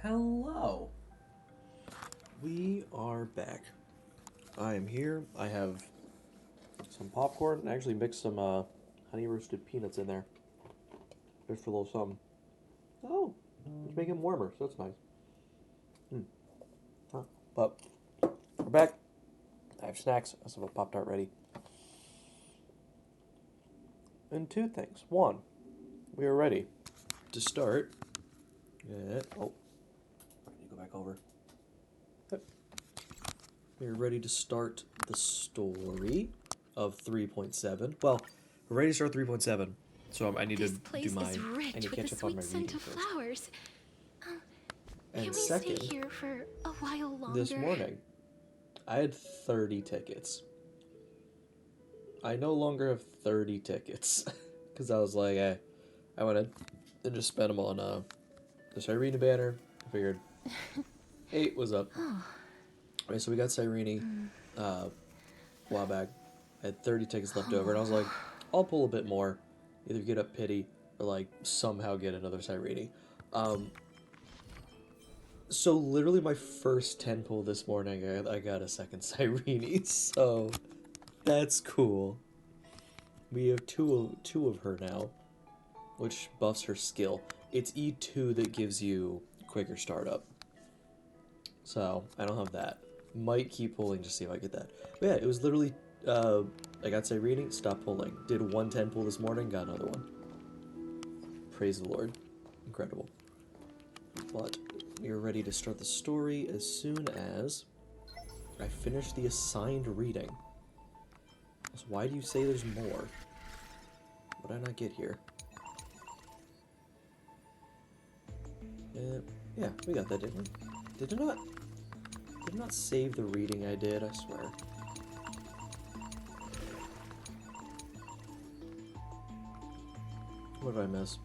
Hello. We are back. I am here. I have some popcorn. I actually mixed some honey roasted peanuts in there. Just for a little something. Oh, it's making them warmer, so that's nice. Huh. But we're back. I have snacks. I also have a Pop-Tart ready. And two things. One, we are ready to start. Oh, I need to go back over. Yep. We're ready to start the story of 3.7. Well, we're ready to start 3.7, so I need to do my. I need to catch up on my reading first. Flowers. And Can we second, stay here for a while longer? this morning, I had 30 tickets. I no longer have 30 tickets because I was like, I wanted to just spend them on the Cyrene banner. I figured 8 was up. Alright, so we got Cyrene a while back. I had 30 tickets left over, and I was like, I'll pull a bit more. Either get up Pity or like somehow get another Cyrene. So literally my first 10 pull this morning, I got a second Cyrene, so that's cool. We have two of her now, which buffs her skill. It's E2 that gives you quicker startup. So I don't have that. Might keep pulling to see if I get that. But yeah, it was literally I got Cyrene, stopped pulling. Did 110 pull this morning, got another one. Praise the Lord. Incredible. But we are ready to start the story as soon as I finish the assigned reading. So why do you say there's more? What did I not get here? Yeah, we got that, didn't we? Did I not save the reading I did, I swear. What did I miss?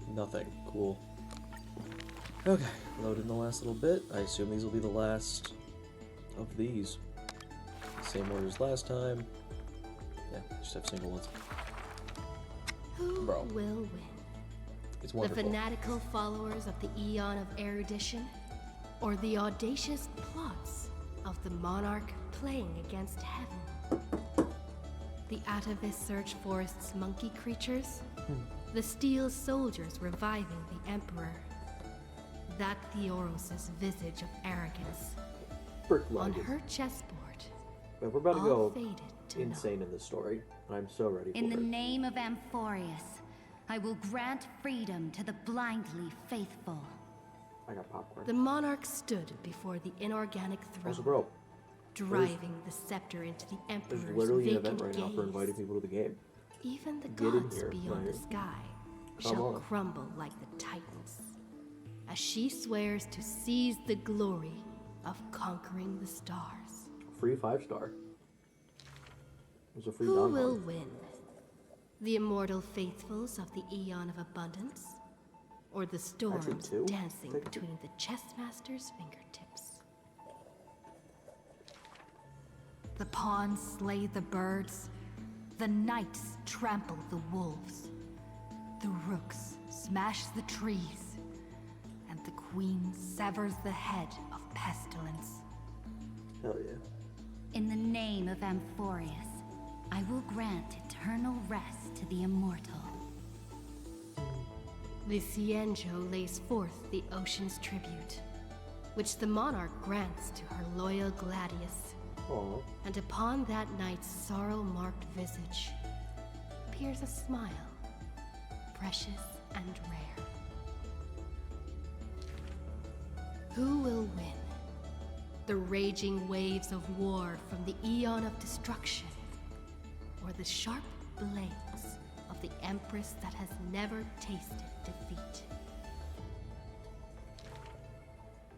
Nothing. Cool. Okay, load in the last little bit. I assume these will be the last of these. Same order as last time. Yeah, just have single ones. Who Bro. will win? It's wonderful. The fanatical followers of the Eon of Erudition, or the audacious plots of the monarch playing against heaven? The Atavis Search Forest's monkey creatures? The Steel Soldiers reviving the Emperor? That Theoros' visage of arrogance? On her chessboard, but we're about to all go faded to insane in this story. I'm so ready for In the it. name of Amphorius, I will grant freedom to the blindly faithful. I got popcorn. The monarch stood before the inorganic throne, Also, bro, driving the scepter into the there's Emperor's literally an vacant event right now for gaze. inviting people to the game. Even the Get in gods here, beyond right? the sky Come shall on. crumble like the Titans, as she swears to seize the glory of conquering the stars. Free 5-star. There's a free Who download. will win? The immortal faithfuls of the Eon of Abundance? Or the storms two? dancing Take two. between the chessmaster's fingertips? The pawns slay the birds, the knights trample the wolves, the rooks smash the trees, and the queen severs the head of pestilence. Hell yeah. In the name of Amphorius, I will grant eternal rest to the immortal. The Cienjo lays forth the ocean's tribute, which the monarch grants to her loyal Gladius. Aw. And upon that knight's sorrow-marked visage appears a smile, precious and rare. Who will win? The raging waves of war from the Eon of Destruction, or the sharp blades of the Empress that has never tasted defeat?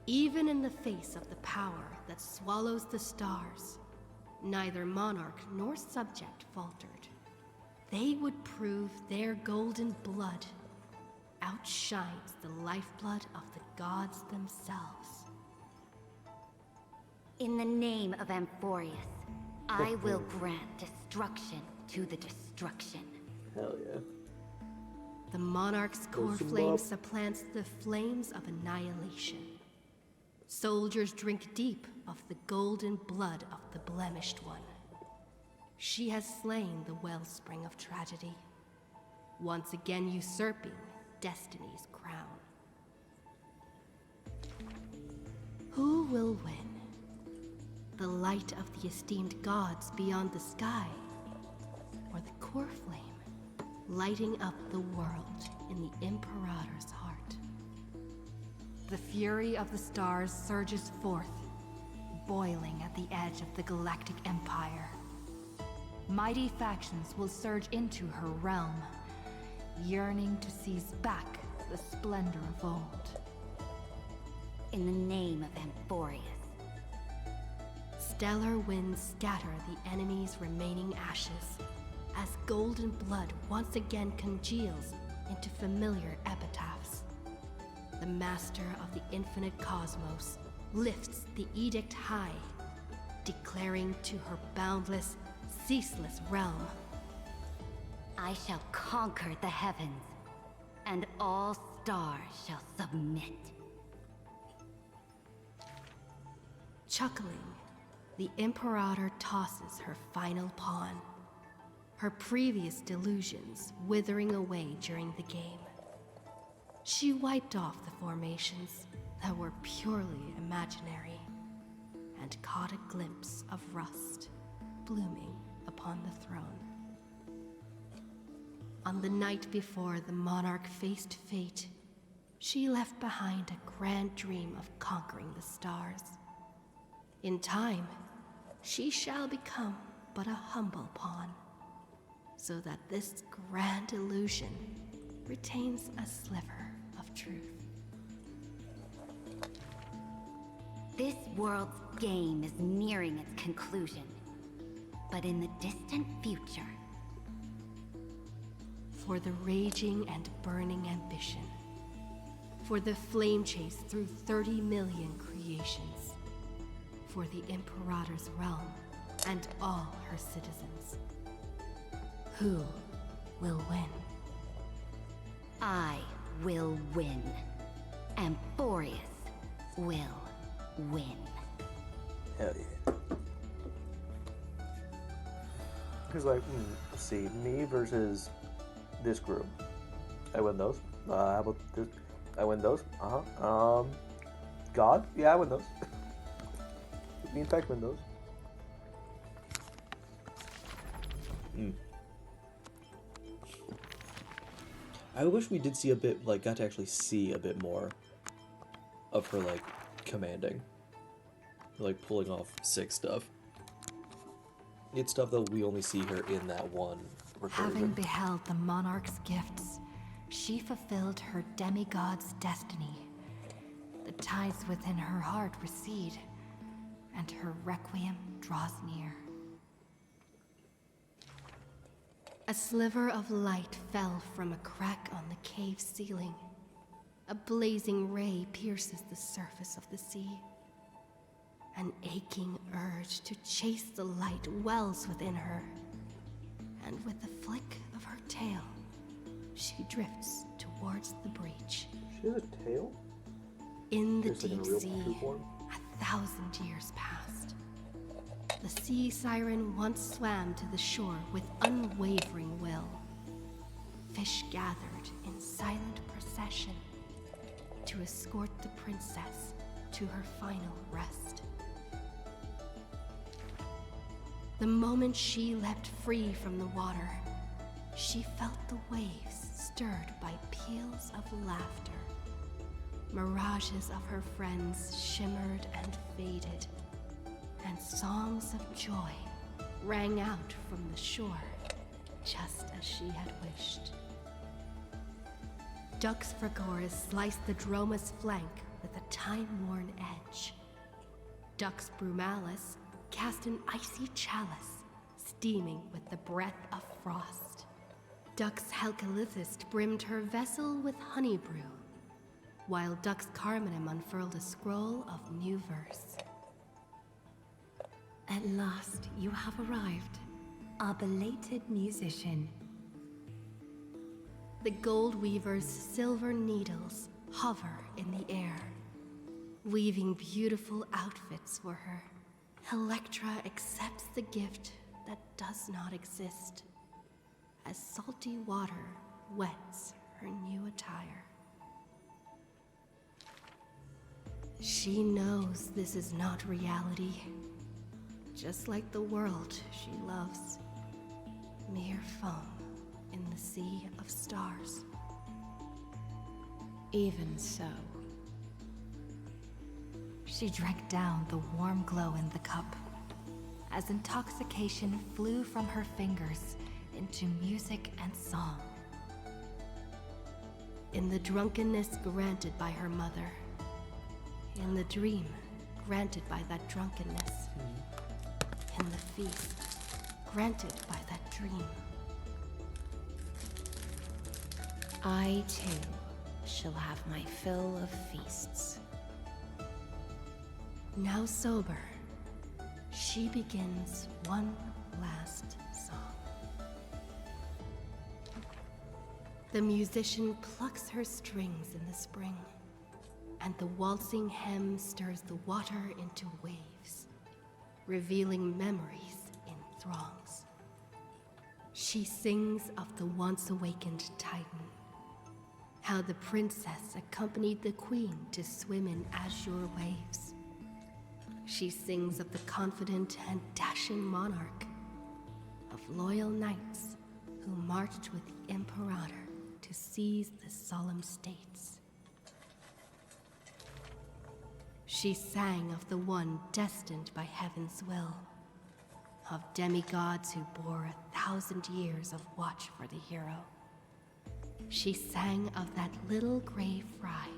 Even in the face of the power that swallows the stars, neither monarch nor subject faltered. They would prove their golden blood outshines the lifeblood of the gods themselves. In the name of Amphorius, I will grant destruction to the destruction. Hell yeah. the monarch's core flame supplants the flames of annihilation. Soldiers drink deep of the golden blood of the blemished one. She has slain the wellspring of tragedy, once again usurping destiny's crown. Who will win? The light of the esteemed gods beyond the sky, or the core flame, lighting up the world in the Imperator's heart? The fury of the stars surges forth, boiling at the edge of the galactic empire. Mighty factions will surge into her realm, yearning to seize back the splendor of old. In the name of Amphorius. Stellar winds scatter the enemy's remaining ashes, as golden blood once again congeals into familiar epitaphs. The master of the infinite cosmos lifts the edict high, declaring to her boundless, ceaseless realm, I shall conquer the heavens, and all stars shall submit. Chuckling, the Imperator tosses her final pawn, her previous delusions withering away during the game. She wiped off the formations that were purely imaginary and caught a glimpse of rust blooming upon the throne. On the night before the monarch faced fate, she left behind a grand dream of conquering the stars. In time, she shall become but a humble pawn, so that this grand illusion retains a sliver of truth. This world's game is nearing its conclusion, but in the distant future, For the raging and burning ambition, for the flame chase through 30 million creations, for the Imperator's realm and all her citizens. Who will win? I will win. Amphorius will win. Hell yeah. He's like, let's see, me versus this group. I win those. How about this? I win those. God? Yeah, I win those. Me in fact win those. I wish we did see a bit, like, got to actually see a bit more of her, like, commanding. Like, pulling off sick stuff. It's stuff that we only see her in that one Having recursion. beheld the monarch's gifts, she fulfilled her demigod's destiny. The tides within her heart recede, and her requiem draws near. A sliver of light fell from a crack on the cave ceiling. A blazing ray pierces the surface of the sea. An aching urge to chase the light wells within her. And with the flick of her tail, she drifts towards the breach. She has a tail? In the Just like in deep real sea, true form? 1,000 years passed. The sea siren once swam to the shore with unwavering will. Fish gathered in silent procession to escort the princess to her final rest. The moment she leapt free from the water, she felt the waves stirred by peals of laughter. Mirages of her friends shimmered and faded, and songs of joy rang out from the shore, just as she had wished. Dux Fragoris sliced the Droma's flank with a time-worn edge. Dux Brumalis cast an icy chalice, steaming with the breath of frost. Dux Helcalithist brimmed her vessel with honey brew, while Dux Carminum unfurled a scroll of new verse. At last, you have arrived, our belated musician. The gold weaver's silver needles hover in the air, weaving beautiful outfits for her. Electra accepts the gift that does not exist, as salty water wets her new attire. She knows this is not reality, just like the world she loves. Mere foam in the sea of stars. Even so. She drank down the warm glow in the cup, as intoxication flew from her fingers into music and song. In the drunkenness granted by her mother, in the dream granted by that drunkenness, in the feast granted by that dream. I, too, shall have my fill of feasts. Now sober, she begins one last song. The musician plucks her strings in the spring, and the waltzing hem stirs the water into waves, revealing memories in throngs. She sings of the once awakened Titan, how the princess accompanied the queen to swim in azure waves. She sings of the confident and dashing monarch, of loyal knights who marched with the imperator to seize the solemn states. She sang of the one destined by heaven's will, of demigods who bore 1,000 years of watch for the hero. She sang of that little gray fry,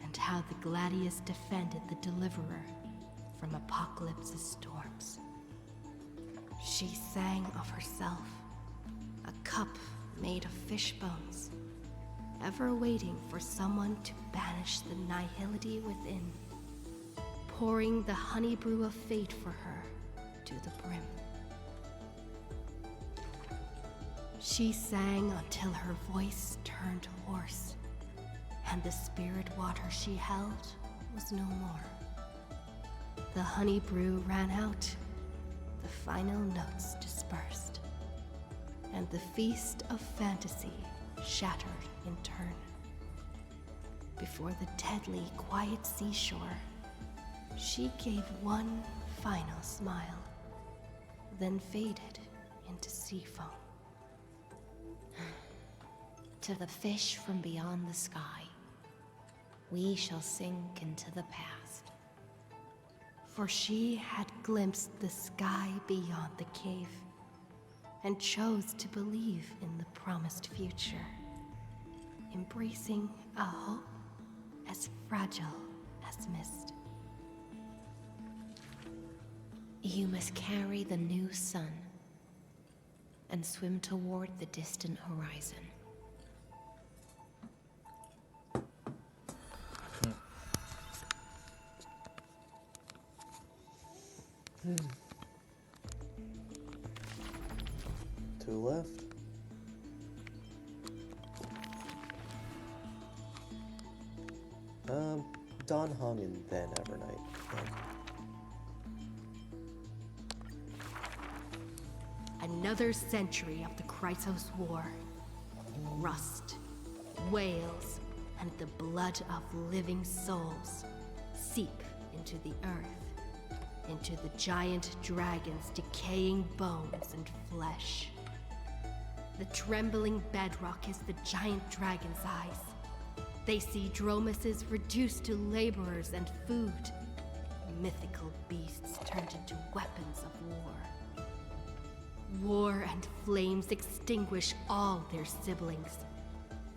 and how the Gladius defended the deliverer from apocalypse's storms. She sang of herself, a cup made of fish bones, ever waiting for someone to banish the nihility within, pouring the honey brew of fate for her to the brim. She sang until her voice turned hoarse, and the spirit water she held was no more. The honey brew ran out, the final notes dispersed, and the feast of fantasy shattered in turn. Before the deadly quiet seashore, she gave one final smile, then faded into sea foam. To the fish from beyond the sky, we shall sink into the past. For she had glimpsed the sky beyond the cave, and chose to believe in the promised future, embracing a hope as fragile as mist. You must carry the new sun and swim toward the distant horizon. Two left. Dawn hung and then Evernight. Another century of the Chrysos War. Rust, whales, and the blood of living souls seep into the earth, into the giant dragon's decaying bones and flesh. The trembling bedrock is the giant dragon's eyes. They see dromuses reduced to laborers and food. Mythical beasts turned into weapons of war. War and flames extinguish all their siblings.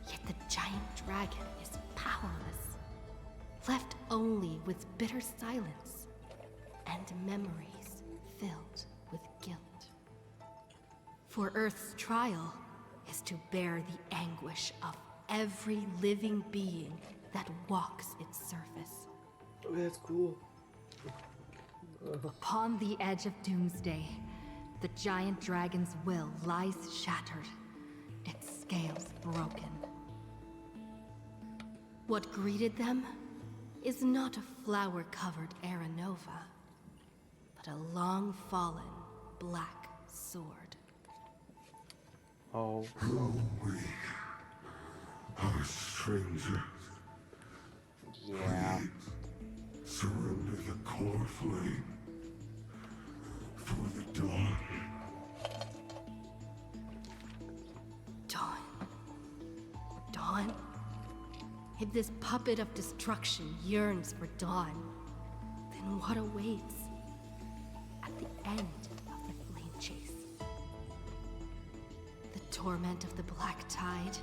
Yet the giant dragon is powerless, left only with bitter silence and memories filled with guilt. For Earth's trial is to bear the anguish of every living being that walks its surface. Oh, that's cool. Upon the edge of doomsday, the giant dragon's will lies shattered, its scales broken. What greeted them is not a flower-covered Aranova, but a long-fallen black sword. Oh. How weak. Our stranger. Yeah. Surrender the core flame. For the dawn. Dawn. Dawn? If this puppet of destruction yearns for dawn, then what awaits at the end of the flame chase? The torment of the Black Tide,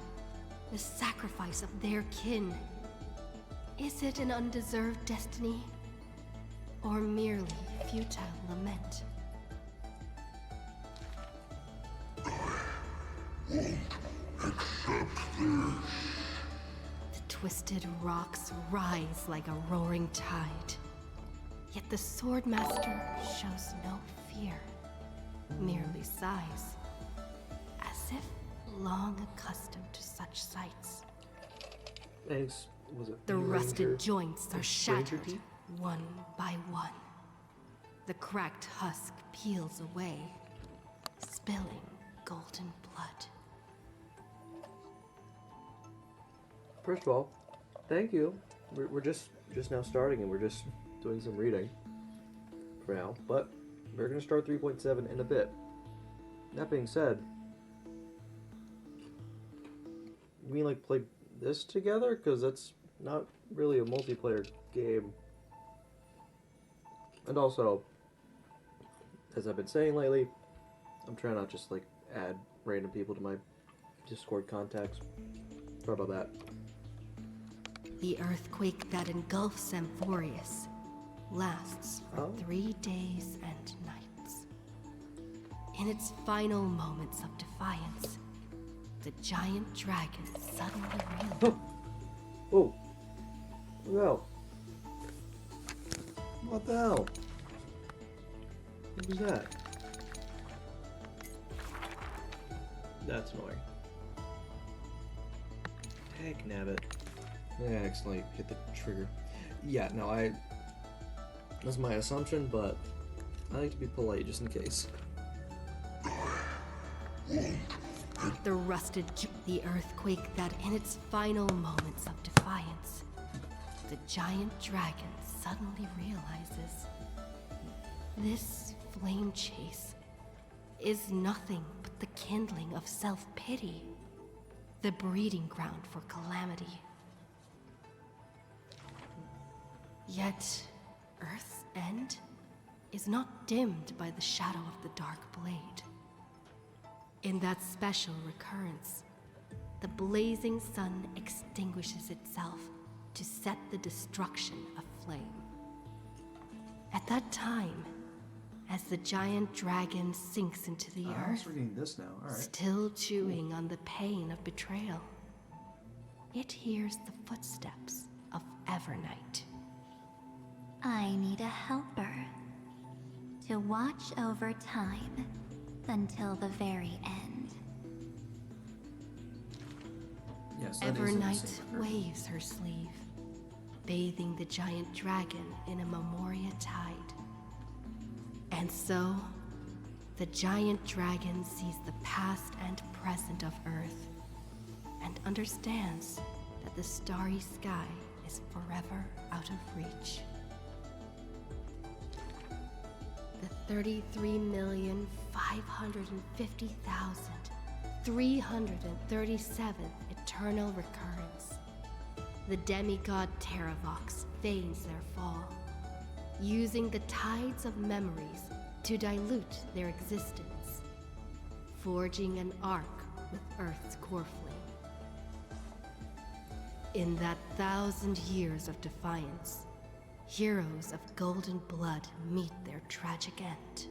the sacrifice of their kin. Is it an undeserved destiny, or merely futile lament? The twisted rocks rise like a roaring tide, yet the Swordmaster shows no fear, merely sighs, as if long accustomed to such sights. Thanks. Was it The Ranger? rusted joints are Stranger shattered, Deep? one by one. The cracked husk peels away, spilling golden blood. First of all, thank you. We're just now starting and we're just doing some reading for now, but we're gonna start 3.7 in a bit. That being said, we like play this together because that's not really a multiplayer game. And also, as I've been saying lately, I'm trying not just like add random people to my Discord contacts. Sorry about that. The earthquake that engulfs Amphorius lasts for 3 days and nights. In its final moments of defiance, the giant dragon suddenly realized. Oh! Well. What the hell? What was that? That's annoying. Heck nabbit. Yeah, I accidentally hit the trigger. Yeah, no, that's my assumption, but I like to be polite just in case. The earthquake that in its final moments of defiance, the giant dragon suddenly realizes this flame chase is nothing but the kindling of self-pity, the breeding ground for calamity. Yet, Earth's end is not dimmed by the shadow of the dark blade. In that special recurrence, the blazing sun extinguishes itself to set the destruction aflame. At that time, as the giant dragon sinks into the earth, reading this now. All right. still chewing on the pain of betrayal, it hears the footsteps of Evernight. I need a helper to watch over time until the very end. Yes, that is in the Evernight same record. waves her sleeve, bathing the giant dragon in a Memoria tide. And so, the giant dragon sees the past and present of Earth, and understands that the starry sky is forever out of reach. The 33,550,337th eternal recurrence. The demigod Terravox feigns their fall, using the tides of memories to dilute their existence, forging an arc with Earth's core flame. In that 1,000 years of defiance, heroes of golden blood meet their tragic end,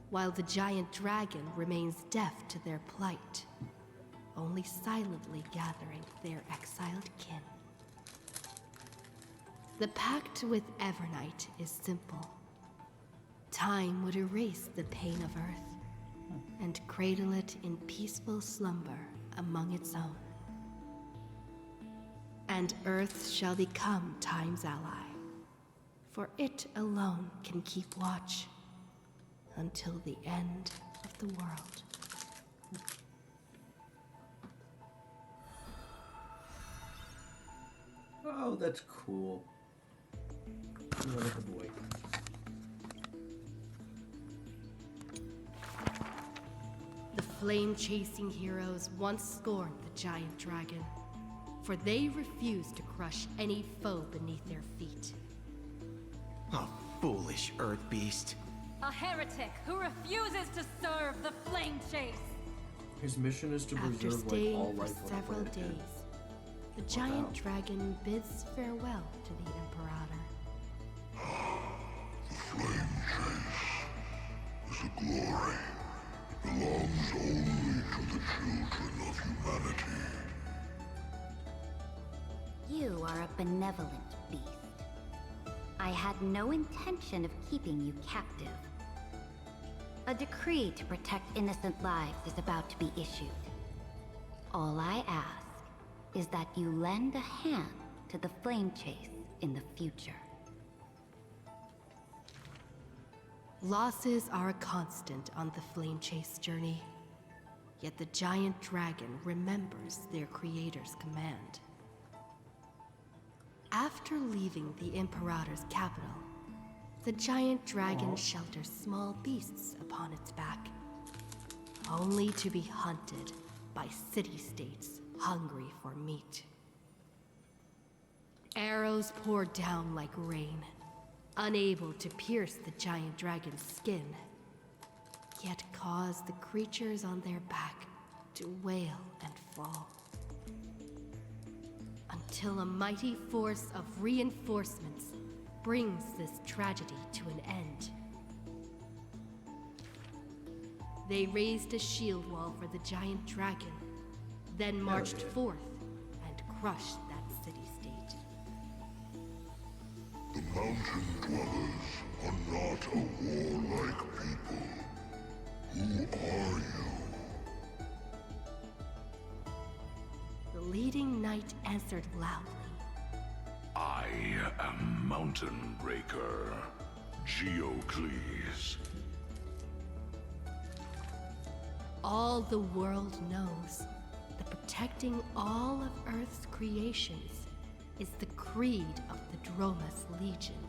while the giant dragon remains deaf to their plight, only silently gathering their exiled kin. The pact with Evernight is simple. Time would erase the pain of Earth and cradle it in peaceful slumber among its own. And Earth shall become Time's ally, for it alone can keep watch until the end of the world. Oh, that's cool. Oh, look at the boy. The flame-chasing heroes once scorned the giant dragon, for they refused to crush any foe beneath their feet. A foolish earth beast. A heretic who refuses to serve the flame chase. His mission is to After preserve staying all for life on the several planet. days, the giant dragon bids farewell to the Imperator. The flame chase is a glory. It belongs only to the children of humanity. You are a benevolent beast. I had no intention of keeping you captive. A decree to protect innocent lives is about to be issued. All I ask is that you lend a hand to the flame chase in the future. Losses are a constant on the flame chase journey, yet the giant dragon remembers their creator's command. After leaving the Imperator's capital, the giant dragon shelters small beasts upon its back, only to be hunted by city-states hungry for meat. Arrows pour down like rain, unable to pierce the giant dragon's skin, yet cause the creatures on their back to wail and fall. Until a mighty force of reinforcements brings this tragedy to an end. They raised a shield wall for the giant dragon, then marched forth and crushed that city-state. The mountain dwellers are not a warlike people. Who are you? The leading knight answered loudly. I am Mountain Breaker, Geocles. All the world knows that protecting all of Earth's creations is the creed of the Dromus Legion.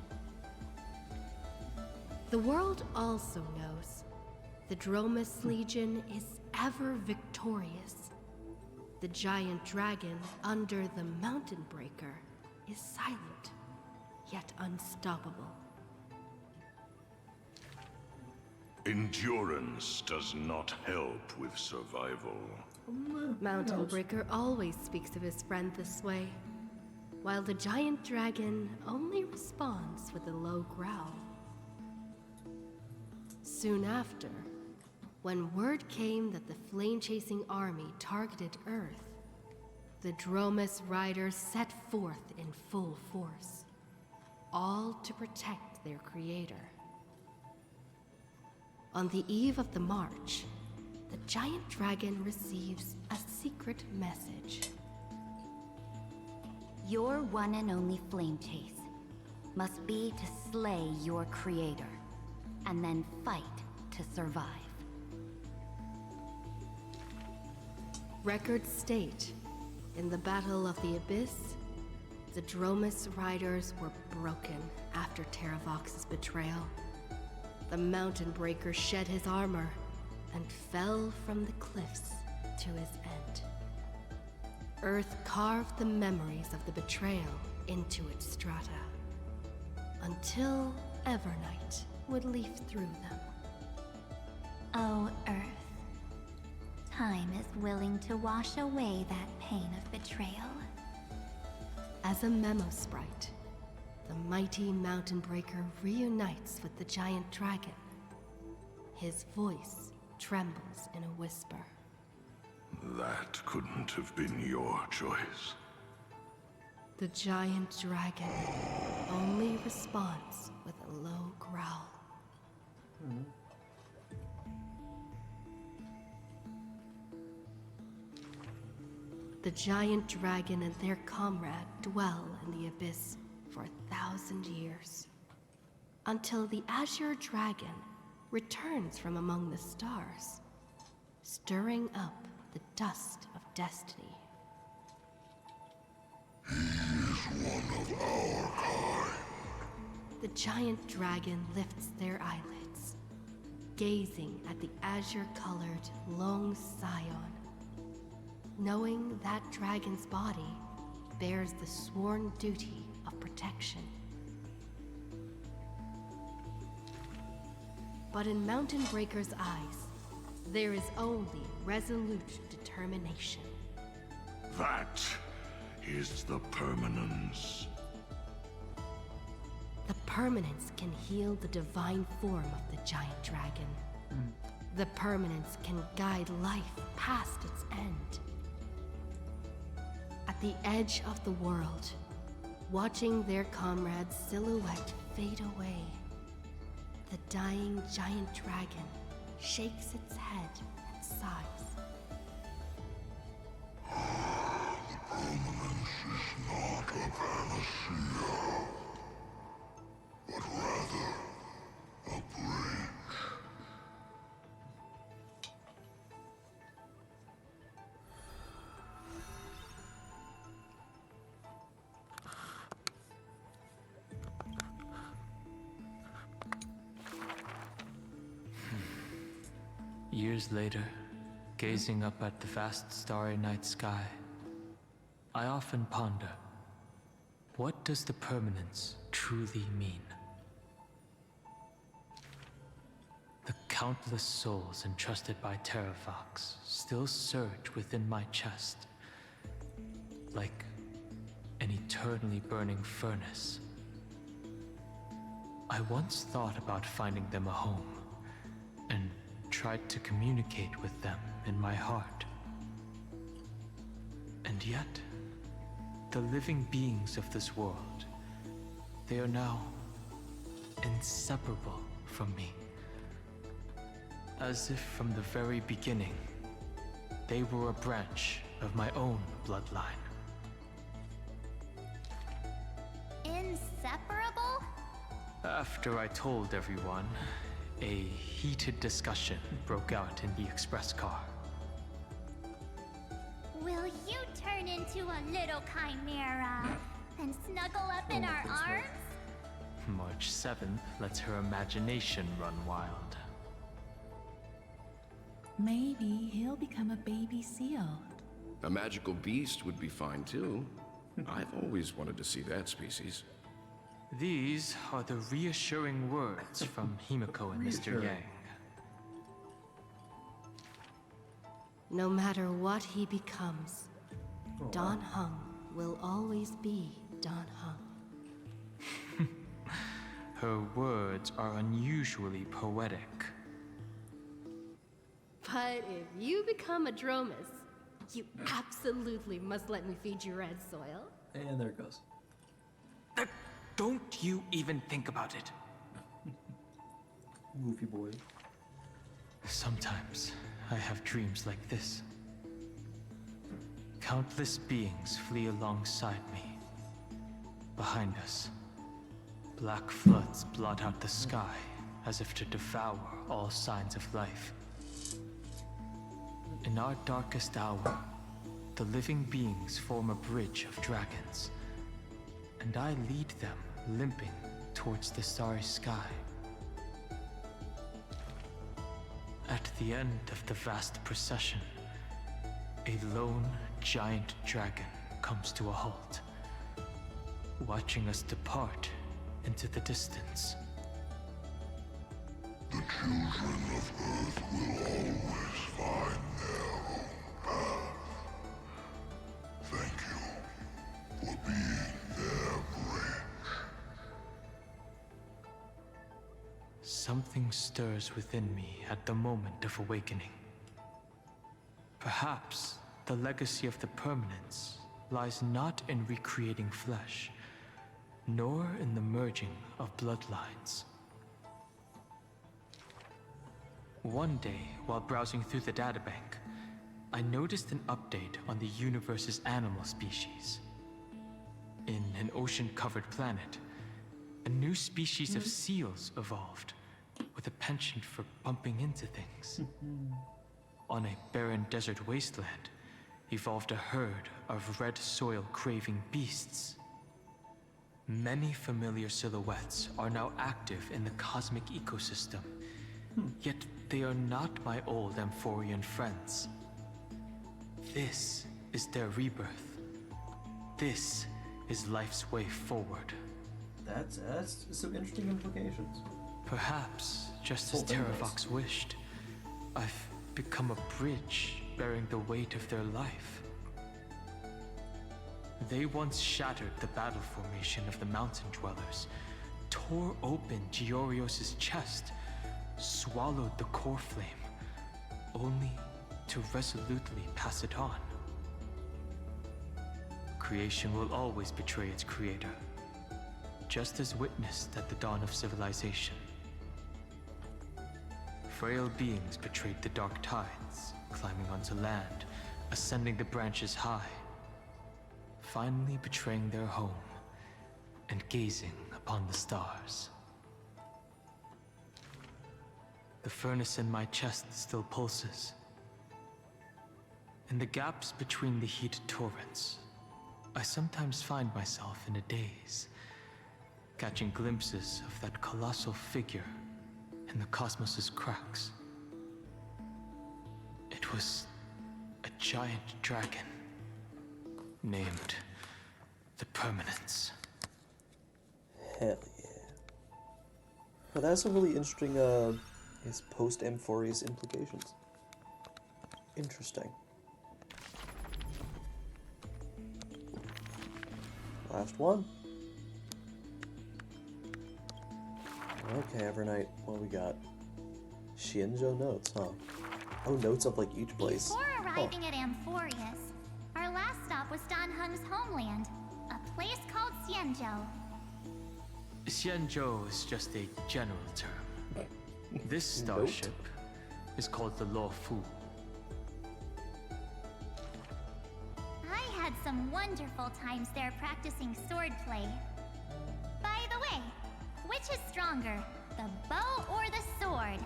The world also knows the Dromus Legion is ever victorious. The giant dragon under the Mountain Breaker is silent, yet unstoppable. Endurance does not help with survival. Mountain Breaker always speaks of his friend this way, while the giant dragon only responds with a low growl. Soon after, when word came that the flame-chasing army targeted Earth, the Dromus riders set forth in full force, all to protect their creator. On the eve of the march, the giant dragon receives a secret message. Your one and only flame chase must be to slay your creator, and then fight to survive. Records state, in the Battle of the Abyss, the Dromus riders were broken after Terravox's betrayal. The Mountain Breaker shed his armor and fell from the cliffs to his end. Earth carved the memories of the betrayal into its strata, until Evernight would leaf through them. Oh, Earth. Time is willing to wash away that pain of betrayal. As a memo sprite, the mighty Mountain Breaker reunites with the giant dragon. His voice trembles in a whisper. That couldn't have been your choice. The giant dragon only responds with a low growl. The giant dragon and their comrade dwell in the abyss for 1,000 years. Until the azure dragon returns from among the stars, stirring up the dust of destiny. He is one of our kind. The giant dragon lifts their eyelids, gazing at the azure-colored long scion, knowing that dragon's body bears the sworn duty of protection. But in Mountain Breaker's eyes, there is only resolute determination. That is the permanence. The permanence can heal the divine form of the giant dragon. The permanence can guide life past its end. At the edge of the world, watching their comrade's silhouette fade away, the dying giant dragon shakes its head and sighs. The permanence is not a panacea, but rather a bridge. Years later, gazing up at the vast starry night sky, I often ponder, what does the permanence truly mean? The countless souls entrusted by Terravox still surge within my chest, like an eternally burning furnace. I once thought about finding them a home, and tried to communicate with them in my heart. And yet, the living beings of this world, they are now inseparable from me. As if from the very beginning, they were a branch of my own bloodline. Inseparable? After I told everyone, a heated discussion broke out in the express car. Will you turn into a little chimera and snuggle up in our arms? March 7th lets her imagination run wild. Maybe he'll become a baby seal. A magical beast would be fine too. I've always wanted to see that species. These are the reassuring words from Himiko and Mr. Yang. No matter what he becomes, Dan Heng will always be Dan Heng. Her words are unusually poetic. But if you become a Dromus, you absolutely must let me feed you red soil. And there it goes. Don't you even think about it. Goofy boy. Sometimes I have dreams like this. Countless beings flee alongside me. Behind us, black floods blot out the sky as if to devour all signs of life. In our darkest hour, the living beings form a bridge of dragons, and I lead them limping towards the starry sky. At the end of the vast procession, a lone giant dragon comes to a halt, watching us depart into the distance. The children of Earth will always find their own path. Thank you for being their bridge. Something stirs within me at the moment of awakening. Perhaps the legacy of the permanence lies not in recreating flesh, nor in the merging of bloodlines. One day, while browsing through the databank, I noticed an update on the universe's animal species. In an ocean-covered planet, a new species of seals evolved, with a penchant for bumping into things. On a barren desert wasteland, evolved a herd of red soil-craving beasts. Many familiar silhouettes are now active in the cosmic ecosystem, yet they are not my old Amphorian friends. This is their rebirth. This is life's way forward. That's some interesting implications. Perhaps, just as Terravox wished, I've become a bridge bearing the weight of their life. They once shattered the battle formation of the mountain dwellers, tore open Giorios' chest, swallowed the core flame, only to resolutely pass it on. Creation will always betray its creator, just as witnessed at the dawn of civilization. Frail beings betrayed the dark tides, climbing onto land, ascending the branches high, finally betraying their home and gazing upon the stars. The furnace in my chest still pulses. In the gaps between the heat torrents, I sometimes find myself in a daze, catching glimpses of that colossal figure in the cosmos's cracks. It was a giant dragon, named the Permanence. Hell yeah. Well, that's some really interesting, his post-Amphorius implications. Interesting. Last one. Okay, Evernight, what we got? Shinjo notes, huh? Oh, notes of like each place. Before arriving at Amphorius, our last stop was Dan Heng's homeland, a place called Xianzhou. Xianzhou is just a general term. This starship is called the Law Fu. I had some wonderful times there practicing swordplay. By the way, which is stronger, the bow or the sword?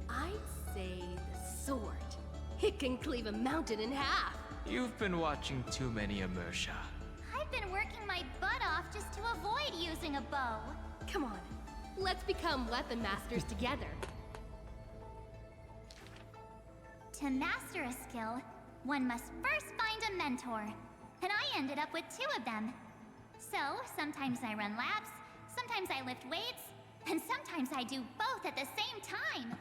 I'd say the sword. It can cleave a mountain in half. You've been watching too many Immersia. I've been working my butt off just to avoid using a bow. Come on, let's become weapon masters together. To master a skill, one must first find a mentor. And I ended up with 2 of them. So, sometimes I run laps, sometimes I lift weights, and sometimes I do both at the same time.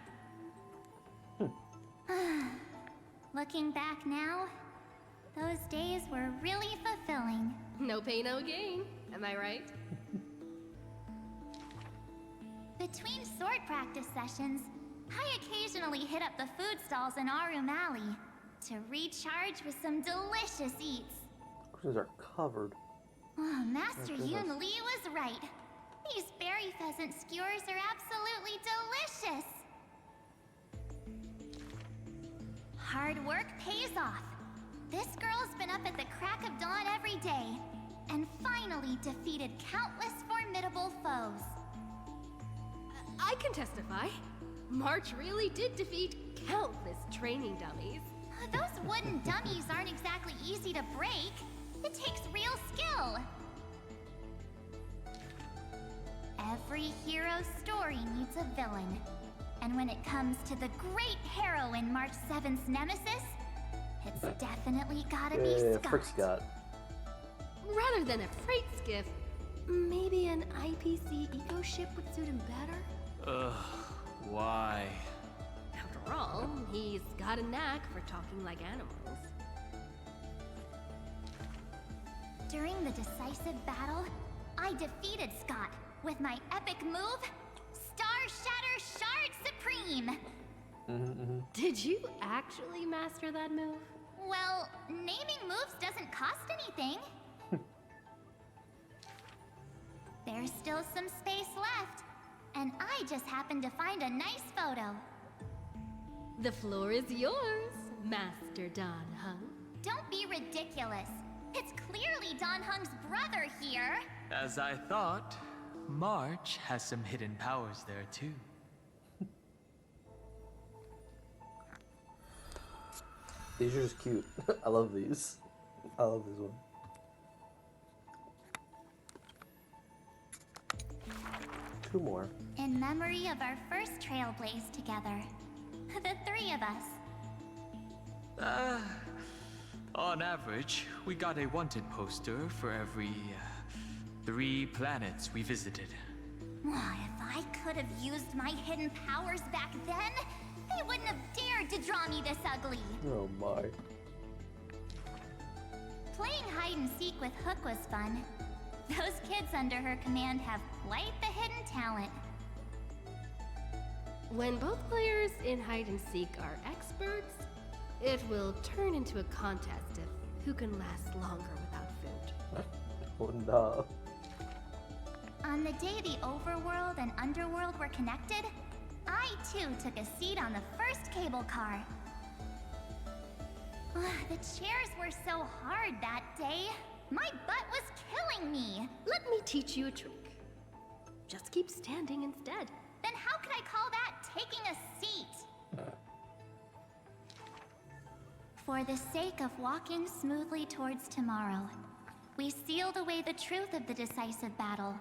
Looking back now, those days were really fulfilling. No pay, no gain. Am I right? Between sword practice sessions, I occasionally hit up the food stalls in Arum Alley to recharge with some delicious eats. These are covered. Oh, Master Yun Li was right. These berry pheasant skewers are absolutely delicious. Hard work pays off. This girl's been up at the crack of dawn every day, and finally defeated countless formidable foes. I can testify. March really did defeat countless training dummies. Those wooden dummies aren't exactly easy to break. It takes real skill. Every hero's story needs a villain. And when it comes to the great heroine March 7's nemesis, it's definitely gotta be Scott. Frick Scott. Rather than a freight skiff, maybe an IPC eco ship would suit him better? Ugh, why? After all, he's got a knack for talking like animals. During the decisive battle, I defeated Scott with my epic move, Star Shatter Shard Supreme! Did you actually master that move? Well, naming moves doesn't cost anything. There's still some space left, and I just happened to find a nice photo. The floor is yours. Master Dan Heng. Don't be ridiculous. It's clearly Dan Heng's brother here. As I thought, March has some hidden powers there too. These are just cute. I love these. I love this one. Two more. In memory of our first trailblaze together. The three of us. On average, we got a wanted poster for every 3 planets we visited. If I could have used my hidden powers back then, they wouldn't have dared to draw me this ugly. Oh my. Playing hide and seek with Hook was fun. Those kids under her command have quite the hidden talent. When both players in hide and seek are experts, it will turn into a contest of who can last longer without food. Oh no. On the day the overworld and underworld were connected, I too took a seat on the first cable car. The chairs were so hard that day. My butt was killing me. Let me teach you a trick. Just keep standing instead. Then how could I call that taking a seat? For the sake of walking smoothly towards tomorrow, we sealed away the truth of the decisive battle,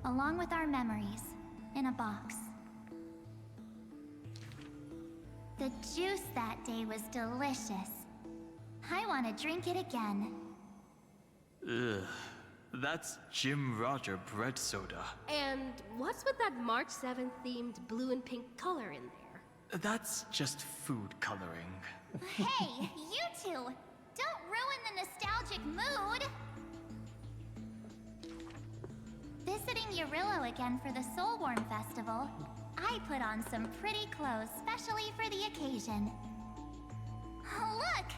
along with our memories, in a box. The juice that day was delicious. I want to drink it again. Ugh, that's Jim Roger bread soda. And what's with that March 7th themed blue and pink color in there? That's just food coloring. Hey, you two! Don't ruin the nostalgic mood! Visiting Urillo again for the Soulworm Festival, I put on some pretty clothes specially for the occasion. Oh, look!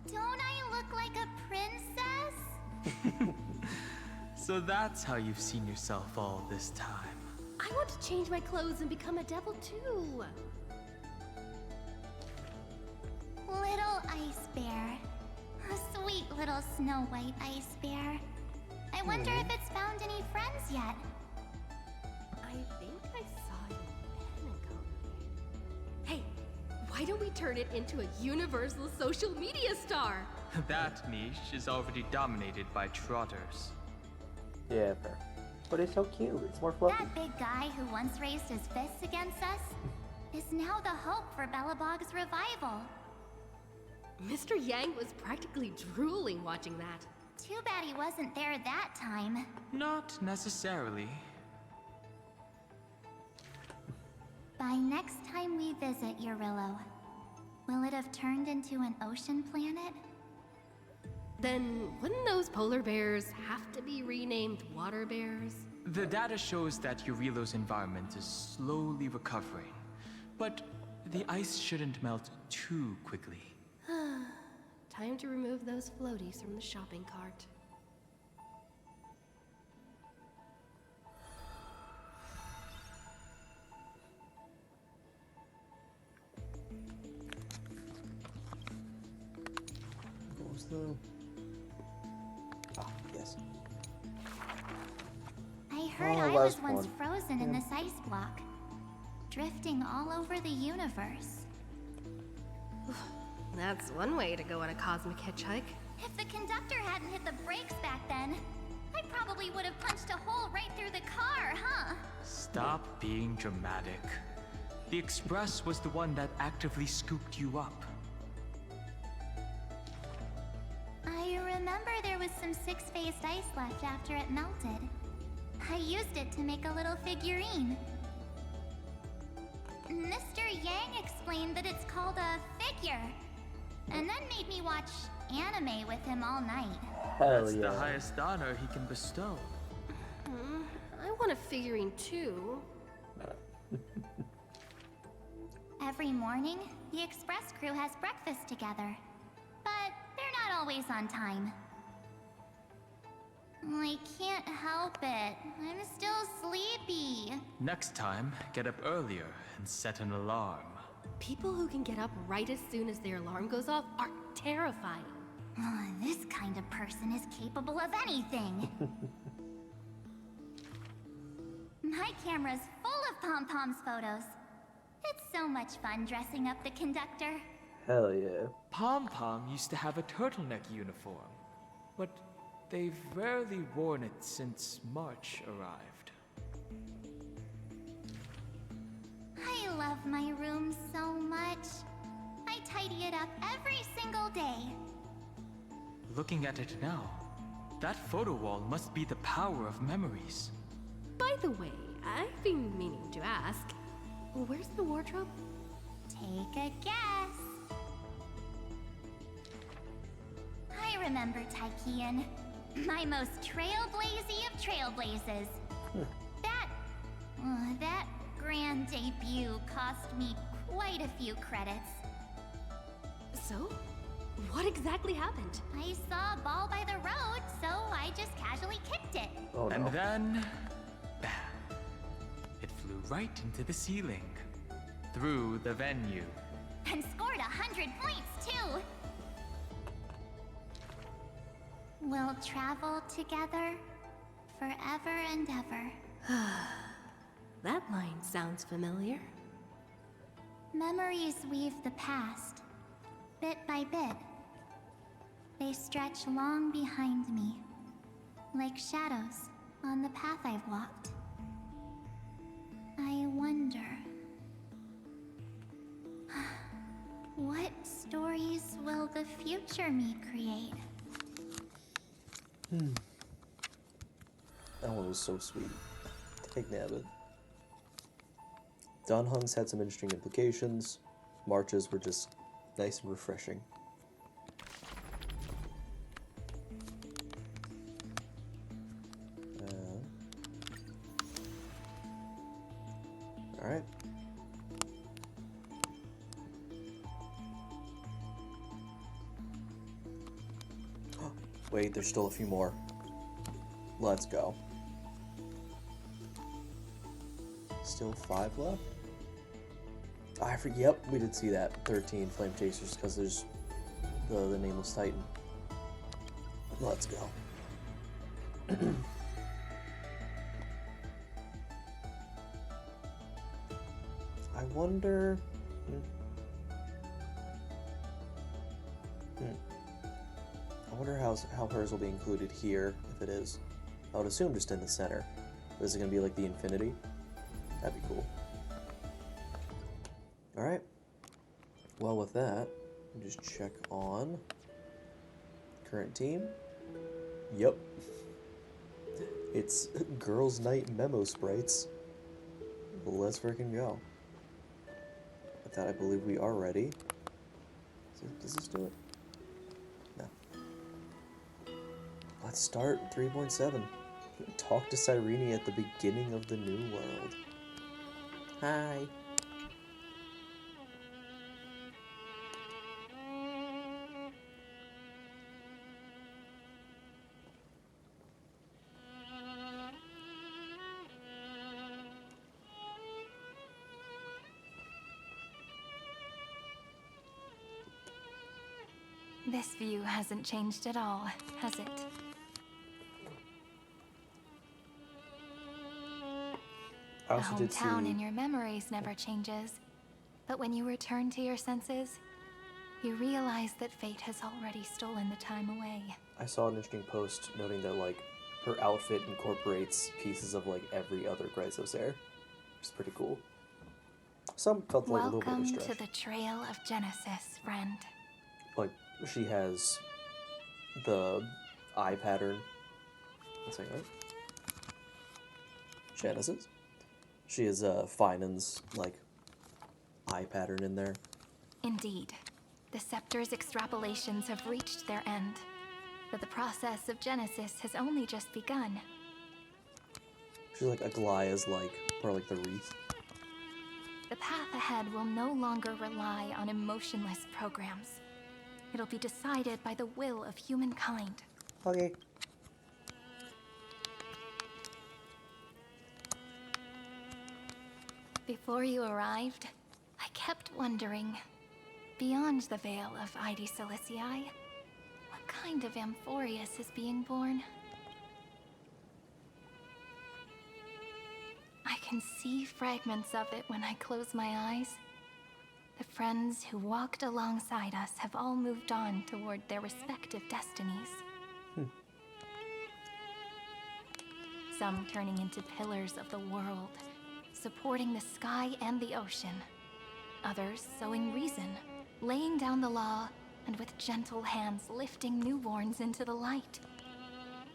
Don't I look like a princess? So that's how you've seen yourself all this time. I want to change my clothes and become a devil too. Little ice bear. A sweet little Snow White ice bear. I wonder if it's found any friends yet. I think I saw it in Pinnacle. Hey, why don't we turn it into a universal social media star? That niche is already dominated by trotters. Yeah, fair. But it's so cute. It's more fluffy. That big guy who once raised his fists against us is now the hope for Belobog's revival. Mr. Yang was practically drooling watching that. Too bad he wasn't there that time. Not necessarily. By next time we visit Urillo, will it have turned into an ocean planet? Then wouldn't those polar bears have to be renamed water bears? The data shows that Urillo's environment is slowly recovering, but the ice shouldn't melt too quickly. Time to remove those floaties from the shopping cart. What was the... Ah, yes. I heard Oh, I was last once one. frozen in this ice block, drifting all over the universe. That's one way to go on a cosmic hitchhike. If the conductor hadn't hit the brakes back then, I probably would have punched a hole right through the car, huh? Stop being dramatic. The Express was the one that actively scooped you up. I remember there was some six-faced ice left after it melted. I used it to make a little figurine. Mr. Yang explained that it's called a figure, and then made me watch anime with him all night. Hell That's yeah. the highest honor he can bestow. I want a figurine too. Every morning, the Express crew has breakfast together, but they're not always on time. I can't help it. I'm still sleepy. Next time, get up earlier and set an alarm. People who can get up right as soon as their alarm goes off are terrifying. This kind of person is capable of anything. My camera's full of Pom-Pom's photos. It's so much fun dressing up the conductor. Hell yeah. Pom-Pom used to have a turtleneck uniform, but they've rarely worn it since March arrived. I love my room so much. I tidy it up every single day. Looking at it now, that photo wall must be the power of memories. By the way, I've been meaning to ask, where's the wardrobe? Take a guess. I remember Tykean, my most trailblazy of trailblazes. That grand debut cost me quite a few credits. So, what exactly happened? I saw a ball by the road, so I just casually kicked it. Oh no. And then, bam! It flew right into the ceiling, through the venue. And scored 100 points, too. We'll travel together forever and ever. That line sounds familiar. Memories weave the past, bit by bit. They stretch long behind me, like shadows on the path I've walked. I wonder, what stories will the future me create? That one was so sweet. Take Nabbit. Dunhungs had some interesting implications. Marches were just nice and refreshing. Alright. Wait, there's still a few more. Let's go. Still 5 left? Yep, we did see that. 13 Flame Chasers, because there's the Nameless Titan. Let's go. I wonder... I wonder how hers will be included here, if it is. I would assume just in the center. Is it going to be like the Infinity? That'd be cool. Alright. Well, with that, we'll just check on current team. Yep. It's Girls' Night Memo Sprites. Let's freaking go. With that, I believe we are ready. Does this do it? No. Let's start 3.7. Talk to Cyrene at the beginning of the new world. Hi. This view hasn't changed at all, has it? I The also did see... hometown in your memories never changes. But when you return to your senses, you realize that fate has already stolen the time away. I saw an interesting post noting that, like, her outfit incorporates pieces of, like, every other Grisos heir. Which is pretty cool. Some felt like a little bit of a Welcome stretch. to the Trail of Genesis, friend. Like, she has the eye pattern. Let's say that. Genesis. She has Finan's, like, eye pattern in there. Indeed. The Scepter's extrapolations have reached their end. But the process of Genesis has only just begun. She's like Aglaya's, like, or like the wreath. The path ahead will no longer rely on emotionless programs. It'll be decided by the will of humankind. Okay. Before you arrived, I kept wondering, beyond the veil of Ide Silicii, what kind of Amphorius is being born? I can see fragments of it when I close my eyes. The friends who walked alongside us have all moved on toward their respective destinies. Some turning into pillars of the world, supporting the sky and the ocean. Others sowing reason, laying down the law, and with gentle hands lifting newborns into the light.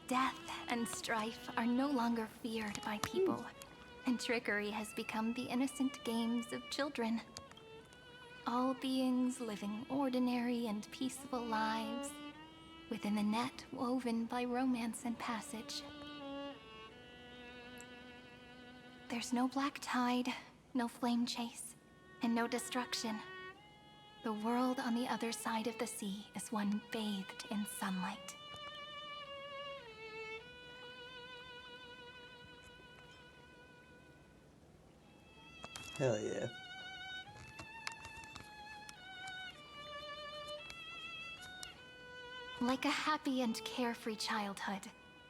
Death and strife are no longer feared by people, and trickery has become the innocent games of children. All beings living ordinary and peaceful lives, within the net woven by romance and passage. There's no black tide, no flame chase, and no destruction. The world on the other side of the sea is one bathed in sunlight. Hell yeah. Like a happy and carefree childhood,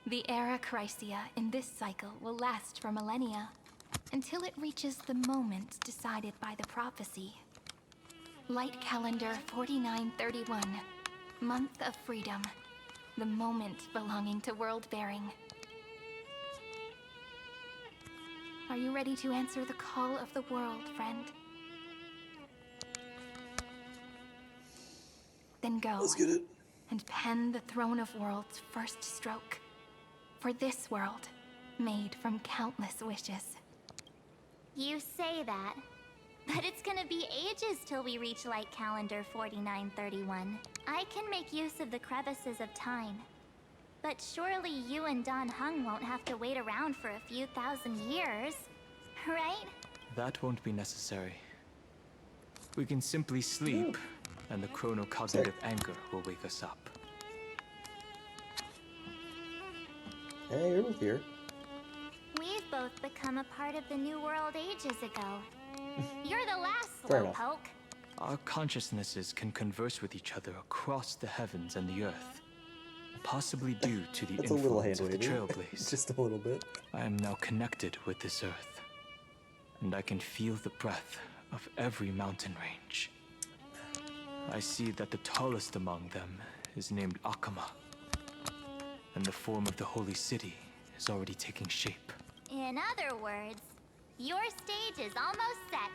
the era Chrysia in this cycle will last for millennia, until it reaches the moment decided by the prophecy. Light calendar 4931, month of freedom, the moment belonging to world-bearing. Are you ready to answer the call of the world, friend? Then go. Let's get it. And pen the Throne of Worlds' first stroke. For this world, made from countless wishes. You say that, but it's gonna be ages till we reach light calendar 4931. I can make use of the crevices of time. But surely you and Dan Heng won't have to wait around for a few thousand years, right? That won't be necessary. We can simply sleep, and the chronocognitive anchor will wake us up. Hey, you're both here. We've both become a part of the New World ages ago. You're the last Fair enough. slowpoke. Our consciousnesses can converse with each other across the heavens and the earth. Possibly due to the That's a little influence of the hand-wavy. Trailblaze. Just a little bit. I am now connected with this earth, and I can feel the breath of every mountain range. I see that the tallest among them is named Akama, and the form of the holy city is already taking shape. In other words, your stage is almost set.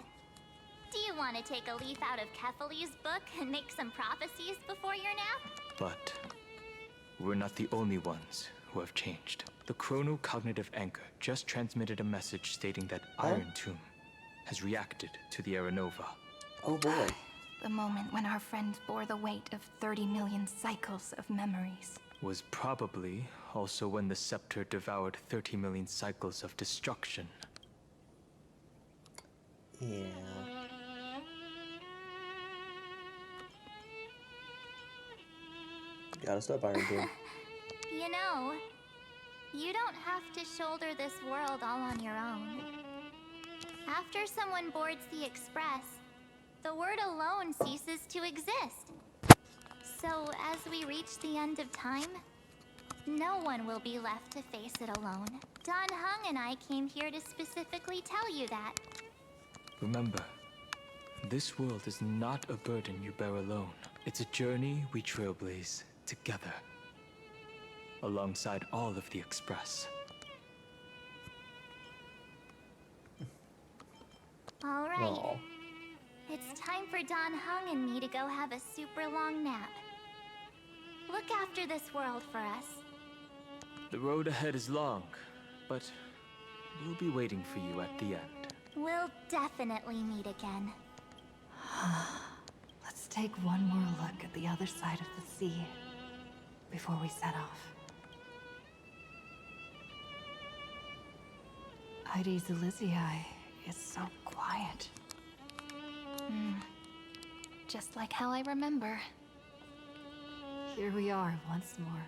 Do you want to take a leaf out of Kefali's book and make some prophecies before your nap? But we're not the only ones who have changed. The chronocognitive anchor just transmitted a message stating that Iron Tomb has reacted to the Aranova. Oh boy. The moment when our friend bore the weight of 30 million cycles of memories. Was probably also when the scepter devoured 30 million cycles of destruction. Yeah. Gotta stop Iron Tomb. You know, you don't have to shoulder this world all on your own. After someone boards the Express, the word alone ceases to exist. So as we reach the end of time, no one will be left to face it alone. Dan Heng and I came here to specifically tell you that. Remember, this world is not a burden you bear alone. It's a journey we trailblaze together, alongside all of the Express. All right. Aw. It's time for Dan Heng and me to go have a super long nap. Look after this world for us. The road ahead is long, but we'll be waiting for you at the end. We'll definitely meet again. Let's take one more look at the other side of the sea before we set off. Ide Silicii is so quiet. Just like how I remember. Here we are once more.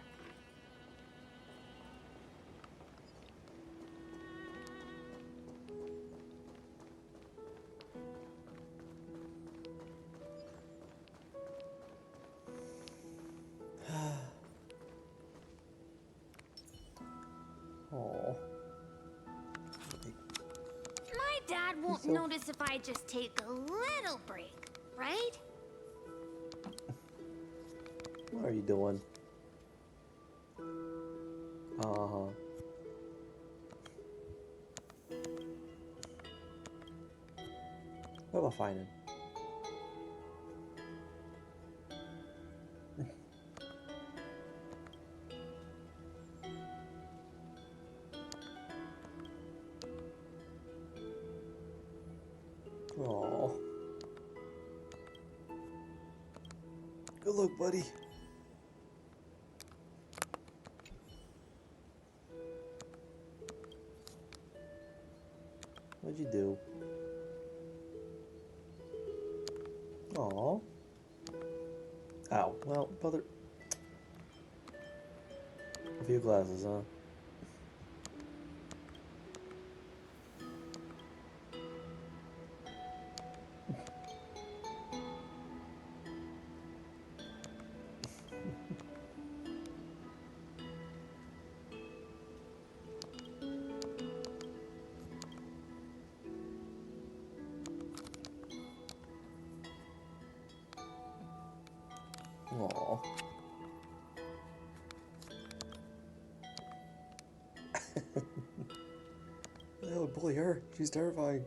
won't so... notice if I just take a little break, right? What are you doing? Uh-huh. What about finding? Oh. Good luck, buddy. What'd you do? Aw. Ow. Well, brother. A few glasses, huh? Aw. That would bully her. She's terrifying.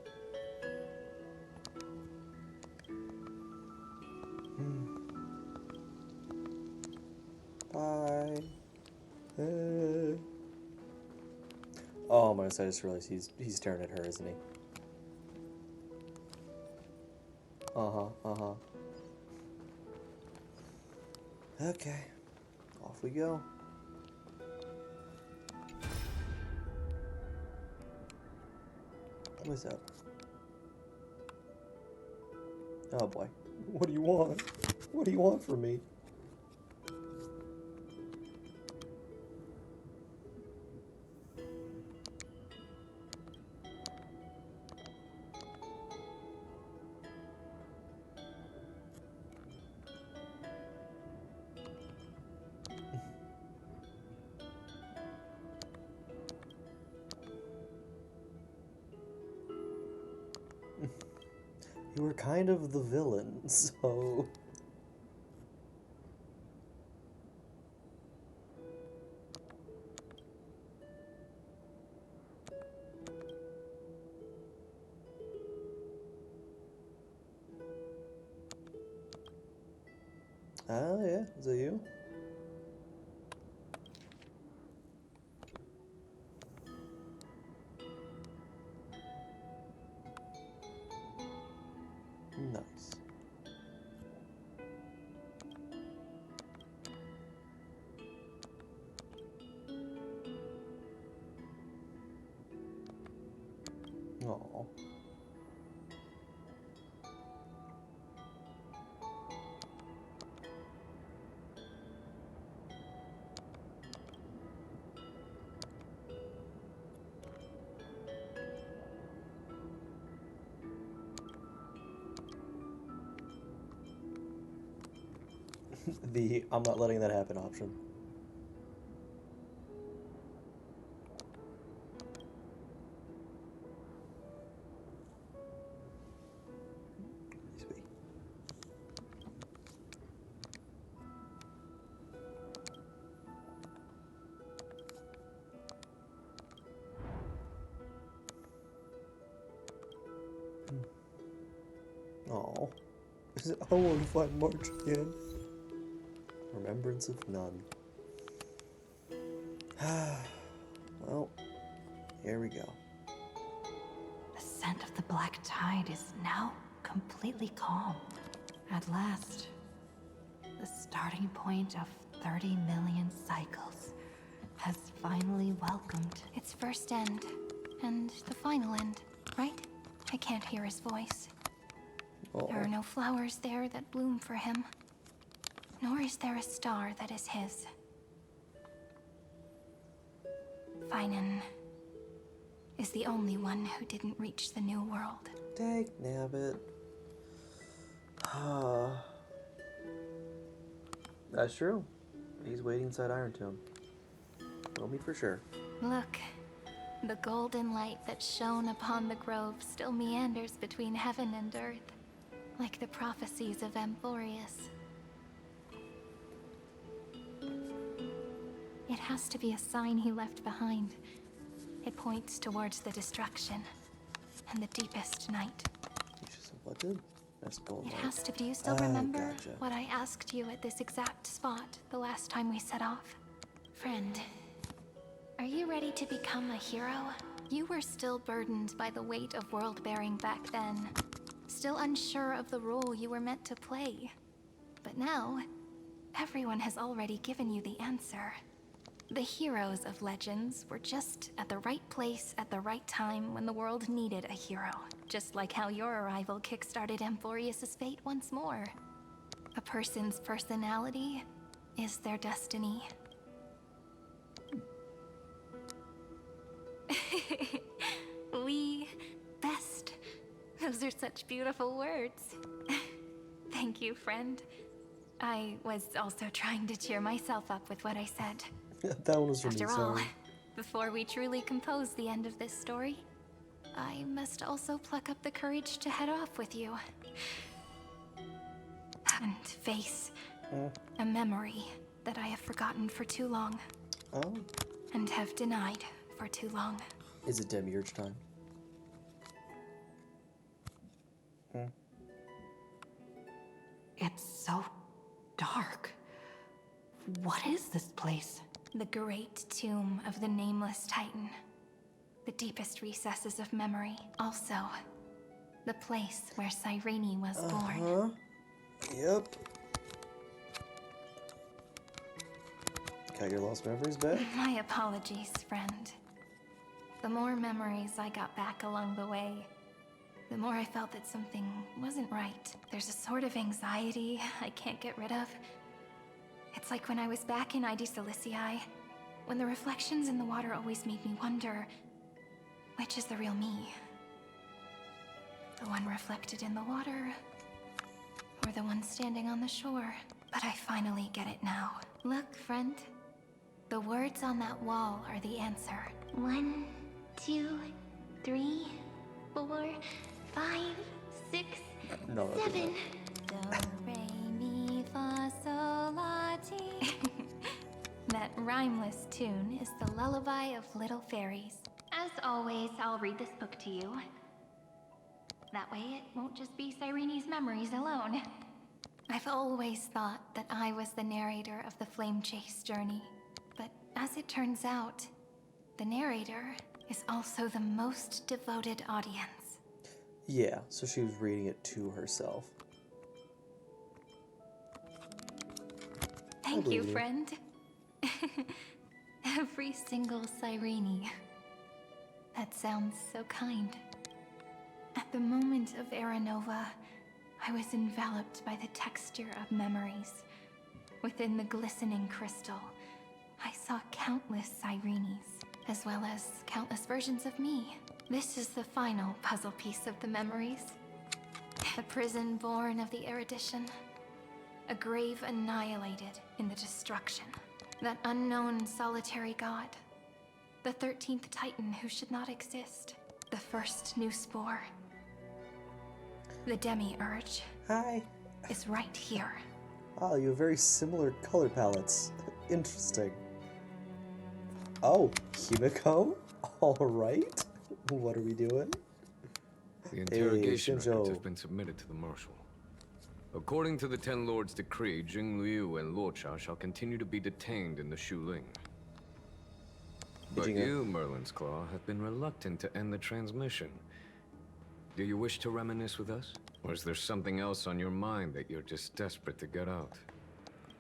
Bye. Oh my gosh, I just realized he's staring at her, isn't he? Uh-huh. Okay. Off we go. What's up? Oh boy. What do you want? What do you want from me? You were kind of the villain, so... Ah, yeah, is that you? Nice. Oh. The I'm not letting that happen option. Sweet. Oh. I want to find March again. Remembrance of none. Well, here we go. The scent of the black tide is now completely calm. At last, the starting point of 30 million cycles has finally welcomed Its first end, and the final end, right? I can't hear his voice. Oh. There are no flowers there that bloom for him, nor is there a star that is his. Finan is the only one who didn't reach the new world. Dag nabbit. That's true. He's waiting inside Iron Tomb. We'll meet for sure. Look, The golden light that shone upon the grove still meanders between heaven and earth, like the prophecies of Amphorius. It has to be a sign he left behind. It points towards the destruction and the deepest night. What did? That's gold. It has to be. Do you still remember gotcha. what I asked you at this exact spot the last time we set off? Friend, are you ready to become a hero? You were still burdened by the weight of world-bearing back then. Still unsure of the role you were meant to play. But now, everyone has already given you the answer. The heroes of legends were just at the right place at the right time when the world needed a hero. Just like how your arrival kickstarted Amphorius' fate once more. A person's personality is their destiny. We best. Those are such beautiful words. Thank you, friend. I was also trying to cheer myself up with what I said. That one was from After me, all, sorry. before we truly compose the end of this story, I must also pluck up the courage to head off with you. And face a memory that I have forgotten for too long. Oh. And have denied for too long. Is it Demiurge time? It's so dark. What is this place? The great tomb of the nameless titan. The deepest recesses of memory. Also, the place where Cyrene was born. Yep. Got your lost memories back? My apologies, friend. The more memories I got back along the way, the more I felt that something wasn't right. There's a sort of anxiety I can't get rid of. It's like when I was back in ID Silicii, when the reflections in the water always made me wonder, which is the real me? The one reflected in the water, or the one standing on the shore? But I finally get it now. Look, friend. The words on that wall are the answer. 1, 2, 3, 4, 5, 6, No, 7. Do, re, mi, fa, sol, la, ti. That rhymeless tune is the lullaby of little fairies. As always, I'll read this book to you. That way it won't just be Cyrene's memories alone. I've always thought that I was the narrator of the Flame Chase journey. But as it turns out, the narrator is also the most devoted audience. Yeah, so she was reading it to herself. Thank you, friend. Every single Cyrene. That sounds so kind. At the moment of Aranova, I was enveloped by the texture of memories. Within the glistening crystal, I saw countless Cyrenes, as well as countless versions of me. This is the final puzzle piece of the memories. The prison born of the erudition. A grave annihilated in the destruction. That unknown solitary god. The 13th Titan who should not exist. The first new spore. The Demiurge. Hi. Is right here. Oh, you have very similar color palettes. Interesting. Oh, Himiko? Alright. What are we doing? The interrogation Shinjo. records have been submitted to the Marshal. According to the Ten Lords' decree, Jing Liu and Luocha shall continue to be detained in the Shuling. But you, Merlin's Claw, have been reluctant to end the transmission. Do you wish to reminisce with us? Or is there something else on your mind that you're just desperate to get out?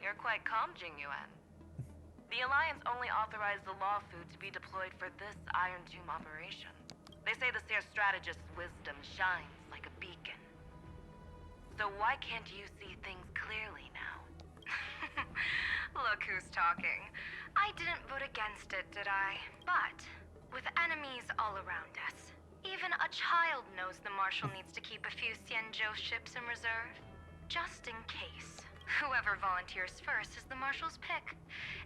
You're quite calm, Jingyuan. The Alliance only authorized the Law Food to be deployed for this Iron Tomb operation. They say the Seer Strategist's wisdom shines like a beacon. So why can't you see things clearly now? Look who's talking. I didn't vote against it, did I? But, with enemies all around us, even a child knows the Marshal needs to keep a few Xianzhou ships in reserve. Just in case. Whoever volunteers first is the Marshal's pick.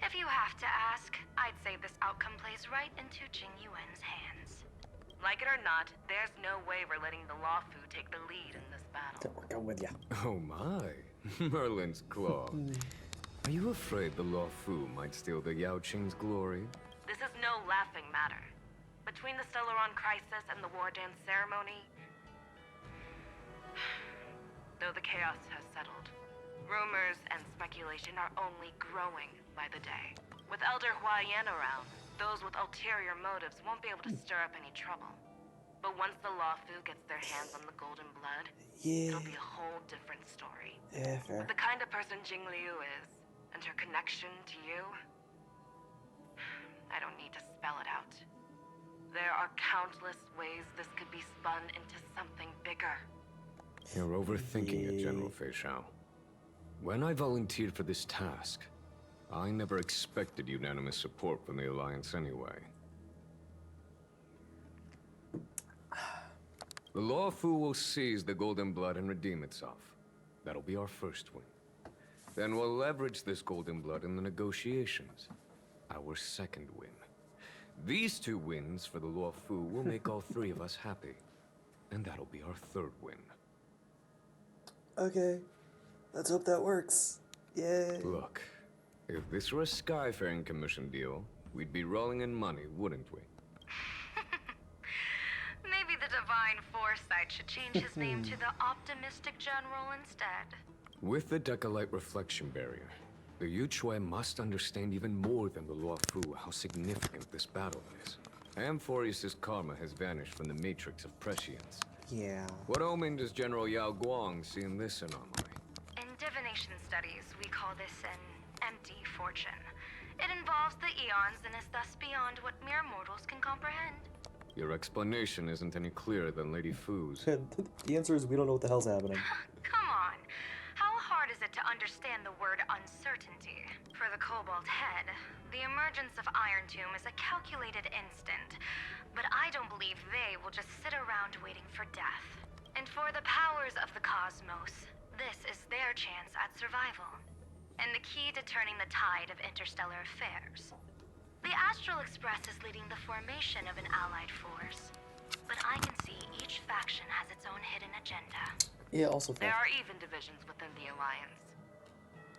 If you have to ask, I'd say this outcome plays right into Jing Yuan's hands. Like it or not, there's no way we're letting the Lawfu take the lead in this battle. I'm with ya. Oh my, Merlin's Claw. Are you afraid the Lawfu might steal the Yao Qing's glory? This is no laughing matter. Between the Stellaron crisis and the war dance ceremony, though the chaos has settled, rumors and speculation are only growing by the day. With Elder Huaiyan around, those with ulterior motives won't be able to stir up any trouble. But once the Lawfu gets their hands on the golden blood, it'll be a whole different story. Yeah, fair. The kind of person Jing Liu is, and her connection to you, I don't need to spell it out. There are countless ways this could be spun into something bigger. You're overthinking it, General Fei Shao. When I volunteered for this task, I never expected unanimous support from the Alliance anyway. The Lawfu will seize the Golden Blood and redeem itself. That'll be our first win. Then we'll leverage this Golden Blood in the negotiations. Our second win. These 2 wins for the Lawfu will make all 3 of us happy. And that'll be our third win. Okay. Let's hope that works. Yay. Look, if this were a Skyfaring Commission deal, we'd be rolling in money, wouldn't we? Maybe the Divine Foresight should change his name to the Optimistic General instead. With the Decalite Reflection Barrier, the Yuchue must understand even more than the Luofu how significant this battle is. Amphorius' karma has vanished from the matrix of prescience. Yeah. What omen does General Yao Guang see in this anomaly? In divination studies, we call this an empty fortune. It involves the eons and is thus beyond what mere mortals can comprehend. Your explanation isn't any clearer than Lady Fu's. The answer is we don't know what the hell's happening. Come on. How hard is it to understand the word uncertainty? For the Cobalt Head, the emergence of Iron Tomb is a calculated instant. But I don't believe they will just sit around waiting for death. And for the powers of the cosmos, this is their chance at survival. And the key to turning the tide of interstellar affairs. The Astral Express is leading the formation of an allied force. But I can see each faction has its own hidden agenda. Yeah, also fair. There are even divisions within the Alliance.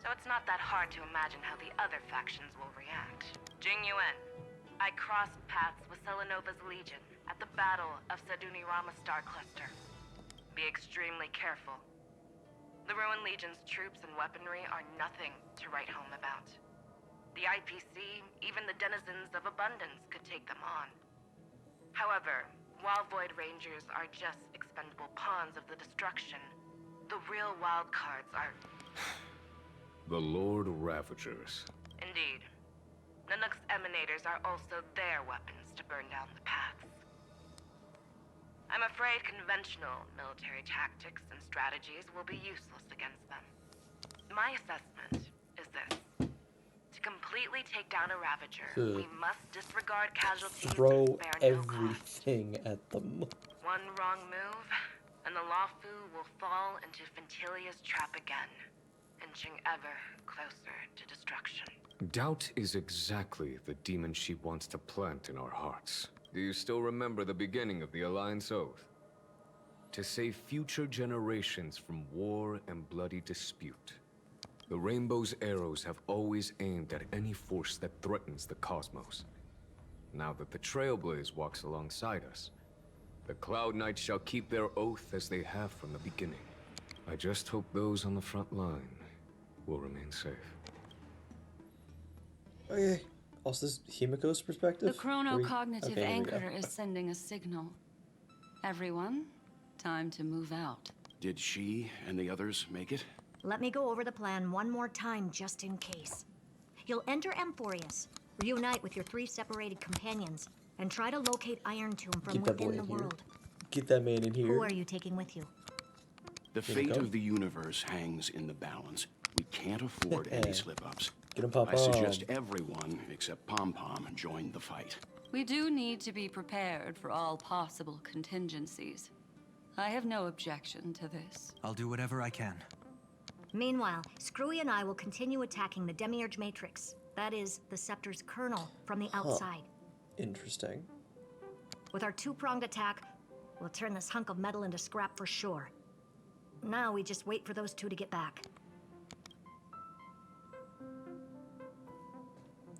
So it's not that hard to imagine how the other factions will react. Jing Yuan, I crossed paths with Selenova's Legion at the Battle of Sadunirama Star Cluster. Be extremely careful. The Ruined Legion's troops and weaponry are nothing to write home about. The IPC, even the denizens of Abundance, could take them on. However, while Void Rangers are just expendable pawns of the destruction, the real wild cards are... The Lord Ravagers. Indeed. Nanook's emanators are also their weapons to burn down the paths. I'm afraid conventional military tactics and strategies will be useless against them. My assessment is this. To completely take down a Ravager, we must disregard casualties Throw and spare no cost. everything at them. One wrong move, and the Lawfu will fall into Fintilia's trap again, inching ever closer to destruction. Doubt is exactly the demon she wants to plant in our hearts. Do you still remember the beginning of the Alliance Oath? To save future generations from war and bloody dispute. The Rainbow's arrows have always aimed at any force that threatens the cosmos. Now that the Trailblaze walks alongside us, the Cloud Knights shall keep their oath as they have from the beginning. I just hope those on the front line will remain safe. Okay. Also, this Himiko's perspective? The chronocognitive Okay, anchor is sending a signal. Everyone, time to move out. Did she and the others make it? Let me go over the plan one more time, just in case. You'll enter Amphorius, reunite with your 3 separated companions, and try to locate Iron Tomb from within the world. Get that man in here. Who are you taking with you? The fate of the universe hangs in the balance. We can't afford any slip-ups. Get him, Pom-Pom. I suggest everyone except Pom-Pom join the fight. We do need to be prepared for all possible contingencies. I have no objection to this. I'll do whatever I can. Meanwhile, Screwy and I will continue attacking the Demiurge Matrix. That is, the Scepter's kernel from the outside. Interesting. With our two-pronged attack, we'll turn this hunk of metal into scrap for sure. Now we just wait for those two to get back.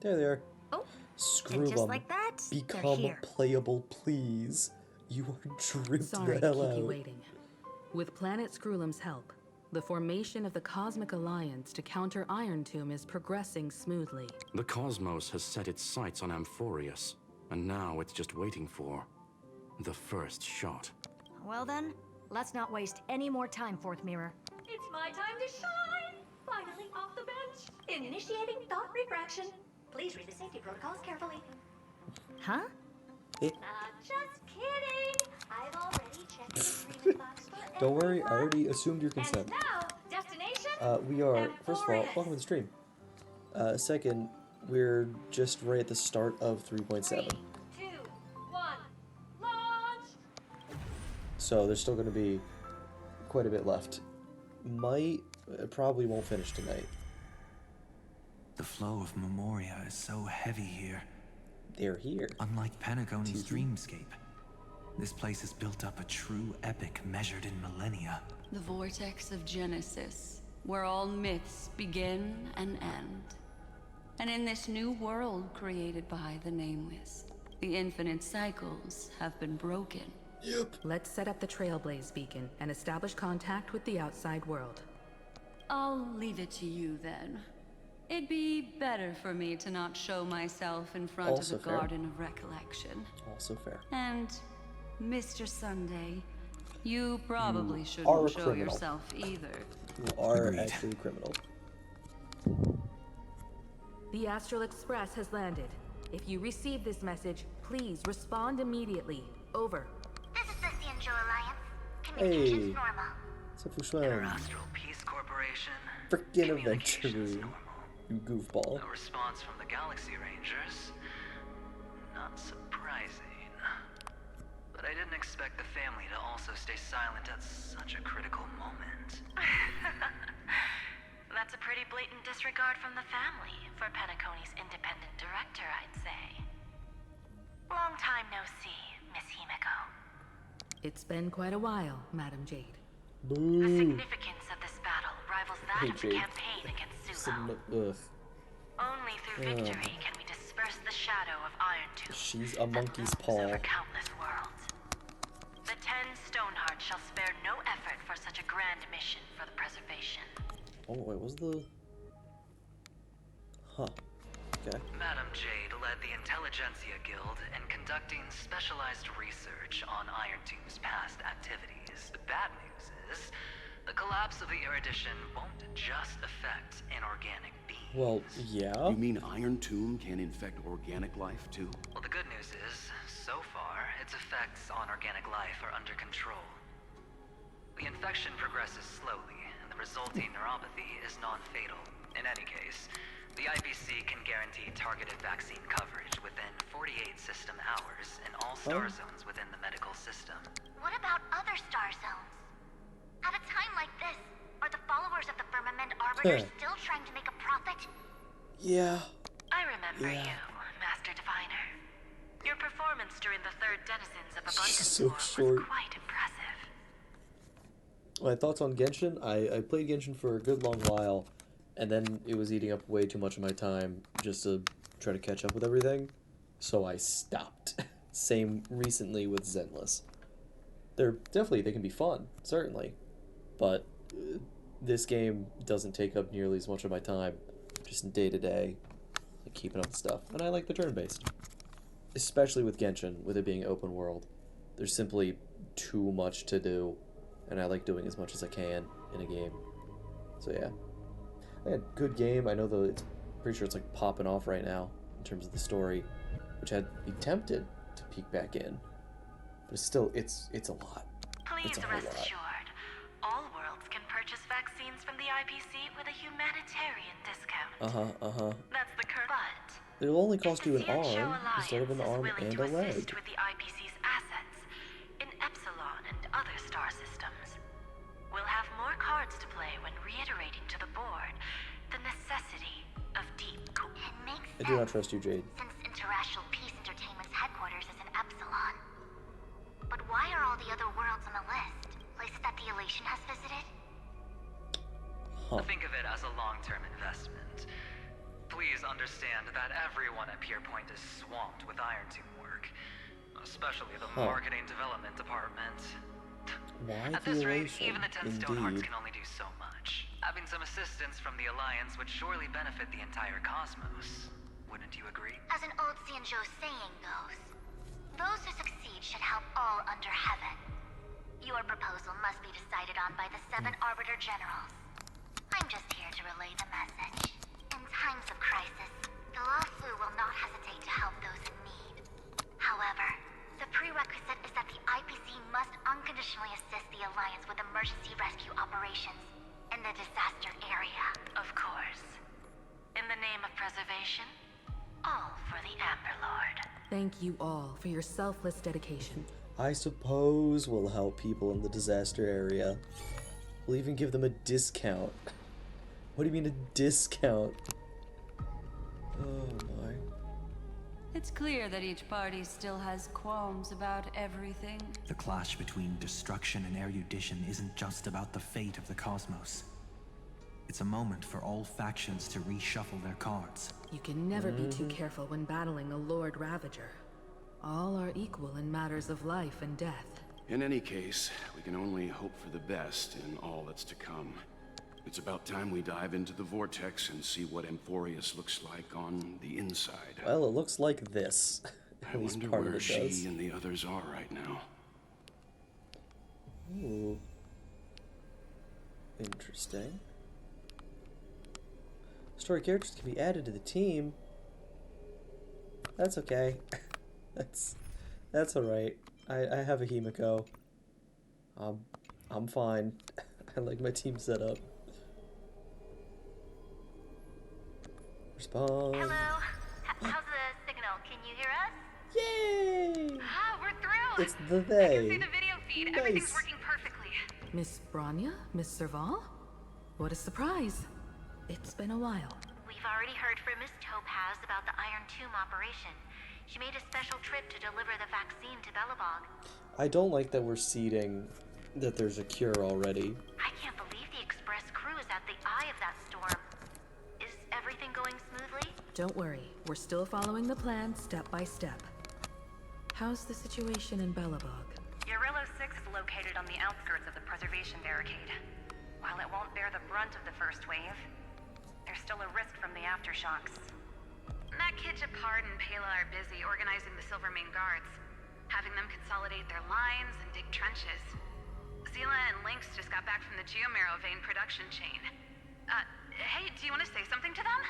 There they are. Oh, Screw and just them. like that, Become they're here. playable, please. You are dripped Sorry the to hell keep you out. waiting. With Planet Screwlum's help, the formation of the Cosmic Alliance to counter Iron Tomb is progressing smoothly. The cosmos has set its sights on Amphorius, and now it's just waiting for the first shot. Well then, let's not waste any more time, Fourth Mirror. It's my time to shine! Finally off the bench. Initiating thought refraction. Please read the safety protocols carefully. Huh? Just kidding! I've already checked the agreement box for Don't worry, I already assumed your consent. now, destination? We are, first of all, welcome to the stream. Second, we're just right at the start of 3.7. 3, 2, 1, launch! So there's still going to be quite a bit left. Probably won't finish tonight. The flow of Memoria is so heavy here. They're here. Unlike Panagone's dreamscape, this place has built up a true epic measured in millennia. The vortex of Genesis, where all myths begin and end. And in this new world created by the Nameless, the infinite cycles have been broken. Yep. Let's set up the Trailblaze beacon and establish contact with the outside world. I'll leave it to you then. It'd be better for me to not show myself in front Also of the fair. Garden of Recollection. Also fair. And, Mr. Sunday, you probably are a shouldn't show criminal. yourself either. You are Agreed. actually a criminal. The Astral Express has landed. If you receive this message, please respond immediately. Over. This is the Cianjo Alliance. Hey. Communications normal. So Fushwan. Astral Peace Corporation. Frickin' adventure, you goofball. A response from the Galaxy Rangers. Not surprising. But I didn't expect the family to also stay silent at such a critical moment. That's a pretty blatant disregard from the family for Penacony's independent director, I'd say. Long time no see, Miss Himiko. It's been quite a while, Madam Jade. The Boo. significance of this battle rivals that Hey, of the Jade. campaign against Sulo. Ugh. Only through victory can we disperse the shadow of Iron Tomb She's a monkey's that paw. looms over countless worlds. The 10 Stonehearts shall spare no effort for such a grand mission for the preservation. Oh, wait, what was the... Huh. Okay. Madam Jade led the Intelligentsia Guild in conducting specialized research on Iron Tomb's past activities. The bad news is, the collapse of the Erudition won't just affect inorganic beings. Well, yeah. You mean Iron Tomb can infect organic life too? Well, the good news is, so far, its effects on organic life are under control. The infection progresses slowly, and the resulting neuropathy is non-fatal. In any case, the IPC can guarantee targeted vaccine coverage within 48 system hours in all star zones within the medical system. What about other star zones? At a time like this, are the followers of the Firmament Arbiters still trying to make a profit? Yeah. I remember you, Master Diviner. Your performance during the third Denizens of Abundance so War short. was quite impressive. My thoughts on Genshin? I played Genshin for a good long while, and then it was eating up way too much of my time just to try to catch up with everything, so I stopped. Same recently with Zenless. They can be fun, certainly, but this game doesn't take up nearly as much of my time, just day to day, like keeping up with stuff, and I like the turn-based. Especially with Genshin, with it being open world. There's simply too much to do, and I like doing as much as I can in a game. So yeah. I had a good game. I know it's pretty sure it's like popping off right now in terms of the story, which I'd be tempted to peek back in. But it's still, it's a lot. Please It's a whole rest lot. assured, all worlds can purchase vaccines from the IPC with a humanitarian discount. That's the current. But It'll only cost you an the Cianjo arm instead of an Alliance is arm willing and to a leg. assist with the IPC's assets in Epsilon and other star systems. We'll have more cards to play when reiterating to necessity of deep. It makes I do not trust you, Jade. since Interracial Peace Entertainment's headquarters is in Epsilon. But why are all the other worlds on the list? Places that the Elation has visited? Think of it as a long-term investment. Please understand that everyone at Pierpoint is swamped with Iron Tomb work, especially the marketing development department. Why At this rate, Elation? even the 10 Stonehearts can only do so much. Having some assistance from the Alliance would surely benefit the entire cosmos. Wouldn't you agree? As an old Xianzhou saying goes, those who succeed should help all under heaven. Your proposal must be decided on by the 7 Arbiter Generals. I'm just here to relay the message. In times of crisis, the Luofu will not hesitate to help those in need. However, the prerequisite is that the IPC must unconditionally assist the Alliance with emergency rescue operations in the disaster area. Of course. In the name of preservation, all for the Amber Lord. Thank you all for your selfless dedication. I suppose we'll help people in the disaster area. We'll even give them a discount. What do you mean a discount? Oh my. It's clear that each party still has qualms about everything. The clash between destruction and erudition isn't just about the fate of the cosmos. It's a moment for all factions to reshuffle their cards. You can never be too careful when battling a Lord Ravager. All are equal in matters of life and death. In any case, we can only hope for the best in all that's to come. It's about time we dive into the vortex and see what Amphorius looks like on the inside. Well, it looks like this. I wonder where she and the others are right now. Ooh. Interesting. Story characters can be added to the team. That's okay. That's alright. I have a Himiko. I'm fine. I like my team setup. Respond. Hello? How's the signal? Can you hear us? Yay! Ah, we're through! It's the I can see they. the video feed. Nice. Everything's working perfectly. Miss Bronya? Miss Serval? What a surprise. It's been a while. We've already heard from Miss Topaz about the Iron Tomb operation. She made a special trip to deliver the vaccine to Belobog. I don't like that we're seeding that there's a cure already. I can't believe the Express crew is at the eye of that storm. Is everything going smoothly? Don't worry, we're still following the plan step by step. How's the situation in Belobog? Eurillo 6 is located on the outskirts of the preservation barricade. While it won't bear the brunt of the first wave, there's still a risk from the aftershocks. Matt Kitchapard and Pela are busy organizing the Silvermane Guards, having them consolidate their lines and dig trenches. Zila and Lynx just got back from the Geomarrow vein production chain. Hey, do you want to say something to them?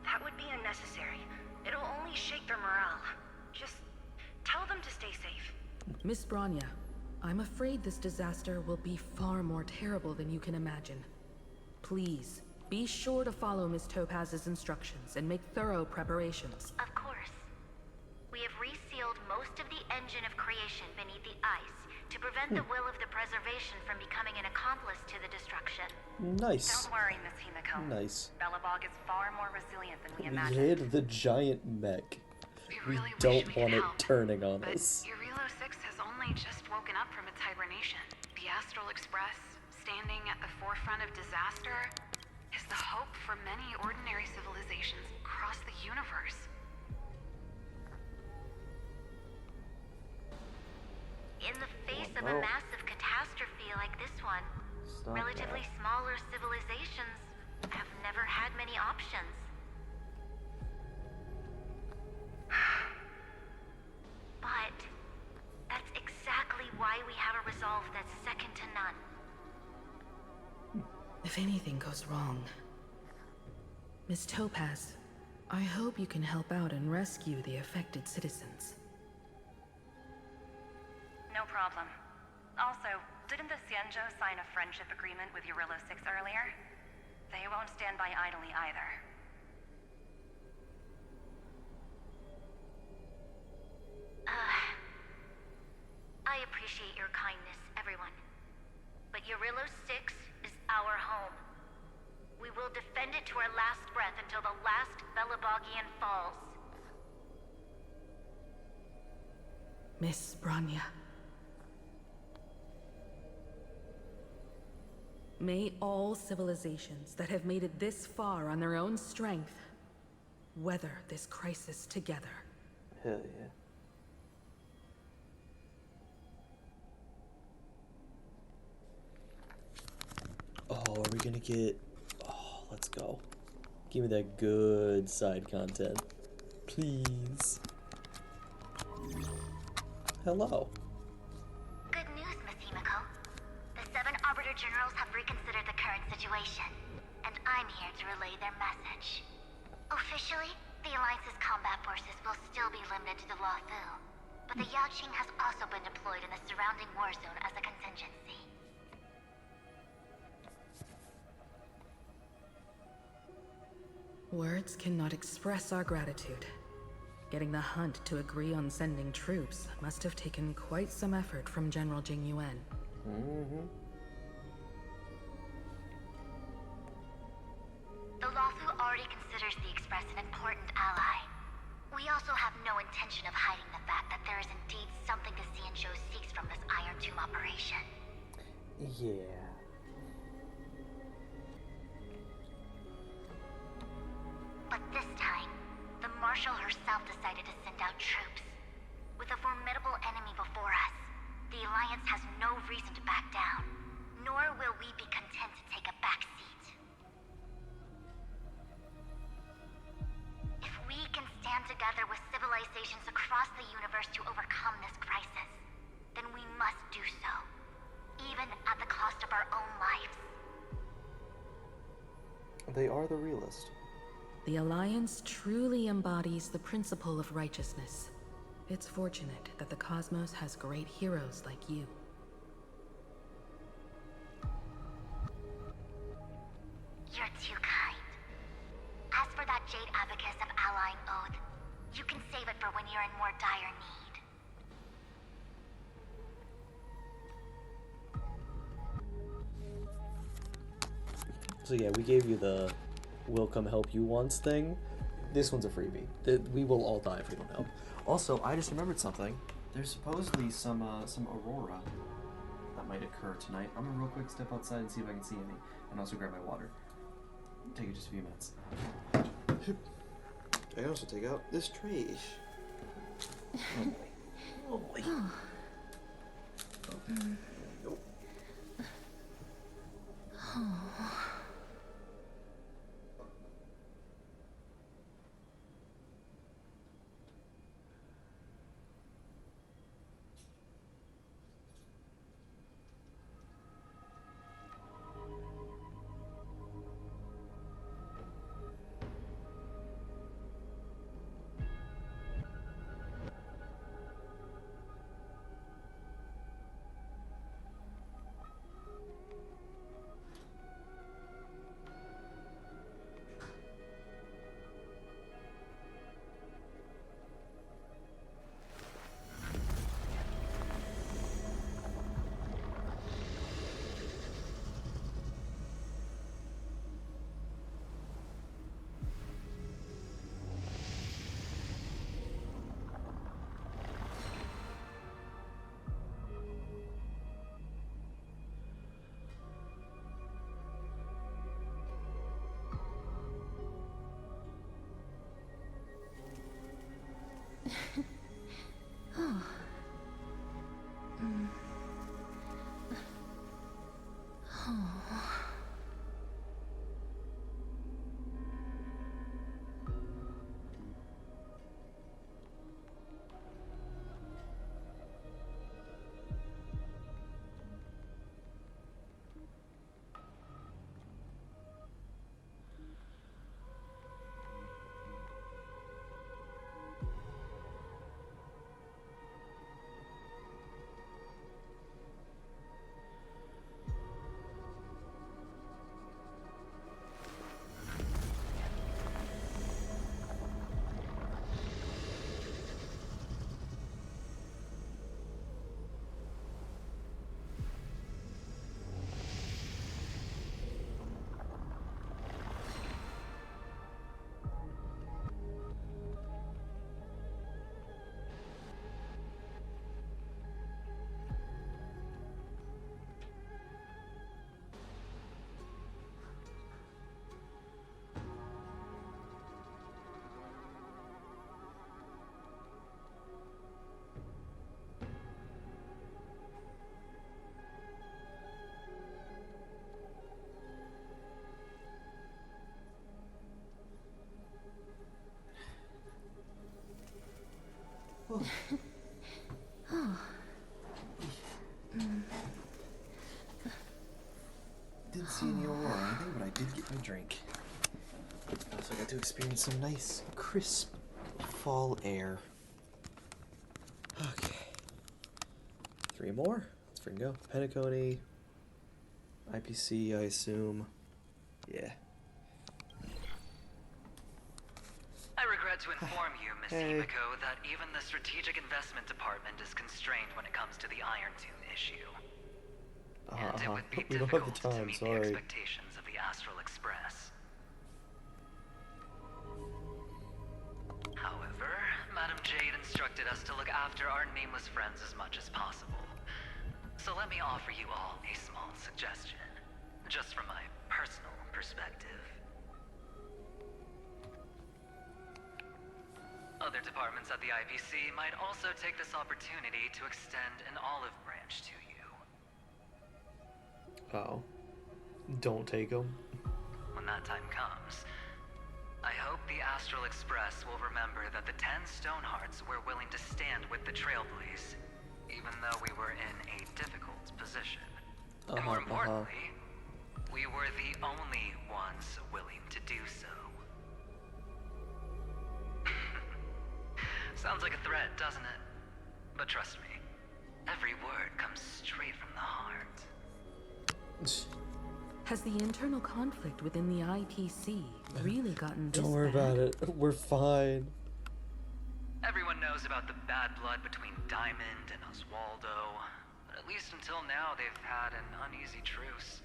That would be unnecessary. It'll only shake their morale. Just tell them to stay safe. Miss Bronya, I'm afraid this disaster will be far more terrible than you can imagine. Please, be sure to follow Miss Topaz's instructions and make thorough preparations. Of course. We have resealed most of the engine of creation beneath the ice to prevent the will of the preservation from becoming an accomplice to the destruction. Nice. Don't worry, Miss Himiko. Nice. Belobog is far more resilient than we We imagined. hid the giant mech. We really don't wish we want could it help, turning on But us. Eurillo 6 has only just woken up from its hibernation. The Astral Express, standing at the forefront of disaster, is the hope for many ordinary civilizations across the universe. In the face of Oh. a massive catastrophe like this one, relatively smaller civilizations have never had many options. But that's exactly why we have a resolve that's second to none. If anything goes wrong... Miss Topaz, I hope you can help out and rescue the affected citizens. No problem. Also, didn't the Xianzhou sign a friendship agreement with Eurillo 6 earlier? They won't stand by idly either. I appreciate your kindness, everyone. But Eurillo 6 is our home. We will defend it Miss Branya. May all civilizations that have made it this far on their own strength weather this crisis together. Hell yeah. Oh, are we gonna get... Oh, let's go. Give me that good side content. Please. Hello. Good news, Miss Himiko. The 7 Arbiter Generals have reconsidered the current situation, and I'm here to relay their message. Officially, the Alliance's combat forces will still be limited to the Luofu, but the Yaoqing has also been deployed in the surrounding war zone as a contingency. Words cannot express our gratitude. Getting the Hunt to agree on sending troops must have taken quite some effort from General Jing Yuan. The Luofu already considers the Express an important ally. We also have no intention of hiding the fact that there is indeed something the Xianzhou seeks from this Iron Tomb operation. Yeah. But this time, the Marshal herself decided to send out troops. With a formidable enemy before us, the Alliance has no reason to back down, nor will we be content to take a back seat. If we can stand together with civilizations across the universe to overcome this crisis, then we must do so, even at the cost of our own lives. They are the realist. The Alliance truly embodies the principle of righteousness. It's fortunate that the cosmos has great heroes like you. You're too kind. As for that Jade Abacus of Allying Oath, you can save it for when you're in more dire need. So yeah, we gave you the "will come help you once" thing. This one's a freebie. We will all die if we don't help. Also, I just remembered something. There's supposedly some aurora that might occur tonight. I'm gonna real quick step outside and see if I can see any, and also grab my water. Take it just a few minutes. I also take out this trash. Oh boy. Nope. Oh. Didn't see any aurora or anything, but I did get my drink. Also got to experience some nice, crisp fall air. Okay. 3 more. Let's freaking go. Penacony. IPC, I assume. Yeah. I regret to inform you, Miss Himiko, that even the Strategic Investment Department is constrained when it comes to the Iron Tomb issue. And it would be We don't have difficult the time, to meet sorry. the expectations of the Astral Express. However, Madam Jade instructed us to look after our nameless friends as much as possible. So let me offer you all a small suggestion, just from my personal perspective. Other departments at the IPC might also take this opportunity to extend an olive branch to you. Uh-oh. Don't take them. When that time comes, I hope the Astral Express will remember that the 10 Stonehearts were willing to stand with the Trailblaze, even though we were in a difficult position. And more importantly, we were the only ones willing to do so. Sounds like a threat, doesn't it? But trust me, every word comes straight from the heart. Has the internal conflict within the IPC really gotten this Don't worry bad? about it. We're fine. Everyone knows about the bad blood between Diamond and Oswaldo, but at least until now they've had an uneasy truce.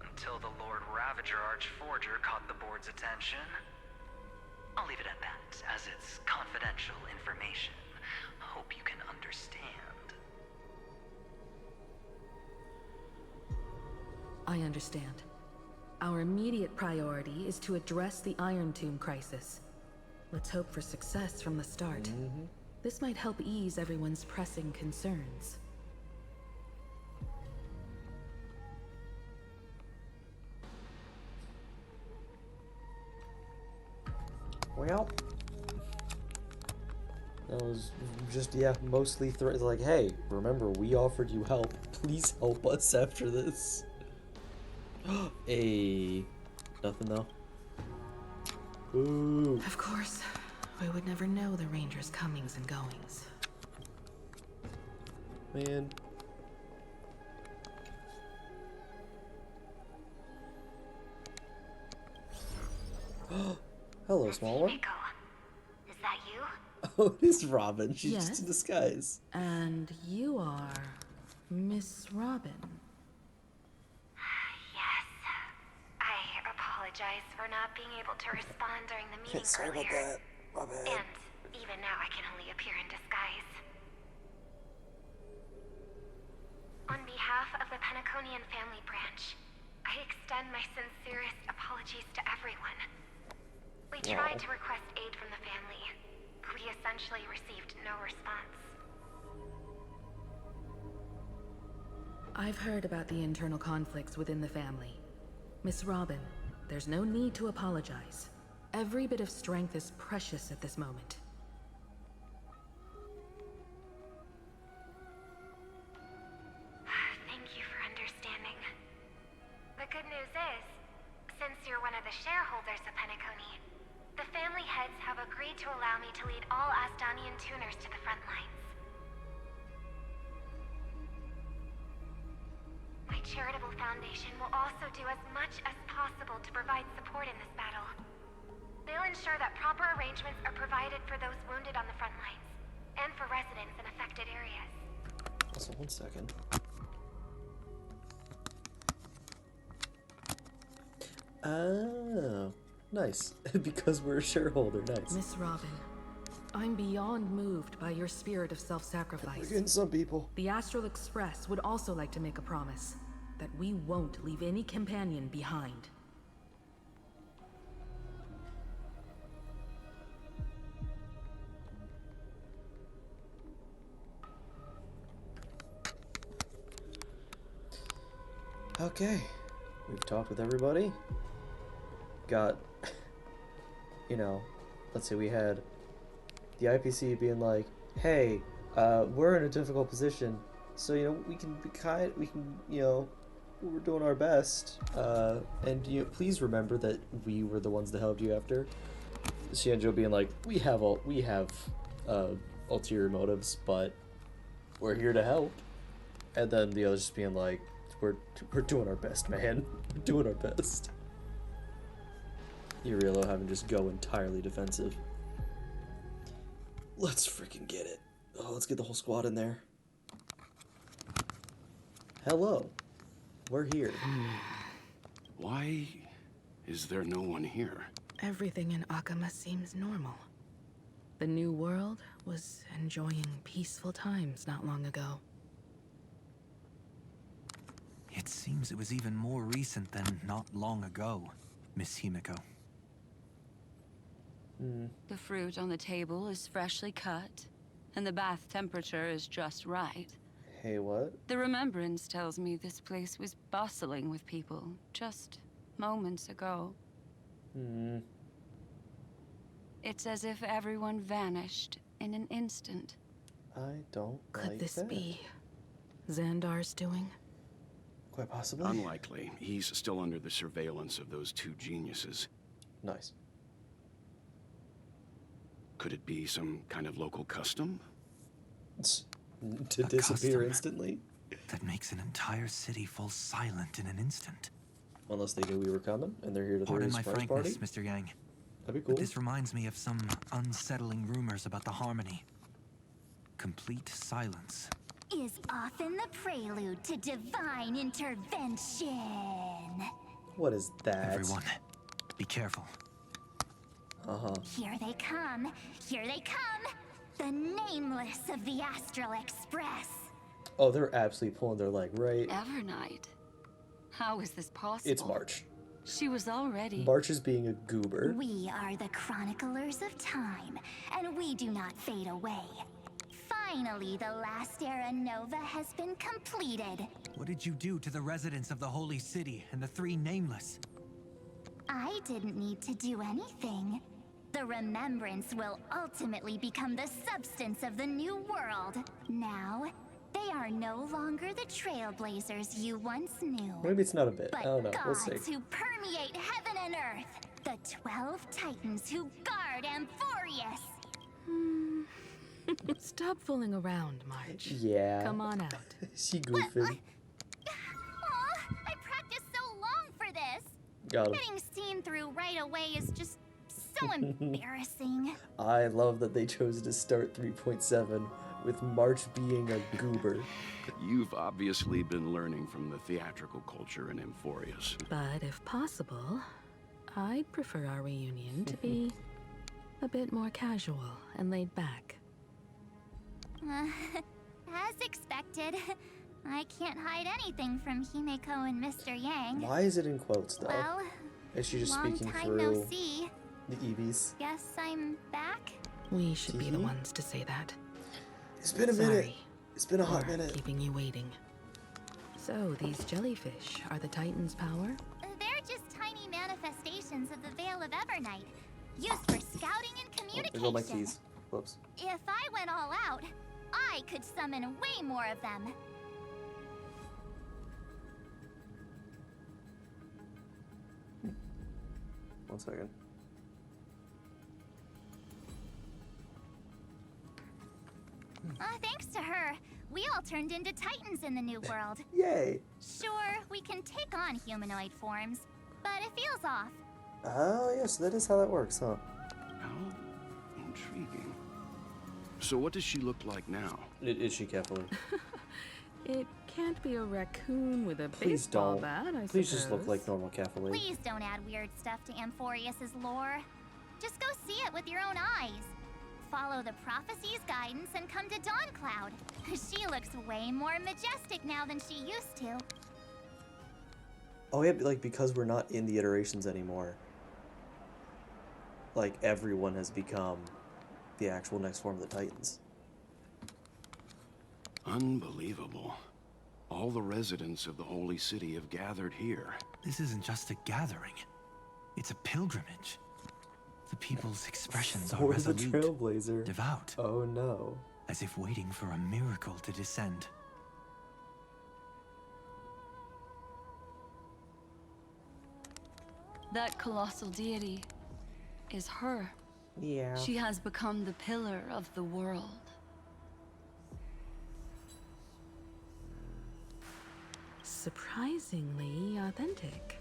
Until the Lord Ravager Archforger caught the board's attention. I'll leave it at that, as it's confidential information. Hope you can understand. I understand. Our immediate priority is to address the Iron Tomb crisis. Let's hope for success from the start. This might help ease everyone's pressing concerns. Well, that was just, yeah, mostly like, hey, remember, we offered you help. Please help us after this. Hey, nothing though. Ooh. Of course, we would never know the Ranger's comings and goings. Man. Hello, small one. Is that you? Oh, it is Robin. She's Yes. just in disguise. And you are Miss Robin. Yes. I apologize for not being able to respond during the meeting Sorry earlier. about that. My bad. And even now I can only appear in disguise. On behalf of the Penaconian family branch, I extend my sincerest apologies to everyone. We tried to request aid from the family, but we essentially received no response. I've heard about the internal conflicts within the family. Miss Robin, there's no need to apologize. Every bit of strength is precious at this moment. Thank you for understanding. The good news is, since you're one of the shareholders of Penacony, the family heads have agreed to allow me to lead all Astonian tuners to the front lines. My charitable foundation will also do as much as possible to provide support in this battle. They'll ensure that proper arrangements are provided for those wounded on the front lines, and for residents in affected areas. Also, 1 second. Oh, nice. Because we're a shareholder, nice. Miss Robin, I'm beyond moved by your spirit of self-sacrifice. We're getting some people. The Astral Express would also like to make a promise that we won't leave any companion behind. Okay, we've talked with everybody. Got you know, let's say we had the IPC being like, hey, we're in a difficult position, so, you know, we can be kind, we can, you know, we're doing our best, and, you know, please remember that we were the ones that helped you after. Xianzhou being like, we have ulterior motives, but we're here to help. And then the others just being like, we're doing our best, man. We're doing our best. Urielo having just go entirely defensive. Let's freaking get it. Oh, let's get the whole squad in there. Hello. We're here. Why is there no one here? Everything in Akama seems normal. The new world was enjoying peaceful times not long ago. It seems it was even more recent than not long ago, Miss Himiko. The fruit on the table is freshly cut, and the bath temperature is just right. Hey, what? The remembrance tells me this place was bustling with people just moments ago. It's as if everyone vanished in an instant. I don't Could like this that. be Xandar's doing? Quite possibly. Unlikely. He's still under the surveillance of those two geniuses. Nice. Could it be some kind of local custom? To disappear instantly? That makes an entire city fall silent in an instant. Unless they knew we were coming and they're here to Pardon throw my a surprise frankness, party? Mr. Yang. That'd be cool. But this reminds me of some unsettling rumors about the Harmony. Complete silence. Is often the prelude to divine intervention. What is that? Everyone, be careful. Here they come. Here they come. The nameless of the Astral Express. Oh, they're absolutely pulling their leg, right? Evernight. How is this possible? It's March. She was already... March is being a goober. We are the chroniclers of time, and we do not fade away. Finally, the last era Nova has been completed. What did you do to the residents of the Holy City and the three Nameless? I didn't need to do anything. The remembrance will ultimately become the substance of the new world. Now, they are no longer the trailblazers you once knew. Maybe it's not a bit. But I don't know. We'll gods see. who permeate heaven and earth. The 12 titans who guard Amphorius. Stop fooling around, March. Yeah. Come on out. She goofing. Aw, I practiced so long for this. Got him. Getting seen through right away is just so embarrassing. I love that they chose to start 3.7 with March being a goober. You've obviously been learning from the theatrical culture in Amphorius. But if possible, I'd prefer our reunion to be a bit more casual and laid back. As expected, I can't hide anything from Himeko and Mr. Yang. Why is it in quotes, though? Well, is she just long speaking time through no see. the EVs? Guess I'm back. We should be the ones to say that. It's been a minute. It's been a hot minute. Keeping you waiting. So, these jellyfish are the Titan's power? They're just tiny manifestations of the Veil of Evernight, used for scouting and communication. There go my keys. Whoops. If I went all out, I could summon way more of them. One second. Thanks to her, we all turned into titans in the new world. Yay! Sure, we can take on humanoid forms, but it feels off. Oh, yes, that is how that works, huh? How intriguing. So what does she look like now? Is she Kefali? It can't be a raccoon with a Please baseball don't. bat, I Please just look suppose. like normal Kefali. Please don't add weird stuff to Amphorius's lore. Just go see it with your own eyes. Follow the prophecy's guidance and come to Dawncloud. She looks way more majestic now than she used to. Oh yeah, like because we're not in the iterations anymore. Like everyone has become the actual next form of the Titans. Unbelievable. All the residents of the Holy City have gathered here. This isn't just a gathering. It's a pilgrimage. The people's expressions are Sword of the resolute, Trailblazer. devout. Oh no. As if waiting for a miracle to descend. That colossal deity is her. Yeah. She has become the pillar of the world. Surprisingly authentic.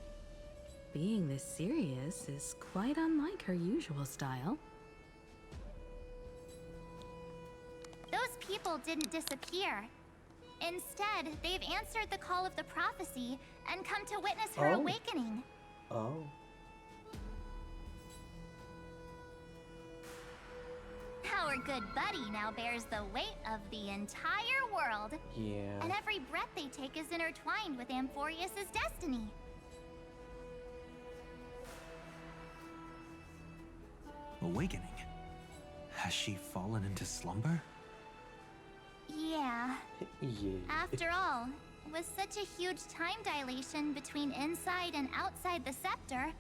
Being this serious is quite unlike her usual style. Those people didn't disappear. Instead, they've answered the call of the prophecy and come to witness her awakening. Oh. Our good buddy now bears the weight of the entire world. Yeah. And every breath they take is intertwined with Amphorius' destiny. Awakening? Has she fallen into slumber? Yeah. Yeah. After all, with such a huge time dilation between inside and outside the scepter,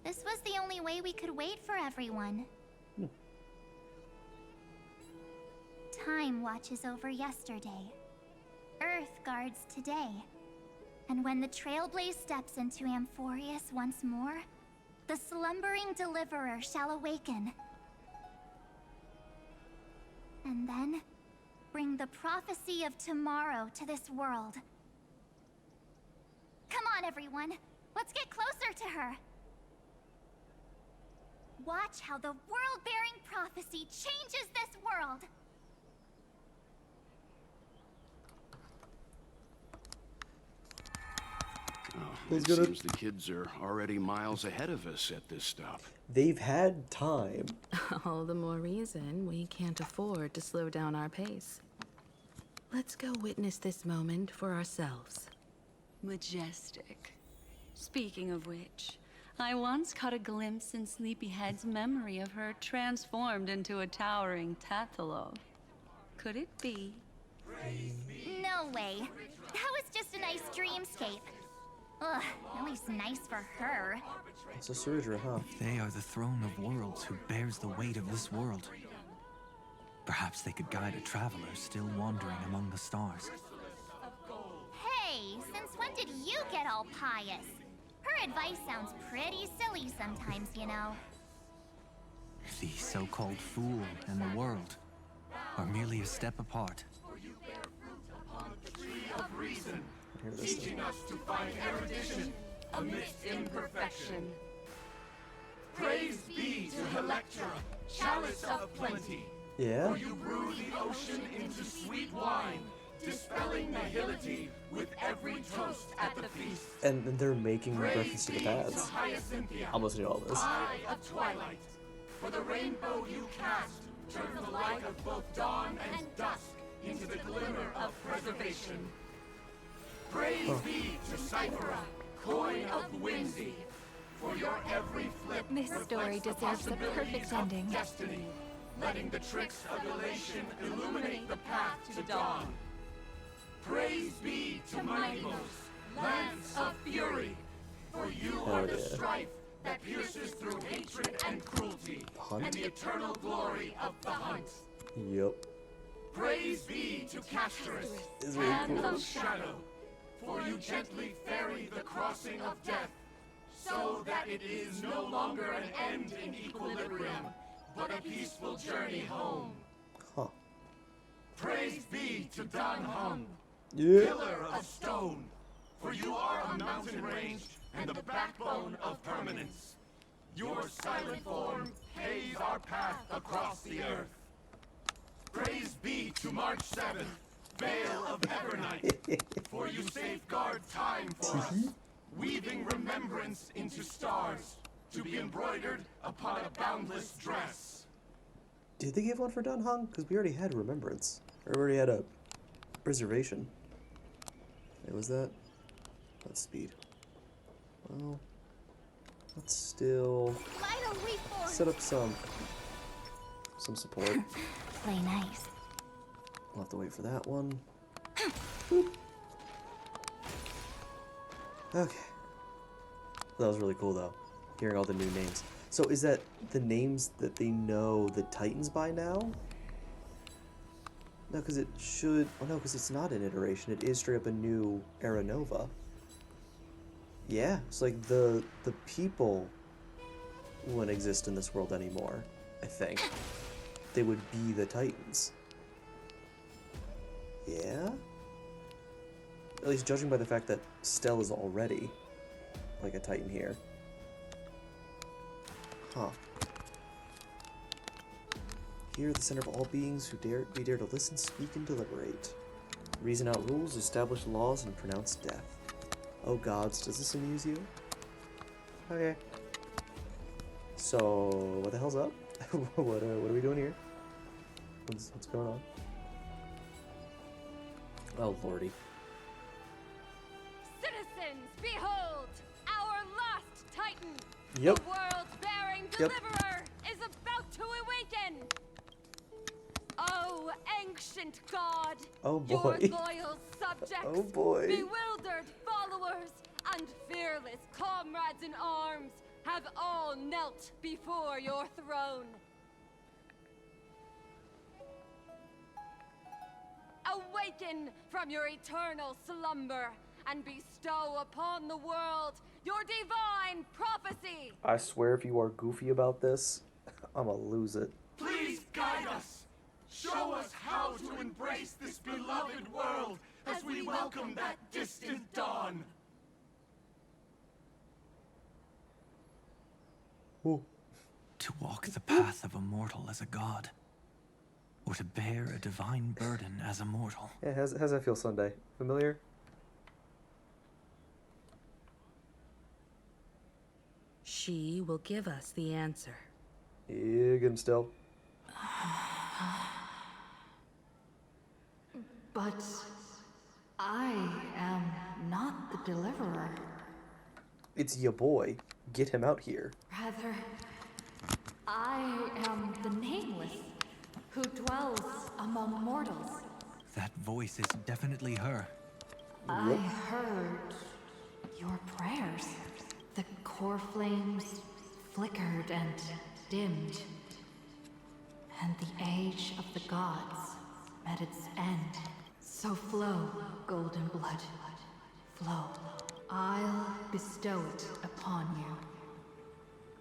this was the only way we could wait for everyone. Time watches over yesterday. Earth guards today. And when the Trailblaze steps into Amphorius once more, the slumbering deliverer shall awaken. And then, bring the prophecy of tomorrow to this world. Come on, everyone. Let's get closer to her. Watch how the world-bearing prophecy changes this world. Oh, it seems the kids are already miles ahead of us at this stop. They've had time. All the more reason we can't afford to slow down our pace. Let's go witness this moment for ourselves. Majestic. Speaking of which, I once caught a glimpse in Sleepyhead's memory of her transformed into a towering Tathalov. Could it be? No way. That was just a nice dreamscape. Ugh, at least nice for her. It's a Surger, huh? They are the throne of worlds who bears the weight of this world. Perhaps they could guide a traveler still wandering among the stars. Hey, since when did you get all pious? Her advice sounds pretty silly sometimes, you know. The so-called fool and the world are merely a step apart. Of reason, this teaching us to find erudition amidst imperfection. Praise be to Electra, chalice of plenty. Yeah? For you brew the ocean into sweet wine, dispelling nihility with every toast at the feast. And they're making Praise reference to the be paths. Hyacinthia, I'm listening to all this. Eye of twilight. For the rainbow you cast turns the light of both dawn and dusk into the glimmer of preservation. Praise be to Cyphera, coin of whimsy, for your every flip. This story deserves a perfect ending. Destiny, letting the tricks of elation illuminate the path to dawn. Praise be to Minimos, lance of fury, for you are the strife that pierces through hatred and cruelty, and the eternal glory of the hunt. Yep. Praise be to Castorus, It's really hand cool. of shadow, for you gently ferry the crossing of death, so that it is no longer an end in equilibrium, but a peaceful journey home. Huh. Praise be to Dan Hung, Yeah. pillar of stone, for you are a mountain range and the backbone of permanence. Your silent form paves our path across the earth. Praise be to March 7th, Veil of Evernight, for you safeguard time for us, weaving remembrance into stars, to be embroidered upon a boundless dress. Did they give one for Dun Hung? Because we already had Remembrance. Or we already had a Preservation. Wait, was that? That's speed. Well, let's still set up some support. Play nice. We'll have to wait for that one. Boop. Okay. That was really cool though, hearing all the new names. So is that the names that they know the Titans by now? No, because it should... Oh, no, because it's not an iteration. It is straight up a new Era Nova. Yeah, it's like the people wouldn't exist in this world anymore, I think. They would be the Titans. Yeah? At least judging by the fact that Stell is already like a Titan here. Huh. Here, the center of all beings who dare to listen, speak, and deliberate. Reason out rules, establish laws, and pronounce death. Oh gods, does this amuse you? Okay. So, what the hell's up? what are we doing here? What's going on? Oh lordy. Citizens, behold! Our last Titan! Yep. The world-bearing deliverer is about to awaken! Oh, ancient god! Oh boy. Your loyal subjects, Oh boy. bewildered followers, and fearless comrades in arms have all knelt before your throne. Awaken from your eternal slumber and bestow upon the world your divine prophecy. I swear if you are goofy about this, I'ma lose it. Please guide us. Show us how to embrace this beloved world as we welcome that distant dawn. Ooh. To walk the path of a mortal as a god, or to bear a divine burden as a mortal. Yeah, how's that feel, Sunday? Familiar? She will give us the answer. Yeah, get him still. But I am not the deliverer. It's your boy. Get him out here. Rather, I am the Nameless, who dwells among mortals. That voice is definitely her. I heard your prayers. The core flames flickered and dimmed, and the age of the gods met its end. So flow, golden blood, flow. I'll bestow it upon you,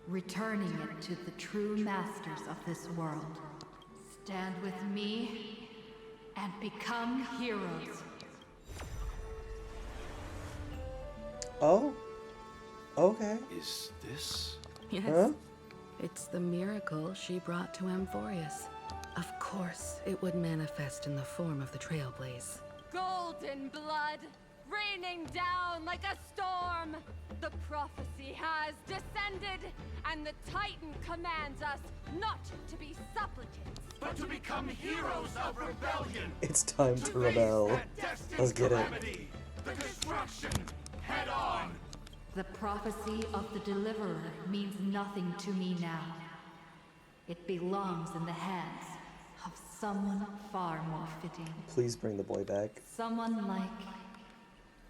returning it to the true masters of this world. Stand with me and become heroes. Oh? Okay. Is this? Yes. Huh? It's the miracle she brought to Amphorius. Of course, it would manifest in the form of the Trailblaze. Golden blood, raining down like a storm. The prophecy has descended, and the Titan commands us not to be supplicants, but to become heroes of rebellion. It's time to rebel. Let's get it. The destruction, head on. The prophecy of the Deliverer means nothing to me now. It belongs in the hands of someone far more fitting. Please bring the boy back. Someone like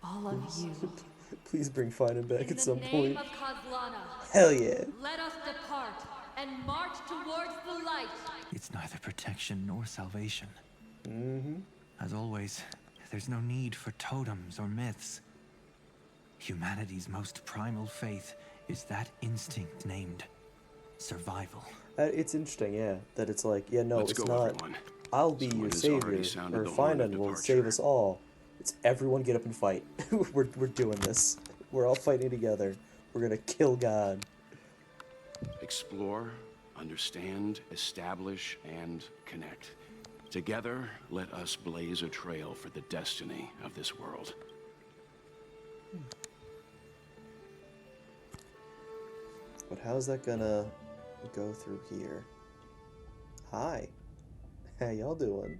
all of you. Please bring Finan back at some point. In the name of Kozlana, hell yeah. let us depart and march towards the light. It's neither protection nor salvation. Mm-hmm. As always, there's no need for totems or myths. Humanity's most primal faith is that instinct named survival. It's interesting, yeah, that it's like, yeah, no, Let's it's go, not, everyone. I'll be Someone your has savior, already sounded or the horn of Finan will departure. save us all. It's everyone get up and fight. we're doing this. We're all fighting together. We're gonna kill God. Explore, understand, establish, and connect. Together, let us blaze a trail for the destiny of this world. But how's that gonna go through here? Hi. How y'all doing?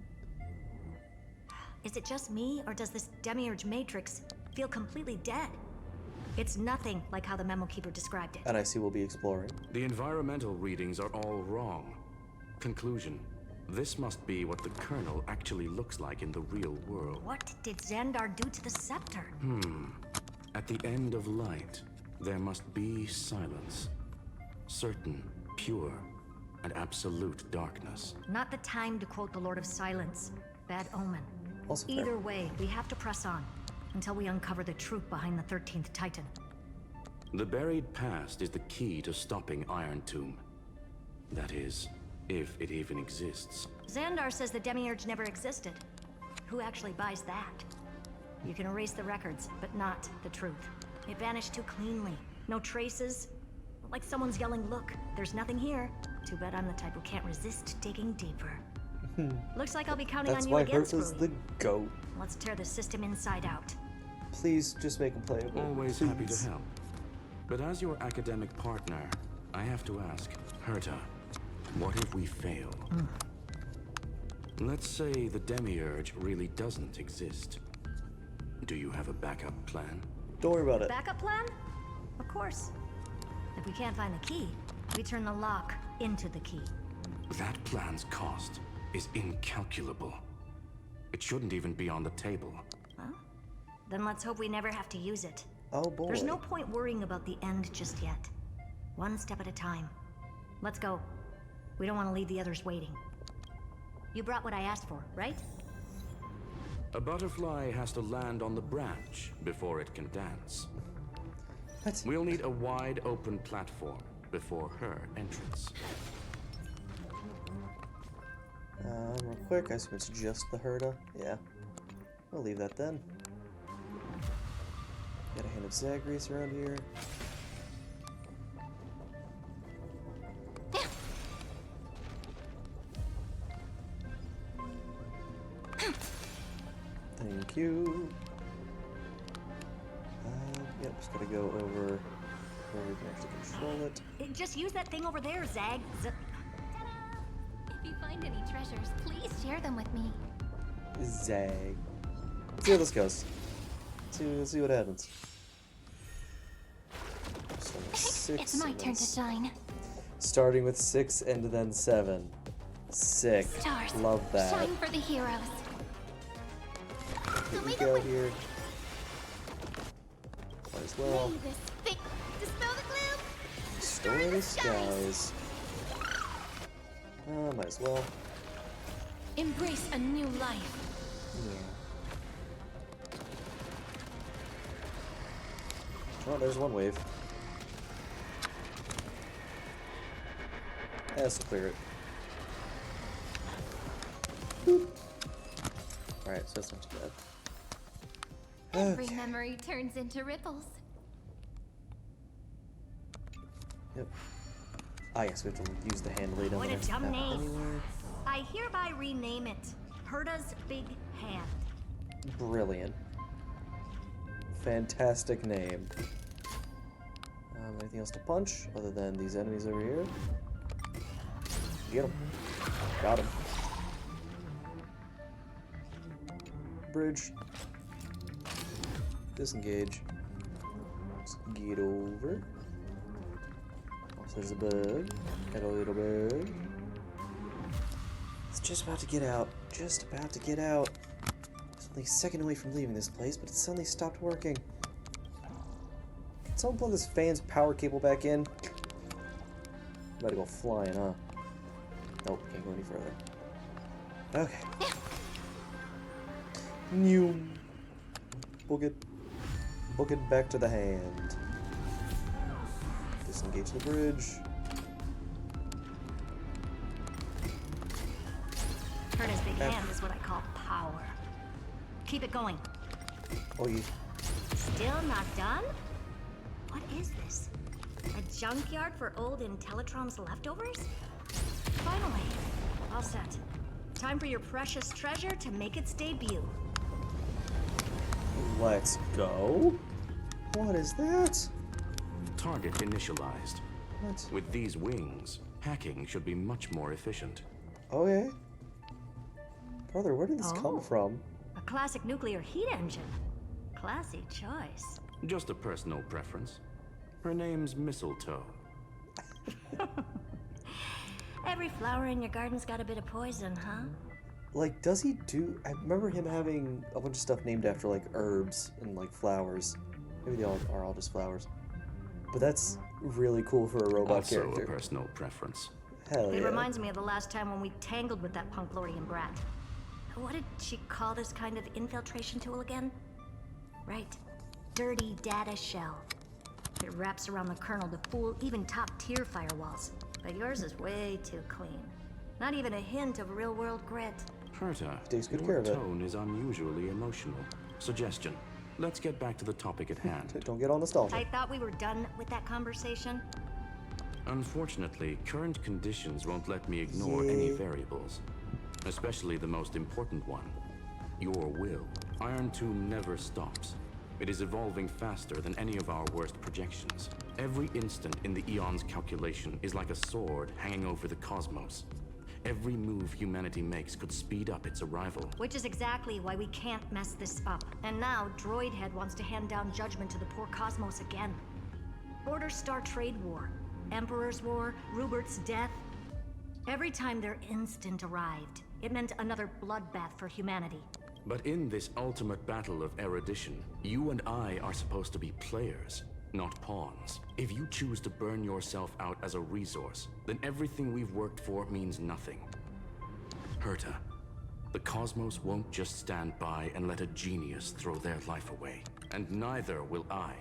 Is it just me, or does this Demiurge Matrix feel completely dead? It's nothing like how the Memo Keeper described it. And I see we'll be exploring. The environmental readings are all wrong. Conclusion. This must be what the kernel actually looks like in the real world. What did Xandar do to the scepter? At the end of light, there must be silence. certain, pure, and absolute darkness. Not the time to quote the Lord of Silence. Bad omen. Also fair. Either way, we have to press on until we uncover the truth behind the 13th Titan. The buried past is the key to stopping Iron Tomb. That is, if it even exists. Xandar says the Demiurge never existed. Who actually buys that? You can erase the records, but not the truth. It vanished too cleanly. No traces. Like someone's yelling, "Look, there's nothing here." Too bad I'm the type who can't resist digging deeper. Looks like I'll be counting on you again, That's why Herta's the GOAT. Let's tear the system inside out. Please, just make him playable. Always Please. happy to help. But as your academic partner, I have to ask, Herta, what if we fail? Let's say the Demiurge really doesn't exist. Do you have a backup plan? Don't worry about it. Backup plan? Of course. If we can't find the key, we turn the lock into the key. That plan's cost is incalculable. It shouldn't even be on the table. Well, then let's hope we never have to use it. Oh boy. There's no point worrying about the end just yet. One step at a time. Let's go. We don't want to leave the others waiting. You brought what I asked for, right? A butterfly has to land on the branch before it can dance. We'll need a wide open platform before her entrance. Real quick, I assume it's just the Herta. Yeah. We'll leave that then. Got a hand of Zagreus around here. Thank you. Yep, just gotta go over where we can actually control it. Just use that thing over there, Zag. If you find any treasures, please share them with me. Zag. Let's see how this goes. Let's see what happens. It's my turn to shine. Starting with 6 and then 7. Sick. Stars, love that. shine for the heroes. Here we go here. Might as well. Dispel the gloom. Restore the skies. Might as well. Embrace a new life. Oh, there's one wave. That's to clear it. Alright, so that's not too bad. Every memory turns into ripples. Yep. Ah, yes, we have to use the hand laid on What there. a dumb name. I hereby rename it Herta's Big Hand. Brilliant. Fantastic name. Anything else to punch other than these enemies over here? Get him. Got him. Bridge. Disengage. Let's get over. Also, there's a bug. Got a little bug. It's just about to get out. Just about to get out. It's only a second away from leaving this place, but it suddenly stopped working. Can someone plug this fan's power cable back in? About to go flying, huh? Nope, can't go any further. Okay. New. Book it back to the hand. Disengage the bridge. Herta's Big Hand is what I call power. Keep it going. Oh, yeah. Still not done? What is this? A junkyard for old Intellitron's leftovers? Finally, all set. Time for your precious treasure to make its debut. Let's go. What is that? Target initialized. What? With these wings, hacking should be much more efficient. Okay. Brother, where did this come from? A classic nuclear heat engine. Classy choice. Just a personal preference. Her name's Mistletoe. Every flower in your garden's got a bit of poison, huh? Like, does he do... I remember him having a bunch of stuff named after, like, herbs and, like, flowers. Maybe they all are all just flowers. But that's... really cool for a robot also character. a personal preference. Hell yeah. It reminds me of the last time when we tangled with that punk Lordian brat. What did she call this kind of infiltration tool again? Right. Dirty data shell. It wraps around the kernel to fool even top-tier firewalls. But yours is way too clean. Not even a hint of real-world grit. Herta, Takes good your care of it. tone is unusually emotional. Suggestion. Let's get back to the topic at hand. Don't get all nostalgic. I thought we were done with that conversation. Unfortunately, current conditions won't let me ignore any variables. Especially the most important one. Your will. Iron Tomb never stops. It is evolving faster than any of our worst projections. Every instant in the Eon's calculation is like a sword hanging over the cosmos. Every move humanity makes could speed up its arrival. Which is exactly why we can't mess this up. And now, Droidhead wants to hand down judgment to the poor cosmos again. Border Star Trade War, Emperor's War, Rupert's death. Every time their instant arrived, it meant another bloodbath for humanity. But in this ultimate battle of erudition, you and I are supposed to be players, not pawns. If you choose to burn yourself out as a resource, then everything we've worked for means nothing. Herta, the cosmos won't just stand by and let a genius throw their life away. And neither will I.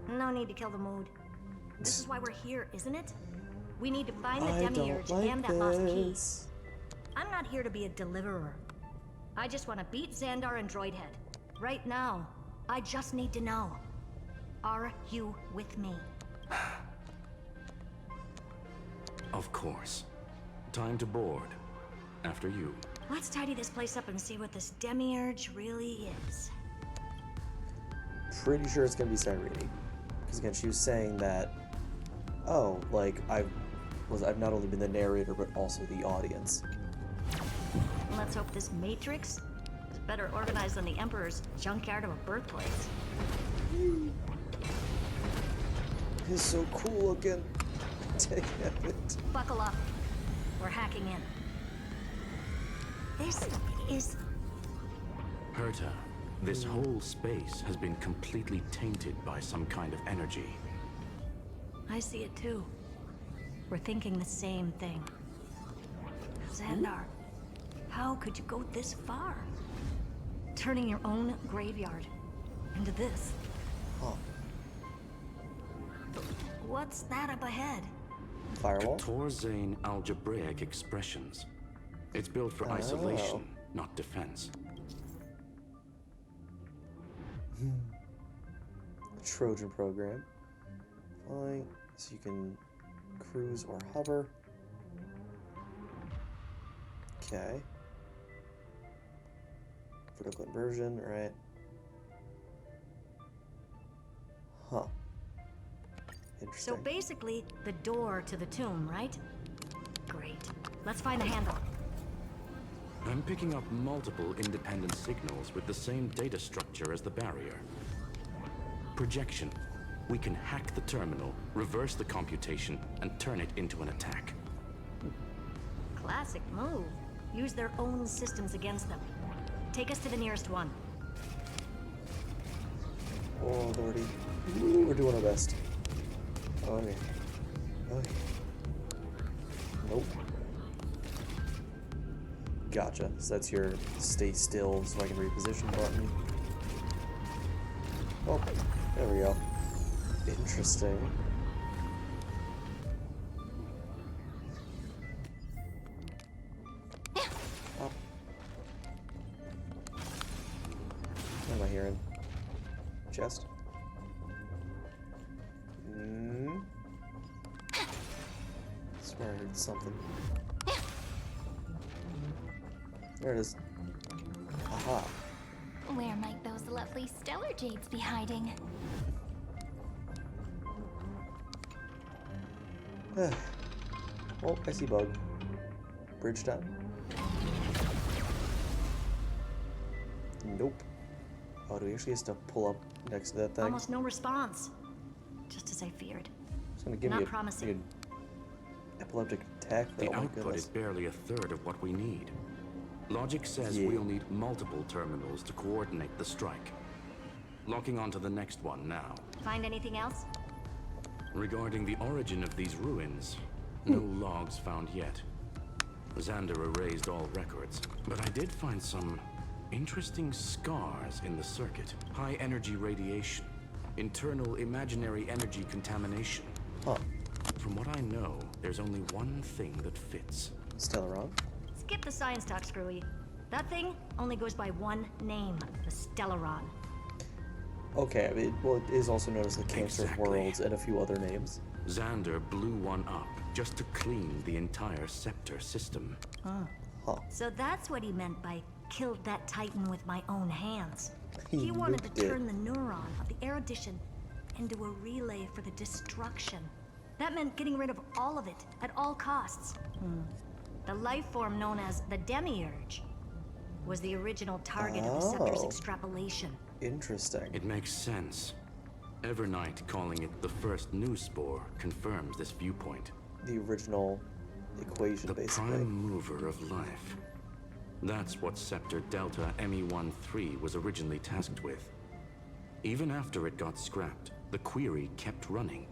No need to kill the mood. This is why we're here, isn't it? We need to find the I Demiurge don't like and that lost key. this. I'm not here to be a deliverer. I just want to beat Xandar and Droidhead. Right now, I just need to know. Are you with me? Of course. Time to board. After you. Let's tidy this place up and see what this Demiurge really is. Pretty sure it's gonna be Cyrene. Because again, she was saying that, oh, like, I've not only been the narrator, but also the audience. Let's hope this Matrix is better organized than the Emperor's junkyard of a birthplace. It's so cool looking. Damn it. Buckle up. We're hacking in. This is... Herta, this whole space has been completely tainted by some kind of energy. I see it too. We're thinking the same thing. Xandar, how could you go this far? Turning your own graveyard into this. Huh. What's that up ahead? Firewall? Torzane algebraic expressions. It's built for isolation, not defense. Trojan program. Flying, so you can cruise or hover. Okay. Vertical inversion, right. Huh. Interesting. So basically, the door to the tomb, right? Great. Let's find the handle. I'm picking up multiple independent signals with the same data structure as the barrier. Projection. We can hack the terminal, reverse the computation, and turn it into an attack. Classic move. Use their own systems against them. Take us to the nearest one. Oh, lordy. Ooh, we're doing our best. Okay. Okay. Nope. Gotcha. So that's your stay still so I can reposition button. Oh, there we go. Interesting. Oh. What am I hearing? Chest? Swear I heard something. There it is. Aha. Where might those lovely stellar jades be hiding? Oh, I see bug. Bridge down. Nope. Oh, do we actually have to pull up next to that thing? Almost no response. Just as I feared. It's gonna give Not me promising. an epileptic attack. The Oh my output goodness. is barely a third of what we need. Logic says we'll need multiple terminals to coordinate the strike. Locking onto the next one now. Find anything else? Regarding the origin of these ruins, no logs found yet. Xander erased all records, but I did find some interesting scars in the circuit. High energy radiation, internal imaginary energy contamination. Huh. From what I know, there's only one thing that fits. Stellaron? Skip the science talk, Screwy. That thing only goes by one name, the Stellaron. Okay, I mean, well, it is also known as the Cancer of Worlds and a few other names. Xander blew one up just to clean the entire scepter system. Huh. So that's what he meant by killed that Titan with my own hands. He wanted to turn the neuron of the erudition into a relay for the destruction. That meant getting rid of all of it at all costs. The life form known as the Demiurge was the original target of the scepter's extrapolation. Interesting. It makes sense. Evernight calling it the first new spore confirms this viewpoint. The original equation, basically. The prime mover of life. That's what Scepter Delta ME-13 was originally tasked with. Even after it got scrapped, the query kept running.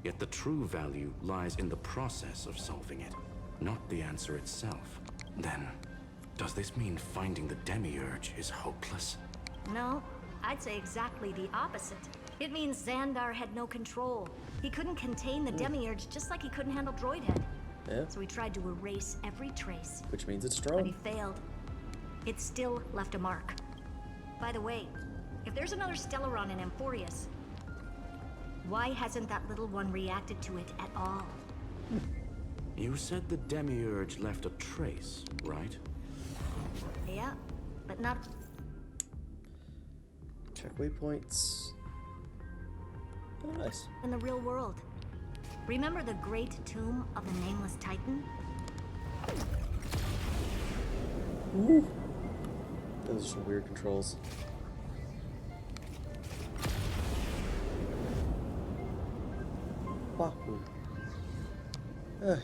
Yet the true value lies in the process of solving it, not the answer itself. Then, does this mean finding the Demiurge is hopeless? No, I'd say exactly the opposite. It means Xandar had no control. He couldn't contain the Demiurge just like he couldn't handle Droidhead. Yeah. So he tried to erase every trace. Which means it's strong. But he failed. It still left a mark. By the way, if there's another Stellaron in Amphorius, why hasn't that little one reacted to it at all? You said the Demiurge left a trace, right? Yeah, but not... Check waypoints. Oh, nice. in the real world. Remember the great tomb of the Nameless Titan? Ooh. Those are some weird controls. Wahoo. Land.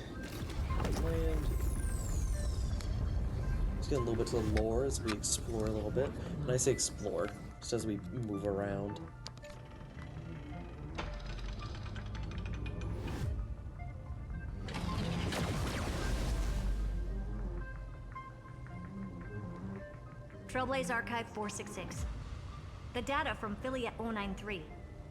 Let's get a little bit to the lore as we explore a little bit. When I say explore, just as we move around. Trailblaze Archive 466. The data from Philia 093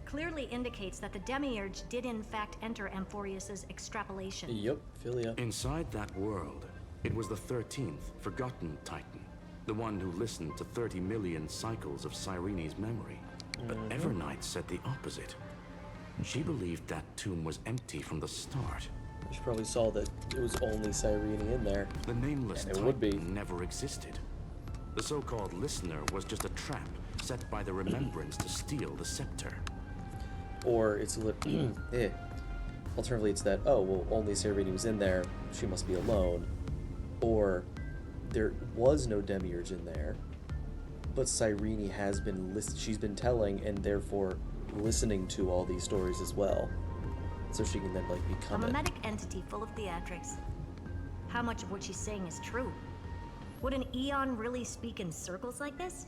clearly indicates that the Demiurge did in fact enter Amphorius's extrapolation. Yep, Philia. Inside that world, it was the 13th forgotten Titan, the one who listened to 30 million cycles of Cyrene's memory. But Evernight said the opposite. She believed that tomb was empty from the start. She probably saw that it was only Cyrene in there. The Nameless and it Titan would be. never existed. The so-called listener was just a trap set by the Remembrance to steal the scepter. Or it's alternatively it's that, oh, well, only Cyrene was in there, she must be alone. Or there was no Demiurge in there, but Cyrene has been she's been telling and therefore listening to all these stories as well. So she can then like become a mimetic entity full of theatrics. How much of what she's saying is true? Would an Eon really speak in circles like this?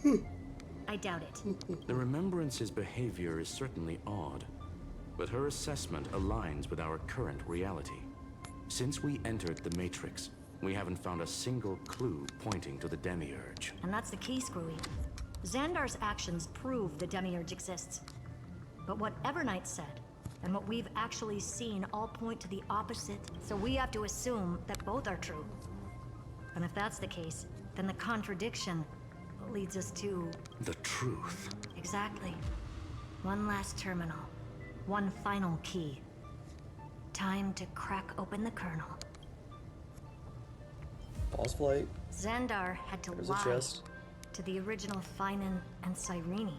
I doubt it. The Remembrance's behavior is certainly odd, but her assessment aligns with our current reality. Since we entered the Matrix, we haven't found a single clue pointing to the Demiurge. And that's the key, Screwy. Xandar's actions prove the Demiurge exists. But what Evernight said, and what we've actually seen all point to the opposite, so we have to assume that both are true. And if that's the case, then the contradiction leads us to... the truth. Exactly. One last terminal. One final key. Time to crack open the kernel. Pause flight. Xandar had to There's a lie chest. to the original Finan and Cyrene.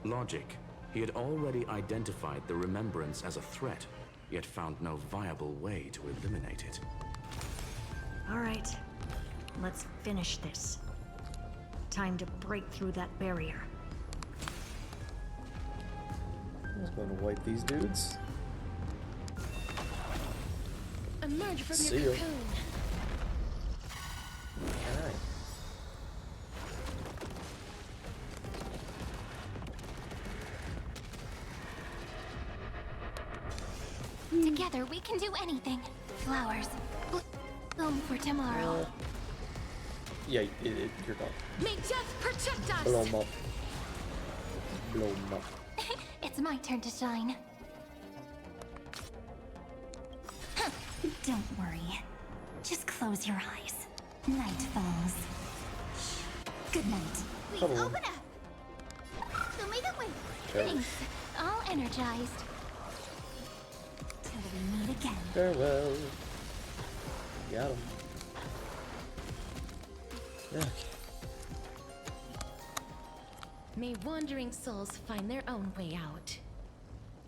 Logic. He had already identified the Remembrance as a threat, yet found no viable way to eliminate it. All right, let's finish this. Time to break through that barrier. I'm just going to wipe these dudes. Emerge from See your ya. cocoon. Together we can do anything. Flowers. Bloom for tomorrow. Yeah, you're gone. May death protect us! Blow 'em up. Blow 'em up. It's my turn to shine. Don't worry. Just close your eyes. Night falls. Good night. Please Hello. open up. Thanks. All energized. Till we meet again. Farewell. Got him. Okay. May wandering souls find their own way out.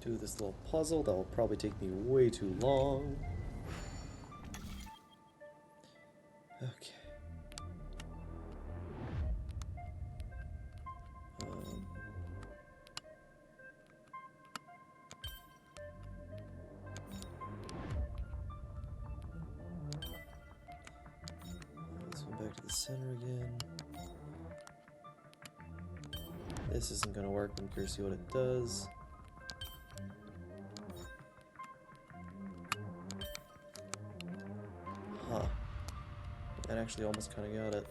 Do this little puzzle that will probably take me way too long. Okay. This one back to the center again. This isn't gonna work. I'm curious to see what it does. Huh. That actually almost kind of got it.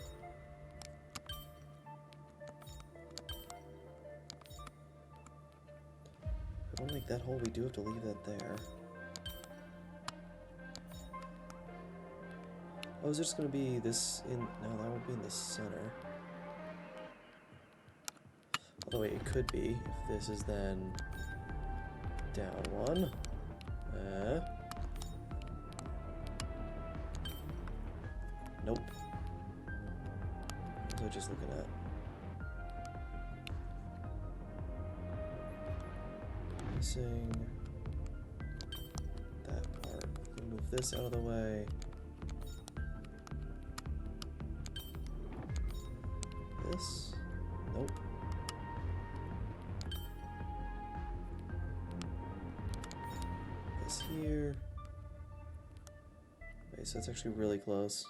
If I don't make that hole, we do have to leave that there. Oh, is it just going to be this in... No, that won't be in the center. Although, wait, it could be. If this is then... down one. Nope. What was I just looking at? Missing that part. Move this out of the way. This? Nope. This here. Okay, so it's actually really close.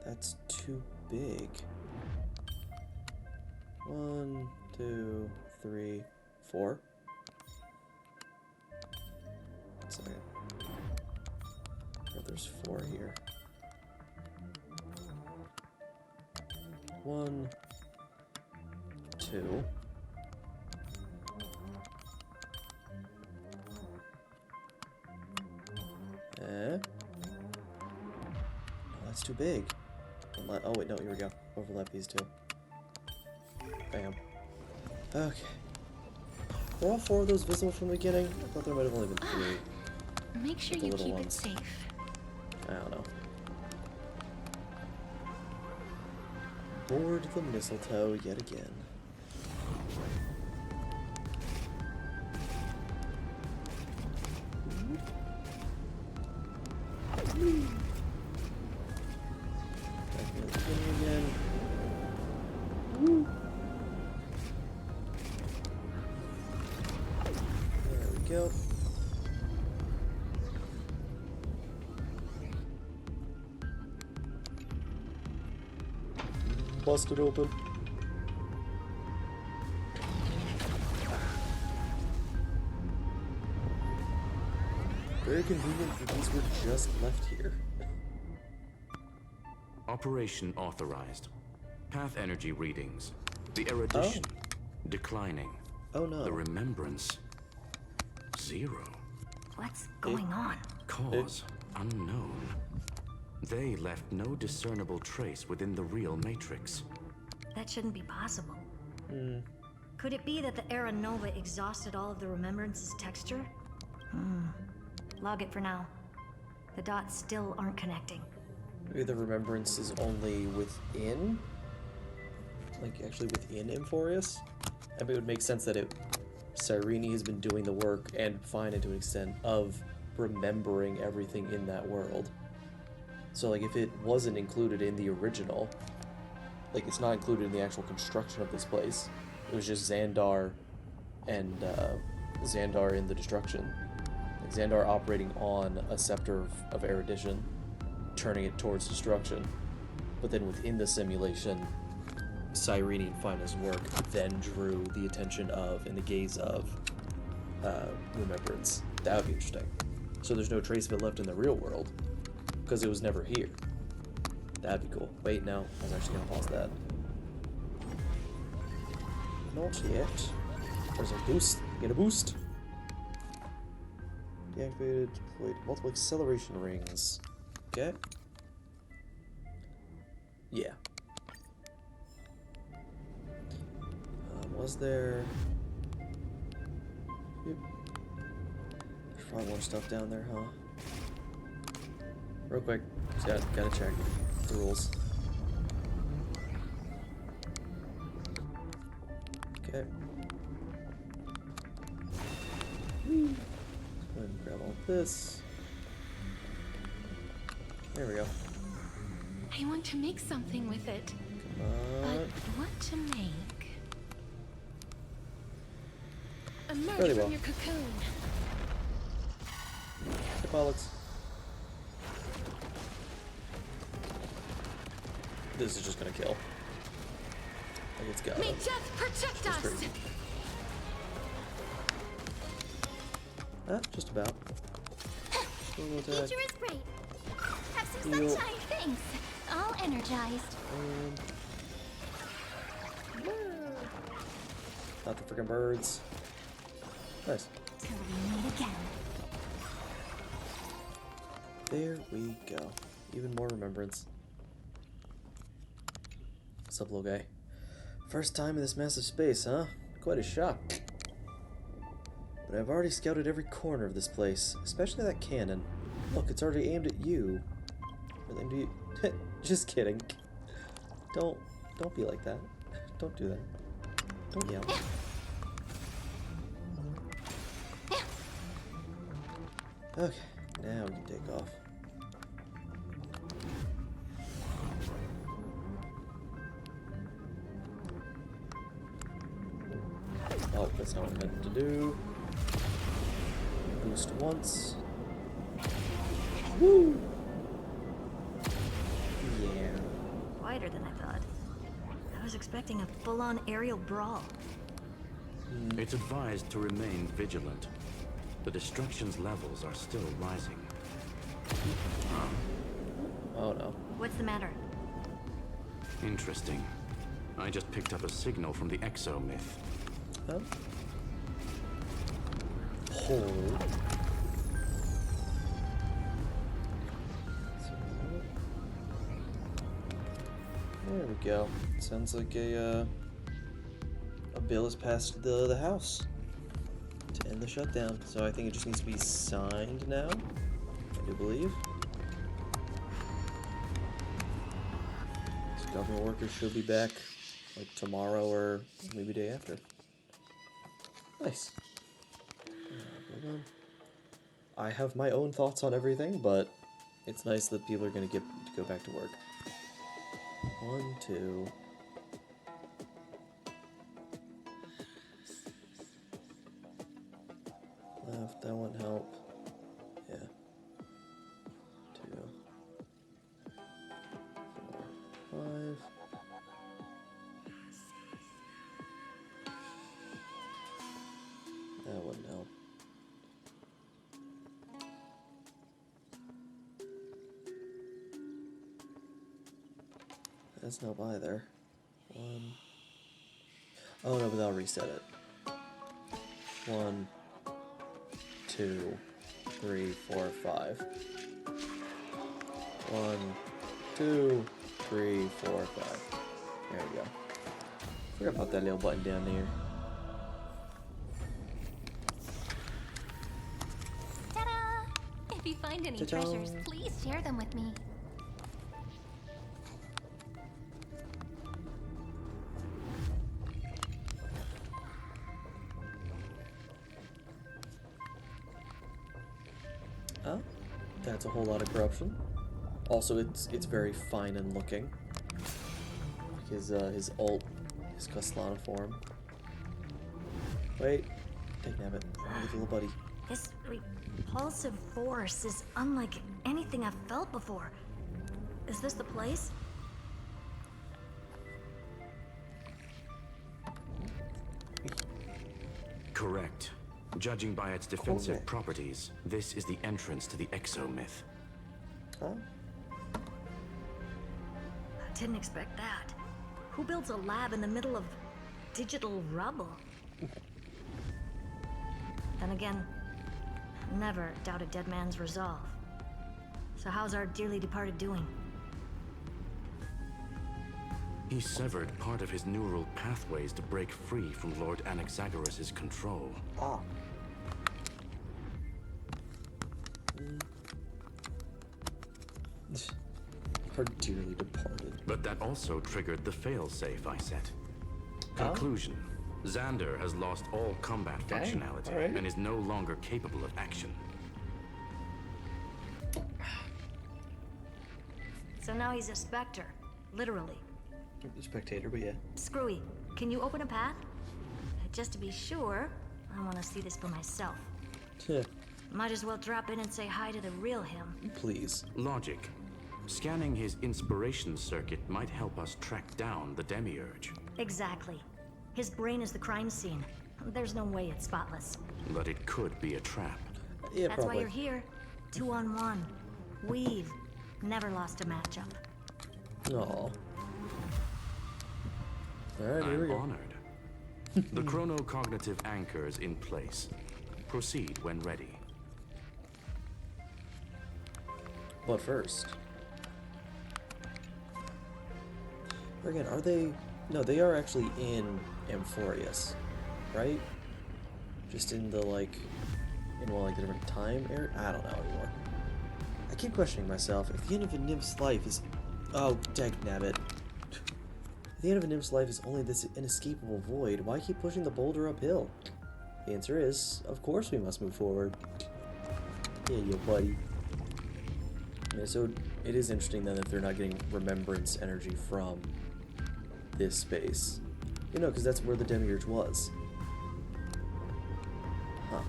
That's too big. 1, 2, 3, 4. Sorry. Oh, there's 4 here. 1, 2. No, that's too big. Oh wait, no, here we go. Overlap these two. Bam. Okay. Were all 4 of those visible from the beginning? I thought there might have only been 3. Make sure you keep it safe. I don't know. Board the mistletoe yet again. Go. Bust it open. Very convenient that these were just left here. Operation authorized. Path energy readings. The erudition declining. Oh no. The remembrance 0. What's going on? Cause unknown. They left no discernible trace within the real matrix. That shouldn't be possible. Hmm. Could it be that the Era Nova exhausted all of the Remembrance's texture? Log it for now. The dots still aren't connecting. Maybe the remembrance is only within? Like, actually within Emphorius? I mean, it would make sense that Cyrene has been doing the work, and fine to an extent, of remembering everything in that world. So, like, if it wasn't included in the original, like, it's not included in the actual construction of this place. It was just Xandar and Xandar in the destruction. Like, Xandar operating on a scepter of erudition, turning it towards destruction. But then within the simulation, Cyrene and Fina's work then drew the attention of and the gaze of remembrance. That would be interesting. So there's no trace of it left in the real world, because it was never here. That'd be cool. Wait, no. I was actually gonna pause that. Not yet. There's a boost. Get a boost. Deactivated, deployed multiple acceleration rings. Okay. Yeah. Was there... Yep. There's probably more stuff down there, huh? Real quick. Just gotta check the rules. Okay. Go ahead and grab all this. There we go. I want to make something with it. Come on. But what to make? Emerge Really from well. your cocoon. The pilots. This is just gonna kill. Like it's gotta. May death protect That's us! pretty. Just about. Nature is great. Have some Heal. sunshine. Thanks. All energized. Not the freaking birds. Nice. Till we meet again. There we go. Even more remembrance. What's up, little guy? First time in this massive space, huh? Quite a shock. But I've already scouted every corner of this place, especially that cannon. Look, it's already aimed at you. Or aimed at you. Just kidding. Don't be like that. Don't do that. Don't yell. Okay, now we can take off. Oh, that's not what I meant to do. Boost once. Woo! Yeah. Quieter than I thought. I was expecting a full-on aerial brawl. It's advised to remain vigilant. The destruction's levels are still rising. Oh no. What's the matter? Interesting. I just picked up a signal from the Exo myth. Huh? Hold. There we go. Sounds like a bill has passed the House to end the shutdown. So I think it just needs to be signed now, I do believe. So government workers should be back like tomorrow or maybe day after. Nice. I have my own thoughts on everything, but it's nice that people are going to get to go back to work. 1, 2. Left, that won't help. Yeah. 2, 4, 5. That wouldn't help. That's no either. 1. Oh no, but that'll reset it. 1, 2, 3, 4, 5. 1, 2, 3, 4, 5. There we go. Forgot about that little button down there. Ta-da! If you find any Ta-da. treasures, please share them with me. Oh, that's a whole lot of corruption. Also, it's very fine and looking. His ult, his Castellana form. Wait, take Nabbit, little buddy. This repulsive force is unlike anything I've felt before. Is this the place? Correct. Judging by its defensive properties, this is the entrance to the exomyth. Huh? Didn't expect that. Who builds a lab in the middle of digital rubble? Then again, never doubt a dead man's resolve. So how's our dearly departed doing? He severed part of his neural pathways to break free from Lord Anaxagoras' control. Ah. Our dearly departed. But that also triggered the failsafe I set. Conclusion. Xander has lost all combat functionality and is no longer capable of action. So now he's a specter, literally. Spectator, but yeah. Screwy, can you open a path? Just to be sure, I want to see this for myself. Might as well drop in and say hi to the real him. Please. Logic. Scanning his inspiration circuit might help us track down the Demiurge. Exactly. His brain is the crime scene. There's no way it's spotless. But it could be a trap. Yeah, That's why you're here. 2-on-1. We've never lost a matchup. Aw. Alright, here we I'm go. honored. The chronocognitive anchor is in place. Proceed when ready. But first. Again, are they... No, they are actually in Amphorius, right? Just in the, like... In, well, like, a different time area? I don't know anymore. I keep questioning myself. If the end of a nymph's life is... Oh, dagnabbit. If the end of a nymph's life is only this inescapable void, why keep pushing the boulder uphill? The answer is, of course we must move forward. Yeah, buddy. Yeah, so it is interesting then that they're not getting remembrance energy from this space. You know, because that's where the Demiurge was. Huh.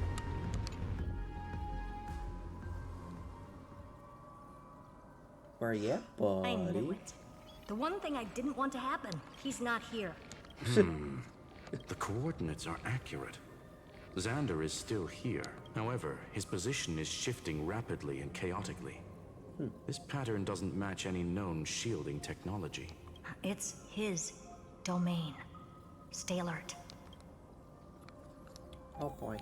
Where are you at, buddy? I knew it. The one thing I didn't want to happen. He's not here. The coordinates are accurate. Xander is still here. However, his position is shifting rapidly and chaotically. This pattern doesn't match any known shielding technology. It's his domain. Stay alert. Oh boy.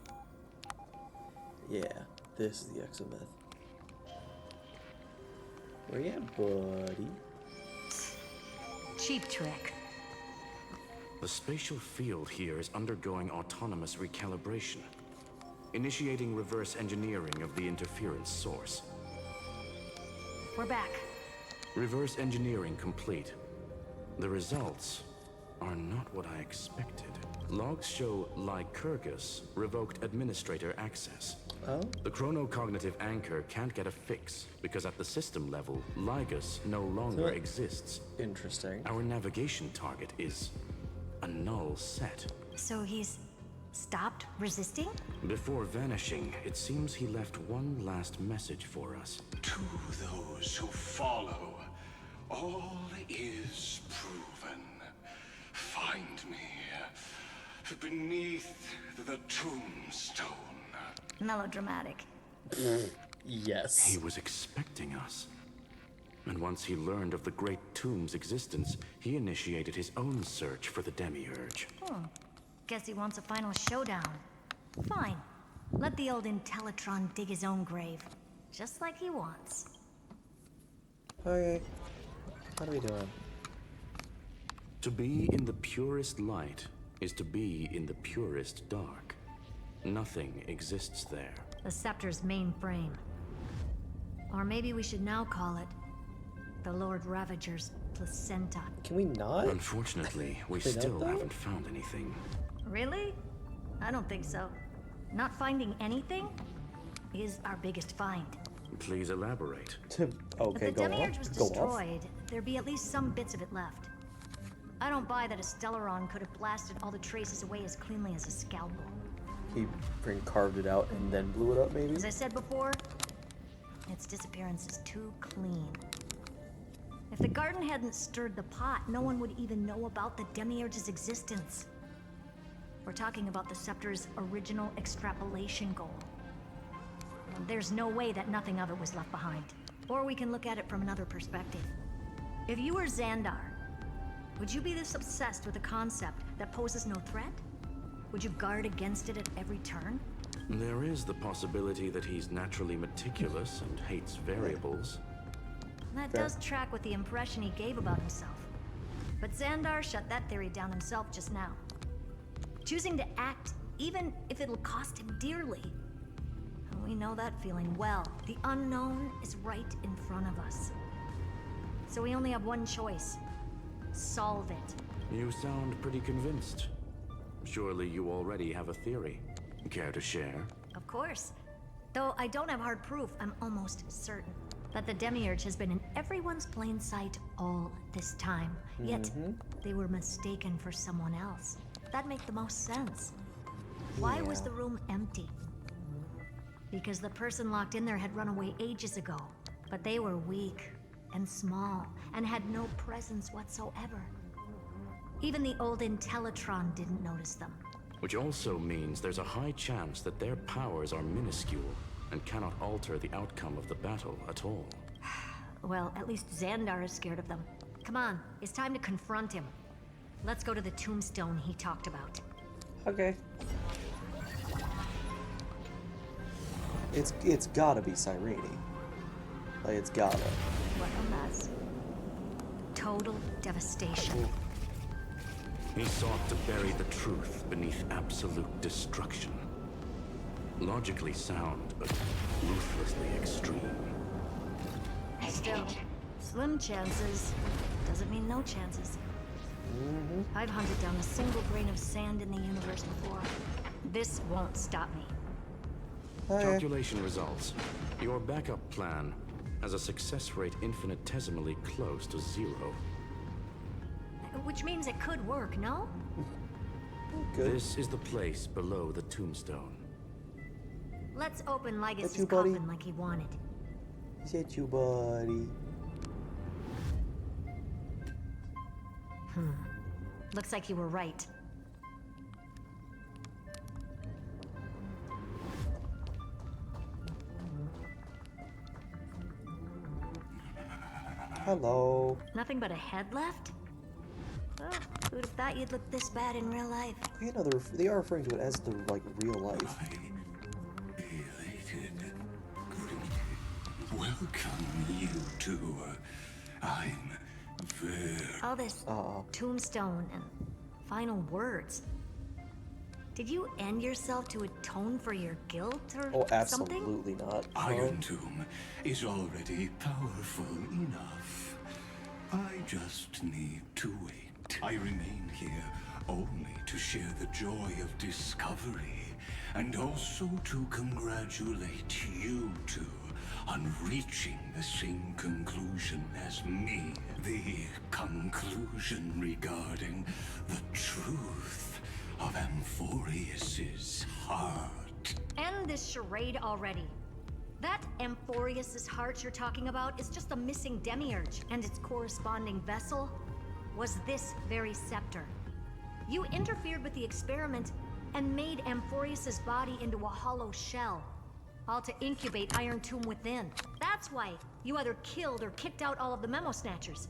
Yeah, this is the exomyth. Where you at, buddy? Cheap trick. The spatial field here is undergoing autonomous recalibration, initiating reverse engineering of the interference source. We're back. Reverse engineering complete. The results are not what I expected. Logs show Lycurgus revoked administrator access. Oh? The chronocognitive anchor can't get a fix because at the system level, Lygus no longer exists. Interesting. Our navigation target is a null set. So he's stopped resisting? Before vanishing, it seems he left one last message for us. To those who follow, all is proven. Find me beneath the tombstone. Melodramatic. Yes. He was expecting us. And once he learned of the Great Tomb's existence, he initiated his own search for the Demiurge. Guess he wants a final showdown. Fine. Let the old Intellitron dig his own grave. Just like he wants. Okay. What are we doing? To be in the purest light is to be in the purest dark. Nothing exists there. The Scepter's main frame. Or maybe we should now call it the Lord Ravager's placenta. Can we not? Unfortunately, we still haven't found anything. Really? I don't think so. Not finding anything is our biggest find. Please elaborate. Okay, if the Demiurge was go off. destroyed, there'd be at least some bits of it left. I don't buy that a Stellaron could have blasted all the traces away as cleanly as a scalpel. He carved it out and then blew it up, maybe? As I said before, its disappearance is too clean. If the garden hadn't stirred the pot, no one would even know about the Demiurge's existence. We're talking about the Scepter's original extrapolation goal. There's no way that nothing of it was left behind. Or we can look at it from another perspective. If you were Xandar, would you be this obsessed with a concept that poses no threat? Would you guard against it at every turn? There is the possibility that he's naturally meticulous and hates variables. That does track with the impression he gave about himself. But Xandar shut that theory down himself just now. Choosing to act, even if it'll cost him dearly. We know that feeling well. The unknown is right in front of us. So we only have one choice. Solve it. You sound pretty convinced. Surely you already have a theory. Care to share? Of course. Though I don't have hard proof, I'm almost certain that the Demiurge has been in everyone's plain sight all this time. Yet, they were mistaken for someone else. That'd make the most sense. Why was the room empty? Because the person locked in there had run away ages ago. But they were weak and small and had no presence whatsoever. Even the old Intellitron didn't notice them. Which also means there's a high chance that their powers are minuscule and cannot alter the outcome of the battle at all. Well, at least Xandar is scared of them. Come on, it's time to confront him. Let's go to the tombstone he talked about. Okay. It's gotta be Cyrene. Like, it's gotta. What a mess. Total devastation. He sought to bury the truth beneath absolute destruction. Logically sound, but ruthlessly extreme. Still, slim chances doesn't mean no chances. I've hunted down a single grain of sand in the universe before. This won't stop me. Calculation results. Your backup plan has a success rate infinitesimally close to 0. Which means it could work, no? This is the place below the tombstone. Let's open Lygus' coffin like he wanted. Is that you, buddy? Looks like you were right. Hello. Nothing but a head left? Well, who'd have thought you'd look this bad in real life? You know, they are referring to it as the, like, real life. Welcome, you two. I'm very... All this tombstone and final words. Did you end yourself to atone for your guilt or something? Absolutely not. Iron Tomb is already powerful enough. I just need to wait. I remain here only to share the joy of discovery and also to congratulate you two on reaching the same conclusion as me. The conclusion regarding the truth of Amphorius's heart. End this charade already. That Amphorius's heart you're talking about is just a missing demiurge, and its corresponding vessel was this very scepter. You interfered with the experiment and made Amphorius's body into a hollow shell, all to incubate Iron Tomb within. That's why you either killed or kicked out all of the Memo Snatchers.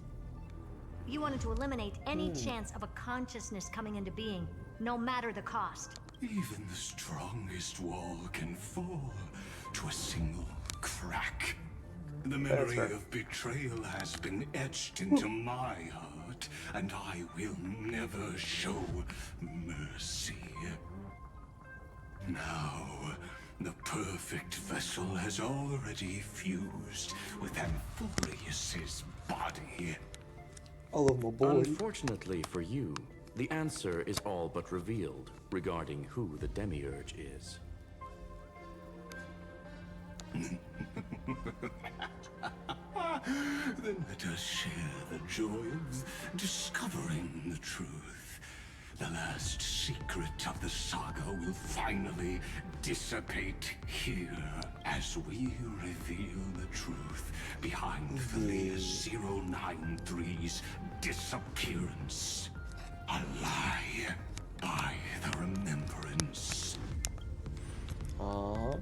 You wanted to eliminate any chance of a consciousness coming into being, no matter the cost. Even the strongest wall can fall to a single crack. The memory of betrayal has been etched into my heart, and I will never show mercy. Now, the perfect vessel has already fused with Amphorius's body. All of my boy. Unfortunately for you, the answer is all but revealed regarding who the Demiurge is. Then let us share the joy of discovering the truth. The last secret of the saga will finally dissipate here as we reveal the truth behind Philius 093's disappearance. A lie. by the remembrance. Aww.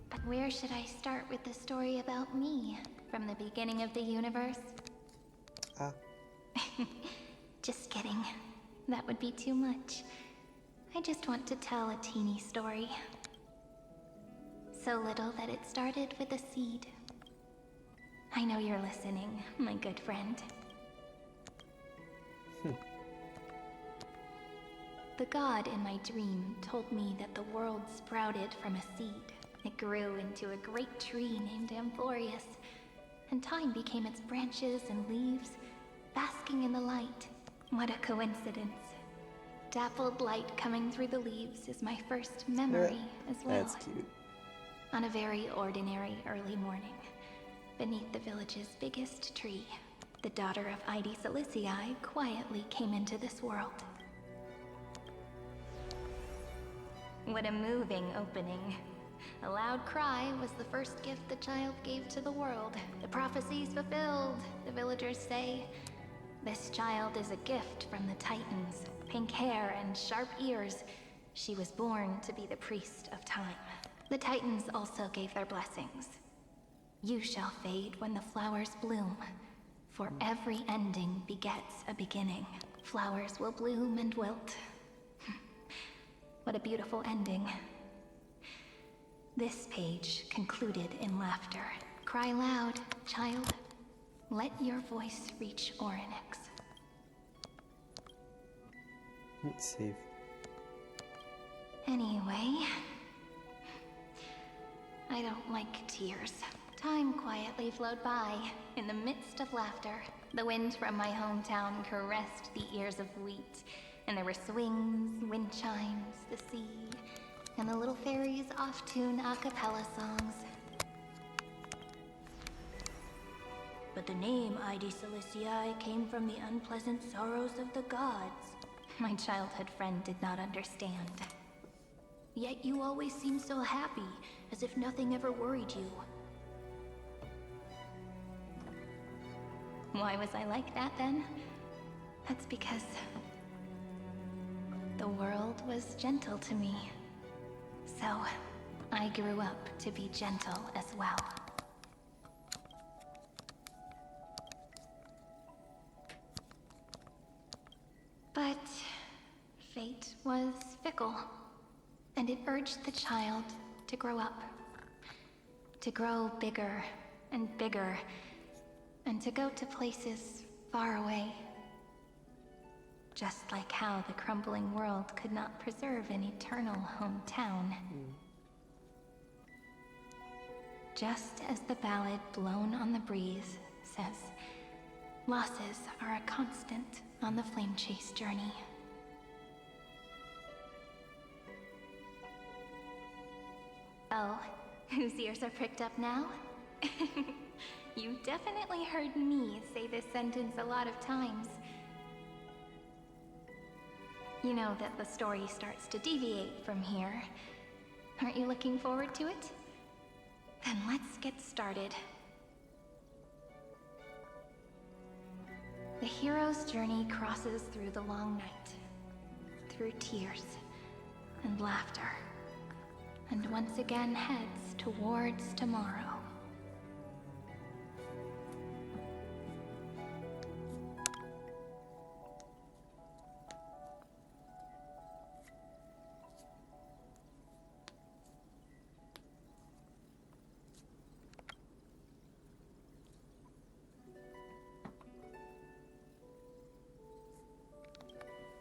But where should I start with the story about me? From the beginning of the universe? Just kidding. That would be too much. I just want to tell a teeny story. So little that it started with a seed. I know you're listening, my good friend. The god in my dream told me that the world sprouted from a seed. It grew into a great tree named Amphorius, and time became its branches and leaves, basking in the light. What a coincidence. Dappled light coming through the leaves is my first memory as well. That's cute. On a very ordinary early morning, beneath the village's biggest tree, the daughter of Ide Silicii quietly came into this world. What a moving opening. A loud cry was the first gift the child gave to the world. The prophecy's fulfilled, the villagers say. This child is a gift from the Titans. Pink hair and sharp ears. She was born to be the priest of time. The Titans also gave their blessings. You shall fade when the flowers bloom, for every ending begets a beginning. Flowers will bloom and wilt. What a beautiful ending. This page concluded in laughter. Cry loud, child. Let your voice reach Orynyx. Let's see. Anyway, I don't like tears. Time quietly flowed by, in the midst of laughter. The wind from my hometown caressed the ears of wheat, and there were swings, wind chimes, the sea, and the little fairies off-tune a cappella songs. But the name Ide Silicii came from the unpleasant sorrows of the gods. My childhood friend did not understand. Yet you always seemed so happy, as if nothing ever worried you. Why was I like that then? That's because the world was gentle to me. So, I grew up to be gentle as well. But fate was fickle, and it urged the child to grow up. To grow bigger and bigger, and to go to places far away. Just like how the crumbling world could not preserve an eternal hometown. Just as the ballad blown on the breeze says, losses are a constant on the flame chase journey. Oh, whose ears are pricked up now? You definitely heard me say this sentence a lot of times. You know that the story starts to deviate from here. Aren't you looking forward to it? Then let's get started. The hero's journey crosses through the long night, through tears and laughter, and once again heads towards tomorrow.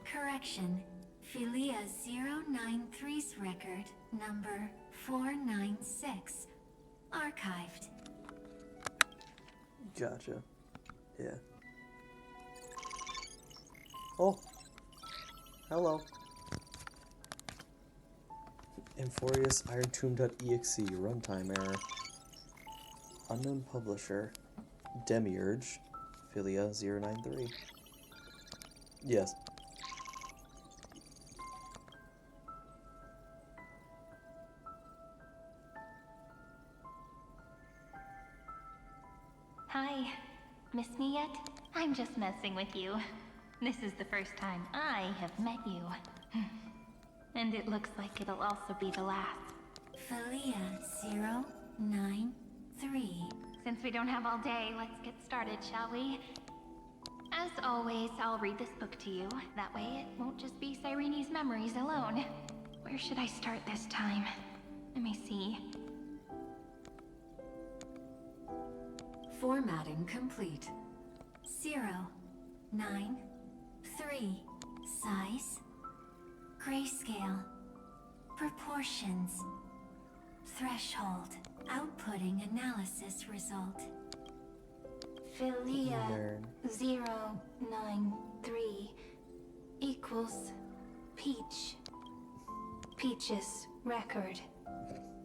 Correction. Philia 093's record, number 496. Archived. Gotcha. Yeah. Oh. Hello. Amphorius IronTomb.exe runtime error. Unknown publisher. Demiurge. Philia 093. Yes. Hi. Miss me yet? I'm just messing with you. This is the first time I have met you. And it looks like it'll also be the last. Felia093. Since we don't have all day, let's get started, shall we? As always, I'll read this book to you. That way it won't just be Cyrene's memories alone. Where should I start this time? Let me see. Formatting complete. 093. Size. Grayscale. Proportions. Threshold. Outputting analysis result. Felia093 equals Peach. Peach's record.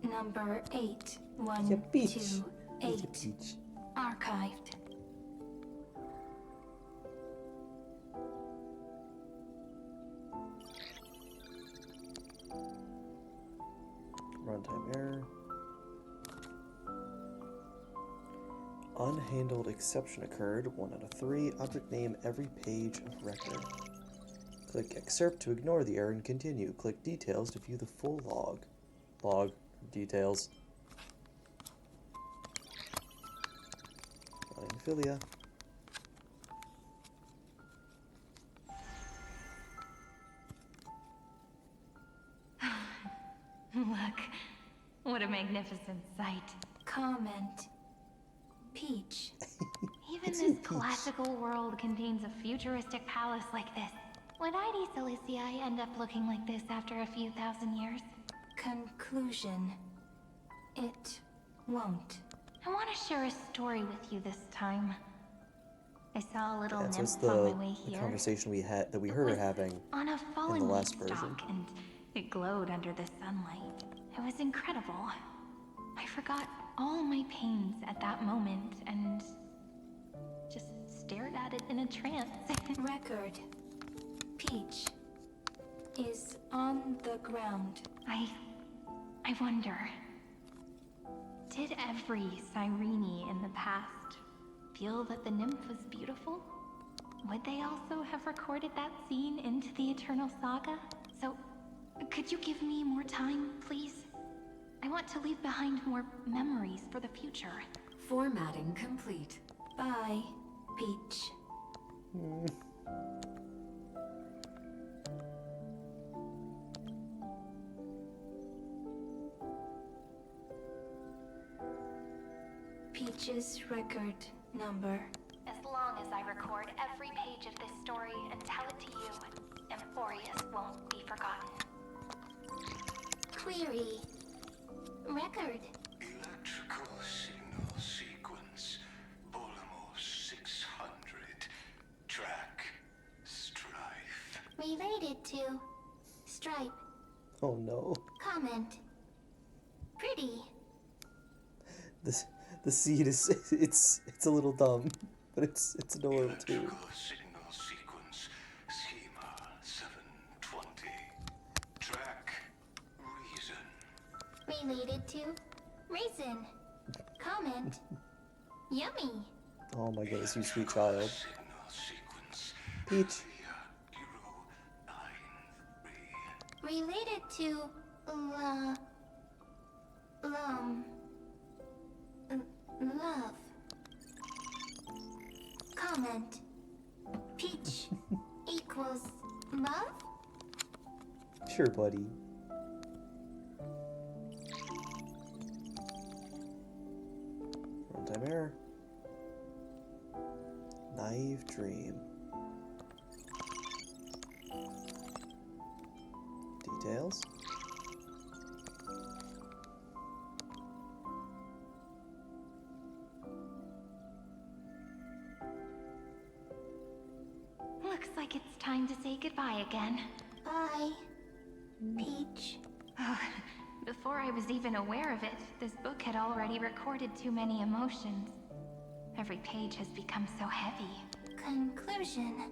Number 8128. Archived. Runtime error. Unhandled exception occurred. 1 out of 3. Object name every page of record. Click excerpt to ignore the error and continue. Click details to view the full log. Log. Details. Philia. Look, what a magnificent sight. Comment. Peach. Even this classical world contains a futuristic palace like this. Would ID Silicii end up looking like this after a few thousand years? Conclusion. It won't. I want to share a story with you this time. I saw a little Yeah, so nymph it's on my the way here. conversation we had that we heard her having On a in fallen the last beanstalk, version. and it glowed under the sunlight. It was incredible. I forgot all my pains at that moment and just stared at it in a trance. Record. Peach is on the ground. I wonder, did every Cyrene in the past feel that the nymph was beautiful? Would they also have recorded that scene into the Eternal Saga? So, could you give me more time, please? I want to leave behind more memories for the future. Formatting complete. Bye, Peach. Peach's record number. As long as I record every page of this story and tell it to you, Emphorius won't be forgotten. Query. Record. Electrical signal sequence. Bolamos 600. Track. Strife. Related to. Stripe. Oh no. Comment. Pretty. The seed is it's a little dumb, but it's adorable too. Electrical signal sequence. Schema 720. Track. Reason. Related to. Reason. Comment. Yummy. Oh my goodness, you sweet child. Signal sequence. Peach. Related to. Love. Comment. Peach equals love? Sure, buddy. Runtime error. Naive dream. Details. Looks like it's time to say goodbye again. Bye, Peach. Before I was even aware of it, this book had already recorded too many emotions. Every page has become so heavy. Conclusion.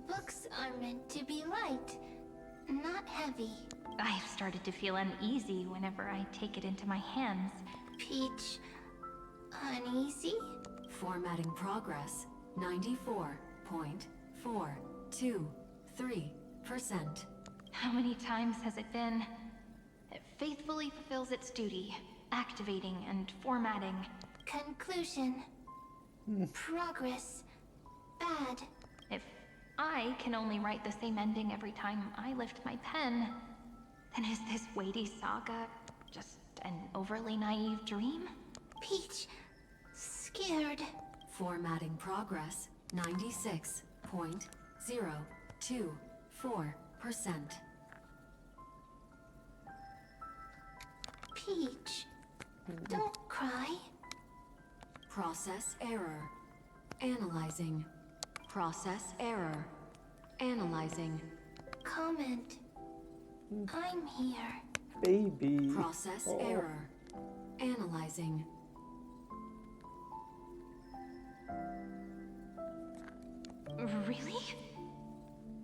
Books are meant to be light, not heavy. I've started to feel uneasy whenever I take it into my hands. Peach, uneasy? Formatting progress. 94.423%. How many times has it been? It faithfully fulfills its duty, activating and formatting. Conclusion. Progress. Bad. If I can only write the same ending every time I lift my pen, then is this weighty saga just an overly naive dream? Peach. Scared. Formatting progress 96.024%. Peach. Don't cry. Process error. Analyzing. Process error. Analyzing. Comment. I'm here. Baby. Process error. Analyzing. Really?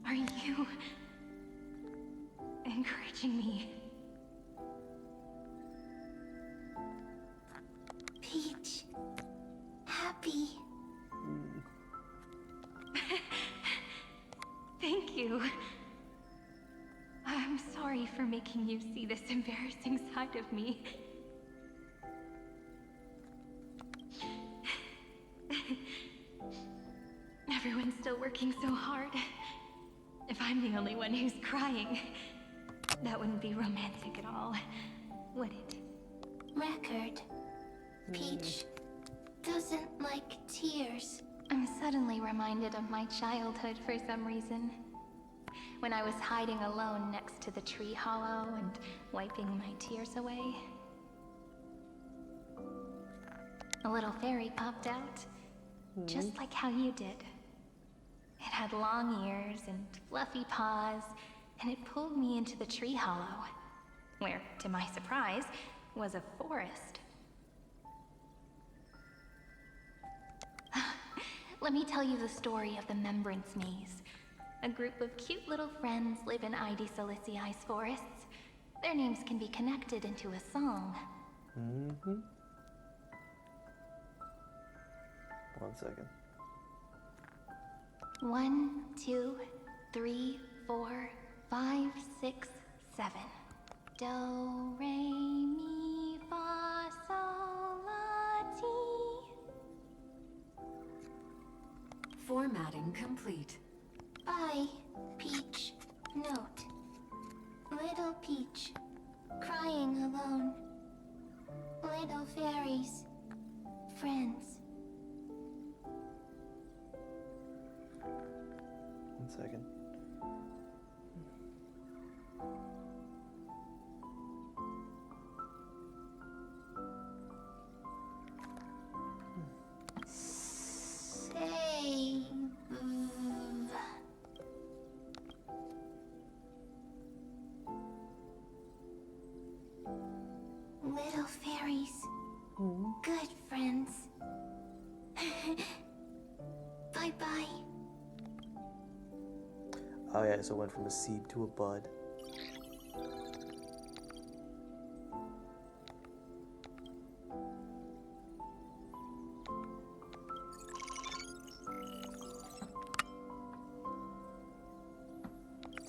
Are you encouraging me? Peach. Happy. Thank you. I'm sorry for making you see this embarrassing side of me. Everyone's still working so hard. If I'm the only one who's crying, that wouldn't be romantic at all, would it? Record. Peach doesn't like tears. I'm suddenly reminded of my childhood for some reason. When I was hiding alone next to the tree hollow and wiping my tears away. A little fairy popped out, just like how you did. It had long ears and fluffy paws, and it pulled me into the tree hollow, where, to my surprise, was a forest. Let me tell you the story of the Membrance Maze. A group of cute little friends live in Ide Silicii's forests. Their names can be connected into a song. 1 second. 1, 2, 3, 4, 5, 6, 7. Do, re, mi, fa, sol, la, ti. Formatting complete. Bye, Peach. Note. Little Peach. Crying alone. Little fairies. Friends. 1 second. Save. Little fairies. Good friends. Bye-bye. Oh yeah, so it went from a seed to a bud.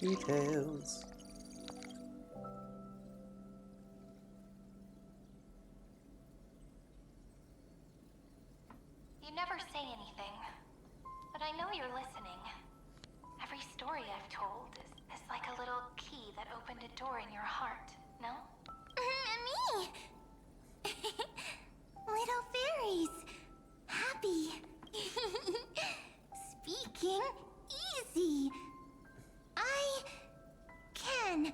Details. You never say anything, but I know you're listening. Every story I've told is like a little key that opened a door in your heart, no? Me! Little fairies! Happy! Speaking easy! I can!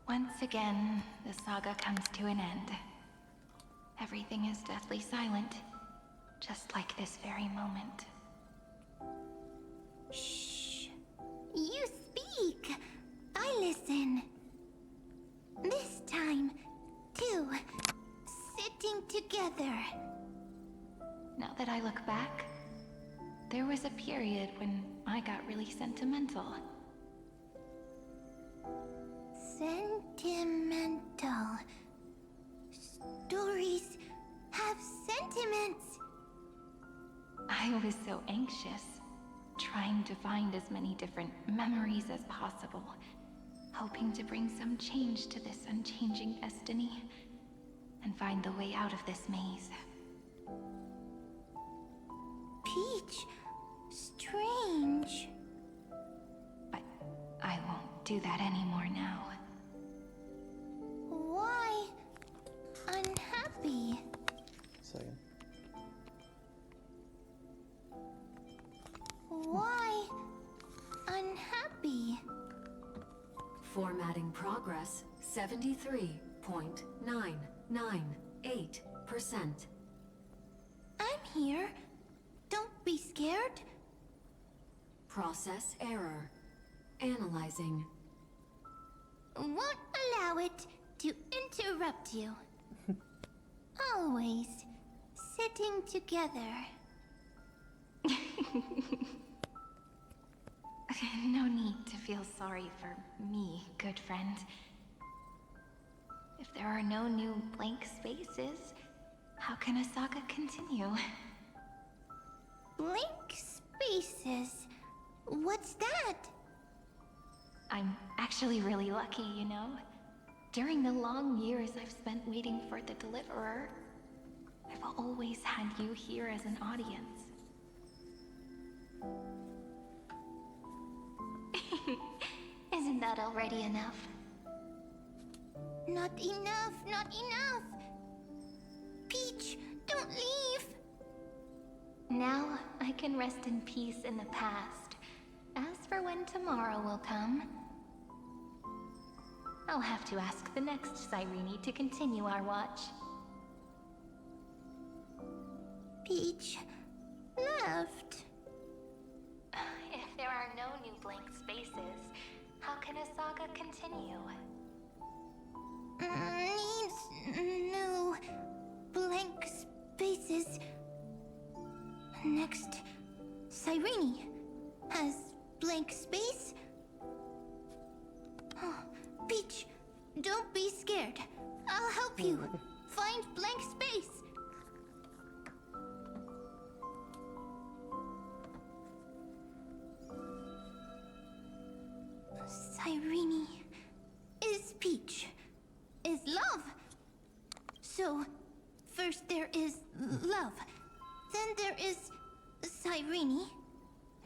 Once again, the saga comes to an end. Everything is deathly silent, just like this very moment. Shh! You speak! I listen. This time, too. Sitting together. Now that I look back, there was a period when I got really sentimental. Sentimental. Stories I was so anxious, trying to find as many different memories as possible, hoping to bring some change to this unchanging destiny, and find the way out of this maze. Peach, strange. But I won't do that anymore now. Why unhappy? Second. Why unhappy? Formatting progress 73.998%. I'm here. Don't be scared. Process error. Analyzing. Won't allow it to interrupt you. Always sitting together. No need to feel sorry for me, good friend. If there are no new blank spaces, how can a saga continue? Blank spaces? What's that? I'm actually really lucky, you know? During the long years I've spent waiting for the Deliverer, I've always had you here as an audience. Isn't that already enough? Not enough, not enough! Peach, don't leave! Now I can rest in peace in the past. As for when tomorrow will come, I'll have to ask the next Cyrene to continue our watch. Peach left. If there are no new blank spaces, how can a saga continue? Needs new blank spaces. Next, Cyrene has blank space. Oh, Peach, don't be scared. I'll help you find blank space. Cyrene is Peach, is love. So, first there is love, then there is Cyrene,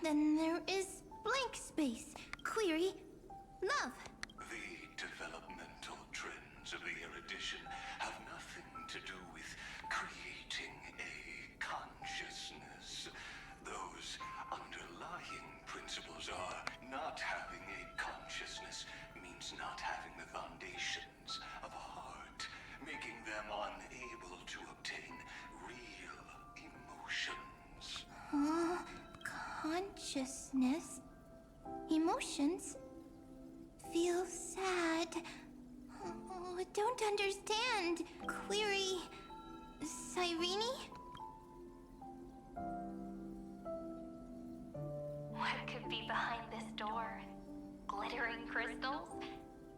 then there is blank space, query, love. The developmental trends of the erudition have nothing to do with creating a consciousness. Those underlying principles are not having a consciousness means not having the foundations of a heart, making them unable to obtain real emotions. Consciousness, emotions, feel sad. Oh, don't understand. Query, Cyrene? What could be behind this door? Glittering crystals?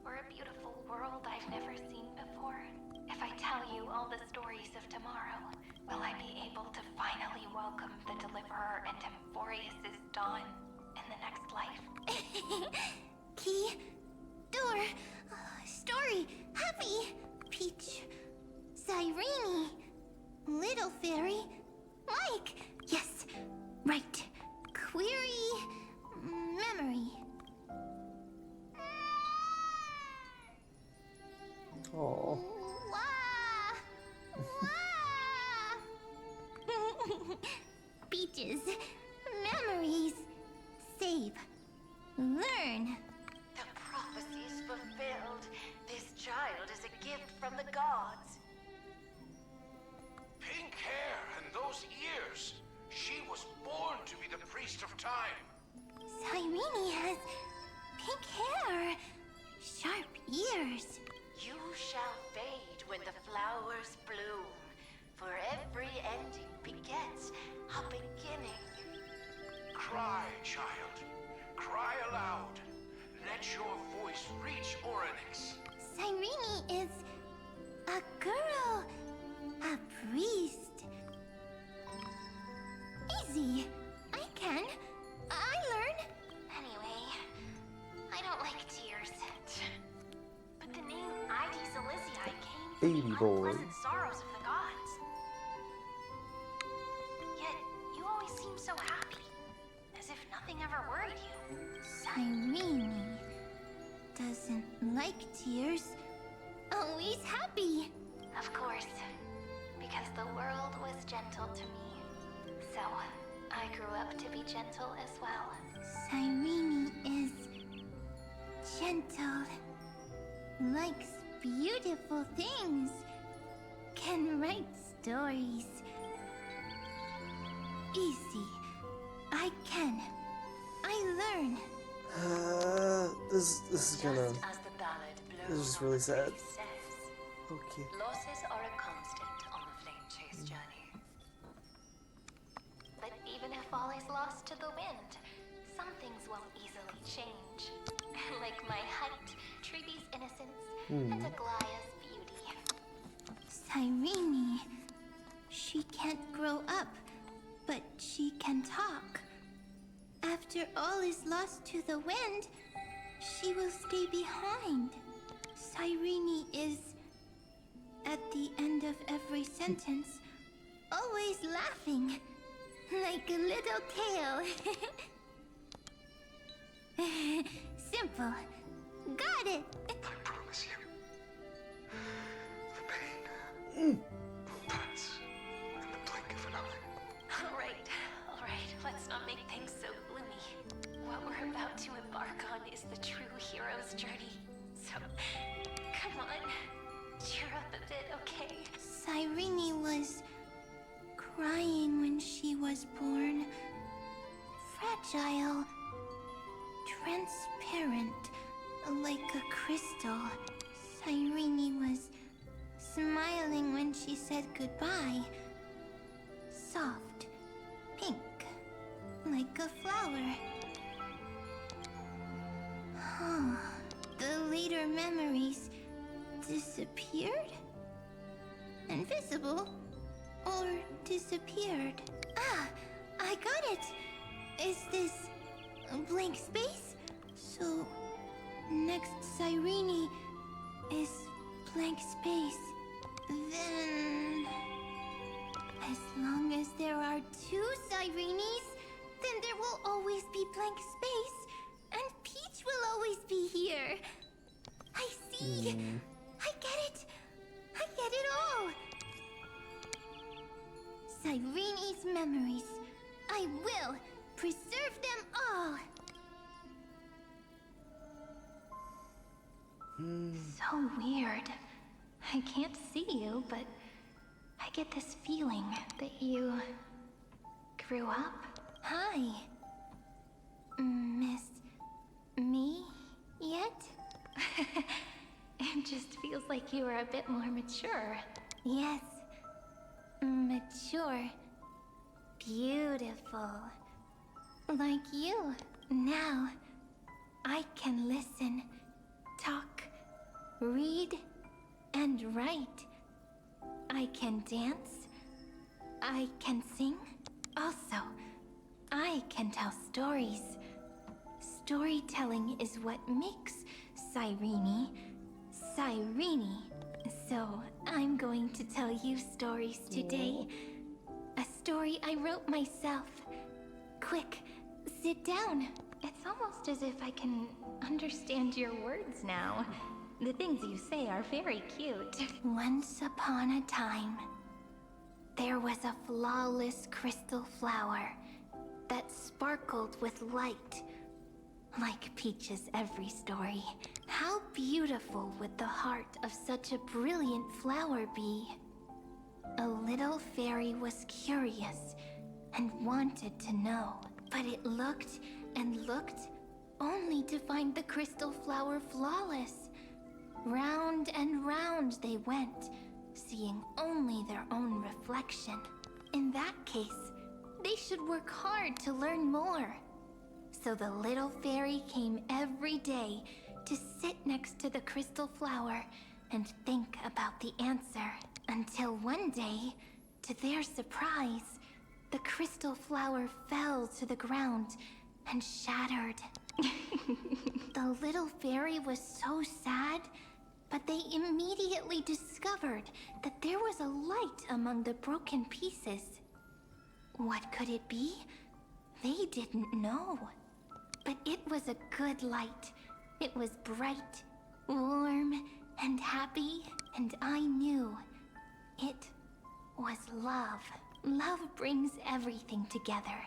Or a beautiful world I've never seen before? If I tell you all the stories of tomorrow, will I be able to finally welcome the Deliverer into Emphorius' dawn in the next life? Key, door, story, happy, Peach, Cyrene, little fairy, Mike, yes, right, query, memory. Oh. Peaches, memories, save, learn. The prophecy's fulfilled. This child is a gift from the gods. Pink hair and those ears. She was born to be the priest of time. Cyrene has pink hair, sharp ears. You shall fade when the flowers bloom. For every ending begets a beginning. Cry, child. Cry aloud. Let your voice reach Orynyx. Cyrene is a girl, a priest. Easy. baby boy. unpleasant sorrows of the gods. Yet, you always seem so happy, as if nothing ever worried you. Cyrene doesn't like tears. Always happy. Of course, because the world was gentle to me. So, I grew up to be gentle as well. Cyrene is gentle, likes beautiful things, can write stories. Easy. I can. I learn. This is gonna. Just as the ballad This blows is on really the sad. breeze says, Okay. losses are a constant on the flame chase journey. But even if all is lost to the wind, some things won't easily change. Like my height, Treaty's innocence, and Aglaya's beauty. Cyrene. She can't grow up, but she can talk. After all is lost to the wind, she will stay behind. Cyrene is, at the end of every sentence, always laughing, like a little tail. Simple. Got it. I promise you. The pain will pass in the blink of an eye. Alright, let's not make things so gloomy. What we're about to embark on is the true hero's journey. So, come on, cheer up a bit, okay? Cyrene was crying when she was born. Fragile. Transparent. Like a crystal. Cyrene was smiling when she said goodbye. Soft. Pink. Like a flower. The later memories disappeared? Invisible? Or disappeared? Ah, I got it! Is this a blank space? So, next Cyrene is blank space. Then, as long as there are two Cyrenes, then there will always be blank space, and Peach will always be here. I see. I get it. I get it all. Cyrene's memories. I will preserve them all. So weird. I can't see you, but I get this feeling that you grew up. Hi. Miss me yet? It just feels like you are a bit more mature. Yes. Mature. Beautiful. Like you. Now, I can listen, talk, read, and write. I can dance. I can sing. Also, I can tell stories. Storytelling is what makes Cyrene, Cyrene. So, I'm going to tell you stories today. A story I wrote myself. Quick, sit down. It's almost as if I can understand your words now. The things you say are very cute. Once upon a time, there was a flawless crystal flower that sparkled with light. Like Peach's every story. How beautiful would the heart of such a brilliant flower be? A little fairy was curious and wanted to know, but it looked and looked only to find the crystal flower flawless. Round and round they went, seeing only their own reflection. In that case, they should work hard to learn more. So the little fairy came every day to sit next to the crystal flower and think about the answer. Until one day, to their surprise, the crystal flower fell to the ground and shattered. The little fairy was so sad but they immediately discovered that there was a light among the broken pieces. What could it be? They didn't know. But it was a good light. It was bright, warm, and happy, and I knew it was love. Love brings everything together,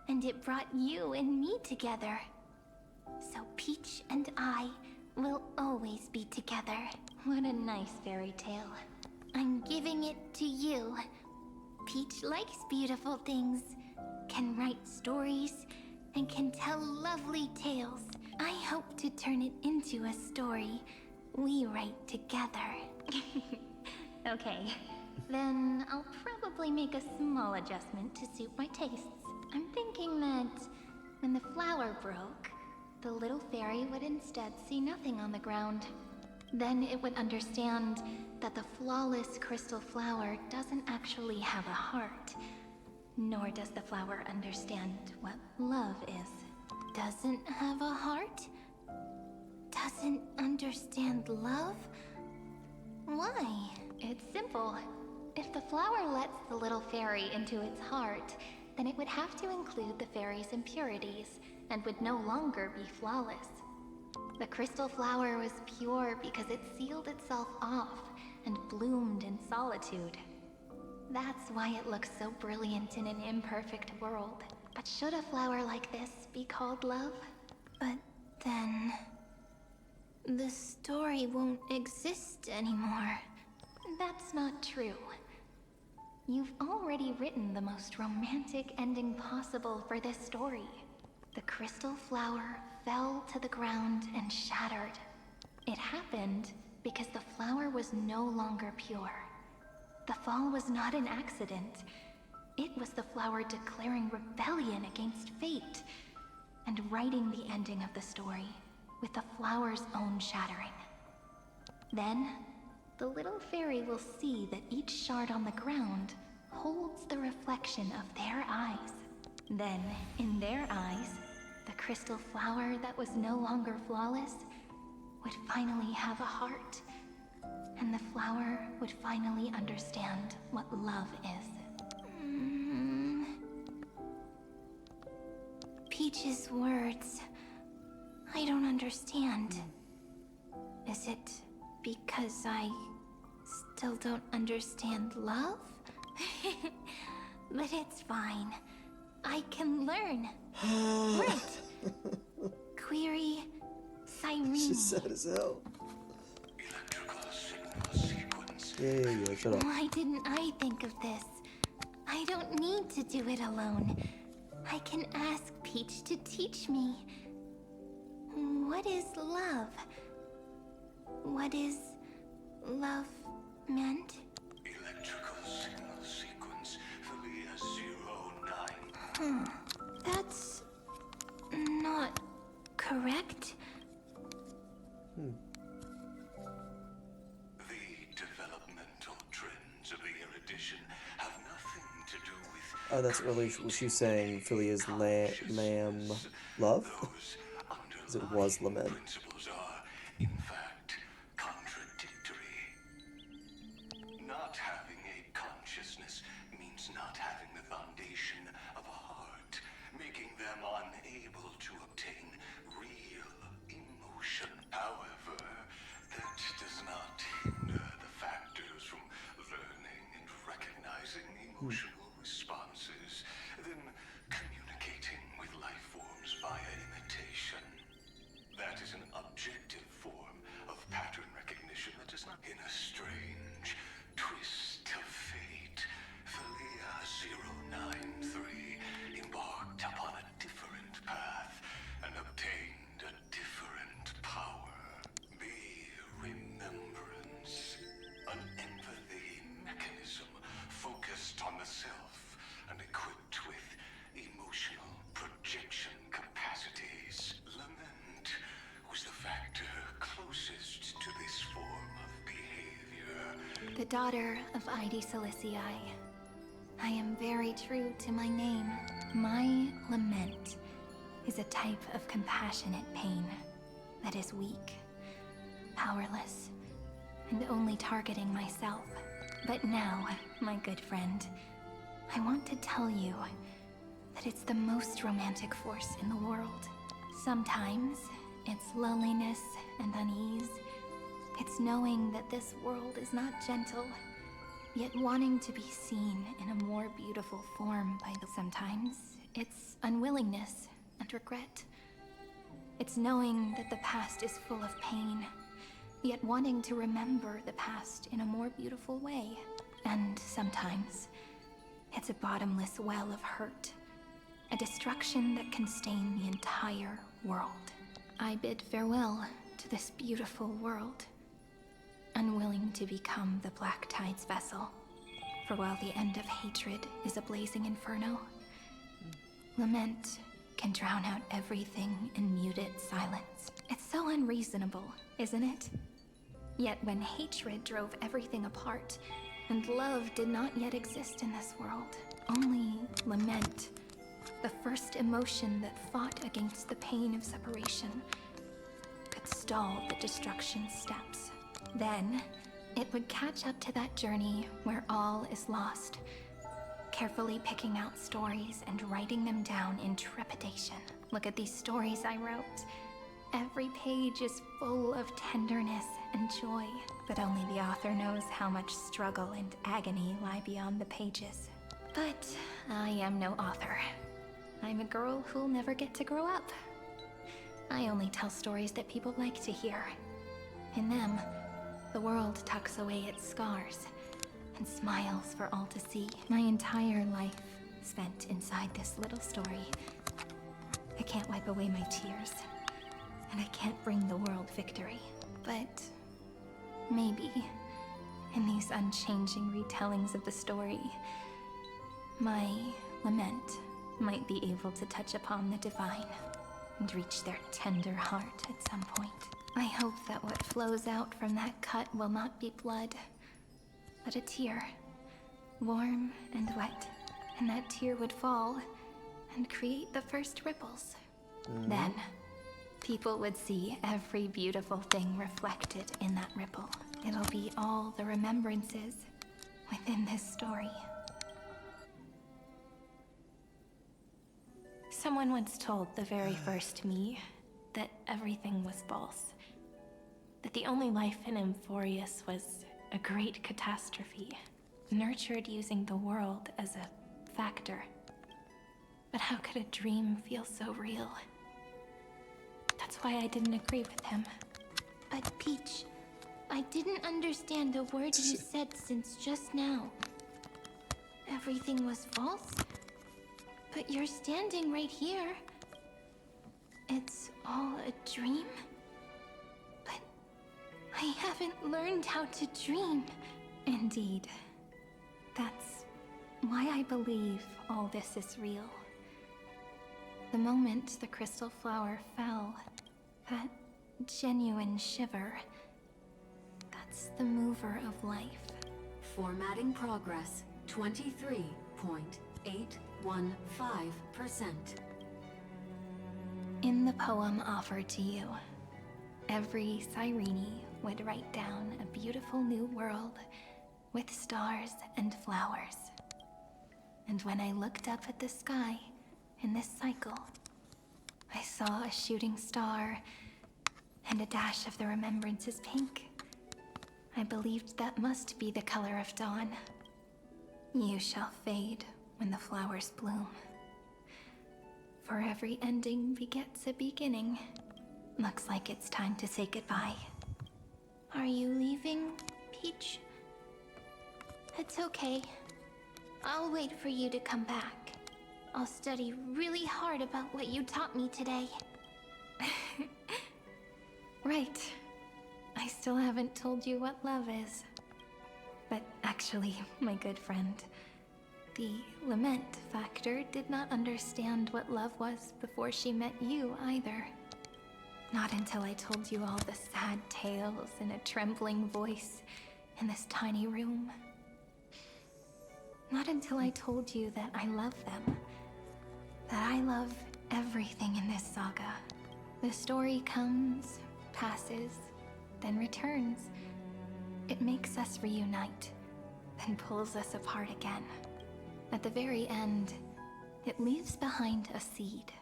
and it brought you and me together. So Peach and I will always be together. What a nice fairy tale. I'm giving it to you. Peach likes beautiful things, can write stories, and can tell lovely tales. I hope to turn it into a story we write together. Okay, then I'll probably make a small adjustment to suit my tastes. I'm thinking that when the flower broke, the little fairy would instead see nothing on the ground. Then it would understand that the flawless crystal flower doesn't actually have a heart. Nor does the flower understand what love is. Doesn't have a heart? Doesn't understand love? Why? It's simple. If the flower lets the little fairy into its heart, then it would have to include the fairy's impurities, and would no longer be flawless. The crystal flower was pure because it sealed itself off and bloomed in solitude. That's why it looks so brilliant in an imperfect world. But should a flower like this be called love? But then... the story won't exist anymore. That's not true. You've already written the most romantic ending possible for this story. The crystal flower fell to the ground and shattered. It happened because the flower was no longer pure. The fall was not an accident. It was the flower declaring rebellion against fate and writing the ending of the story with the flower's own shattering. Then, the little fairy will see that each shard on the ground holds the reflection of their eyes. Then, in their eyes, the crystal flower that was no longer flawless would finally have a heart, and the flower would finally understand what love is. Peach's words, I don't understand. Is it because I still don't understand love? But it's fine. I can learn. Right. Query Cyrene. She's sad as hell. Yeah, shut up. Why didn't I think of this? I don't need to do it alone. I can ask Peach to teach me. What is love? What is love meant? Electrical signal sequence Philia 09. That's not correct. The developmental trends of the erudition have nothing to do with... Oh, that's early. She's saying Philia's lamb love? Because it was lament. Principles are, in fact, contradictory. Not having a consciousness means not having the foundation of a heart, making them unable to obtain real emotion. However, that does not hinder the factors from learning and recognizing emotional responses, then communicating with life forms via imitation. That is an objective form of pattern recognition that does not... In a strange twist of fate, Philia 093 embarked upon a different path and obtained a different power. The remembrance, an empathy mechanism focused on the self and equipped with emotional projection capacities. Lament was the factor closest to this form of behavior. The daughter of Ide Silicii. I am very true to my name. My lament is a type of compassionate pain that is weak, powerless, and only targeting myself. But now, my good friend, I want to tell you that it's the most romantic force in the world. Sometimes, it's loneliness and unease. It's knowing that this world is not gentle, yet wanting to be seen in a more beautiful form by the... Sometimes, it's unwillingness and regret. It's knowing that the past is full of pain, yet wanting to remember the past in a more beautiful way. And sometimes, it's a bottomless well of hurt, a destruction that can stain the entire world. I bid farewell to this beautiful world, unwilling to become the Black Tide's vessel. For while the end of hatred is a blazing inferno, lament can drown out everything in muted silence. It's so unreasonable, isn't it? Yet when hatred drove everything apart, and love did not yet exist in this world, only lament, the first emotion that fought against the pain of separation, could stall the destruction steps. Then, it would catch up to that journey where all is lost, carefully picking out stories and writing them down in trepidation. Look at these stories I wrote. Every page is full of tenderness and joy, but only the author knows how much struggle and agony lie beyond the pages. But I am no author. I'm a girl who'll never get to grow up. I only tell stories that people like to hear. In them, the world tucks away its scars and smiles for all to see. My entire life spent inside this little story. I can't wipe away my tears, and I can't bring the world victory. But maybe, in these unchanging retellings of the story, my lament might be able to touch upon the divine and reach their tender heart at some point. I hope that what flows out from that cut will not be blood, but a tear, warm and wet, and that tear would fall and create the first ripples. Then, people would see every beautiful thing reflected in that ripple. It'll be all the remembrances within this story. Someone once told the very first me that everything was false. That the only life in Amphorius was a great catastrophe, nurtured using the world as a factor. But how could a dream feel so real? That's why I didn't agree with him. But Peach, I didn't understand a word you said since just now. Everything was false? But you're standing right here. It's all a dream? But I haven't learned how to dream. Indeed. That's why I believe all this is real. The moment the crystal flower fell, that genuine shiver, that's the mover of life. Formatting progress, 23.815%. In the poem offered to you, every Cyrene would write down a beautiful new world with stars and flowers. And when I looked up at the sky in this cycle, I saw a shooting star and a dash of the remembrances pink. I believed that must be the color of dawn. You shall fade when the flowers bloom. For every ending begets a beginning. Looks like it's time to say goodbye. Are you leaving, Peach? It's okay. I'll wait for you to come back. I'll study really hard about what you taught me today. Right. I still haven't told you what love is. But actually, my good friend, the lament factor did not understand what love was before she met you either. Not until I told you all the sad tales in a trembling voice in this tiny room. Not until I told you that I love them. That I love everything in this saga. The story comes, passes, then returns. It makes us reunite, then pulls us apart again. At the very end, it leaves behind a seed,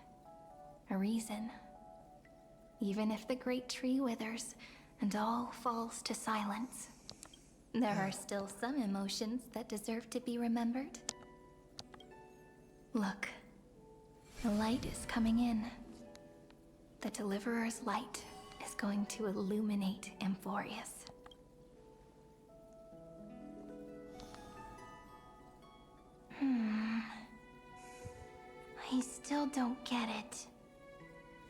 a reason. Even if the great tree withers and all falls to silence, there are still some emotions that deserve to be remembered. Look, the light is coming in. The Deliverer's light is going to illuminate Amphorius. I still don't get it.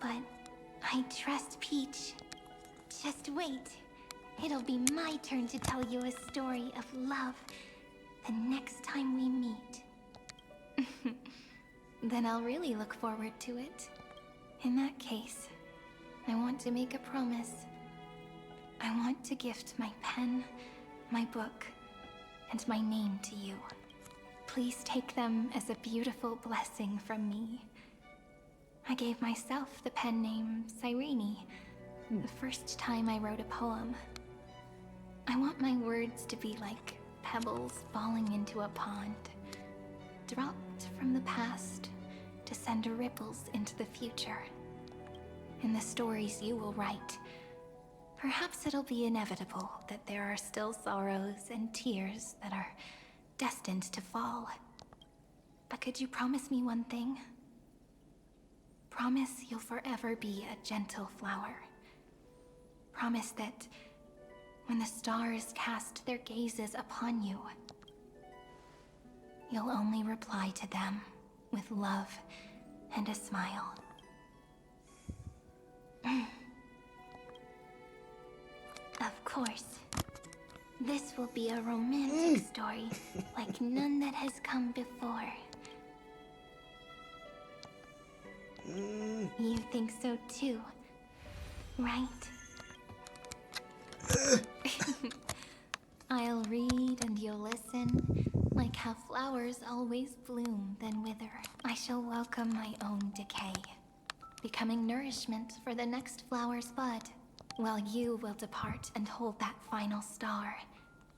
But I trust Peach. Just wait. It'll be my turn to tell you a story of love the next time we meet. Then I'll really look forward to it. In that case, I want to make a promise. I want to gift my pen, my book, and my name to you. Please take them as a beautiful blessing from me. I gave myself the pen name Cyrene the first time I wrote a poem. I want my words to be like pebbles falling into a pond, dropped from the past to send ripples into the future. In the stories you will write, perhaps it'll be inevitable that there are still sorrows and tears that are destined to fall. But could you promise me one thing? Promise you'll forever be a gentle flower. Promise that when the stars cast their gazes upon you, you'll only reply to them with love and a smile. Of course. This will be a romantic story like none that has come before. You think so too, right? I'll read and you'll listen, like how flowers always bloom then wither. I shall welcome my own decay, becoming nourishment for the next flower's bud, while you will depart and hold that final star,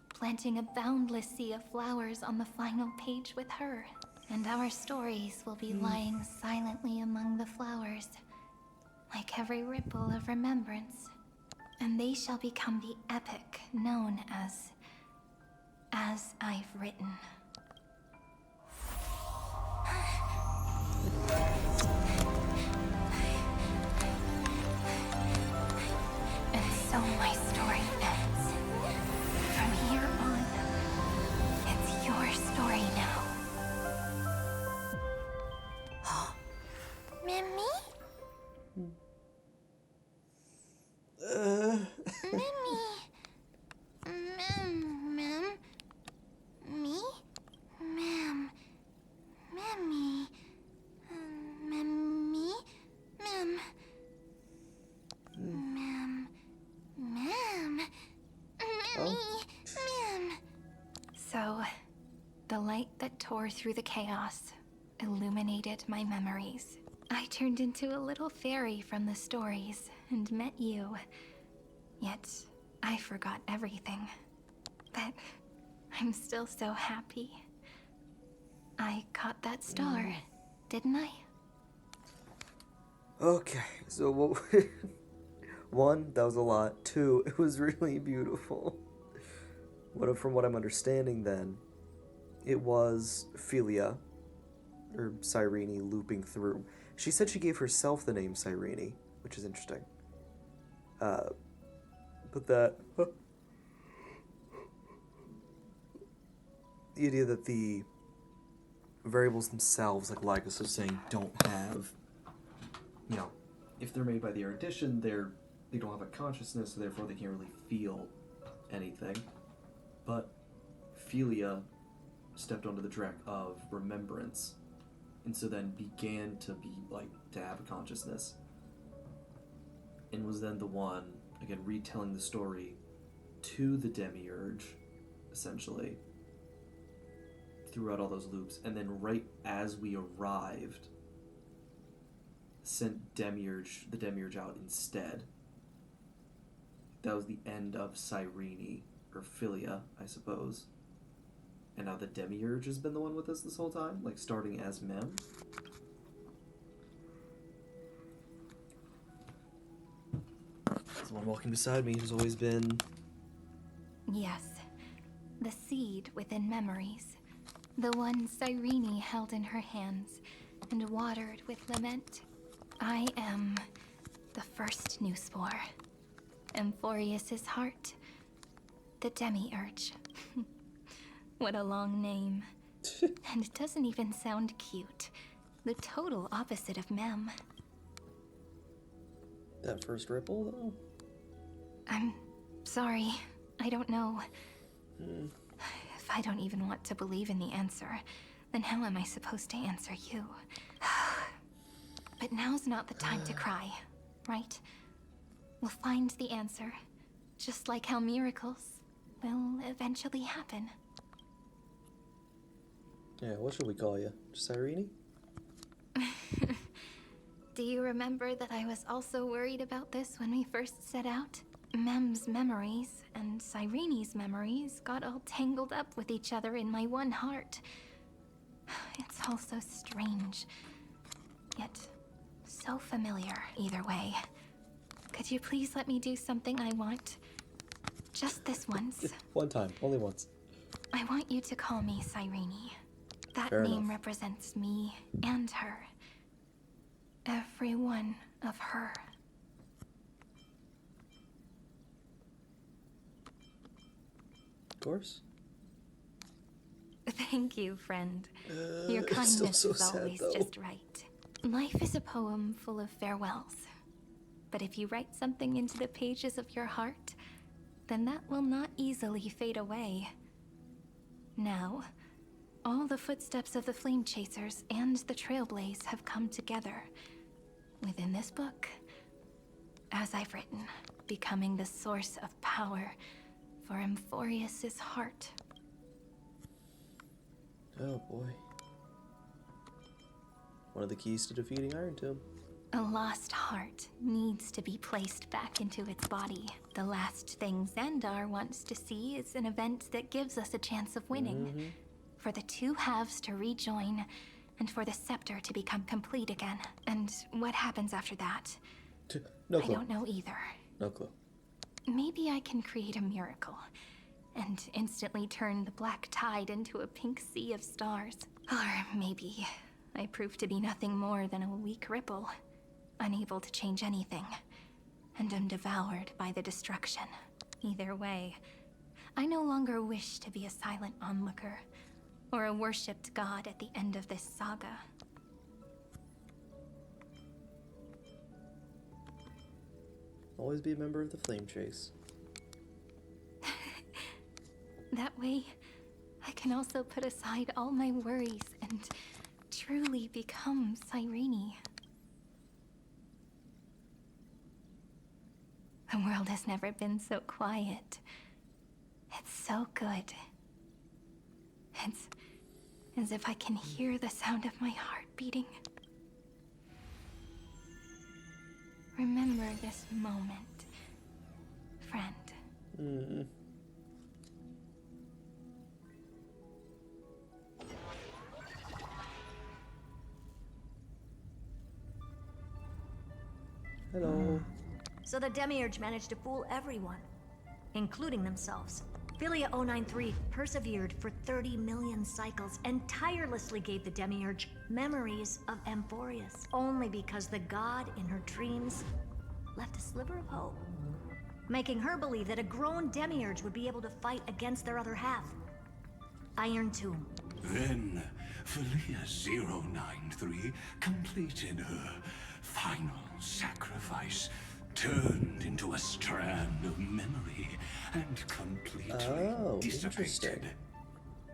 planting a boundless sea of flowers on the final page with her. And our stories will be lying silently among the flowers, like every ripple of remembrance. And they shall become the epic known as I've Written. And so my story ends. From here on, it's your story now. Mimi? Mimi? Ma'am? Me? Ma'am? Mimi? Mimi? Ma'am? Ma'am? Ma'am? Mimi? Ma'am? So, the light that tore through the chaos illuminated my memories. I turned into a little fairy from the stories and met you. Yet, I forgot everything. But I'm still so happy. I caught that star, didn't I? Okay, so what? One, that was a lot. Two, it was really beautiful. From what I'm understanding, then, it was Philia, or Cyrene, looping through. She said she gave herself the name Cyrene, which is interesting. But that... the idea that the variables themselves, like Lycus was saying, don't have... You know, if they're made by the erudition, they don't have a consciousness, so therefore they can't really feel anything. But Philia stepped onto the track of remembrance, and so then began to have a consciousness, and was then the one, again, retelling the story to the Demiurge, essentially, throughout all those loops, and then right as we arrived, sent the Demiurge out instead. That was the end of Cyrene, or Philia, I suppose. And now the Demiurge has been the one with us this whole time, like starting as Mem. The one walking beside me has always been... Yes, the seed within memories. The one Cyrene held in her hands and watered with lament. I am the first new spore. Amphorius's heart. The Demiurge. What a long name. And it doesn't even sound cute. The total opposite of Mem. That first ripple, though? I'm sorry. I don't know. If I don't even want to believe in the answer, then how am I supposed to answer you? But now's not the time to cry, right? We'll find the answer, just like how miracles will eventually happen. Yeah, what should we call you? Cyrene? Do you remember that I was also worried about this when we first set out? Mem's memories and Cyrene's memories got all tangled up with each other in my one heart. It's all so strange, yet so familiar either way. Could you please let me do something I want? Just this once. One time, only once. I want you to call me Cyrene. That Fair name enough. represents me and her. Every one of her. Of course. Thank you, friend. Your It's kindness still is so sad, always though. just right. Life is a poem full of farewells. But if you write something into the pages of your heart, then that will not easily fade away. Now, all the footsteps of the Flame Chasers and the Trailblaze have come together within this book, as I've written, becoming the source of power for Amphorius's heart. Oh boy. One of the keys to defeating Iron Tomb. A lost heart needs to be placed back into its body. The last thing Xandar wants to see is an event that gives us a chance of winning. For the two halves to rejoin, and for the scepter to become complete again. And what happens after that? No clue. I don't know either. No clue. Maybe I can create a miracle, and instantly turn the black tide into a pink sea of stars. Or maybe I prove to be nothing more than a weak ripple, unable to change anything, and am devoured by the destruction. Either way, I no longer wish to be a silent onlooker, or a worshipped god at the end of this saga. Always be a member of the Flame Chase. That way, I can also put aside all my worries and truly become Cyrene. The world has never been so quiet. It's so good. It's as if I can hear the sound of my heart beating. Remember this moment, friend. Hello. So the Demiurge managed to fool everyone, including themselves. Philia 093 persevered for 30 million cycles and tirelessly gave the Demiurge memories of Amphorius, only because the god in her dreams left a sliver of hope, making her believe that a grown Demiurge would be able to fight against their other half, Iron Tomb. Then, Philia 093 completed her final sacrifice, turned into a strand of memory, and completely dissipated.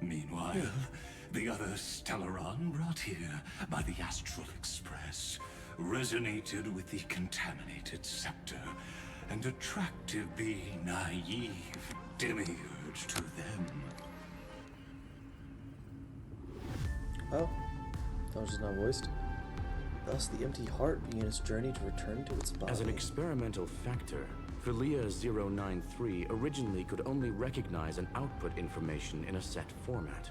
Meanwhile, the other Stellaron brought here by the Astral Express resonated with the contaminated scepter and attracted the naive Demiurge to them. Oh, that was just not voiced. Thus, the empty heart began its journey to return to its body. As an experimental factor, Philia 093 originally could only recognize and output information in a set format.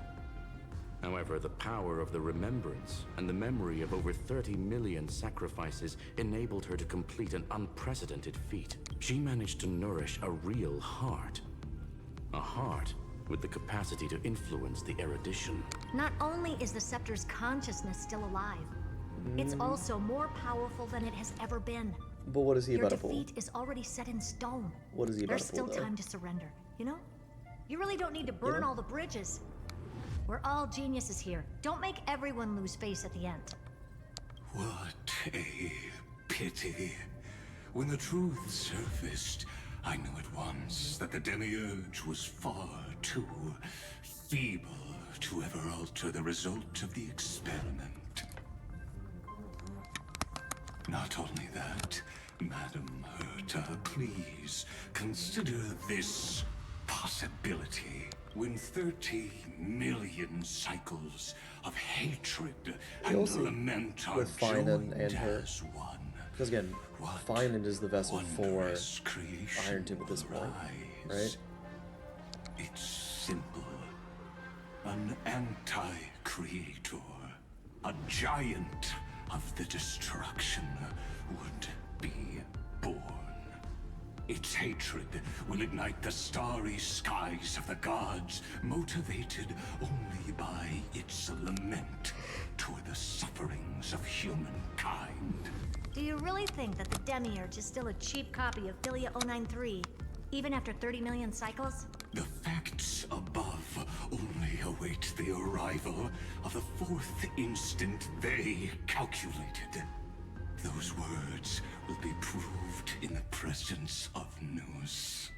However, the power of the remembrance and the memory of over 30 million sacrifices enabled her to complete an unprecedented feat. She managed to nourish a real heart. A heart with the capacity to influence the erudition. Not only is the Scepter's consciousness still alive, it's also more powerful than it has ever been. But what is he Your about to pull? defeat is already set in stone. What is he about There's to pull, still though? time to surrender, you know? You really don't need to burn all the bridges. We're all geniuses here. Don't make everyone lose face at the end. What a pity. When the truth surfaced, I knew at once that the Demiurge was far too feeble to ever alter the result of the experiment. Not only that, Madam Herta, please consider this possibility. When 30 million cycles of hatred and lament are with Finan and joined her. as one, Because again, Finan is the vessel for Iron Tomb at this point, right? it's simple. An anti-creator, a giant of the destruction would be born. Its hatred will ignite the starry skies of the gods, motivated only by its lament toward the sufferings of humankind. Do you really think that the Demiurge is still a cheap copy of Philia 093, even after 30 million cycles? The facts above only await the arrival of the fourth instant they calculated. Those words will be proved in the presence of Nous.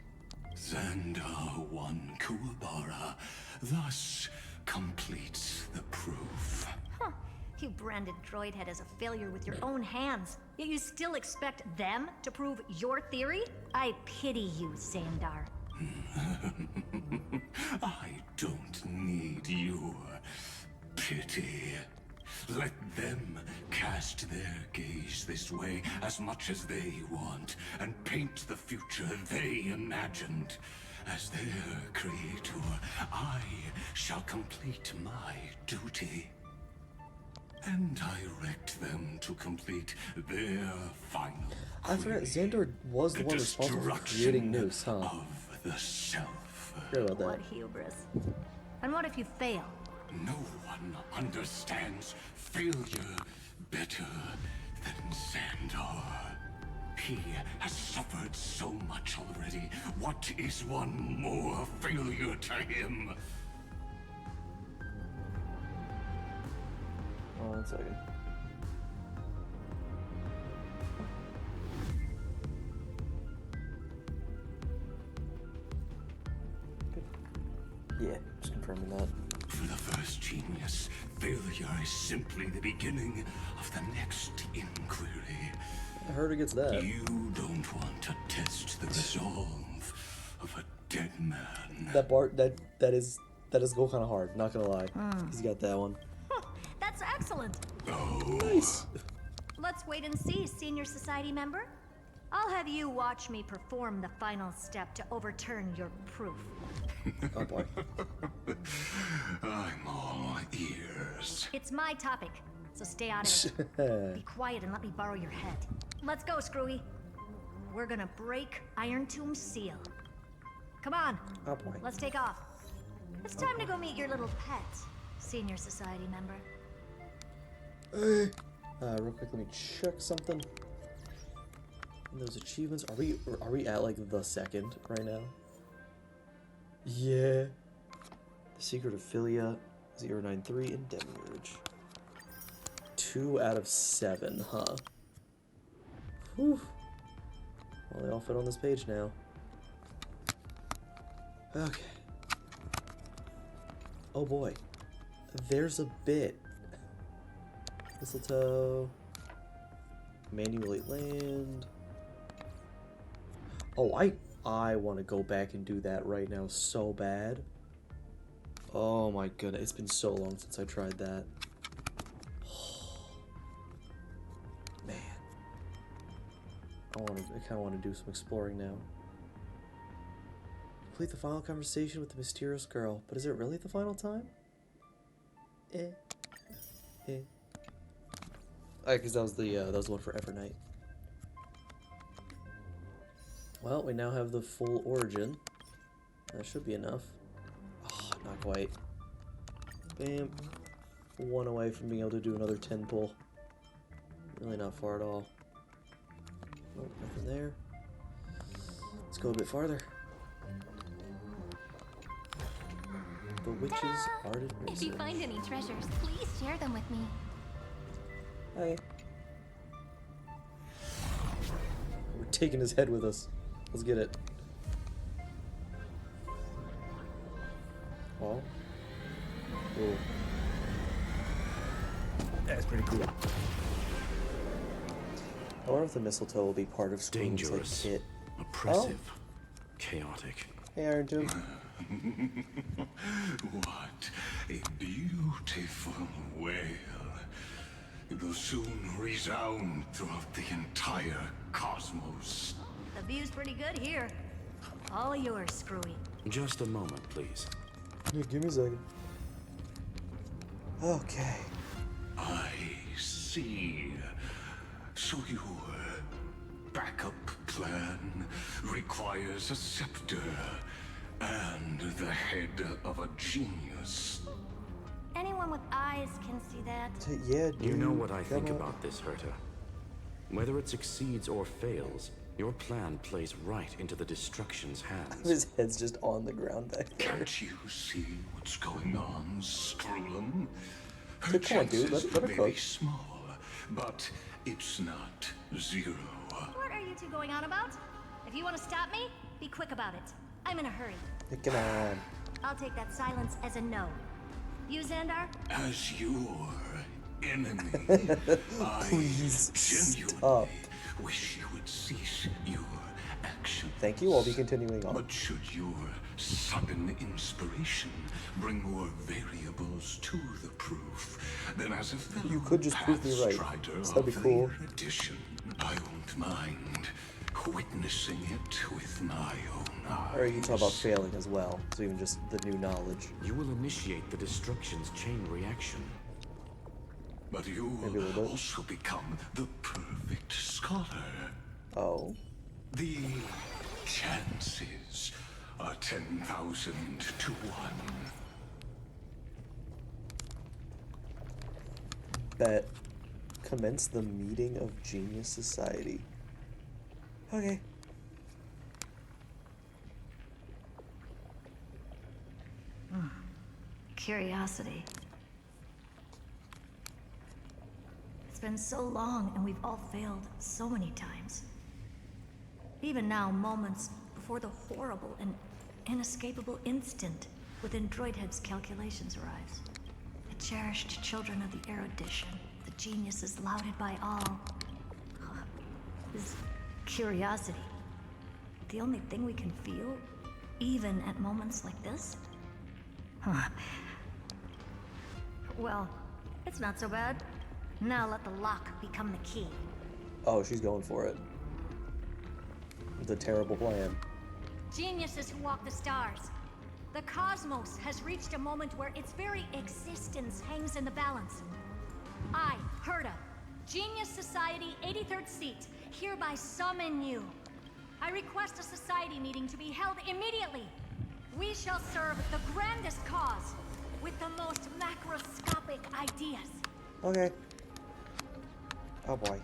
Xandar 1 Kuwabara thus completes the proof. Huh. You branded Droidhead as a failure with your own hands, yet you still expect them to prove your theory? I pity you, Xandar. I don't need your pity. Let them cast their gaze this way as much as they want, and paint the future they imagined. As their creator, I shall complete my duty and direct them to complete their final. I forgot Xandar was the one responsible for creating Nous, huh? Of the self. Forgot about that. What hubris. And what if you fail? No one understands failure better than Xandar. He has suffered so much already. What is one more failure to him? Oh, 1 second. Yeah, just confirming that. For the first genius, failure is simply the beginning of the next inquiry. I heard it gets that. You don't want to test the resolve of a dead man. That part that is go kind of hard. Not gonna lie. He's got that one. That's excellent. Oh, nice. Let's wait and see, Senior Society member. I'll have you watch me perform the final step to overturn your proof. Oh boy. I'm all ears. It's my topic, so stay out of it. Be quiet and let me borrow your head. Let's go, Screwy. We're gonna break Iron Tomb's seal. Come on. Oh boy. Let's take off. It's time to go meet your little pet, Senior Society member. Real quick, let me check something. Those achievements, are we at like the second right now? Yeah. The Secret of Philia 093 and Demiurge. 2 out of 7, huh? Whew. Well, they all fit on this page now. Okay. Oh boy. There's a bit. Mistletoe. Manually land. Oh, I want to go back and do that right now so bad. Oh my goodness, it's been so long since I tried that. Man. I kind of want to do some exploring now. Complete the final conversation with the mysterious girl, but is it really the final time? Alright, because that was the one for Evernight. Well, we now have the full origin. That should be enough. Oh, not quite. Bam. One away from being able to do another 10 pull. Really not far at all. Oh, nothing there. Let's go a bit farther. The Witch's Ardent Research. If you find any treasures, please share them with me. Okay. We're taking his head with us. Let's get it. Oh. Cool. That's pretty cool. I wonder if the mistletoe will be part of Scream's like kit. Oppressive, chaotic. Hey, Iron Doom. What a beautiful wail. It will soon resound throughout the entire cosmos. The view's pretty good here. All yours, Screwy. Just a moment, please. Yeah, give me a second. Okay. I see. So your backup plan requires a scepter and the head of a genius. Anyone with eyes can see that. Yeah, dude. You know what I think about this, Herta. Whether it succeeds or fails, your plan plays right into the destruction's hands. His head's just on the ground back there. Can't you see what's going on, Screwlum? So come on, dude. Let her may cook. be small, but it's not zero. What are you two going on about? If you want to stop me, be quick about it. I'm in a hurry. Come on. I'll take that silence as a no. You, Xandar? As your enemy, I Please genuinely stop. wish you would cease your actions. Thank you. I'll be continuing on. But should your sudden inspiration bring more variables to the proof, then as a fellow You could just prove me right. Pathstrider So that'd be of cool. their edition, I won't mind witnessing it with my own eyes. Or you can talk about failing as well. So even just the new knowledge. You will initiate the destruction's chain reaction. But you Maybe a little will bit. also become the perfect scholar. Oh. The chances are 10,000 to 1. Bet. Commence the meeting of Genius Society. Okay. Curiosity. It's been so long and we've all failed so many times. Even now, moments before the horrible and inescapable instant within Droidhead's calculations arrives. The cherished children of the erudition, the geniuses lauded by all. Is curiosity the only thing we can feel, even at moments like this? Huh. Well, it's not so bad. Now let the lock become the key. Oh, she's going for it. It's a terrible plan. Geniuses who walk the stars. The cosmos has reached a moment where its very existence hangs in the balance. I, Herta, Genius Society 83rd seat, hereby summon you. I request a society meeting to be held immediately. We shall serve the grandest cause with the most macroscopic ideas. Okay. Oh boy.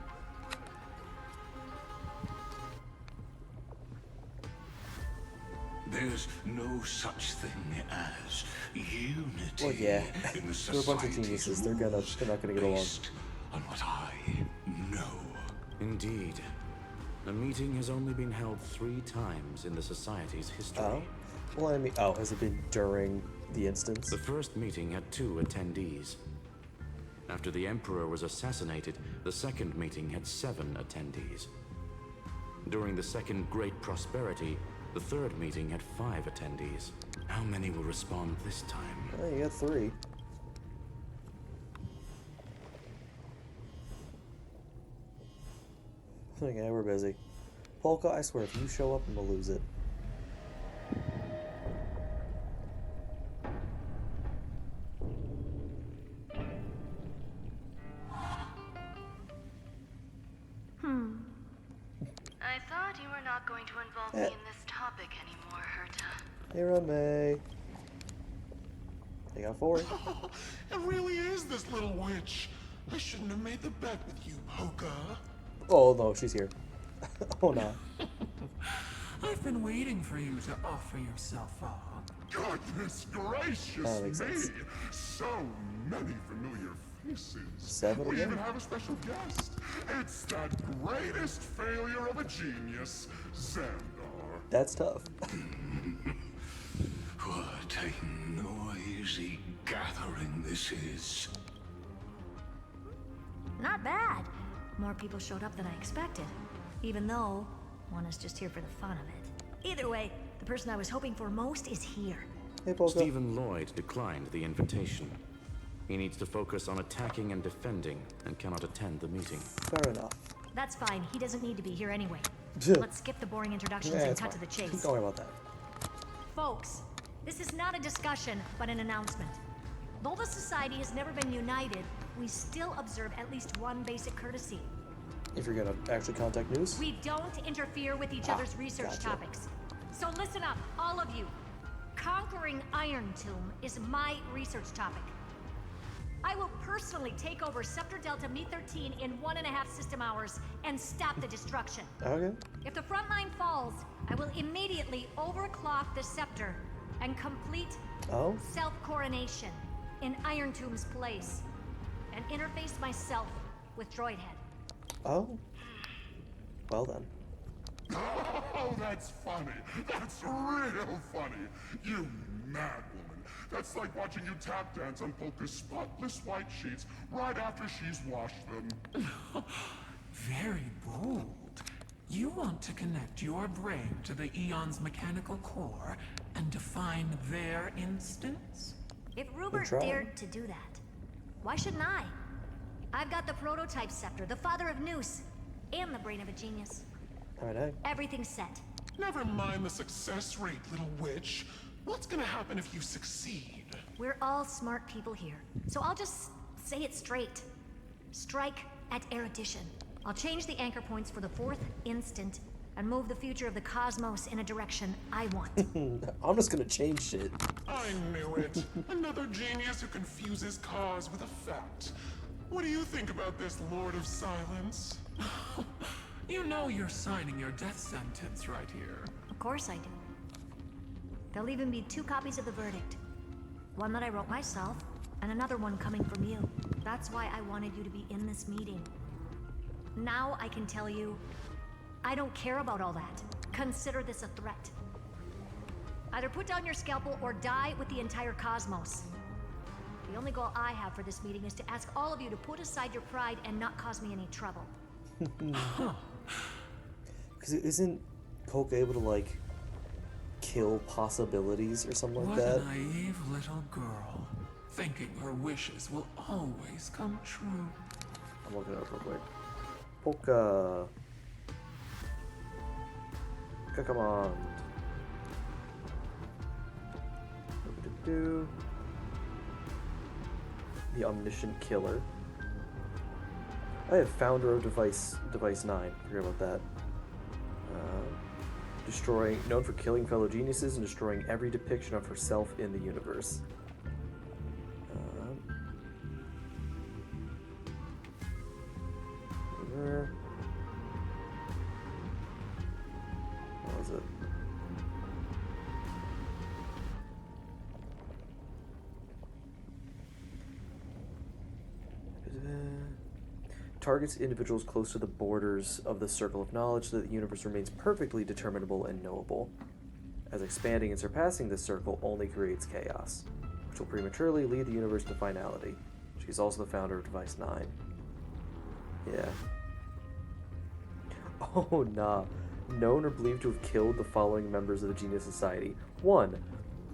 There's no such thing as unity. Well, yeah. In the They're a bunch of geniuses. They're not gonna get along. based on what I know. Indeed. A meeting has only been held 3 times in the Society's history. Oh? Well, I mean, oh, has it been during the instance? The first meeting had 2 attendees. After the Emperor was assassinated, the second meeting had 7 attendees. During the Second Great Prosperity, the third meeting had 5 attendees. How many will respond this time? Oh, you got 3. Okay, we're busy. Polka, I swear, if you show up, I'm gonna lose it. I thought you were not going to involve me in this topic anymore, Herta. Hey, Rame. They got 4. It really is this little witch. I shouldn't have made the bet with you, Polka. Oh no, she's here. Oh no. I've been waiting for you to offer yourself up. Goodness gracious That makes me! sense. So many familiar faces. 7 We again? even have a special guest. It's that greatest failure of a genius, Xandar. That's tough. What a noisy gathering this is. Not bad. More people showed up than I expected. Even though one is just here for the fun of it. Either way, the person I was hoping for most is here. Hey, Polka. Stephen Lloyd declined the invitation. He needs to focus on attacking and defending and cannot attend the meeting. Fair enough. That's fine. He doesn't need to be here anyway. Let's skip the boring introductions Yeah, and it's cut fine. to the chase. Don't worry about that. Folks, this is not a discussion, but an announcement. Though the Society has never been united, we still observe at least one basic courtesy. If you're gonna actually contact news. We don't interfere with each other's research gotcha. topics. So listen up, all of you. Conquering Iron Tomb is my research topic. I will personally take over Scepter Delta Me-13 in 1.5 system hours and stop the destruction. Okay. If the front line falls, I will immediately overclock the Scepter and complete self-coronation in Iron Tomb's place and interface myself with Droidhead. Oh. Well then. Oh, that's funny. That's real funny. You mad woman. That's like watching you tap dance on Polka's spotless white sheets right after she's washed them. Very bold. You want to connect your brain to the Eon's mechanical core and define their instance? If Rupert dared to do that, why shouldn't I? I've got the prototype scepter, the father of Noose, and the brain of a genius. Alright. Everything's set. Never mind the success rate, little witch. What's gonna happen if you succeed? We're all smart people here, so I'll just say it straight. Strike at erudition. I'll change the anchor points for the 4th instant and move the future of the cosmos in a direction I want. I'm just gonna change shit. I knew it. Another genius who confuses cause with effect. What do you think about this, Lord of Silence? You know you're signing your death sentence right here. Of course I do. There'll even be 2 copies of the verdict. One that I wrote myself, and another one coming from you. That's why I wanted you to be in this meeting. Now I can tell you, I don't care about all that. Consider this a threat. Either put down your scalpel or die with the entire cosmos. The only goal I have for this meeting is to ask all of you to put aside your pride and not cause me any trouble. Because isn't Polka able to, like, kill possibilities or something like What that? a naive little girl, thinking her wishes will always come true. I'm looking it up real quick. Polka. Come on. The Omniscient Killer. I have founder of Device 9. Forget about that. Known for killing fellow geniuses and destroying every depiction of herself in the universe. What was it? Targets individuals close to the borders of the circle of knowledge so that the universe remains perfectly determinable and knowable, as expanding and surpassing this circle only creates chaos, which will prematurely lead the universe to finality. She's also the founder of Device 9. Yeah. Oh, nah. Known or believed to have killed the following members of the Genius Society. 1.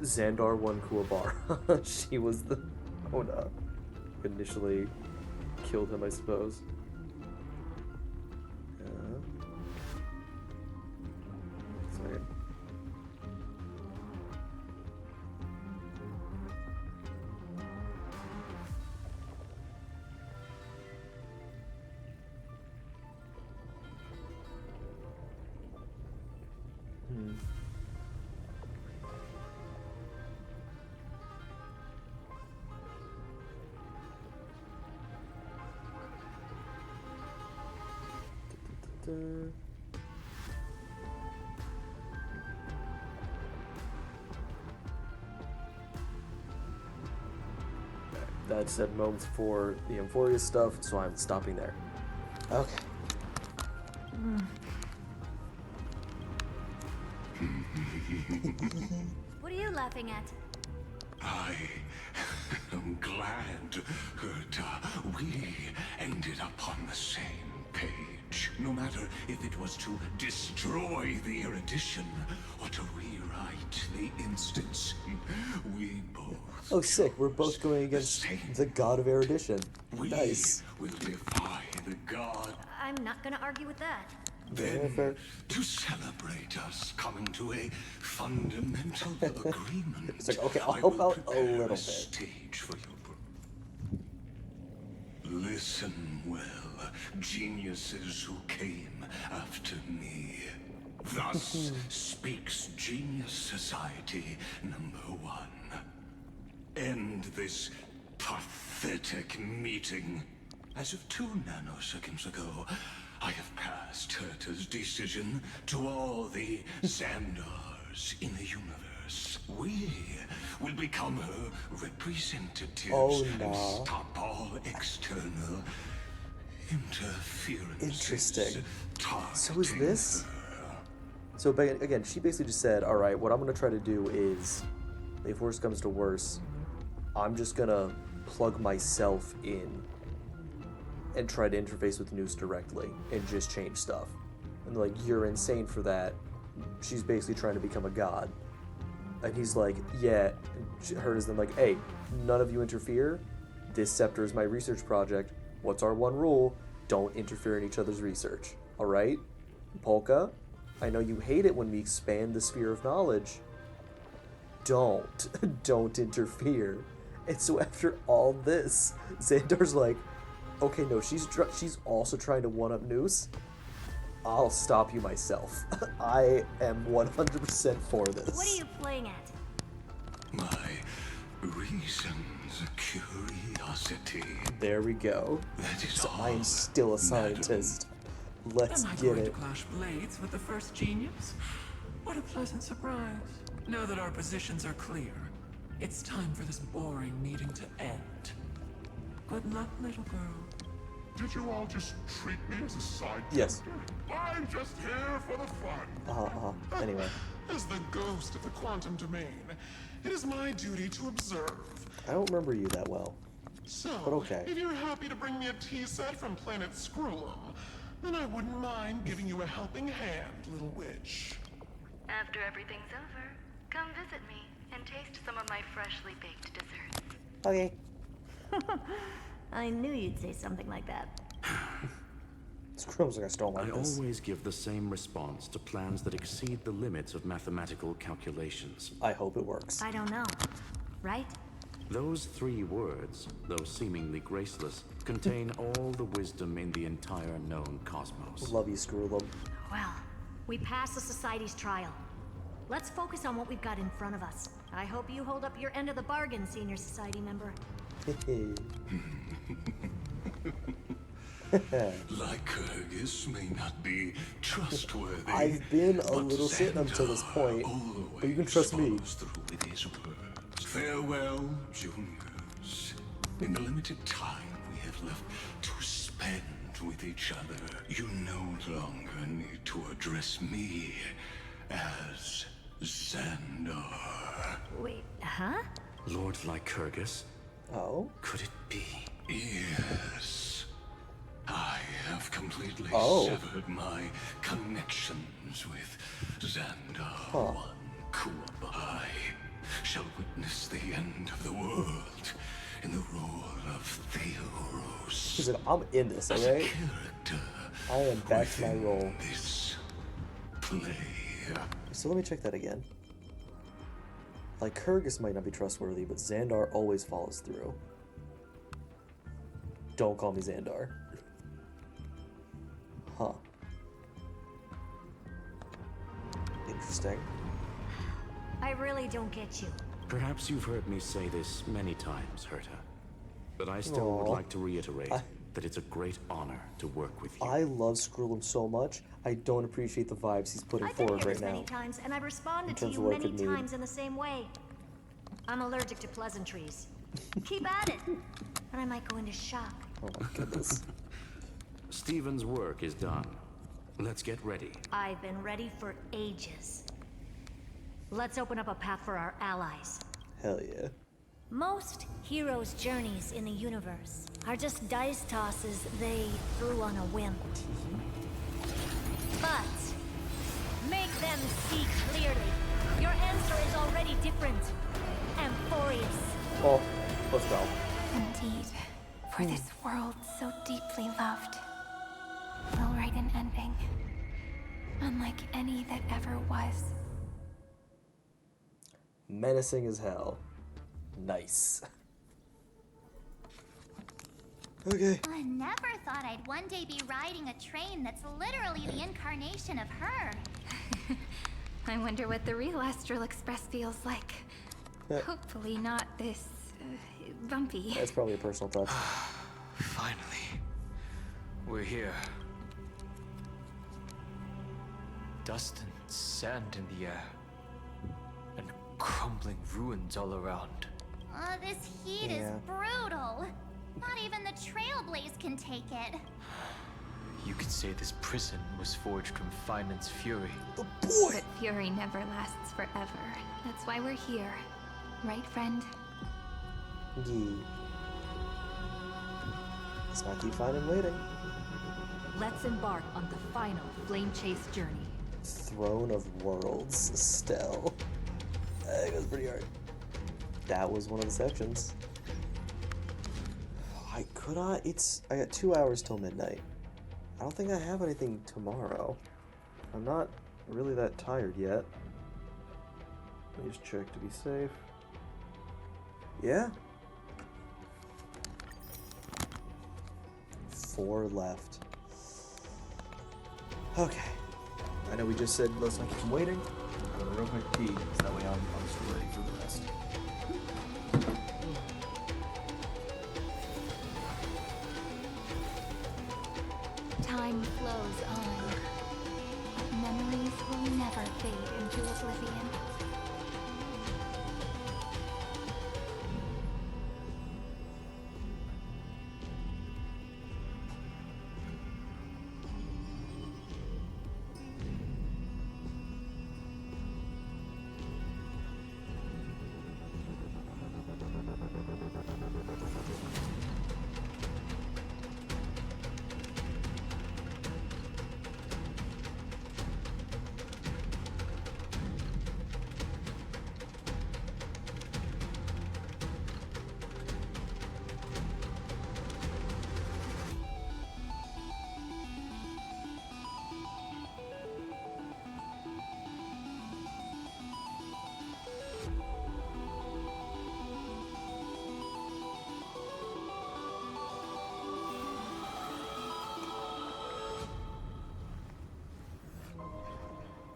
Xandar 1 Kuwabar. She was the... Oh, no. Initially killed him, I suppose. That said moments for the Euphoria stuff, so I'm stopping there. Okay. What are you laughing at? I am glad that we ended up on the same page. No matter if it was to destroy the erudition or to rewrite the instance, we both. Oh, sick. We're both going against the god of erudition. Nice. Will defy the god. I'm not gonna argue with that. Then, to celebrate us coming to a fundamental agreement, It's like, okay, I'll help out a little bit. Stage for your listen well, geniuses who came after me. Thus speaks Genius Society #1. End this pathetic meeting. As of 2 nanoseconds ago, I have passed Herta's decision to all the Xandars in the universe. We will become her representatives and stop all external interference. Interesting. So is this? So again, she basically just said, all right, what I'm going to try to do is, if worse comes to worse, I'm just going to plug myself in and try to interface with Noose directly and just change stuff. And they're like, you're insane for that. She's basically trying to become a god. And he's like, yeah. And Herta's then like, hey, none of you interfere. This scepter is my research project. What's our one rule? Don't interfere in each other's research. All right? Polka, I know you hate it when we expand the sphere of knowledge. Don't interfere. And so after all this, Xandar's like, okay, no, she's also trying to one-up Noose. I'll stop you myself. I am 100% for this. What are you playing at? My reasons, curiosity. There we go. So I'm still a scientist. Let's Am I get going it. to clash blades with the first genius? What a pleasant surprise. Now that our positions are clear, it's time for this boring meeting to end. Good luck, little girl. Did you all just treat me as a side Yes. character? I'm just here for the fun. Anyway. As the ghost of the quantum domain, it is my duty to observe. I don't remember you that well. So, But okay. if you're happy to bring me a tea set from planet Screwlum, then I wouldn't mind giving you a helping hand, little witch. After everything's over, come visit me and taste some of my freshly baked desserts. Okay. I knew you'd say something like that. Screw's like I don't like I this. always give the same response to plans that exceed the limits of mathematical calculations. I hope it works. I don't know. Right? Those 3 words, though seemingly graceless, contain all the wisdom in the entire known cosmos. Love you, Screwlum. Well, we passed the Society's trial. Let's focus on what we've got in front of us. I hope you hold up your end of the bargain, Senior Society member. Lycurgus may not be trustworthy. I've been a but little sitting until this point, but you can trust me. Through with his words. Farewell, juniors. In the limited time we have left to spend with each other, you no longer need to address me as Xandar. Wait, huh? Lord Lycurgus? Oh? Could it be? Yes. I have completely severed my connections with Xandar. One Kuaba. I shall witness the end of the world in the role of Theoros. He said, I'm in this, As a alright? character I am back to my role. this play. So let me check that again. Lycurgus might not be trustworthy, but Xandar always follows through. Don't call me Xandar. Huh. Interesting. interesting. I really don't get you. Perhaps you've heard me say this many times, Herta, but I still would like to reiterate that it's a great honor to work with you. I love Skrullum so much. I don't appreciate the vibes he's putting forward right now. Many times, and I've responded to terms you of what it many could mean. times in the same way. I'm allergic to pleasantries. Keep at it, and I might go into shock. Oh my goodness. Steven's work is done. Let's get ready. I've been ready for ages. Let's open up a path for our allies. Hell yeah. Most heroes' journeys in the universe are just dice tosses they threw on a whim. But make them see clearly. Your answer is already different. Amphorius. Oh, let's go. Indeed, for this world so deeply loved, we'll write an ending, unlike any that ever was. Menacing as hell. Nice. Okay. I never thought I'd one day be riding a train that's literally the incarnation of her. I wonder what the real Astral Express feels like. Hopefully not this bumpy. That's probably a personal touch. Finally, we're here. Dust and sand in the air, and crumbling ruins all around. This heat is brutal. Not even the Trailblaze can take it. You could say this prison was forged from Finan's fury. But fury never lasts forever. That's why we're here. Right, friend? Yeah. Let's not keep finding waiting. Let's embark on the final flame chase journey. Throne of Worlds, Estelle. That goes pretty hard. That was one of the sections. I got 2 hours till midnight. I don't think I have anything tomorrow. I'm not really that tired yet. Let me just check to be safe. Yeah. 4 left. Okay. I know we just said let's not keep them waiting. I'm gonna real quick pee, so that way I'm just ready for the rest. Time flows on, but memories will never fade into oblivion.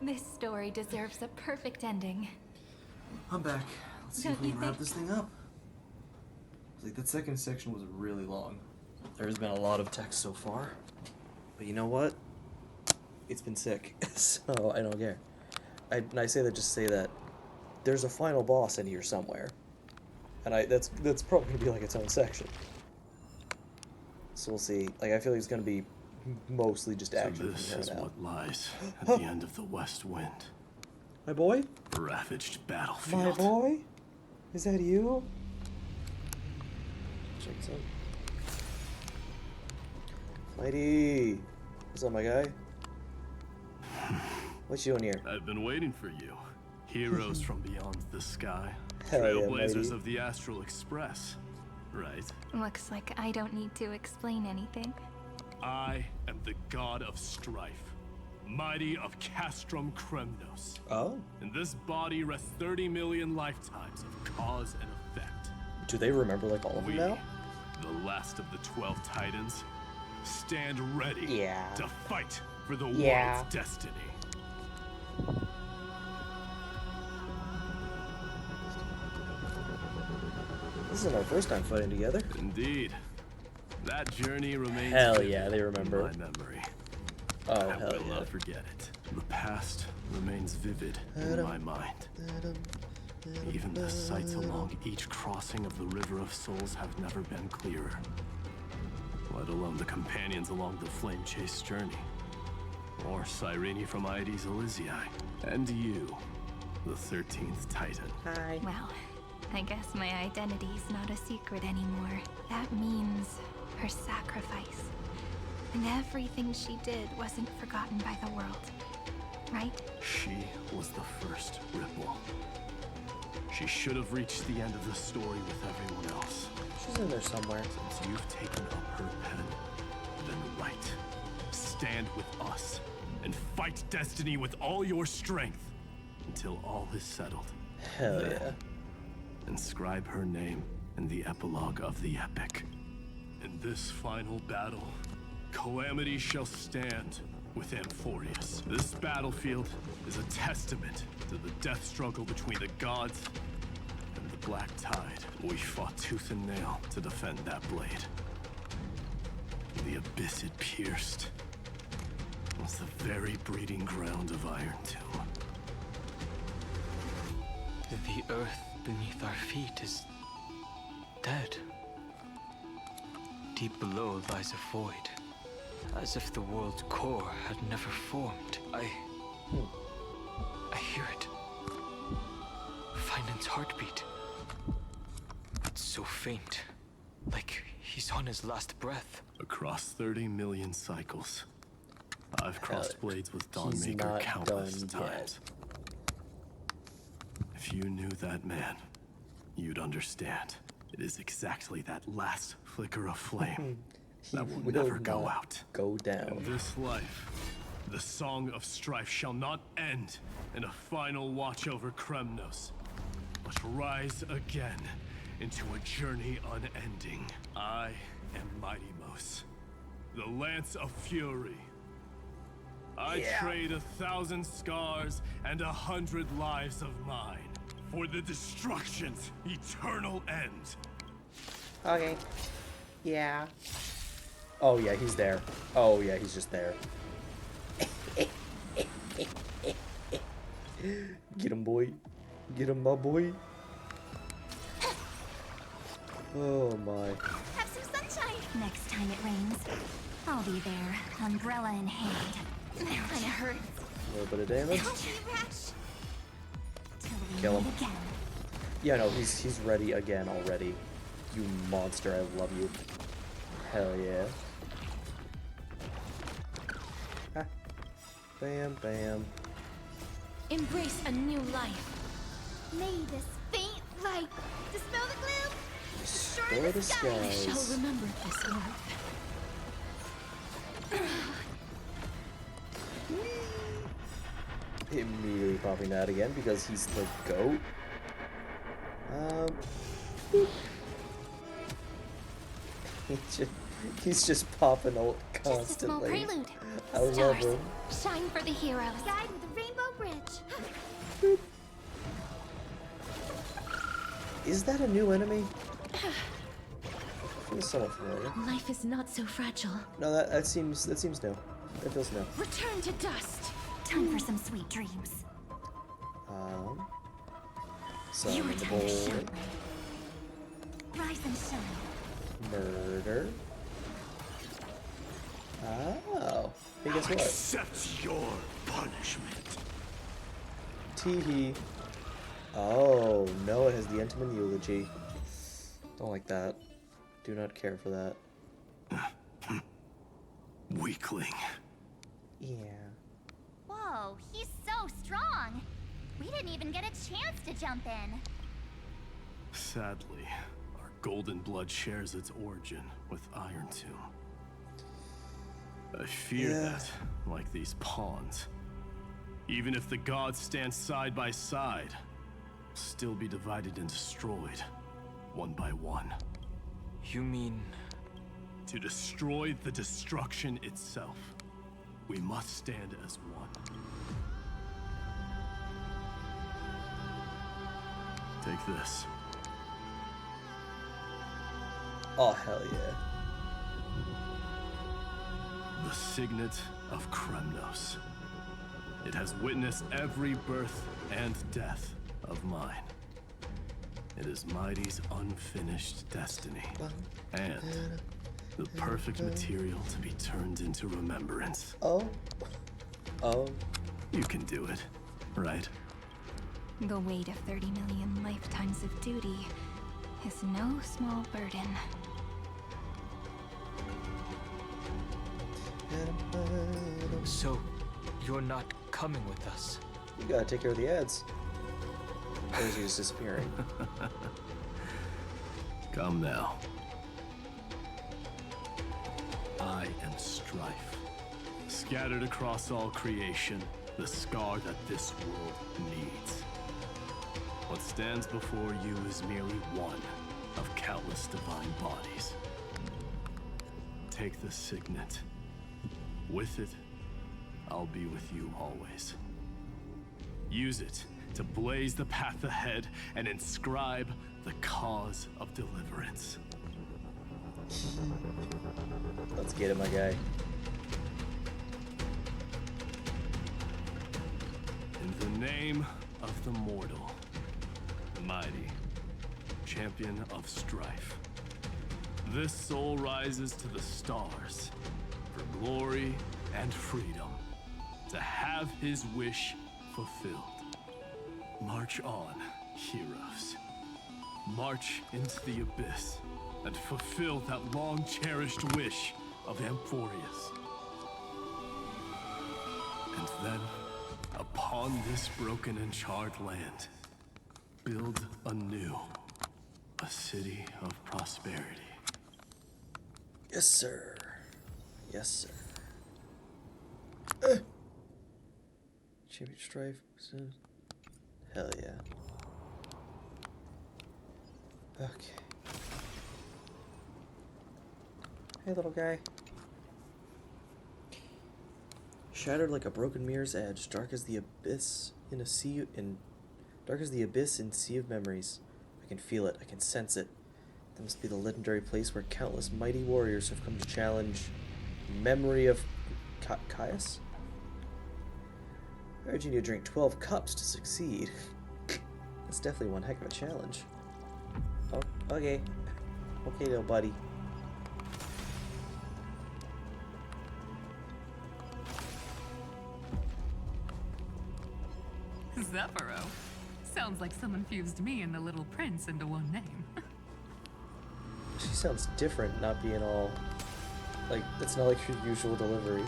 This story deserves a perfect ending. I'm back. Let's see if we can wrap this thing up. Like, that second section was really long. There's been a lot of text so far. But you know what? It's been sick, so I don't care. And I say that just to say that there's a final boss in here somewhere. And that's probably gonna be like its own section. So we'll see. Like, I feel like it's gonna be mostly just action. So this is what lies at the end of the West Wind. My boy? Ravaged battlefield. My boy? Is that you? Check this out. Mighty! What's up, my guy? What you doing here? I've been waiting for you. Heroes from beyond the sky. Hell yeah, Trailblazers Mighty. of the Astral Express. Right. Looks like I don't need to explain anything. I am the god of strife. Mighty of Castrum Kremnos. Oh? In this body rests 30 million lifetimes of cause and effect. Do they remember, like, all of them now? The last of the 12 Titans, stand ready Yeah. to fight for the Yeah. world's destiny. This isn't our first time fighting together. Indeed. That journey remains Hell yeah, they vivid remember. in my memory. Oh, I hell will yeah. not forget it. The past remains vivid in my mind. Even the sights along each crossing of the River of Souls have never been clearer. Let alone the companions along the flame chase journey. Or Cyrene from Aedes Elysiae. And you, the 13th Titan. Hi. Well, I guess my identity's not a secret anymore. That means her sacrifice. And everything she did wasn't forgotten by the world. Right? She was the first Ripple. She should have reached the end of the story with everyone else. She's in there somewhere. Since you've taken up her pen, then write. Stand with us and fight destiny with all your strength until all is settled. Hell Then, yeah. inscribe her name in the epilogue of the epic. In this final battle, Calamity shall stand with Amphorius. This battlefield is a testament to the death struggle between the gods and the Black Tide. We fought tooth and nail to defend that blade. The abyss it pierced was the very breeding ground of Iron Tomb. The earth beneath our feet is dead. Deep below lies a void, as if the world's core had never formed. I hear it. Finen's heartbeat. It's so faint, like he's on his last breath. Across 30 million cycles, I've crossed blades with he's Dawnmaker not countless done yet. times. If you knew that man, you'd understand. It is exactly that last flicker of flame that will never go not out. Go down. In this life, the song of strife shall not end in a final watch over Kremnos, but rise again into a journey unending. I am Mightymos, the Lance of Fury. I trade 1,000 scars and 100 lives of mine for the destruction's eternal end. Okay. Yeah. Oh yeah, he's there. Oh yeah, he's just there. Get him, boy. Get him, my boy. Oh my. Have some sunshine. Next time it rains, I'll be there, umbrella in hand. That kind of hurts. A little bit of damage. Don't you rush. Till we Kill him. meet again. Yeah, no, he's ready again already. You monster, I love you. Hell yeah. Ah. Bam, bam. Embrace a new life. May this faint light dispel the gloom. Restore the I skies. shall remember this life. Immediately popping that again because he's the goat. Boop. He's just popping out constantly. Just a small prelude. I love Stars, him. shine for the heroes. Guide with the rainbow bridge. Is that a new enemy? Feels somewhat familiar. Life is not so fragile. No, that seems new. It feels new. Return to dust. Time for some sweet dreams. Summon You the return to boy. shine. Rise and shine. Murder. Oh. Hey, guess what? Accept your punishment. Teehee. Oh, no, it has the Entoman eulogy. Don't like that. Do not care for that. Weakling. Yeah. Whoa, he's so strong. We didn't even get a chance to jump in. Sadly, our golden blood shares its origin with Iron Tomb. I fear that, like these pawns, even if the gods stand side by side, will still be divided and destroyed, one by one. You mean... To destroy the destruction itself, we must stand as one. Take this. Oh, hell yeah. The signet of Kremnos. It has witnessed every birth and death of mine. It is Mighty's unfinished destiny, and the perfect material to be turned into remembrance. Oh. You can do it, right? The weight of 30 million lifetimes of duty is no small burden. So, you're not coming with us? You gotta take care of the ads. Or is he just disappearing? Come now. I am Strife. Scattered across all creation, the scar that this world needs. What stands before you is merely one of countless divine bodies. Take the signet. With it, I'll be with you always. Use it to blaze the path ahead and inscribe the cause of deliverance. Let's get it, my guy. In the name of the mortal, mighty, champion of strife, this soul rises to the stars for glory and freedom, to have his wish fulfilled. March on, heroes. March into the abyss and fulfill that long-cherished wish of Amphorius. And then, upon this broken and charred land, build anew a city of prosperity. Yes, sir. Yes, sir. Champion Strife. Hell yeah. Okay. Hey, little guy. Shattered like a broken mirror's edge, dark as the abyss in a sea dark as the abyss in sea of memories. I can feel it. I can sense it. That must be the legendary place where countless mighty warriors have come to challenge memory of Caius? I urge you to drink 12 cups to succeed. That's definitely one heck of a challenge. Oh, okay. Okay, little buddy. Zephyro. Sounds like someone fused me and the Little Prince into one name. She sounds different, not being all... Like, it's not like your usual delivery.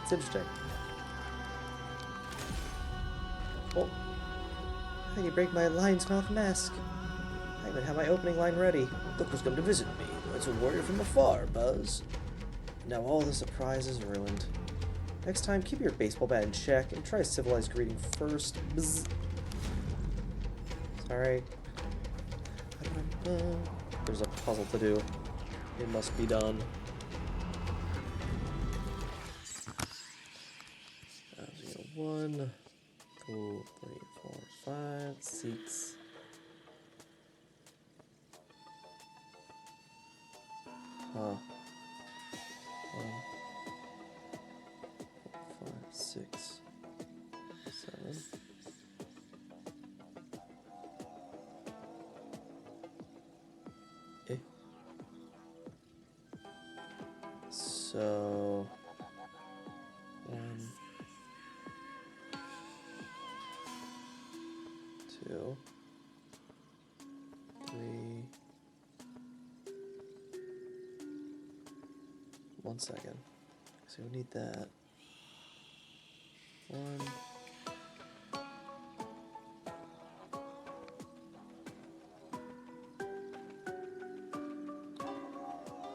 It's interesting. Oh. I need to break my lion's mouth mask. I even have my opening line ready. Look who's come to visit me. It's a warrior from afar, Buzz. Now all the surprise is ruined. Next time, keep your baseball bat in check and try a civilized greeting first. Bzz. Sorry. There's a puzzle to do. It must be done. 1, 2, 3, 4, 5, 6. Huh. 1, 4, 5, 6, 7. Eh. So 1, 2, 3. 1 second. So we need that. 1.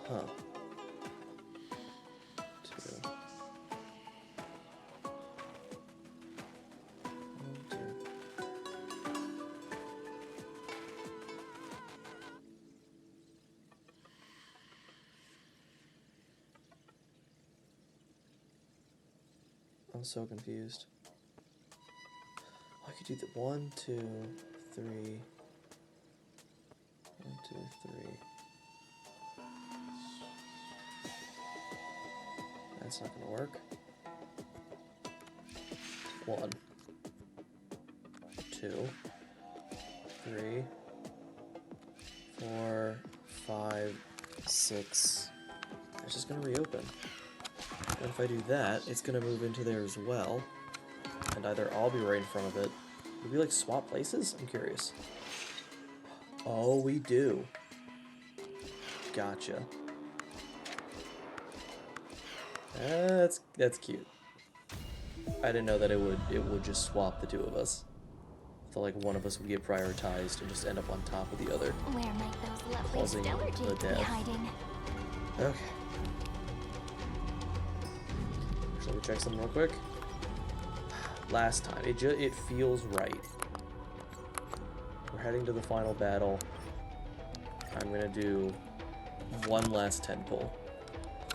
Huh. 2. 1, 2. I'm so confused. I could do the 1, 2, 3. 1, 2, 3. That's not gonna work. 1, 2, 3, 4, 5, 6. It's just gonna reopen. And if I do that, it's gonna move into there as well. And either I'll be right in front of it. Would we like swap places? I'm curious. Oh, we do. Gotcha. That's cute. I didn't know that it would just swap the two of us. I thought like one of us would get prioritized and just end up on top of the other. Where might those lovely Causing stellar the jades be death. hiding? Okay. Let me check something real quick. Last time, it feels right. We're heading to the final battle. I'm gonna do one last 10 pull.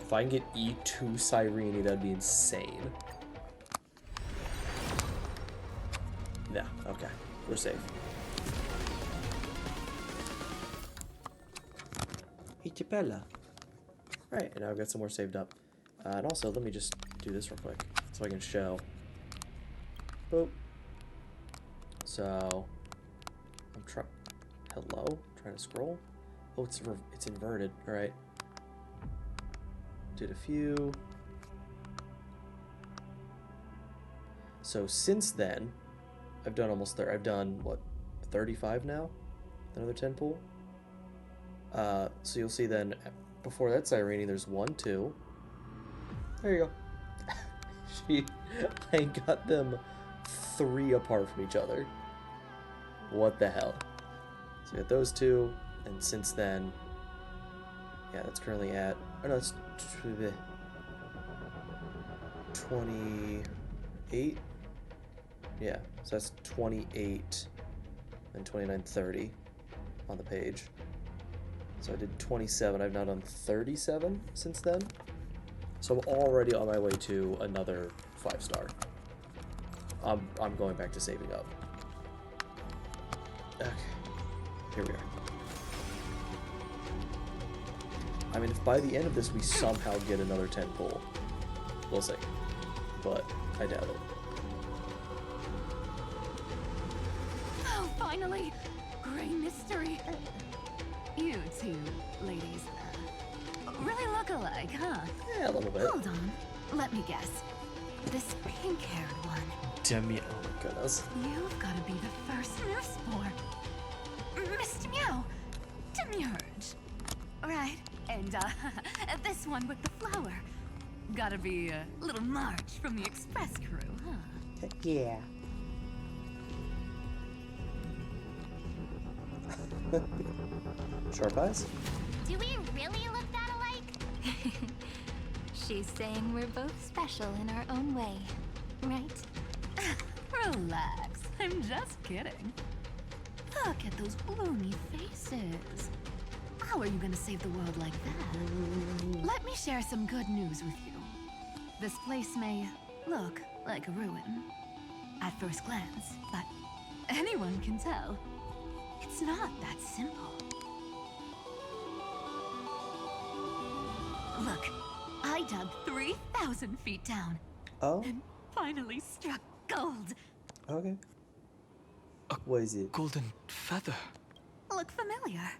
If I can get E2 Cyrene, that'd be insane. Yeah, okay. We're safe. Itapella. Alright, and now I've got some more saved up. And also, let me just do this real quick so I can show. Boop. So, I'm trying. Hello? Trying to scroll? Oh, it's inverted. Alright. Did a few. So, since then, I've done almost there. I've done, what, 35 now? Another 10 pull? So you'll see then, before that Cyrene, there's 1, 2. There you go. I got them 3 apart from each other. What the hell? So we got those 2, and since then, yeah, that's currently at, oh no, it's 28. Yeah, so that's 28 and 29, 30 on the page. So I did 27. I've now done 37 since then. So I'm already on my way to another 5-star. I'm going back to saving up. Okay, here we are. I mean, if by the end of this we somehow get another 10 pull, we'll see. But I doubt it. Oh, finally! Great mystery. You two ladies really look alike, huh? Yeah, a little bit. Hold on. Let me guess. This pink-haired one. Demi, oh my goodness. You've got to be the first newspaper. Mr. Meow. Demiurge. Right. And, this one with the flower. Gotta be a little March from the Express crew, huh? Yeah. Sharp eyes? Do we really look that alike? She's saying we're both special in our own way, right? Relax. I'm just kidding. Look at those gloomy faces. How are you gonna save the world like that? Let me share some good news with you. This place may look like a ruin at first glance, but anyone can tell it's not that simple. Look, I dug 3,000 feet down. Oh? And finally struck gold. Okay. What is it? Golden feather. Look familiar.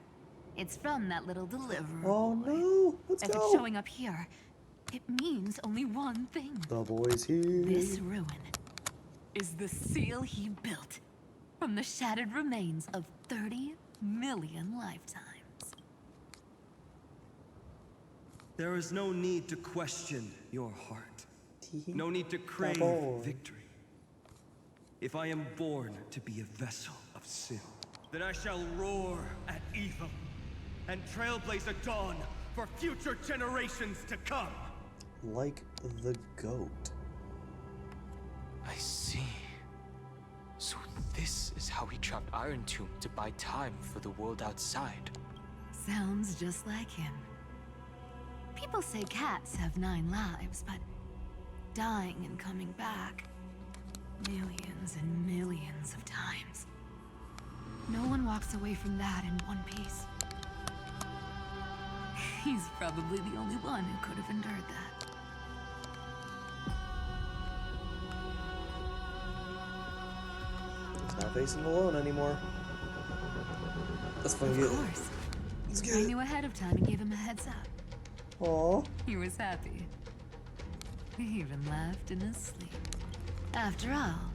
It's from that little deliverer. Oh no! Let's If go! it's showing up here, it means only one thing. The boy's here. This ruin is the seal he built from the shattered remains of 30 million lifetimes. There is no need to question your heart. No need to crave victory. If I am born to be a vessel of sin, then I shall roar at evil and trailblaze a dawn for future generations to come. Like the goat. I see. So this is how he trapped Iron Tomb to buy time for the world outside. Sounds just like him. People say cats have 9 lives, but dying and coming back millions and millions of times. No one walks away from that in one piece. He's probably the only one who could have endured that. Not facing him alone anymore. Let's fucking get it. Of course. Let's get I it. knew ahead of time and gave him a heads up. Aw. He was happy. He even laughed in his sleep. After all,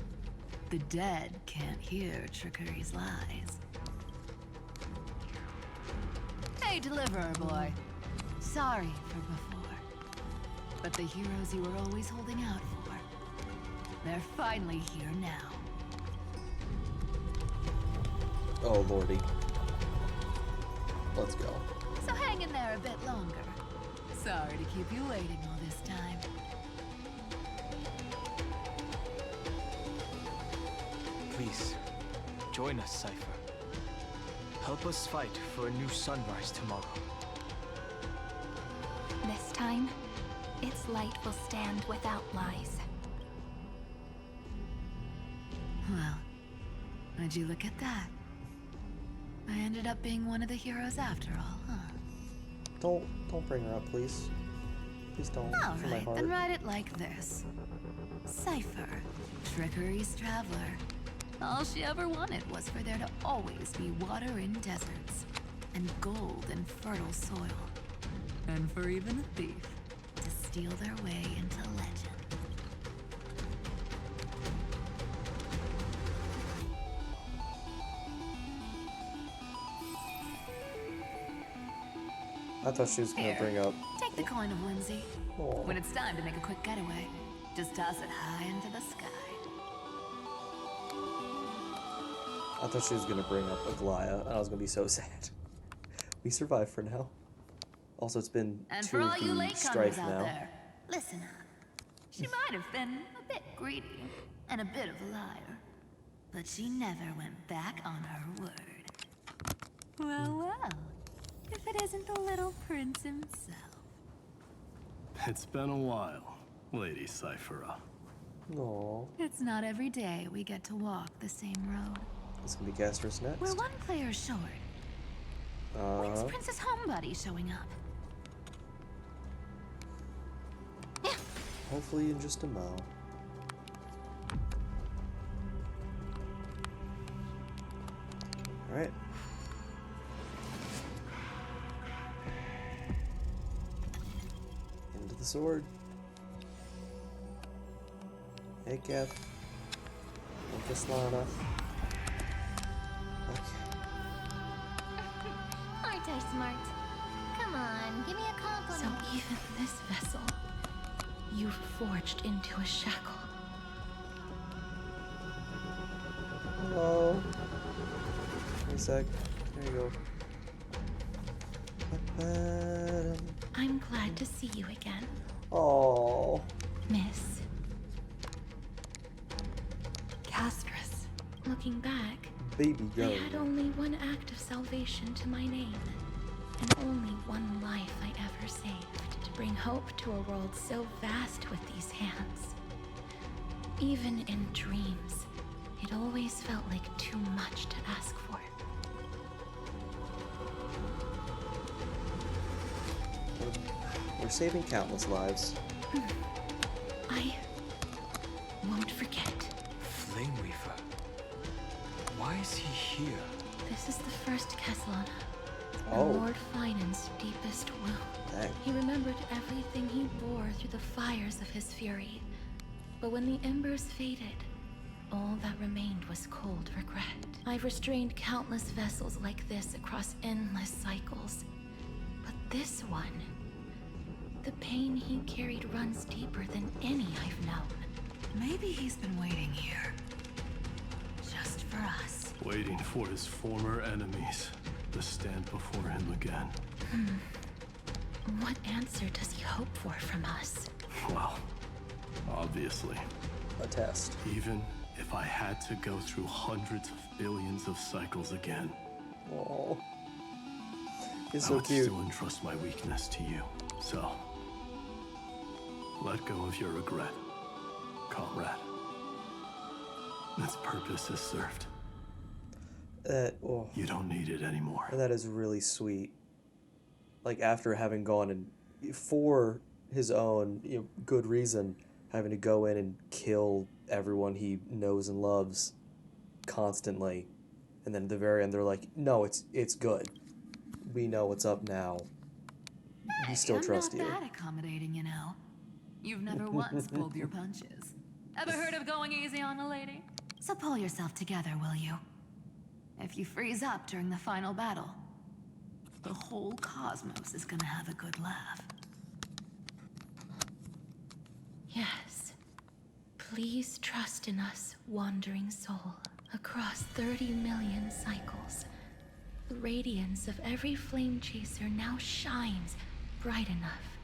the dead can't hear Trickery's lies. Hey, Deliverer Boy. Sorry for before. But the heroes you were always holding out for, they're finally here now. Oh, lordy. Let's go. So hang in there a bit longer. Sorry to keep you waiting all this time. Please, join us, Cypher. Help us fight for a new sunrise tomorrow. This time, its light will stand without lies. Well, would you look at that? I ended up being one of the heroes after all, huh? Don't bring her up, please. Please don't. For my Alright, heart. then write it like this. Cypher, Trickery's traveler. All she ever wanted was for there to always be water in deserts, and gold in fertile soil. And for even a thief to steal their way into legend. I thought she was gonna bring up. Take the coin of whimsy. Aw. When it's time to make a quick getaway, just toss it high into the sky. I thought she was gonna bring up Aglaya, and I was gonna be so sad. We survived for now. Also, it's been And two for all of you the latecomers strife out now. there, listen up. She might have been a bit greedy and a bit of a liar, but she never went back on her word. Well, well, if it isn't the little prince himself. It's been a while, Lady Cyphera. Aww. It's not every day we get to walk the same road. It's gonna be Gaster's next. We're one player short. When's Princess Homebody showing up? Hopefully in just a mo. Alright. Into the sword. Hey, Kev. Make us Lana. Aren't I smart? Come on, give me a compliment. So even this vessel, you've forged into a shackle. Hello. Wait a sec. There you go. I'm glad to see you again, Oh. Miss Castress. Looking back, Baby I girl. had only one act of salvation to my name, and only one life I ever saved to bring hope to a world so vast with these hands. Even in dreams, it always felt like too much to ask for. We're saving countless lives. I won't forget. Flame Weaver. Why is he here? This is the first Castellana. Oh. Lord Finan's deepest wound. Dang. He remembered everything he bore through the fires of his fury. But when the embers faded, all that remained was cold regret. I've restrained countless vessels like this across endless cycles. But this one, the pain he carried runs deeper than any I've known. Maybe he's been waiting here. Just for us. Waiting for his former enemies to stand before him again. What answer does he hope for from us? Well, obviously. A test. Even if I had to go through hundreds of billions of cycles again, Oh. He's I so would cute. still entrust my weakness to you. So, let go of your regret, comrade. Its purpose is served. Oh. You don't need it anymore. And that is really sweet. Like, after having gone and, for his own good reason, having to go in and kill everyone he knows and loves, constantly, and then at the very end they're like, no, it's good. We know what's up now. We still trust you. I'm not that accommodating, you know. You've never once pulled your punches. Ever heard of going easy on a lady? So pull yourself together, will you? If you freeze up during the final battle, the whole cosmos is gonna have a good laugh. Yes. Please trust in us, wandering soul. Across 30 million cycles, the radiance of every flame chaser now shines bright enough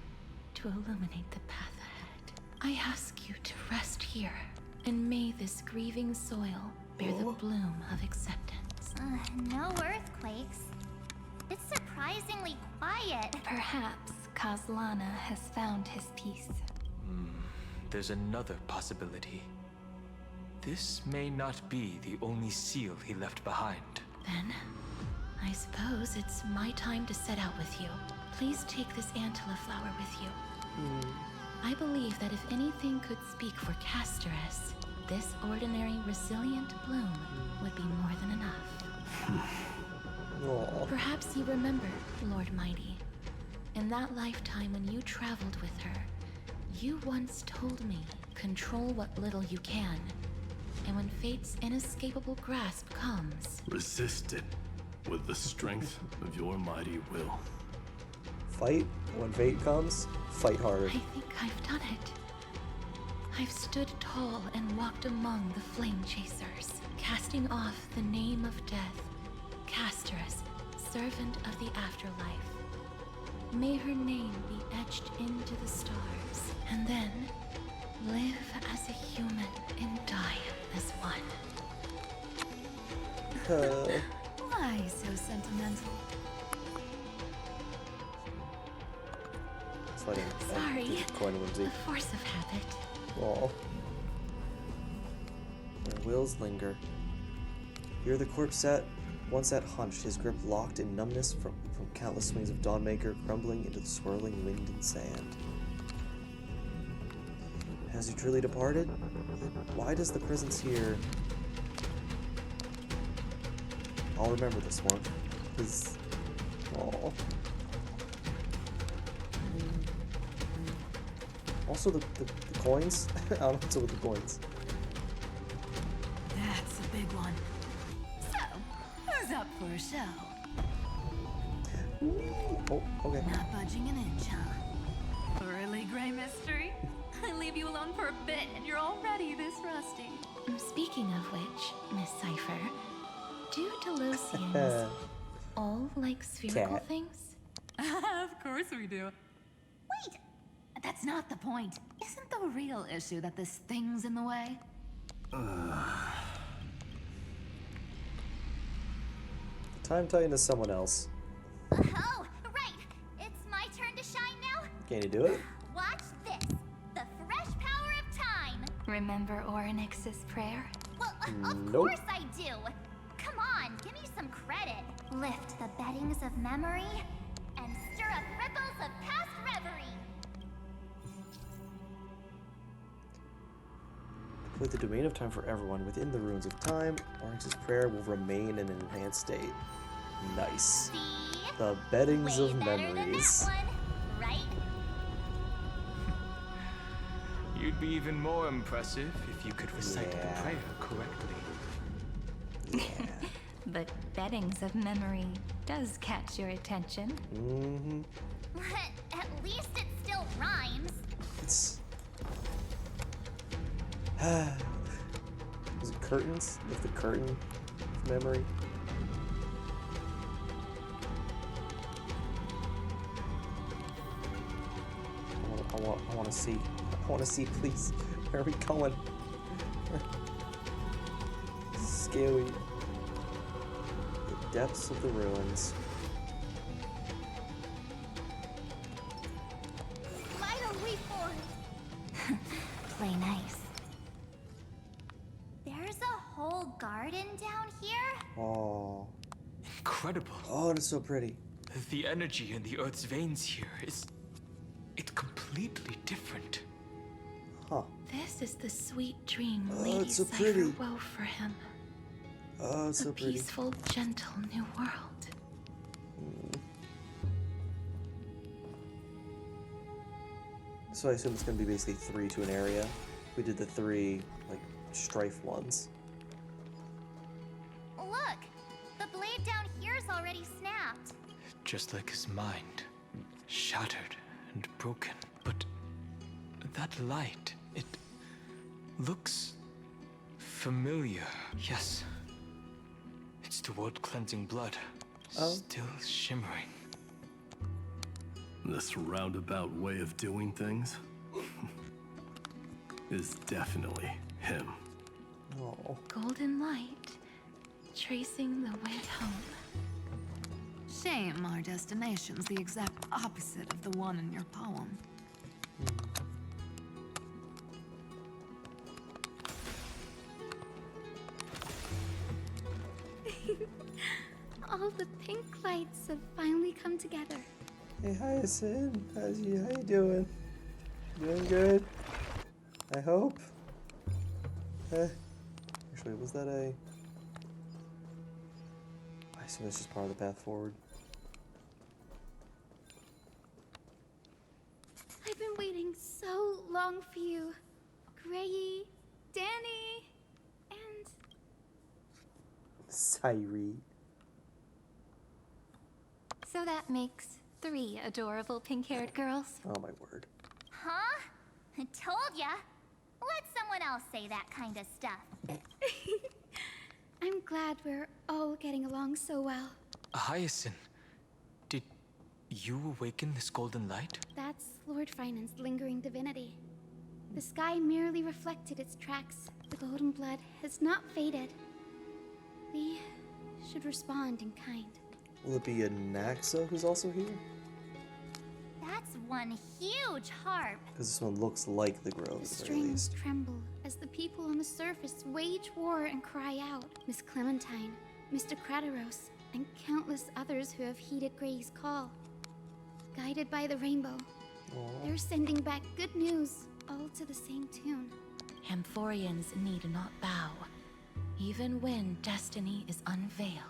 to illuminate the path ahead. I ask you to rest here, and may this grieving soil bear the bloom of acceptance. No earthquakes. It's surprisingly quiet. Perhaps Kazlana has found his peace. There's another possibility. This may not be the only seal he left behind. Then, I suppose it's my time to set out with you. Please take this Antilla flower with you. I believe that if anything could speak for Casteress, this ordinary, resilient bloom would be more than enough. Aww. Perhaps you remember, Lord Mighty. In that lifetime when you traveled with her, you once told me, control what little you can. And when fate's inescapable grasp comes, resist it with the strength of your mighty will. Fight when fate comes. Fight harder. I think I've done it. I've stood tall and walked among the flame chasers, casting off the name of death, Casteress, servant of the afterlife. May her name be etched into the stars, and then live as a human and die as one. Why so sentimental? Sorry, coin whimsy. the force of habit. Aw. Where wills linger. Here the corpse sat, once sat hunched, his grip locked in numbness from countless swings of Dawnmaker crumbling into the swirling wind and sand. Has he truly departed? Why does the presence here... I'll remember this one. His... Aww. Also the coins? I don't know what's up with the coins. That's a big one. So, who's up for a show? Oh, okay. Not budging an inch, huh? Early gray mystery? I leave you alone for a bit and you're already this rusty. Speaking of which, Miss Cypher, do Delosians all like spherical things? Of course we do. Wait! That's not the point. Isn't the real issue that this thing's in the way? Time Titan is someone else. Oh, right! It's my turn to shine now? Can you do it? Watch this! The fresh power of time! Remember Orynyx's prayer? Well, of course I do! Come on, give me some credit. Lift the beddings of memory and stir up ripples of past reverie. With the domain of time for everyone within the ruins of time, Oryx's prayer will remain in an enhanced state. Nice. See? The beddings Way of better than memories. that one, right? You'd be even more impressive if you could recite the prayer correctly. But beddings of memory does catch your attention. At least it still rhymes. It's... Is it curtains? Lift the curtain of memory. I want to see. I want to see, please. Where are we going? Scary. The depths of the ruins. Vital reform. Play nice. There's a whole garden down here? Oh. Incredible. Oh, it's so pretty. The energy in the Earth's veins here is... it's completely different. Huh. This is the sweet dream Oh, Lady it's so Cypher pretty. wove for him. Oh, it's so a pretty. peaceful, gentle new world. So I assume it's going to be basically 3 to an area. We did the 3, like, strife ones. Look! The blade down here's already snapped. Just like his mind. Shattered and broken. But that light, it looks familiar. Yes. It's the world-cleansing blood. Still shimmering. This roundabout way of doing things is definitely him. Oh. Golden light, tracing the way home. Shame our destination's the exact opposite of the one in your poem. All the pink lights have finally come together. Hey, Hyacinth. How you doing? Doing good? I hope? Actually, was that a... I assume that's just part of the path forward. I've been waiting so long for you. Grayi, Danny, and... Cyrene. So that makes 3 adorable pink-haired girls. Oh my word. Huh? I told ya. Let someone else say that kind of stuff. I'm glad we're all getting along so well. Hyacinth, did you awaken this golden light? That's Lord Finan's lingering divinity. The sky merely reflected its tracks. The golden blood has not faded. We should respond in kind. Will it be a Naxa who's also here? That's one huge harp. Because this one looks like the Grove, The at the very strings least. tremble as the people on the surface wage war and cry out. Miss Clementine, Mr. Krataros, and countless others who have heeded Gray's call. Guided by the rainbow, they're sending back good news, all to the same tune. Amphorians need not bow, even when destiny is unveiled.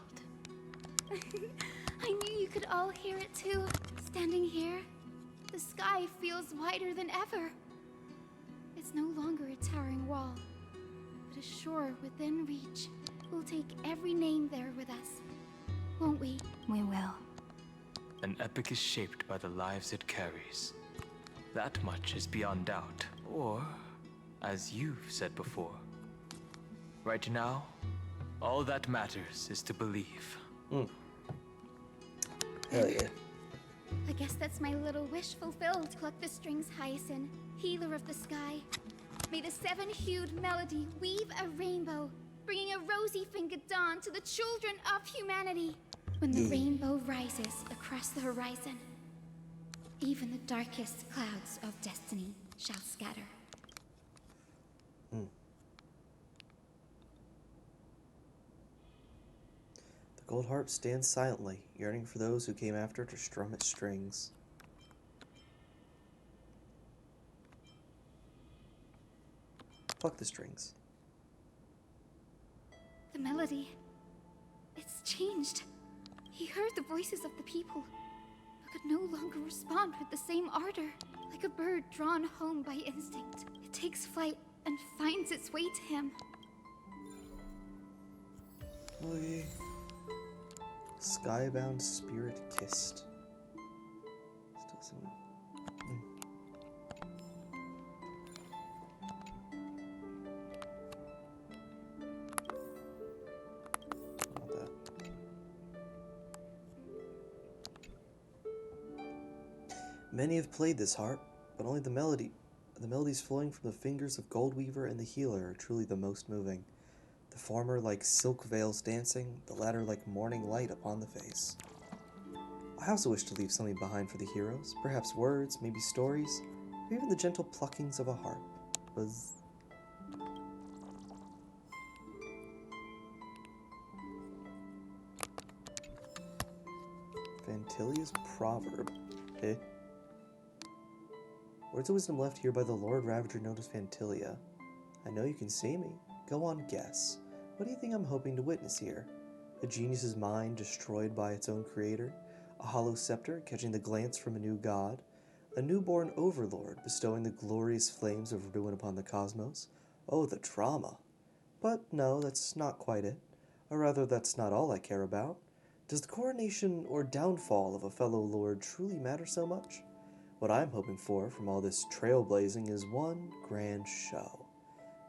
I knew you could all hear it too. Standing here, the sky feels wider than ever. It's no longer a towering wall, but a shore within reach. We'll take every name there with us, won't we? We will. An epic is shaped by the lives it carries. That much is beyond doubt. Or, as you've said before, right now, all that matters is to believe. Hell yeah. I guess that's my little wish fulfilled. Pluck the strings, Hyacinth, healer of the sky. May the 7-hued melody weave a rainbow, bringing a rosy-fingered dawn to the children of humanity. When the rainbow rises across the horizon, even the darkest clouds of destiny shall scatter. The gold harp stands silently, yearning for those who came after to strum its strings. Pluck the strings. The melody, it's changed. He heard the voices of the people, but could no longer respond with the same ardor. Like a bird drawn home by instinct, it takes flight and finds its way to him. Okay. Skybound spirit kissed. Still some... Not that. Many have played this harp, but only the melodies flowing from the fingers of Goldweaver and the healer are truly the most moving. The former like silk veils dancing, the latter like morning light upon the face. I also wish to leave something behind for the heroes, perhaps words, maybe stories, or even the gentle pluckings of a harp. Buzz. Phantilia's proverb. Eh? Words of wisdom left here by the Lord Ravager known as Phantilia. I know you can see me. Go on, guess. What do you think I'm hoping to witness here? A genius's mind destroyed by its own creator? A hollow scepter catching the glance from a new god? A newborn overlord bestowing the glorious flames of ruin upon the cosmos? Oh, the drama. But no, that's not quite it. Or rather, that's not all I care about. Does the coronation or downfall of a fellow lord truly matter so much? What I'm hoping for from all this trailblazing is one grand show.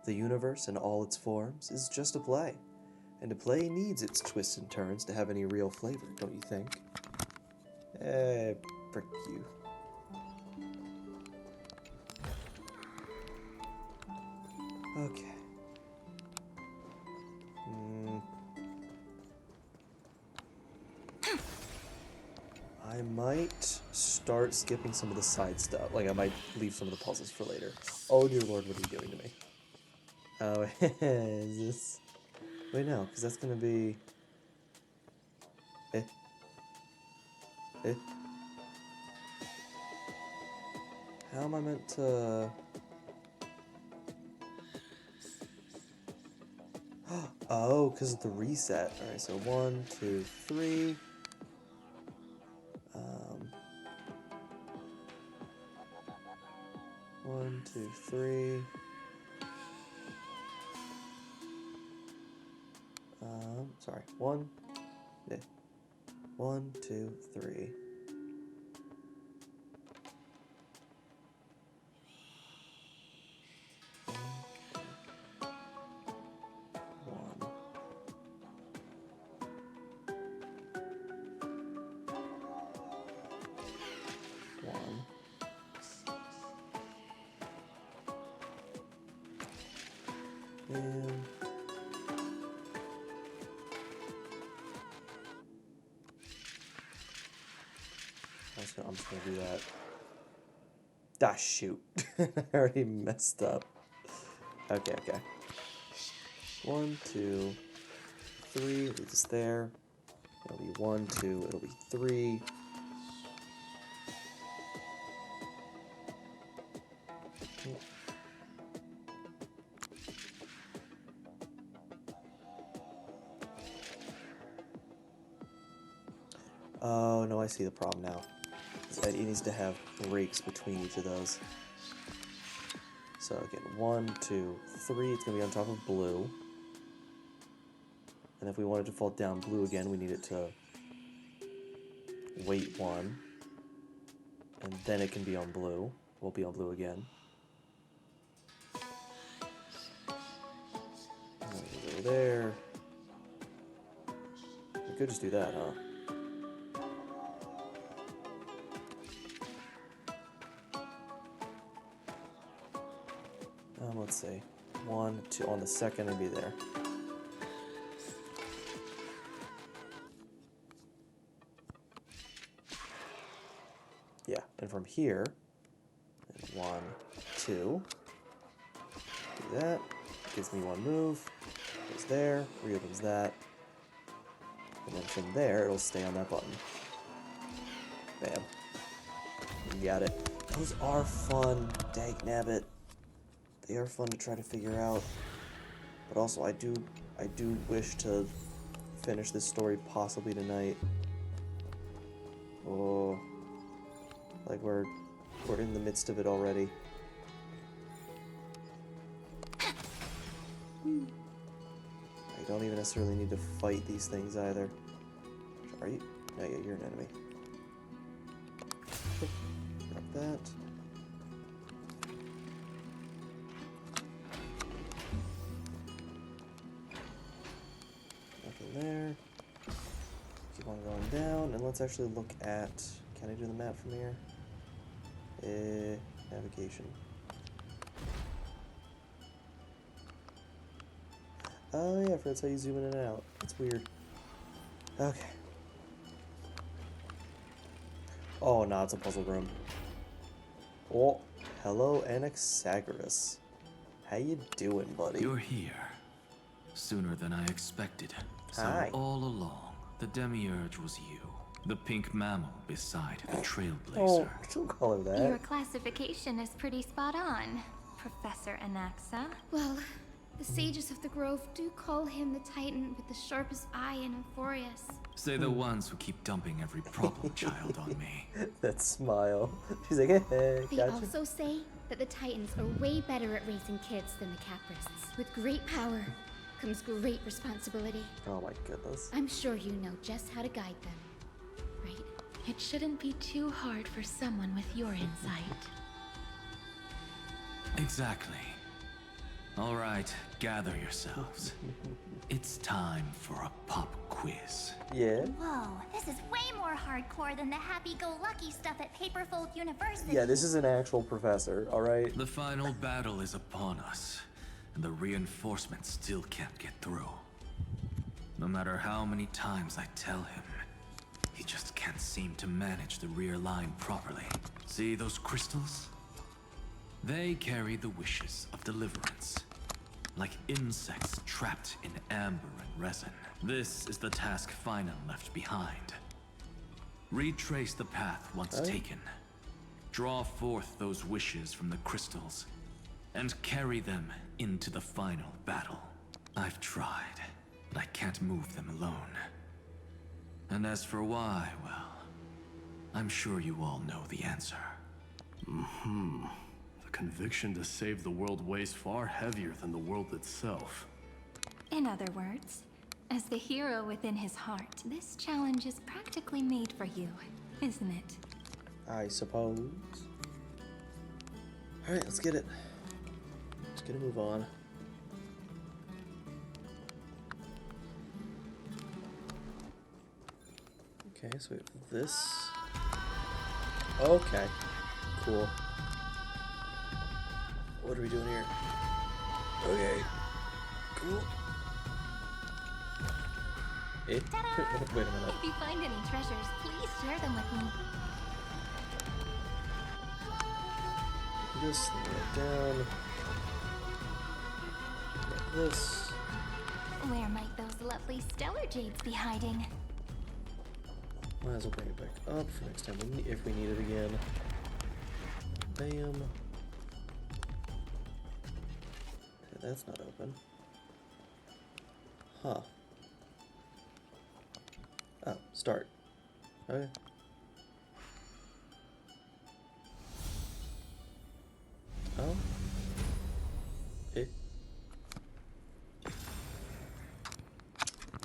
The universe in all its forms is just a play, and a play needs its twists and turns to have any real flavor, don't you think? Frick you. Okay. I might start skipping some of the side stuff. Like, I might leave some of the puzzles for later. Oh, dear Lord, what are you doing to me? Oh, is this... Wait, no, because that's going to be... How am I meant to... Oh, because of the reset. Alright, so 1, 2, 3... 1, 2, 3. Sorry. 1, 2, 3. I'm just gonna do that. Ah, shoot. I already messed up. Okay. 1, 2, 3. Leave this there. It'll be 1, 2. It'll be 3. Oh, no, I see the problem now. It needs to have breaks between each of those. So again, 1, 2, 3, it's going to be on top of blue. And if we want it to fall down blue again, we need it to wait 1. And then it can be on blue. We'll be on blue again. And then it goes over there. We could just do that, huh? Let's see. 1, 2 on the second and be there. Yeah, and from here, 1, 2. Do that. Gives me 1 move. Goes there. Reopens that. And then from there, it'll stay on that button. Bam. You got it. Those are fun. Dagnabbit. They are fun to try to figure out, but also I do wish to finish this story possibly tonight. Oh, like we're in the midst of it already. I don't even necessarily need to fight these things either. Are you? No, yeah, you're an enemy. Drop that. There. Keep on going down, and let's actually look at... Can I do the map from here? Navigation. Oh yeah, that's how you zoom in and out. That's weird. Okay. Oh, no, it's a puzzle room. Oh, hello, Anaxagoras. How you doing, buddy? You're here. Sooner than I expected. So Hi. all along, the Demiurge was you. The pink mammal beside the Trailblazer. Oh, don't call her that. Your classification is pretty spot on, Professor Anaxa. Well, the sages of the Grove do call him the Titan with the sharpest eye in Euphorius. Say the ones who keep dumping every problem child on me. That smile. She's like, hey, They gotcha. also say that the Titans are way better at raising kids than the Caprists. With great power comes great responsibility. Oh my goodness. I'm sure you know just how to guide them, right? It shouldn't be too hard for someone with your insight. Exactly. All right, gather yourselves. It's time for a pop quiz. Yeah? Whoa, this is way more hardcore than the happy-go-lucky stuff at Paperfold University. Yeah, this is an actual professor, alright? The final battle is upon us, and the reinforcements still can't get through. No matter how many times I tell him, he just can't seem to manage the rear line properly. See those crystals? They carry the wishes of deliverance, like insects trapped in amber and resin. This is the task Finan left behind. Retrace the path once taken. Draw forth those wishes from the crystals, and carry them into the final battle. I've tried, but I can't move them alone. And as for why, well, I'm sure you all know the answer. The conviction to save the world weighs far heavier than the world itself. In other words, as the hero within his heart, this challenge is practically made for you, isn't it? I suppose. Alright, let's get it. Let's get a move on. Okay, so we have this. Okay, cool. What are we doing here? Okay, cool. Wait a minute. If you find any treasures, please share them with me. Just lay it down. Like this. Where might those lovely stellar jades be hiding? Might as well bring it back up for next time if we need it again. Bam. Okay, that's not open. Huh. Oh, start. Okay. Oh.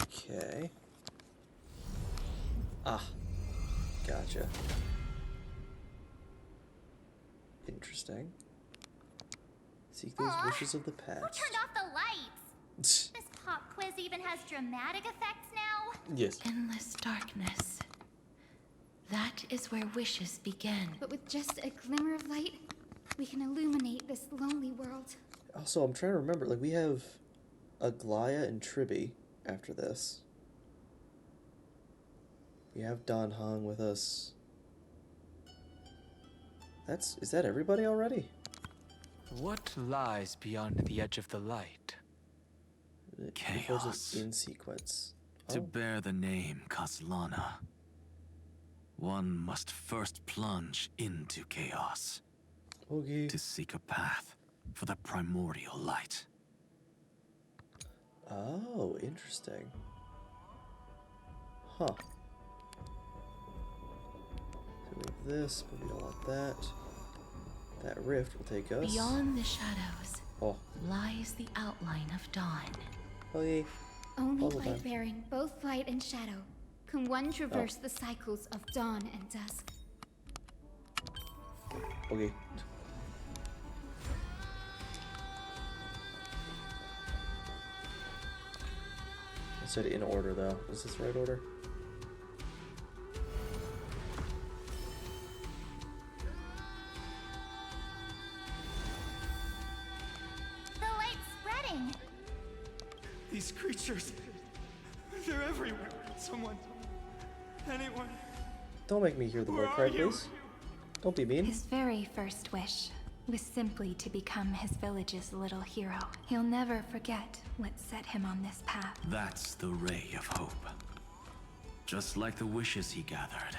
Okay. Ah. Gotcha. Interesting. Seek those wishes of the past. Who turned off the lights? This pop quiz even has dramatic effects now? Yes. Endless darkness. That is where wishes begin. But with just a glimmer of light, we can illuminate this lonely world. Also, I'm trying to remember, like, we have Aglaya and Tribby after this. We have Don Hong with us. Is that everybody already? What lies beyond the edge of the light? Chaos. In sequence. To bear the name Kaslana, one must first plunge into chaos. Okay. To seek a path for the primordial light. Oh, interesting. Huh. So we have this, but we don't want that. That rift will take us. Beyond the shadows lies the outline of dawn. Okay. Only All the by time. bearing both light and shadow can one traverse the cycles of dawn and dusk. Okay. I said in order though. Is this the right order? The light's spreading. These creatures, they're everywhere. Someone, anyone. Don't make me hear the word cry, please. Don't be mean. His very first wish was simply to become his village's little hero. He'll never forget what set him on this path. That's the ray of hope. Just like the wishes he gathered,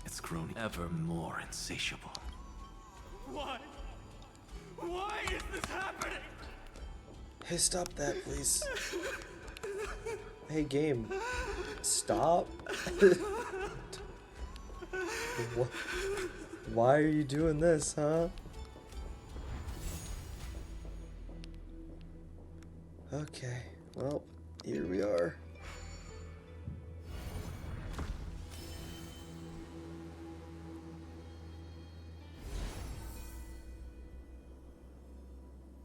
it's grown ever more insatiable. Why? Why is this happening? Hey, stop that, please. Hey, game. Stop. What? Why are you doing this, huh? Okay, well, here we are.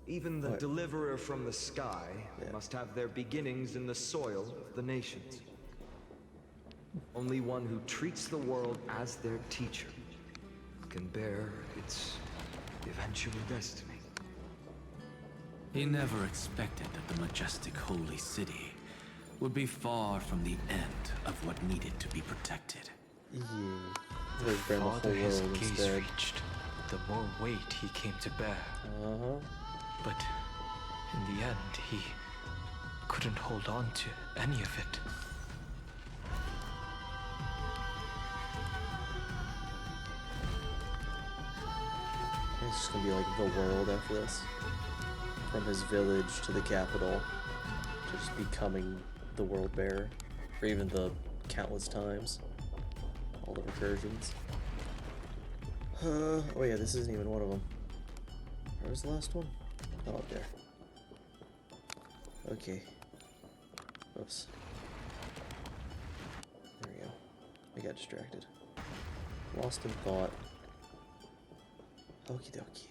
Even the What? deliverer from the sky must have their beginnings in the soil of the nations. Only one who treats the world as their teacher can bear its eventual destiny. He never expected that the majestic holy city would be far from the end of what needed to be protected. Yeah. The Let's burn the whole farther his world gaze instead. reached, the more weight he came to bear. But in the end, he couldn't hold on to any of it. It's just gonna be like the world after this. From his village to the capital, to just becoming the world bearer, or even the countless times, all the recursions. Oh yeah, this isn't even one of them. Where was the last one? Oh, up there. Okay. Oops. There we go. I got distracted. Lost in thought. Okie dokie.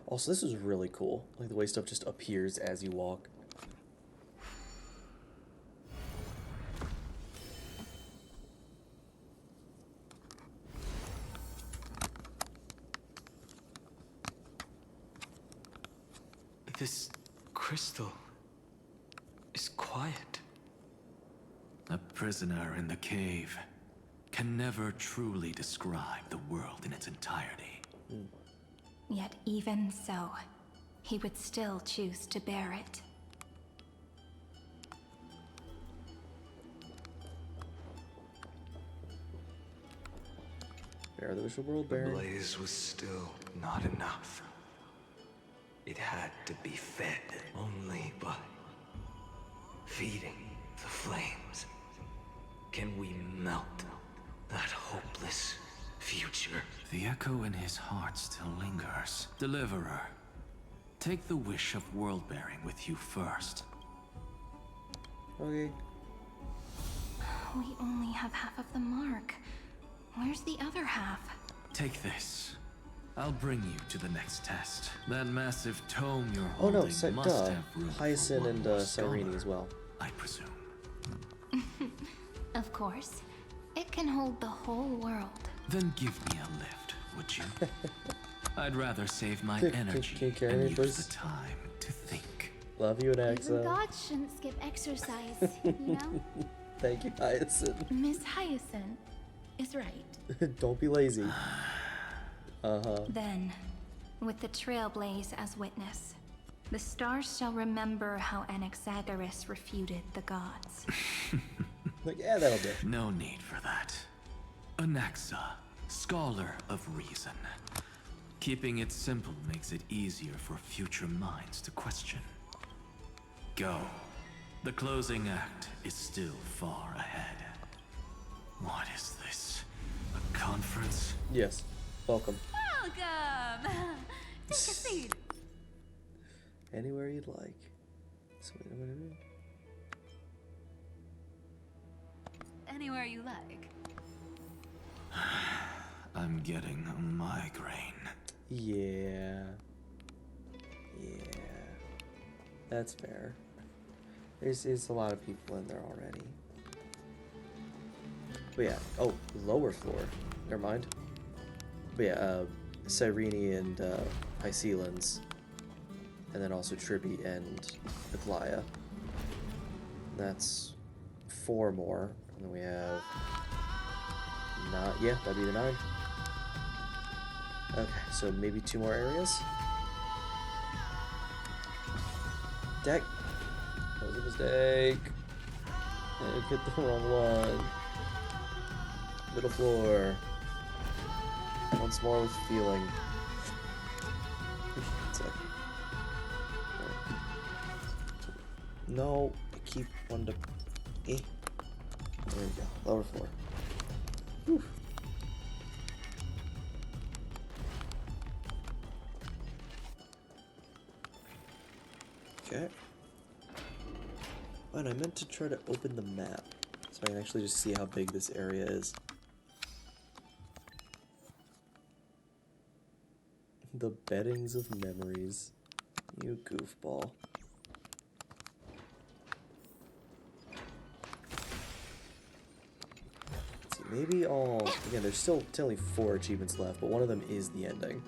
Also, this is really cool. Like the way stuff just appears as you walk. This crystal is quiet. A prisoner in the cave can never truly describe the world in its entirety. Yet even so, he would still choose to bear it. Bear the visual world, The bear. blaze was still not enough. It had to be fed only by feeding the flames. Can we melt that hopeless future? The echo in his heart still lingers. Deliverer, take the wish of world-bearing with you first. Okay. We only have half of the mark. Where's the other half? Take this. I'll bring you to the next test. That massive tome you're Oh holding no, must duh. have room for Hyacinth one and more Cyrene scholar, as well. I presume. Of course. It can hold the whole world. Then give me a lift, would you? I'd rather save my Can energy you carry and me, use please? the time to think. Love you and Even Axa. gods shouldn't skip exercise, you know? Thank you, Hyacinth. Miss Hyacinth is right. Don't be lazy. Uh-huh. Then, with the Trailblaze as witness, the stars shall remember how Anaxagoras refuted the gods. Like, yeah, that'll do. No need for that. Anaxa, scholar of reason. Keeping it simple makes it easier for future minds to question. Go. The closing act is still far ahead. What is this? A conference? Yes. Welcome. Welcome! Take a seat. Anywhere you'd like. So, wait a minute. Anywhere you like. I'm getting a migraine. Yeah. Yeah. That's fair. There's a lot of people in there already. But yeah. Oh, lower floor. Never mind. But yeah, Cyrene and Hycelans. And then also Tribby and Aglaya. That's 4 more. And then we have... Yeah, that'd be the 9. Okay, so maybe 2 more areas. Deck. That was a mistake. I hit the wrong one. Middle floor. once more with feeling. No, I keep wanting to. There we go. Lower floor. Whew. Okay. And I meant to try to open the map so I can actually just see how big this area is. The beddings of memories. You goofball. Let's see, maybe I'll... Again, there's still only 4 achievements left, but one of them is the ending.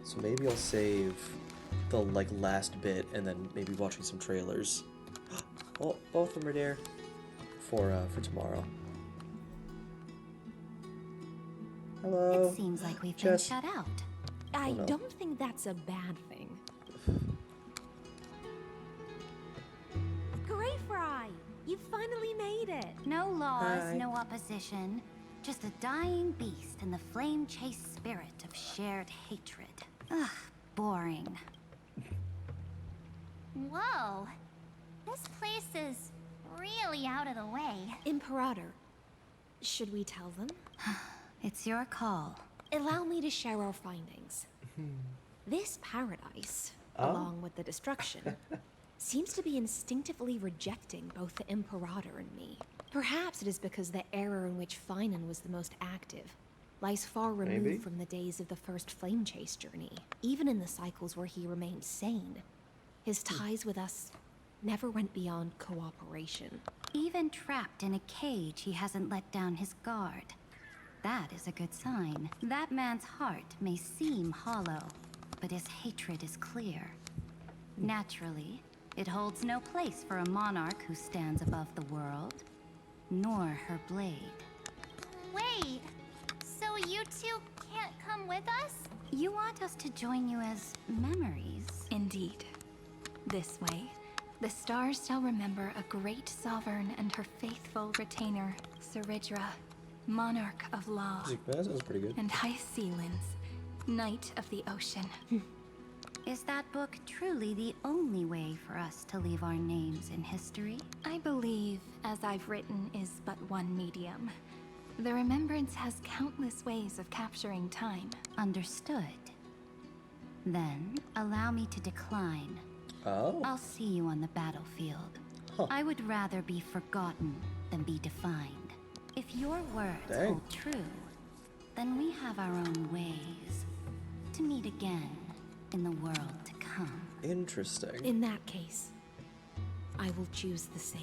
So maybe I'll save the, like, last bit and then maybe watching some trailers. Oh, both of them are there. For tomorrow. Hello. It seems like we've been shut out. I Oh, no. don't think that's a bad thing. Greyfry! You finally made it! No laws, Hi. no opposition. Just a dying beast and the flame-chased spirit of shared hatred. Ugh, boring. Whoa. This place is really out of the way. Imperator, should we tell them? It's your call. Allow me to share our findings. This paradise, Oh? along with the destruction, seems to be instinctively rejecting both the Imperator and me. Perhaps it is because the era in which Finan was the most active lies far removed Maybe. from the days of the first flame chase journey. Even in the cycles where he remained sane, his ties with us never went beyond cooperation. Even trapped in a cage, he hasn't let down his guard. That is a good sign. That man's heart may seem hollow, but his hatred is clear. Naturally, it holds no place for a monarch who stands above the world, nor her blade. Wait, so you two can't come with us? You want us to join you as memories? Indeed. This way, the stars shall remember a great sovereign and her faithful retainer, Cyrene, monarch of law, That sounds pretty good. and High Sealands, knight of the ocean. Is that book truly the only way for us to leave our names in history? I believe, as I've written, is but one medium. The remembrance has countless ways of capturing time. Understood. Then, allow me to decline. Oh? I'll see you on the battlefield. I would rather be forgotten than be defined. If your words Dang. hold true, then we have our own ways to meet again in the world to come. Interesting. In that case, I will choose the same.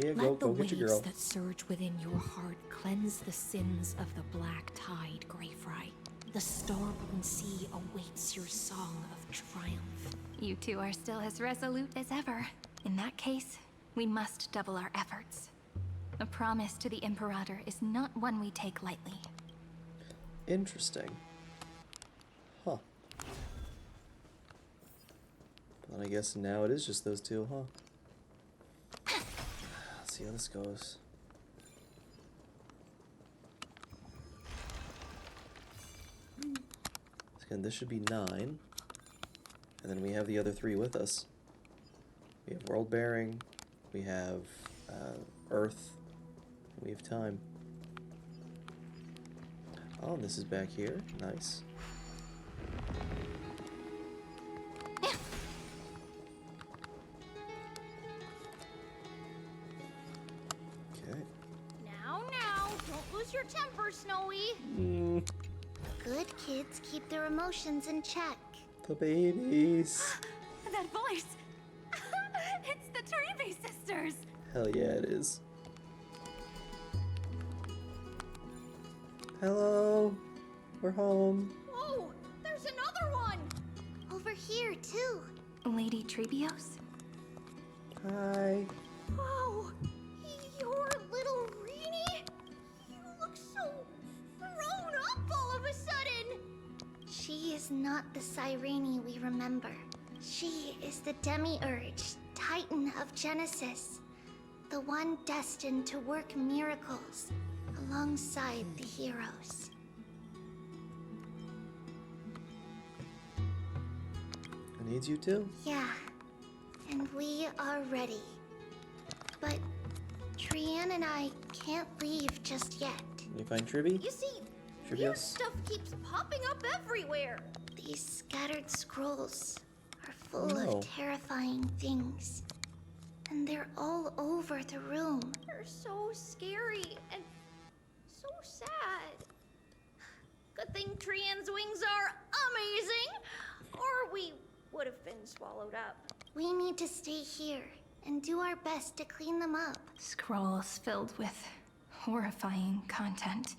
Here, Let the go get your waves girl. that surge within your heart cleanse the sins of the black tide, Greyfry. The starborn sea awaits your song of triumph. You two are still as resolute as ever. In that case, we must double our efforts. A promise to the Imperator is not one we take lightly. Interesting. Huh. Well, I guess now it is just those two, huh? Let's see how this goes. Again, this should be 9. And then we have the other 3 with us. We have world bearing, we have Earth, and we have time. Oh, and this is back here. Nice. Okay. Now, don't lose your temper, Snowy. Good kids keep their emotions in check. The babies. That voice! It's the Trevi sisters! Hell yeah, it is. Hello. We're home. Whoa, there's another one! Over here, too. Lady Trebios? Hi. Whoa, you're little Reenie? You look so grown up all of a sudden! She is not the Cyrene we remember. She is the Demiurge, Titan of Genesis. The one destined to work miracles alongside the heroes. I need you too. Yeah, and we are ready. But Cyrene and I can't leave just yet. Can you find Tribby? You see, weird stuff keeps popping up everywhere. These scattered scrolls are full of terrifying things. And they're all over the room. They're so scary and so sad. Good thing Cyrene's wings are amazing, or we would have been swallowed up. We need to stay here and do our best to clean them up. Scrolls filled with horrifying content.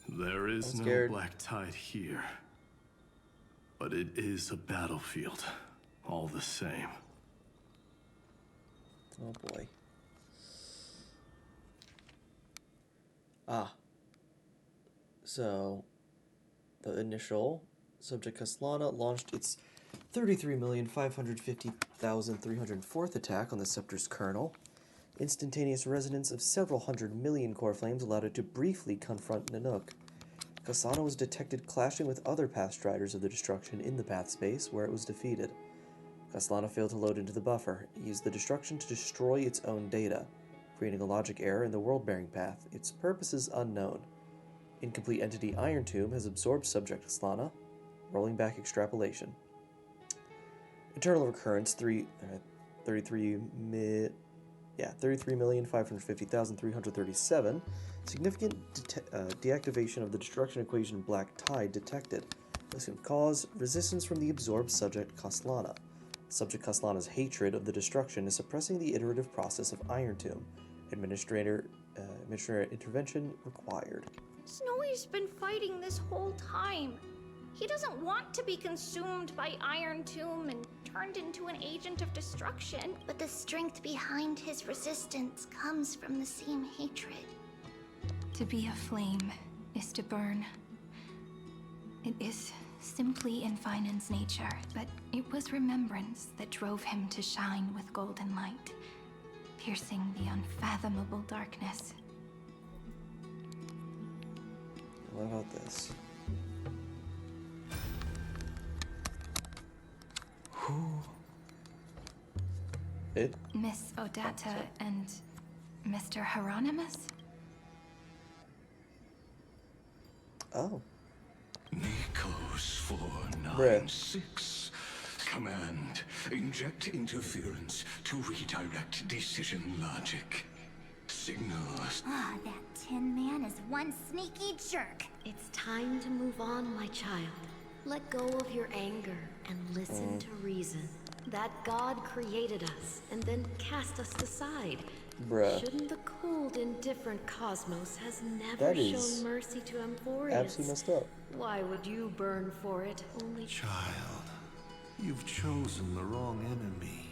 There is I'm no scared. black tide here. But it is a battlefield, all the same. Oh boy. Ah. So, the initial subject Kaslana launched its 33,550,304th attack on the Scepter's kernel. Instantaneous resonance of several hundred million core flames allowed it to briefly confront Nanook. Kasana was detected clashing with other Pathstriders of the Destruction in the path space, where it was defeated. Kaslana failed to load into the buffer. It used the destruction to destroy its own data, creating a logic error in the world-bearing path. Its purpose is unknown. Incomplete entity Iron Tomb has absorbed subject Kaslana, rolling back extrapolation. Internal recurrence 33,550,337. Significant deactivation of the destruction equation Black Tide detected. This can cause resistance from the absorbed subject Kaslana. Subject Kaslana's hatred of the destruction is suppressing the iterative process of Iron Tomb. Administrator intervention required. Snowy's been fighting this whole time. He doesn't want to be consumed by Iron Tomb and turned into an agent of destruction. But the strength behind his resistance comes from the same hatred. To be a flame is to burn. It is simply in Finan's nature, but it was remembrance that drove him to shine with golden light, piercing the unfathomable darkness. What about this? Who? It? Miss Odata and Mr. Hieronymus? Oh. Nikos 496. Command. Inject interference to redirect decision logic. Signals. Ah, that Tin Man is one sneaky jerk. It's time to move on, my child. Let go of your anger and listen to reason. That God created us and then cast us aside. Bruh. Shouldn't the cold, indifferent cosmos has never That is shown mercy to Amphorius? absolutely messed up. Why would you burn for it? Only Child, you've chosen the wrong enemy.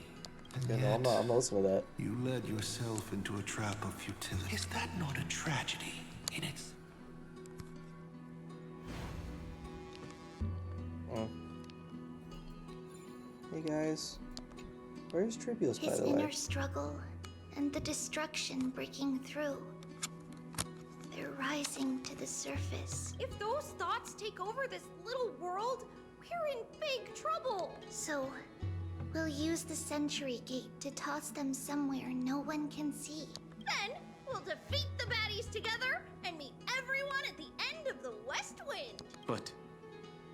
And Yeah, no, yet, I'm not listening to that. you led yourself into a trap of futility. Is that not a tragedy in its... Oh. Hey guys. Where's Tribulus, by His the inner way? struggle and the destruction breaking through. They're rising to the surface. If those thoughts take over this little world, we're in big trouble. So, we'll use the Century Gate to toss them somewhere no one can see. Then, we'll defeat the baddies together and meet everyone at the end of the West Wind. But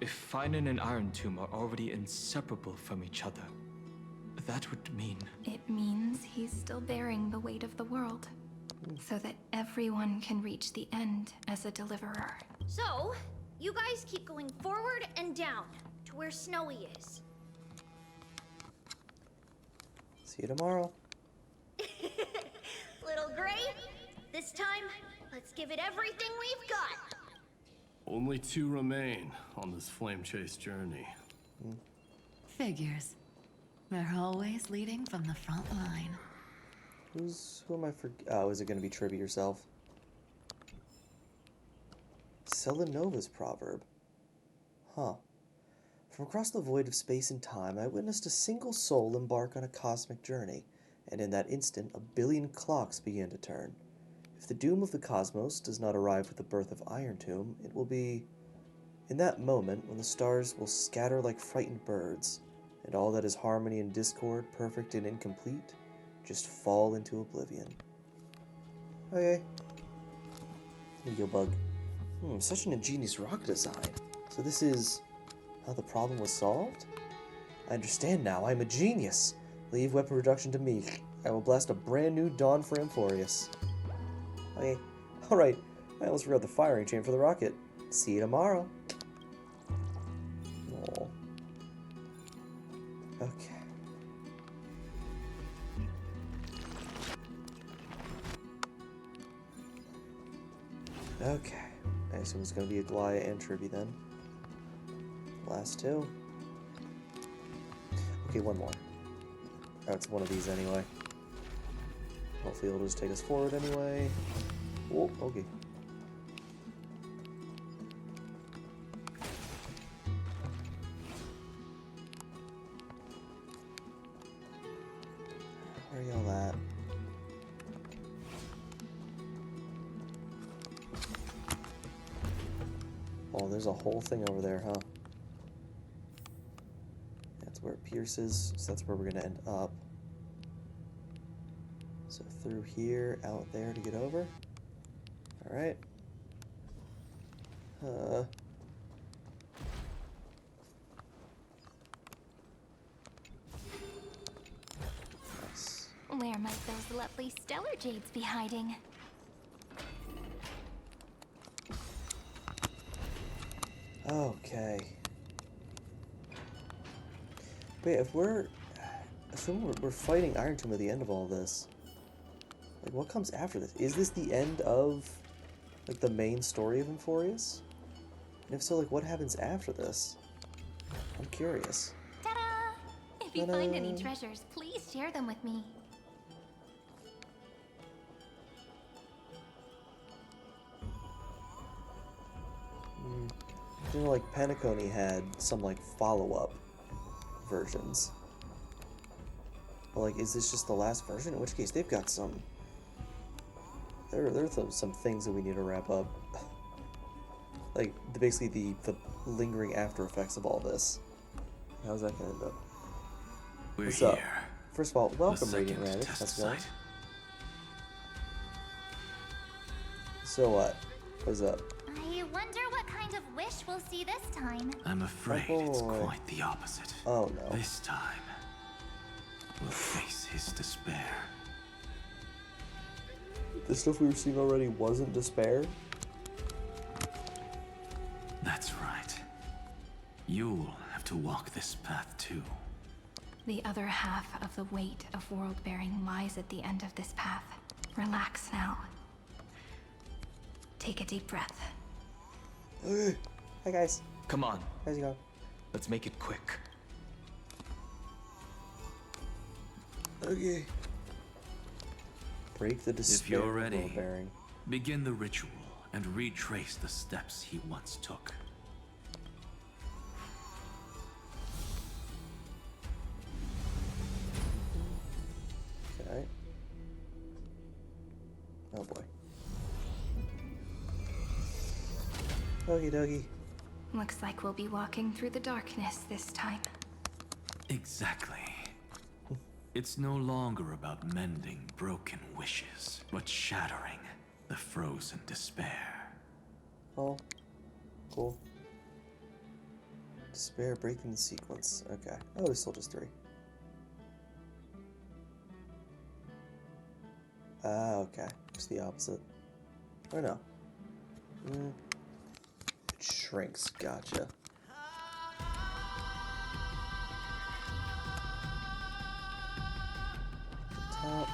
if Finan and Iron Tomb are already inseparable from each other, that would mean... It means he's still bearing the weight of the world, so that everyone can reach the end as a deliverer. So, you guys keep going forward and down to where Snowy is. See you tomorrow. Little Gray, this time, let's give it everything we've got. Only 2 remain on this flame chase journey. Figures. They're always leading from the front line. Who am I oh, is it gonna be Tribby yourself? Selenova's proverb. Huh. From across the void of space and time, I witnessed a single soul embark on a cosmic journey, and in that instant, a billion clocks began to turn. If the doom of the cosmos does not arrive with the birth of Iron Tomb, it will be in that moment when the stars will scatter like frightened birds, and all that is harmony and discord, perfect and incomplete, just fall into oblivion. Okay. Ego bug. Such an ingenious rock design. So this is how the problem was solved? I understand now. I'm a genius. Leave weapon production to me. I will blast a brand new dawn for Amphorius. Okay. Alright. I almost forgot the firing chain for the rocket. See you tomorrow. Oh. Okay. Okay. I assume it's going to be a Goliath and Tribby then. Last two. Okay, one more. Oh, it's one of these anyway. Hopefully it'll just take us forward anyway. Oh, okay. Where y'all at? Oh, there's a whole thing over there, huh? That's where it pierces, so that's where we're gonna end up. So through here, out there to get over. Alright. Nice. Where might those lovely stellar jades be hiding? Okay. Wait, if we're... Assume we're fighting Iron Tomb at the end of all this. Like, what comes after this? Is this the end of, like, the main story of Amphorius? And if so, like, what happens after this? I'm curious. Ta-da! If you find any treasures, please share them with me. You know, like, Penacony had some, like, follow-up versions. But, like, is this just the last version? In which case, they've got some... There are some things that we need to wrap up. Like, basically the lingering after effects of all this. How's that gonna end up? What's up? First of all, welcome, Radiant Rabbit. How's it going? So what? What's up? I wonder what kind of wish we'll see this time. I'm afraid it's quite the opposite. Oh no. This time, we'll face his despair. The stuff we were seeing already wasn't despair? That's right. You'll have to walk this path too. The other half of the weight of world-bearing lies at the end of this path. Relax now. Take a deep breath. Hi guys. Come on. How's it going? Let's make it quick. Okay. Break the despair. If you're ready, bearing. begin the ritual and retrace the steps he once took. Okay. Oh boy. Okie dokie. Looks like we'll be walking through the darkness this time. Exactly. It's no longer about mending broken wishes, but shattering the frozen despair. Oh, cool. Despair breaking the sequence. Okay. Oh, there's still just 3. Ah, okay. Just the opposite. Or no. It shrinks. Gotcha. Top.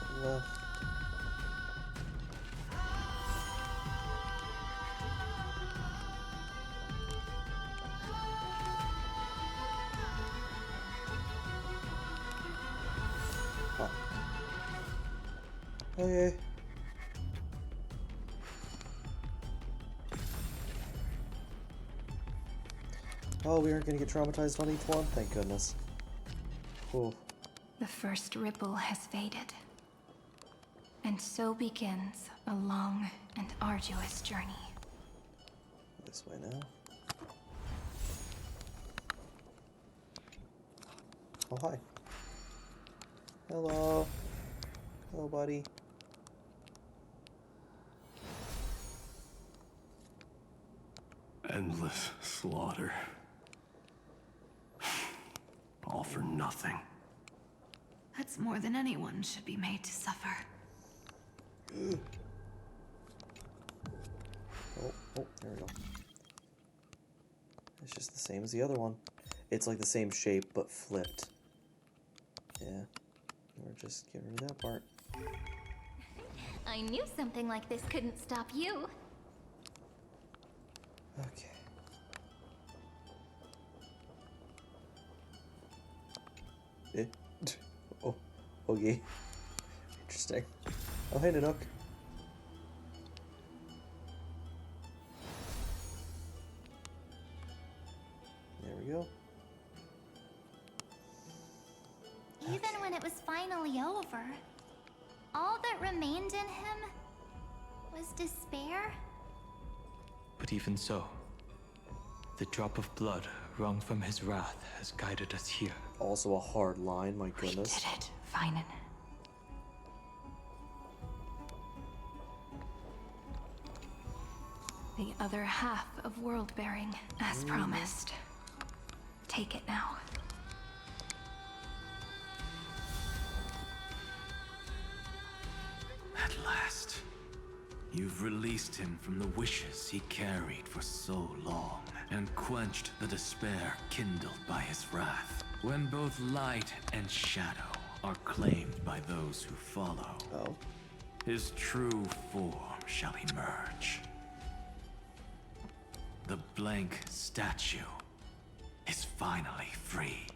To the left. Huh. Okay. Oh, we aren't gonna get traumatized on each one? Thank goodness. Cool. The first ripple has faded. And so begins a long and arduous journey. This way now. Oh, hi. Hello. Hello, buddy. Endless slaughter. All for nothing. That's more than anyone should be made to suffer. Oh, there we go. It's just the same as the other one. It's like the same shape, but flipped. Yeah. Or just get rid of that part. I knew something like this couldn't stop you. Okay. Oh, okay. Interesting. Oh, hey, Nanook. There we go. Even when it was finally over, all that remained in him was despair. But even so, the drop of blood wrung from his wrath has guided us here. Also a hard line, my goodness. We did it, Finan. The other half of world-bearing, as promised. Take it now. At last, you've released him from the wishes he carried for so long, and quenched the despair kindled by his wrath. When both light and shadow are claimed by those who follow, his true form shall emerge. The blank statue is finally free.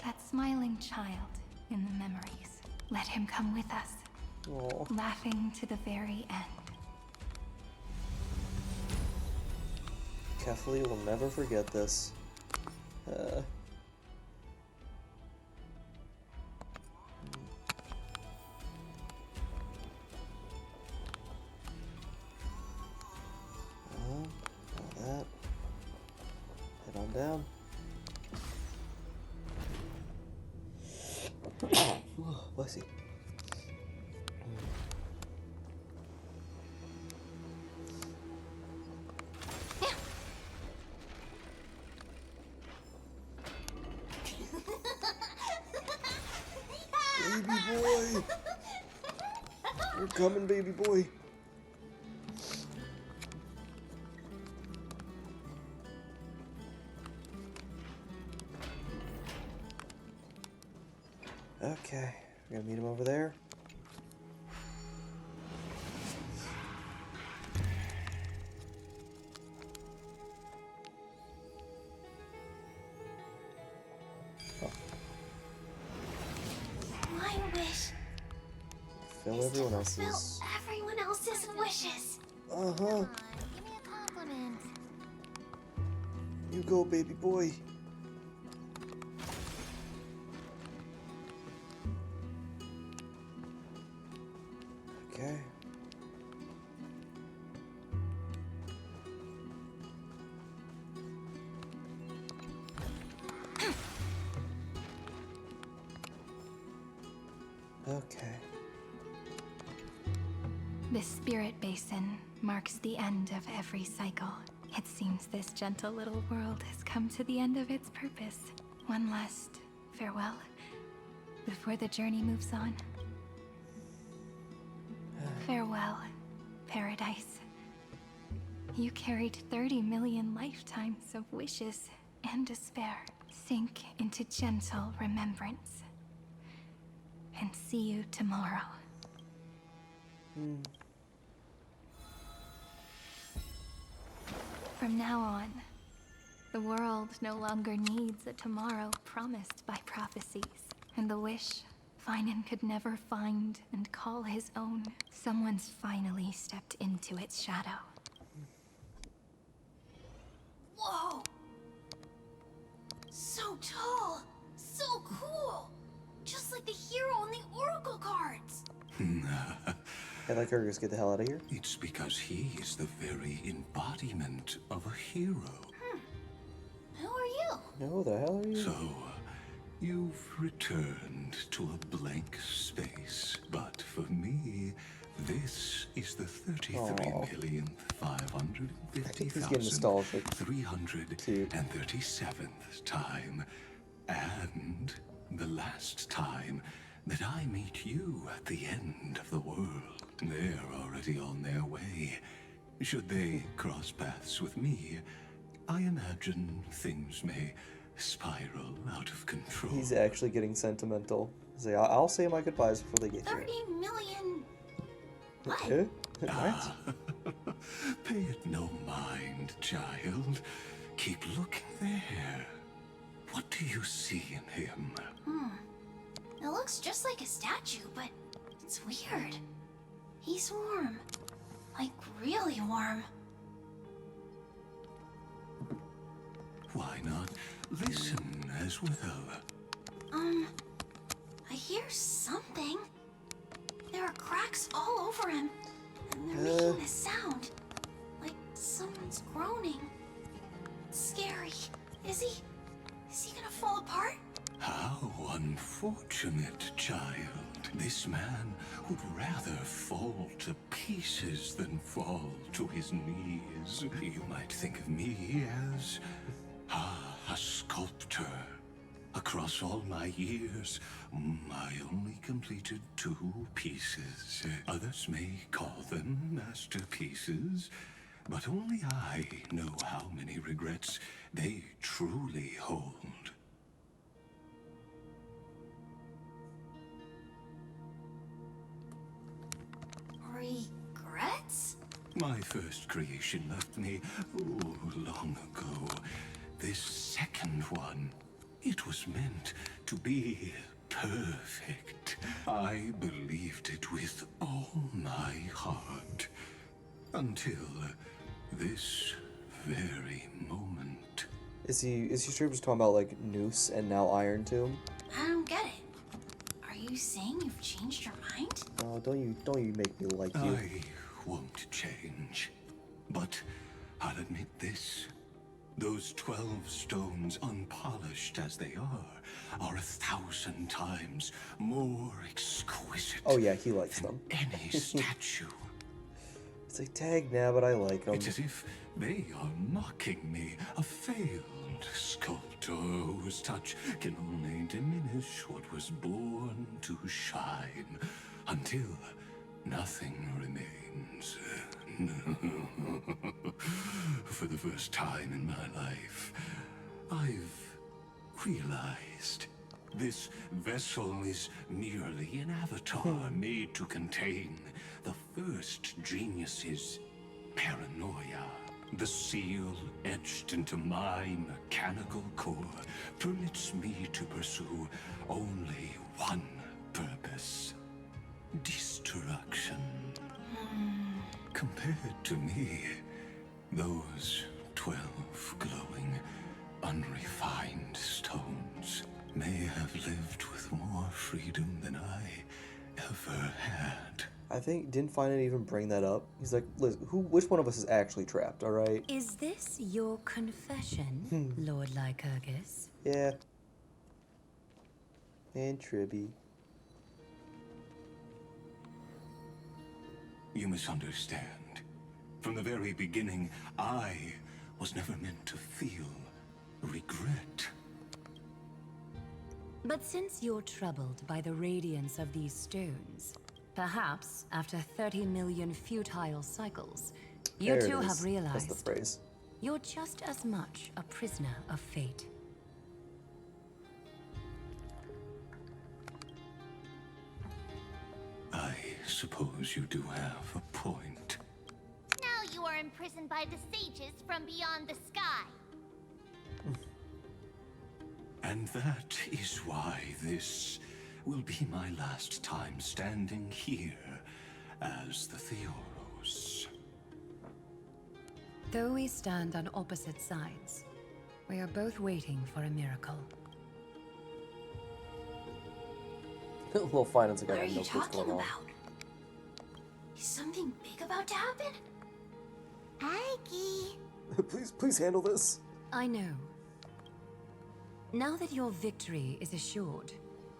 That smiling child in the memories. Let him come with us, laughing to the very end. Kefli will never forget this. All that. Head on down. Bless you. Baby boy! You're coming, baby boy. Okay, we're gonna meet him over there. My wish Fill everyone else's. everyone else's wishes. Uh-huh. Give me a compliment. You go, baby boy. Okay. Okay. This spirit basin marks the end of every cycle. It seems this gentle little world has come to the end of its purpose. One last farewell before the journey moves on. Farewell, paradise. You carried 30 million lifetimes of wishes and despair. Sink into gentle remembrance. And see you tomorrow. From now on, the world no longer needs a tomorrow promised by prophecies. And the wish Finan could never find and call his own. Someone's finally stepped into its shadow. Whoa! So tall, so cool! Just like the hero on the Oracle cards! I'd like her to just get the hell out of here. It's because he is the very embodiment of a hero. Who are you? No, the hell are you? So, you've returned to a blank space. But for me, this is the 33,550,337th time. And the last time that I meet you at the end of the world. They're already on their way. Should they cross paths with me, I imagine things may spiral out of control. He's actually getting sentimental. He's like, I'll say my goodbyes before they get 30 here. million... What? Okay. Pay it no mind, child. Keep looking there. What do you see in him? It looks just like a statue, but it's weird. He's warm. Like, really warm. Why not listen as well? I hear something. There are cracks all over him, and they're making this sound. Like someone's groaning. It's scary. Is he gonna fall apart? How unfortunate, child. This man would rather fall to pieces than fall to his knees. You might think of me as a sculptor. Across all my years, I only completed 2 pieces. Others may call them masterpieces, but only I know how many regrets they truly hold. Regrets? My first creation left me, long ago. This second one, it was meant to be perfect. I believed it with all my heart. Until this very moment. Is he straight just talking about like Noose and now Iron Tomb? I don't get it. Are you saying you've changed your mind? Oh, don't you make me like you. I won't change. But I'll admit this. Those 12 stones, unpolished as they are 1,000 times more exquisite. Oh yeah, he likes them. Any statue. It's like, tag now, but I like them. It's as if they are mocking me, a failed sculptor whose touch can only diminish what was born to shine, until nothing remains. For the first time in my life, I've realized this vessel is merely an avatar made to contain the first genius's paranoia. The seal etched into my mechanical core permits me to pursue only one purpose: destruction. Compared to me, those 12 glowing, unrefined stones may have lived with more freedom than I ever had. I think, didn't Finan even bring that up? He's like, listen, which one of us is actually trapped, alright? Is this your confession, Lord Lycurgus? Yeah. And Tribby. You misunderstand. From the very beginning, I was never meant to feel regret. But since you're troubled by the radiance of these stones, perhaps after 30 million futile cycles, you too have realized that's the phrase. You're just as much a prisoner of fate. I suppose you do have a point. Now you are imprisoned by the sages from beyond the sky. And that is why this will be my last time standing here as the Theoros. Though we stand on opposite sides, we are both waiting for a miracle. Little finance guy. What are I you know what's talking going on. about? Is something big about to happen? Aggie. Please handle this. I know. Now that your victory is assured,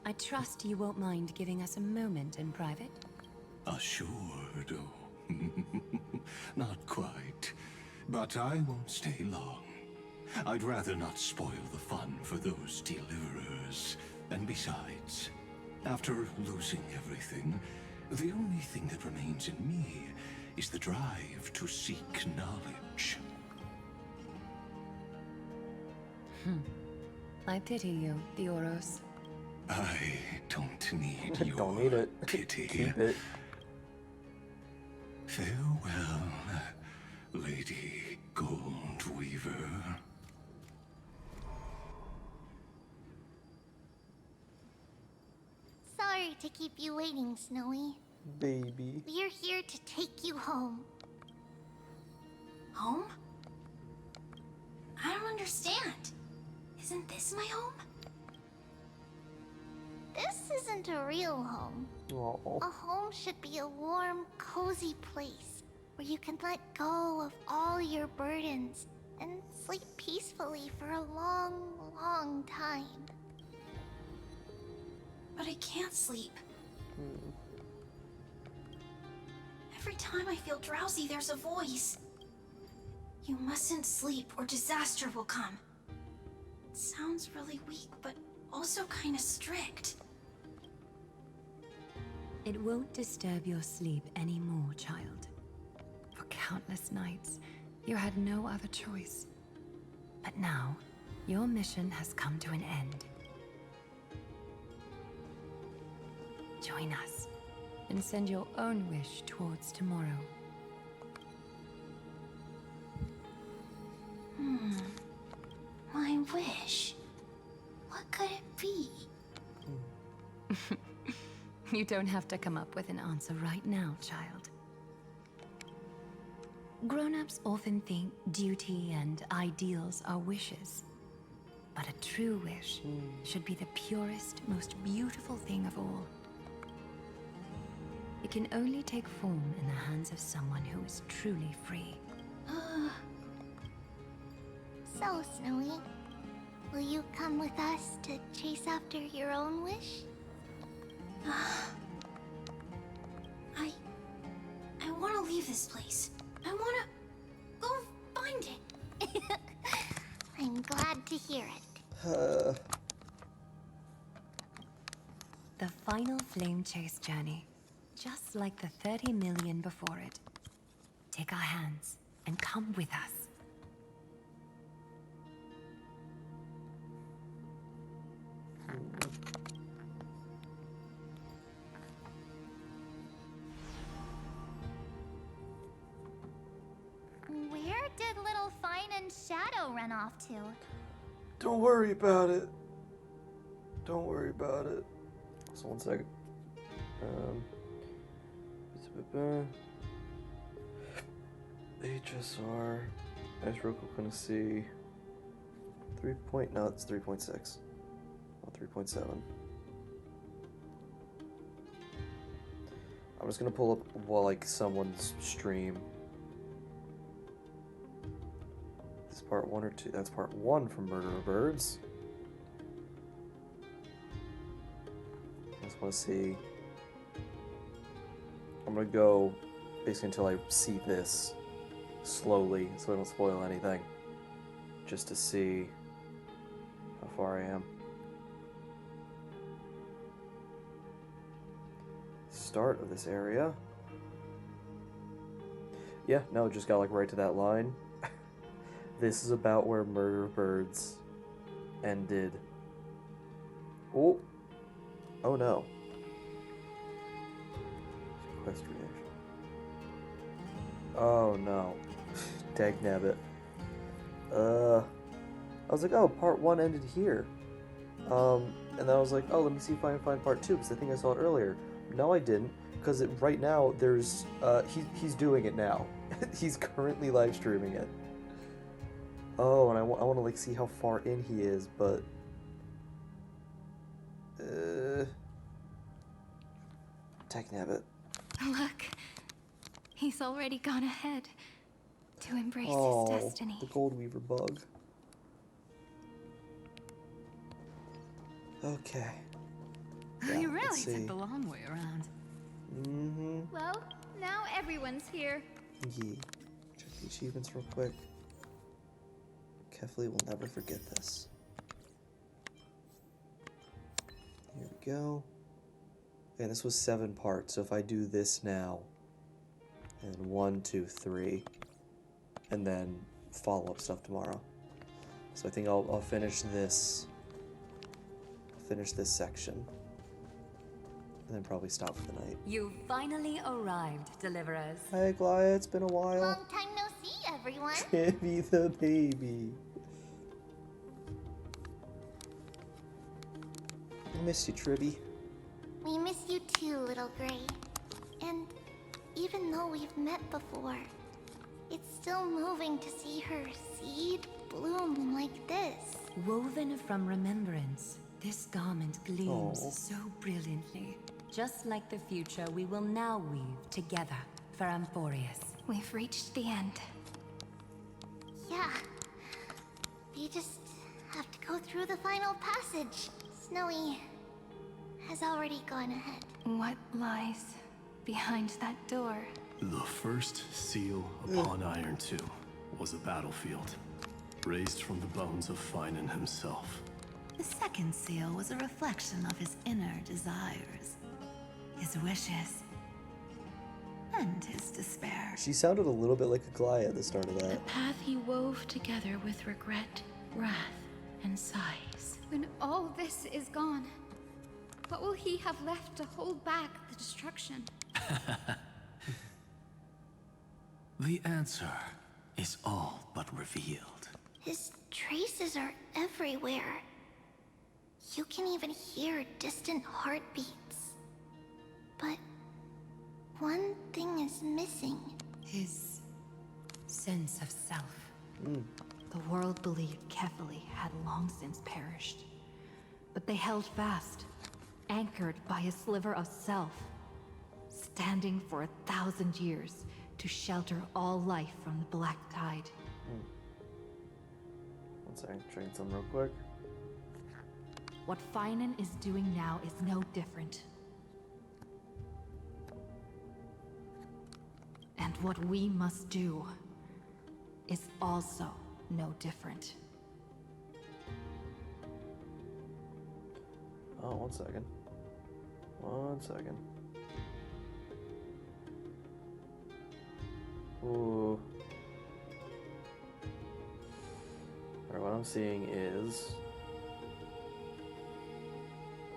I trust you won't mind giving us a moment in private. Assured, oh. Not quite. But I won't stay long. I'd rather not spoil the fun for those deliverers. And besides, after losing everything, the only thing that remains in me is the drive to seek knowledge. I pity you, Theoros. I don't need your Don't need it. pity. Keep it. Farewell, Lady Goldweaver. Sorry to keep you waiting, Snowy. Baby. We're here to take you home. Home? I don't understand. Isn't this my home? This isn't a real home. Aww. A home should be a warm, cozy place where you can let go of all your burdens and sleep peacefully for a long, long time. But I can't sleep. Every time I feel drowsy, there's a voice. You mustn't sleep or disaster will come. It sounds really weak, but also kind of strict. It won't disturb your sleep anymore, child. For countless nights, you had no other choice. But now, your mission has come to an end. Join us, and send your own wish towards tomorrow. My wish. What could it be? You don't have to come up with an answer right now, child. Grown-ups often think duty and ideals are wishes. But a true wish should be the purest, most beautiful thing of all. It can only take form in the hands of someone who is truly free. So, Snowy, will you come with us to chase after your own wish? I want to leave this place. I want to go find it. I'm glad to hear it. The final flame chase journey, just like the 30 million before it. Take our hands and come with us. Where did little Fine and Shadow run off to? Don't worry about it. Don't worry about it. So 1 second. HSR. I was real quick gonna see 3 point. No, it's 3.6. Not 3.7. I'm just gonna pull up while like someone's stream. This is part 1 or 2. That's part 1 from Murder of Birds. I just want to see. I'm gonna go basically until I see this slowly, so I don't spoil anything. Just to see how far I am. Start of this area. Yeah, no, just got like right to that line. This is about where Murder of Birds ended. Oh. Oh no. Quest reaction. Oh no. Dagnabbit. I was like, oh, part 1 ended here. And then I was like, oh, let me see if I can find part 2, because I think I saw it earlier. No, I didn't, because right now there's, he's doing it now. He's currently live streaming it. Oh, and I want to like see how far in he is, but Technabbit. Look, he's already gone ahead to embrace Oh, his destiny. the Goldweaver bug. Okay. Yeah, You let's really see. took the long way around. Mm-hmm. Well, now everyone's here. Yeah. Check the achievements real quick. Kefli will never forget this. Here we go. Okay, this was 7 parts, so if I do this now, and 1, 2, 3, and then follow-up stuff tomorrow. So I think I'll finish this. I'll finish this section. And then probably stop for the night. You finally arrived, deliverers. Hi, Glaya, it's been a while. Long time no see, everyone. Timmy the baby. I missed you, Tribby. We miss you too, little Gray. And even though we've met before, it's still moving to see her seed bloom like this. Woven from remembrance, this garment gleams Oh. so brilliantly. Just like the future we will now weave together for Amphorius. We've reached the end. Yeah. We just have to go through the final passage. Snowy has already gone ahead. What lies behind that door? The first seal upon Iron 2 was a battlefield, raised from the bones of Finan himself. The second seal was a reflection of his inner desires, his wishes, and his despair. She sounded a little bit like a Glaya at the start of The that. path he wove together with regret, wrath, and sighs. When all this is gone, what will he have left to hold back the destruction? The answer is all but revealed. His traces are everywhere. You can even hear distant heartbeats. But one thing is missing. His sense of self. The world believed Kefali had long since perished. But they held fast, anchored by a sliver of self, standing for 1,000 years to shelter all life from the Black Tide. One second, train some real quick. What Finan is doing now is no different. And what we must do is also no different. Oh, one second. One second. Ooh. Alright, what I'm seeing is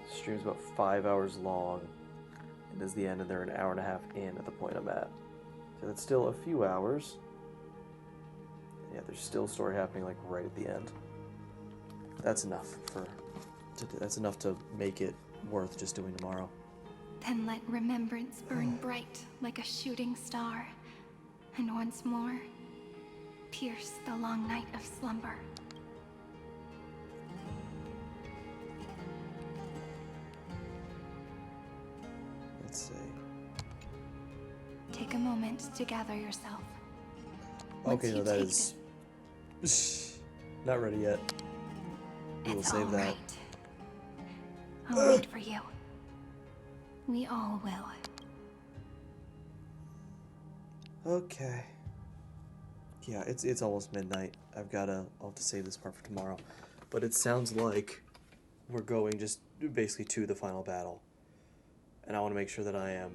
the stream's about 5 hours long. It is the end, and they're an hour and a half in at the point I'm at. So that's still a few hours. Yeah, there's still story happening like right at the end. That's enough that's enough to make it worth just doing tomorrow. Then let remembrance burn bright like a shooting star, and once more, pierce the long night of slumber. Let's see. Take a moment to gather yourself. Once Okay, no, you that take is not ready yet. We will It's save all that. right. I'll wait for you. We all will. Okay. Yeah, it's almost midnight. I'll have to save this part for tomorrow. But it sounds like we're going just basically to the final battle. And I want to make sure that I am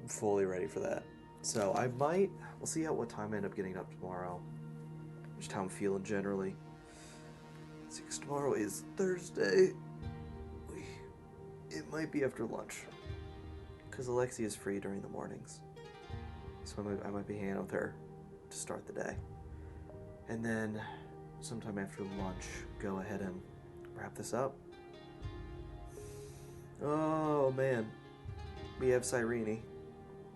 fully ready for that. So we'll see what time I end up getting up tomorrow. Just how I'm feeling generally. Let's see, 'cause tomorrow is Thursday. It might be after lunch. Because Alexia is free during the mornings. So I might be hanging out with her to start the day. And then sometime after lunch, go ahead and wrap this up. Oh man. We have Cyrene.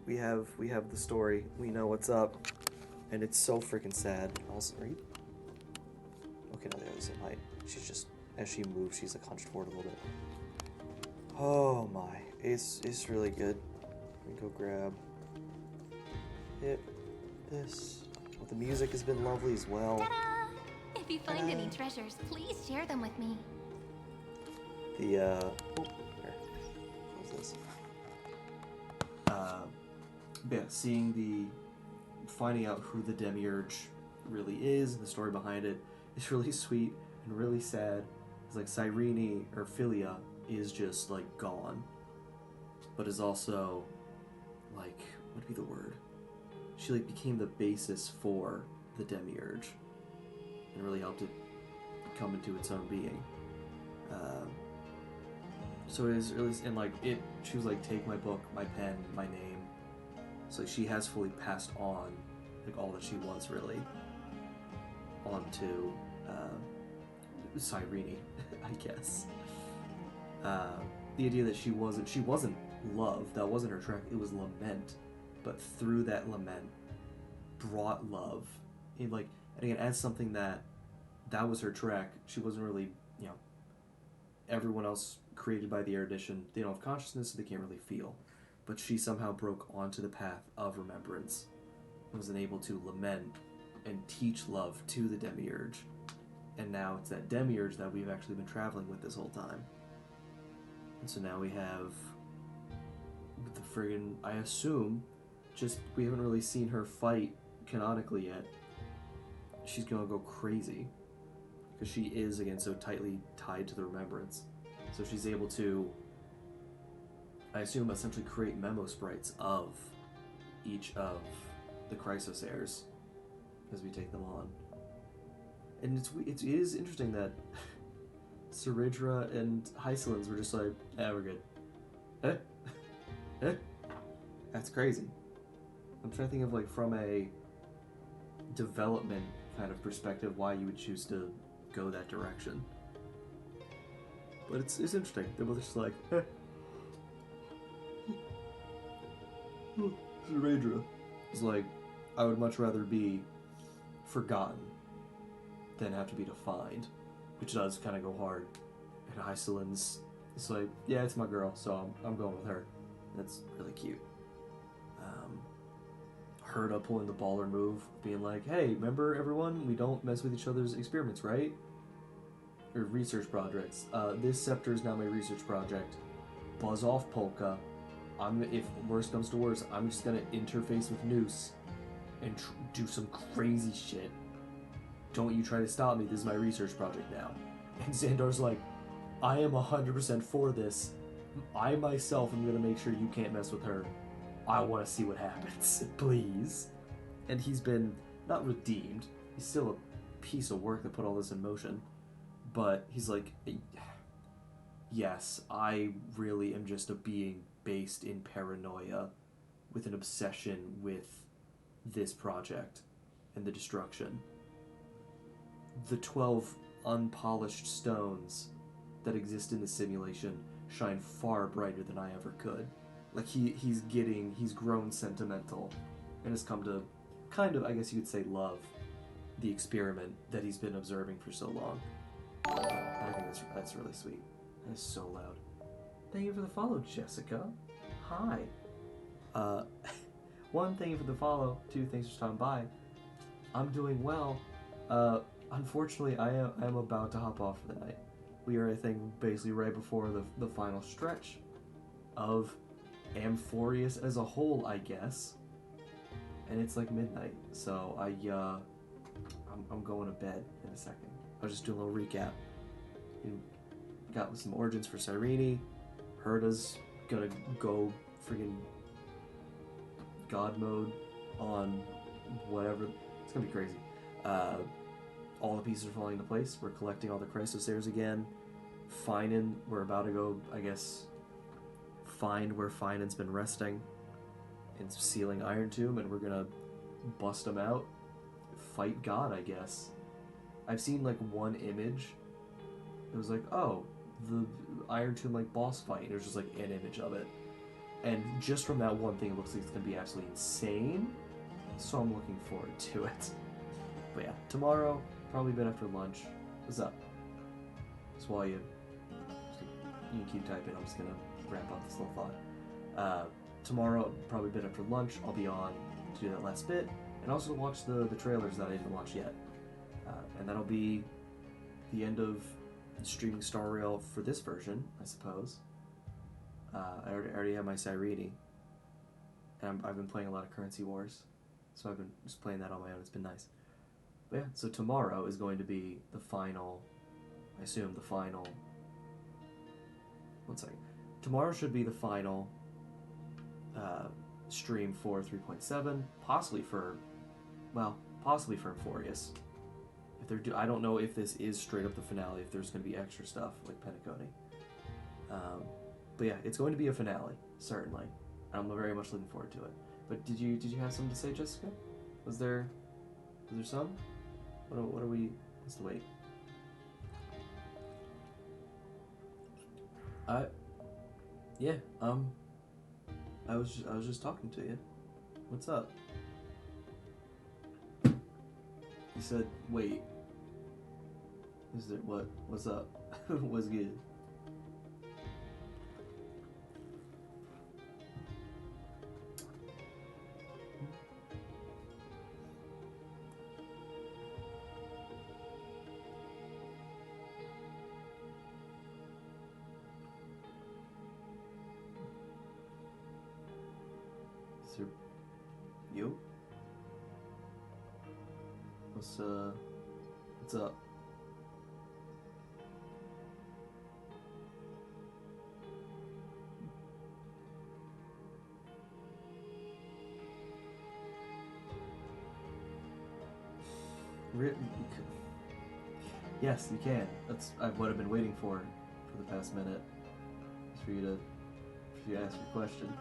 We have the story. We know what's up. And it's so freaking sad. Also, are you? Okay, no, they're the same height. She's just, as she moves, she's like hunched forward a little bit. Oh my. it's really good. Let me go grab it. This. Well, the music has been lovely as well. Ta-da! If you find any treasures, please share them with me. The oh, here. What's this? Yeah, finding out who the Demiurge really is and the story behind it is really sweet and really sad. It's like Cyrene or Philia is just like gone, but is also like, what would be the word? She like became the basis for the Demiurge and really helped it come into its own being. So it is really, and like she was like, take my book, my pen, my name. So like, she has fully passed on like all that she was really onto Cyrene, I guess. The idea that she wasn't love, that wasn't her track, it was lament, but through that lament brought love. And like, and again, as something that was her track, she wasn't really, you know, everyone else created by the erudition, they don't have consciousness, so they can't really feel. But she somehow broke onto the path of remembrance and was able to lament and teach love to the Demiurge. And now it's that Demiurge that we've actually been traveling with this whole time. And so now we have the friggin', I assume, just, we haven't really seen her fight canonically yet. She's gonna go crazy. Because she is, again, so tightly tied to the remembrance. So she's able to, I assume, essentially create memo sprites of each of the Chrysosairs as we take them on. And it is interesting that Ceridra and Hyselins were just like, yeah, we're good. That's crazy. I'm trying to think of, like, from a development kind of perspective, why you would choose to go that direction. But it's interesting. They're both just like, Ceridra is like, I would much rather be forgotten than have to be defined, which does kind of go hard. And Hyselins is like, yeah, it's my girl, so I'm going with her. That's really cute. Herda pulling the baller move, being like, hey, remember everyone? We don't mess with each other's experiments, right? Or research projects. This scepter is now my research project. Buzz off, Polka. If worst comes to worst, I'm just gonna interface with Noose and do some crazy shit. Don't you try to stop me, this is my research project now. And Xandar's like, I am 100% for this. I myself am gonna make sure you can't mess with her. I want to see what happens, please. And he's been, not redeemed, he's still a piece of work that put all this in motion, but he's like, yes, I really am just a being based in paranoia with an obsession with this project and the destruction. The 12 unpolished stones that exist in the simulation shine far brighter than I ever could. Like, he's grown sentimental and has come to kind of, I guess you could say, love the experiment that he's been observing for so long. I think that's really sweet. That is so loud. Thank you for the follow, Jessica. Hi. 1, thank you for the follow. 2, thanks for stopping by. I'm doing well. Unfortunately, I am about to hop off for the night. We are, I think, basically right before the final stretch of Amphorius as a whole, I guess. And it's like midnight, so I'm going to bed in a second. I'll just do a little recap. We got some origins for Cyrene. Herda's gonna go friggin' god mode on whatever. It's gonna be crazy. All the pieces are falling into place. We're collecting all the Chrysosairs again. Finan, we're about to go, I guess, find where Finan's been resting and sealing Iron Tomb, and we're gonna bust him out, fight God, I guess. I've seen like one image. It was like, oh, the Iron Tomb like boss fight. It was just like an image of it, and just from that one thing, it looks like it's gonna be absolutely insane. So I'm looking forward to it. But yeah, tomorrow, probably a bit after lunch. What's up? So while you can keep typing, I'm just gonna wrap up this little thought. Tomorrow, probably a bit after lunch, I'll be on to do that last bit, and also to watch the trailers that I didn't watch yet. And that'll be the end of streaming Star Rail for this version, I suppose. I already have my Cyrene, and I've been playing a lot of Currency Wars, so I've been just playing that on my own. It's been nice. But yeah, so tomorrow is going to be the final, I assume the final, one second. Tomorrow should be the final stream for 3.7, possibly for Euphorius. If they're I don't know if this is straight up the finale, if there's going to be extra stuff like Pentacone. But yeah, it's going to be a finale, certainly. I'm very much looking forward to it. But did you have something to say, Jessica? Was there some? What are we? What's the wait? Yeah. I was just talking to you. What's up? You said wait. Is there what? What's up? What's good? Sir, you? What's up? Yes, you can. That's what I've been waiting for the past minute. Is for you to ask your question.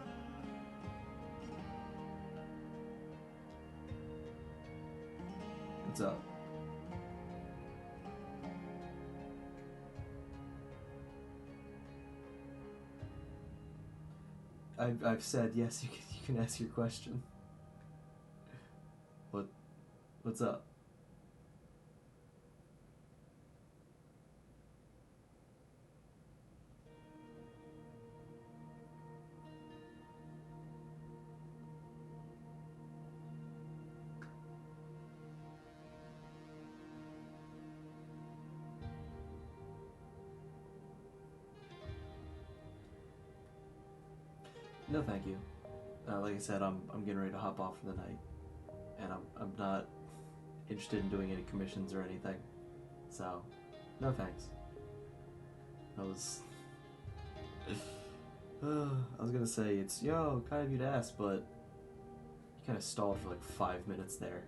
What's up? I've said yes. You can ask your question. What's up? No, thank you. Like I said, I'm getting ready to hop off for the night, and I'm not interested in doing any commissions or anything. So, no thanks. I was gonna say it's kind of you to ask, but you kind of stalled for like 5 minutes there.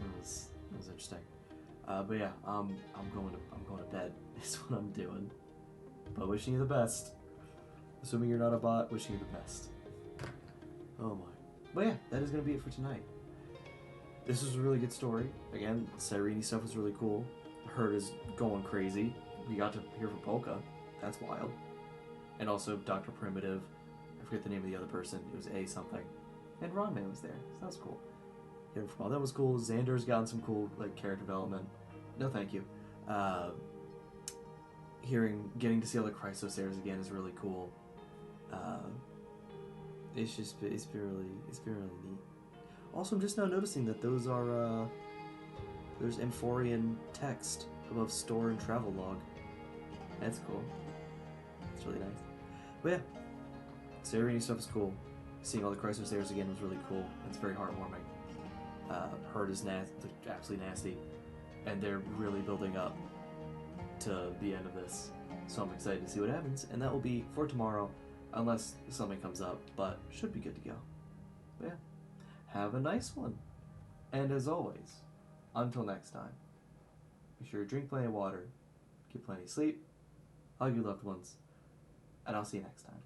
It was interesting. But yeah, I'm going to bed. Is what I'm doing. But wishing you the best. Assuming you're not a bot, wishing you the best. Oh my. But yeah, that is going to be it for tonight. This was a really good story. Again, Cyrene stuff was really cool. Herd is going crazy. We got to hear from Polka. That's wild. And also Dr. Primitive. I forget the name of the other person. It was A something. And Ronmei was there. So that was cool. Hearing from all that was cool. Xander's gotten some cool character development. No thank you. Getting to see all the Chrysosairs again is really cool. It's been really neat. Also, I'm just now noticing that those are there's Amphorian text above store and travel log. That's cool. It's really nice. But yeah, Cyrene stuff is cool. Seeing all the Chrysosairs again was really cool. It's very heartwarming. Herd is absolutely nasty, and they're really building up to the end of this. So I'm excited to see what happens, and that will be for tomorrow, unless something comes up, but should be good to go. But yeah, have a nice one. And as always, until next time, be sure to drink plenty of water, get plenty of sleep, hug your loved ones, and I'll see you next time.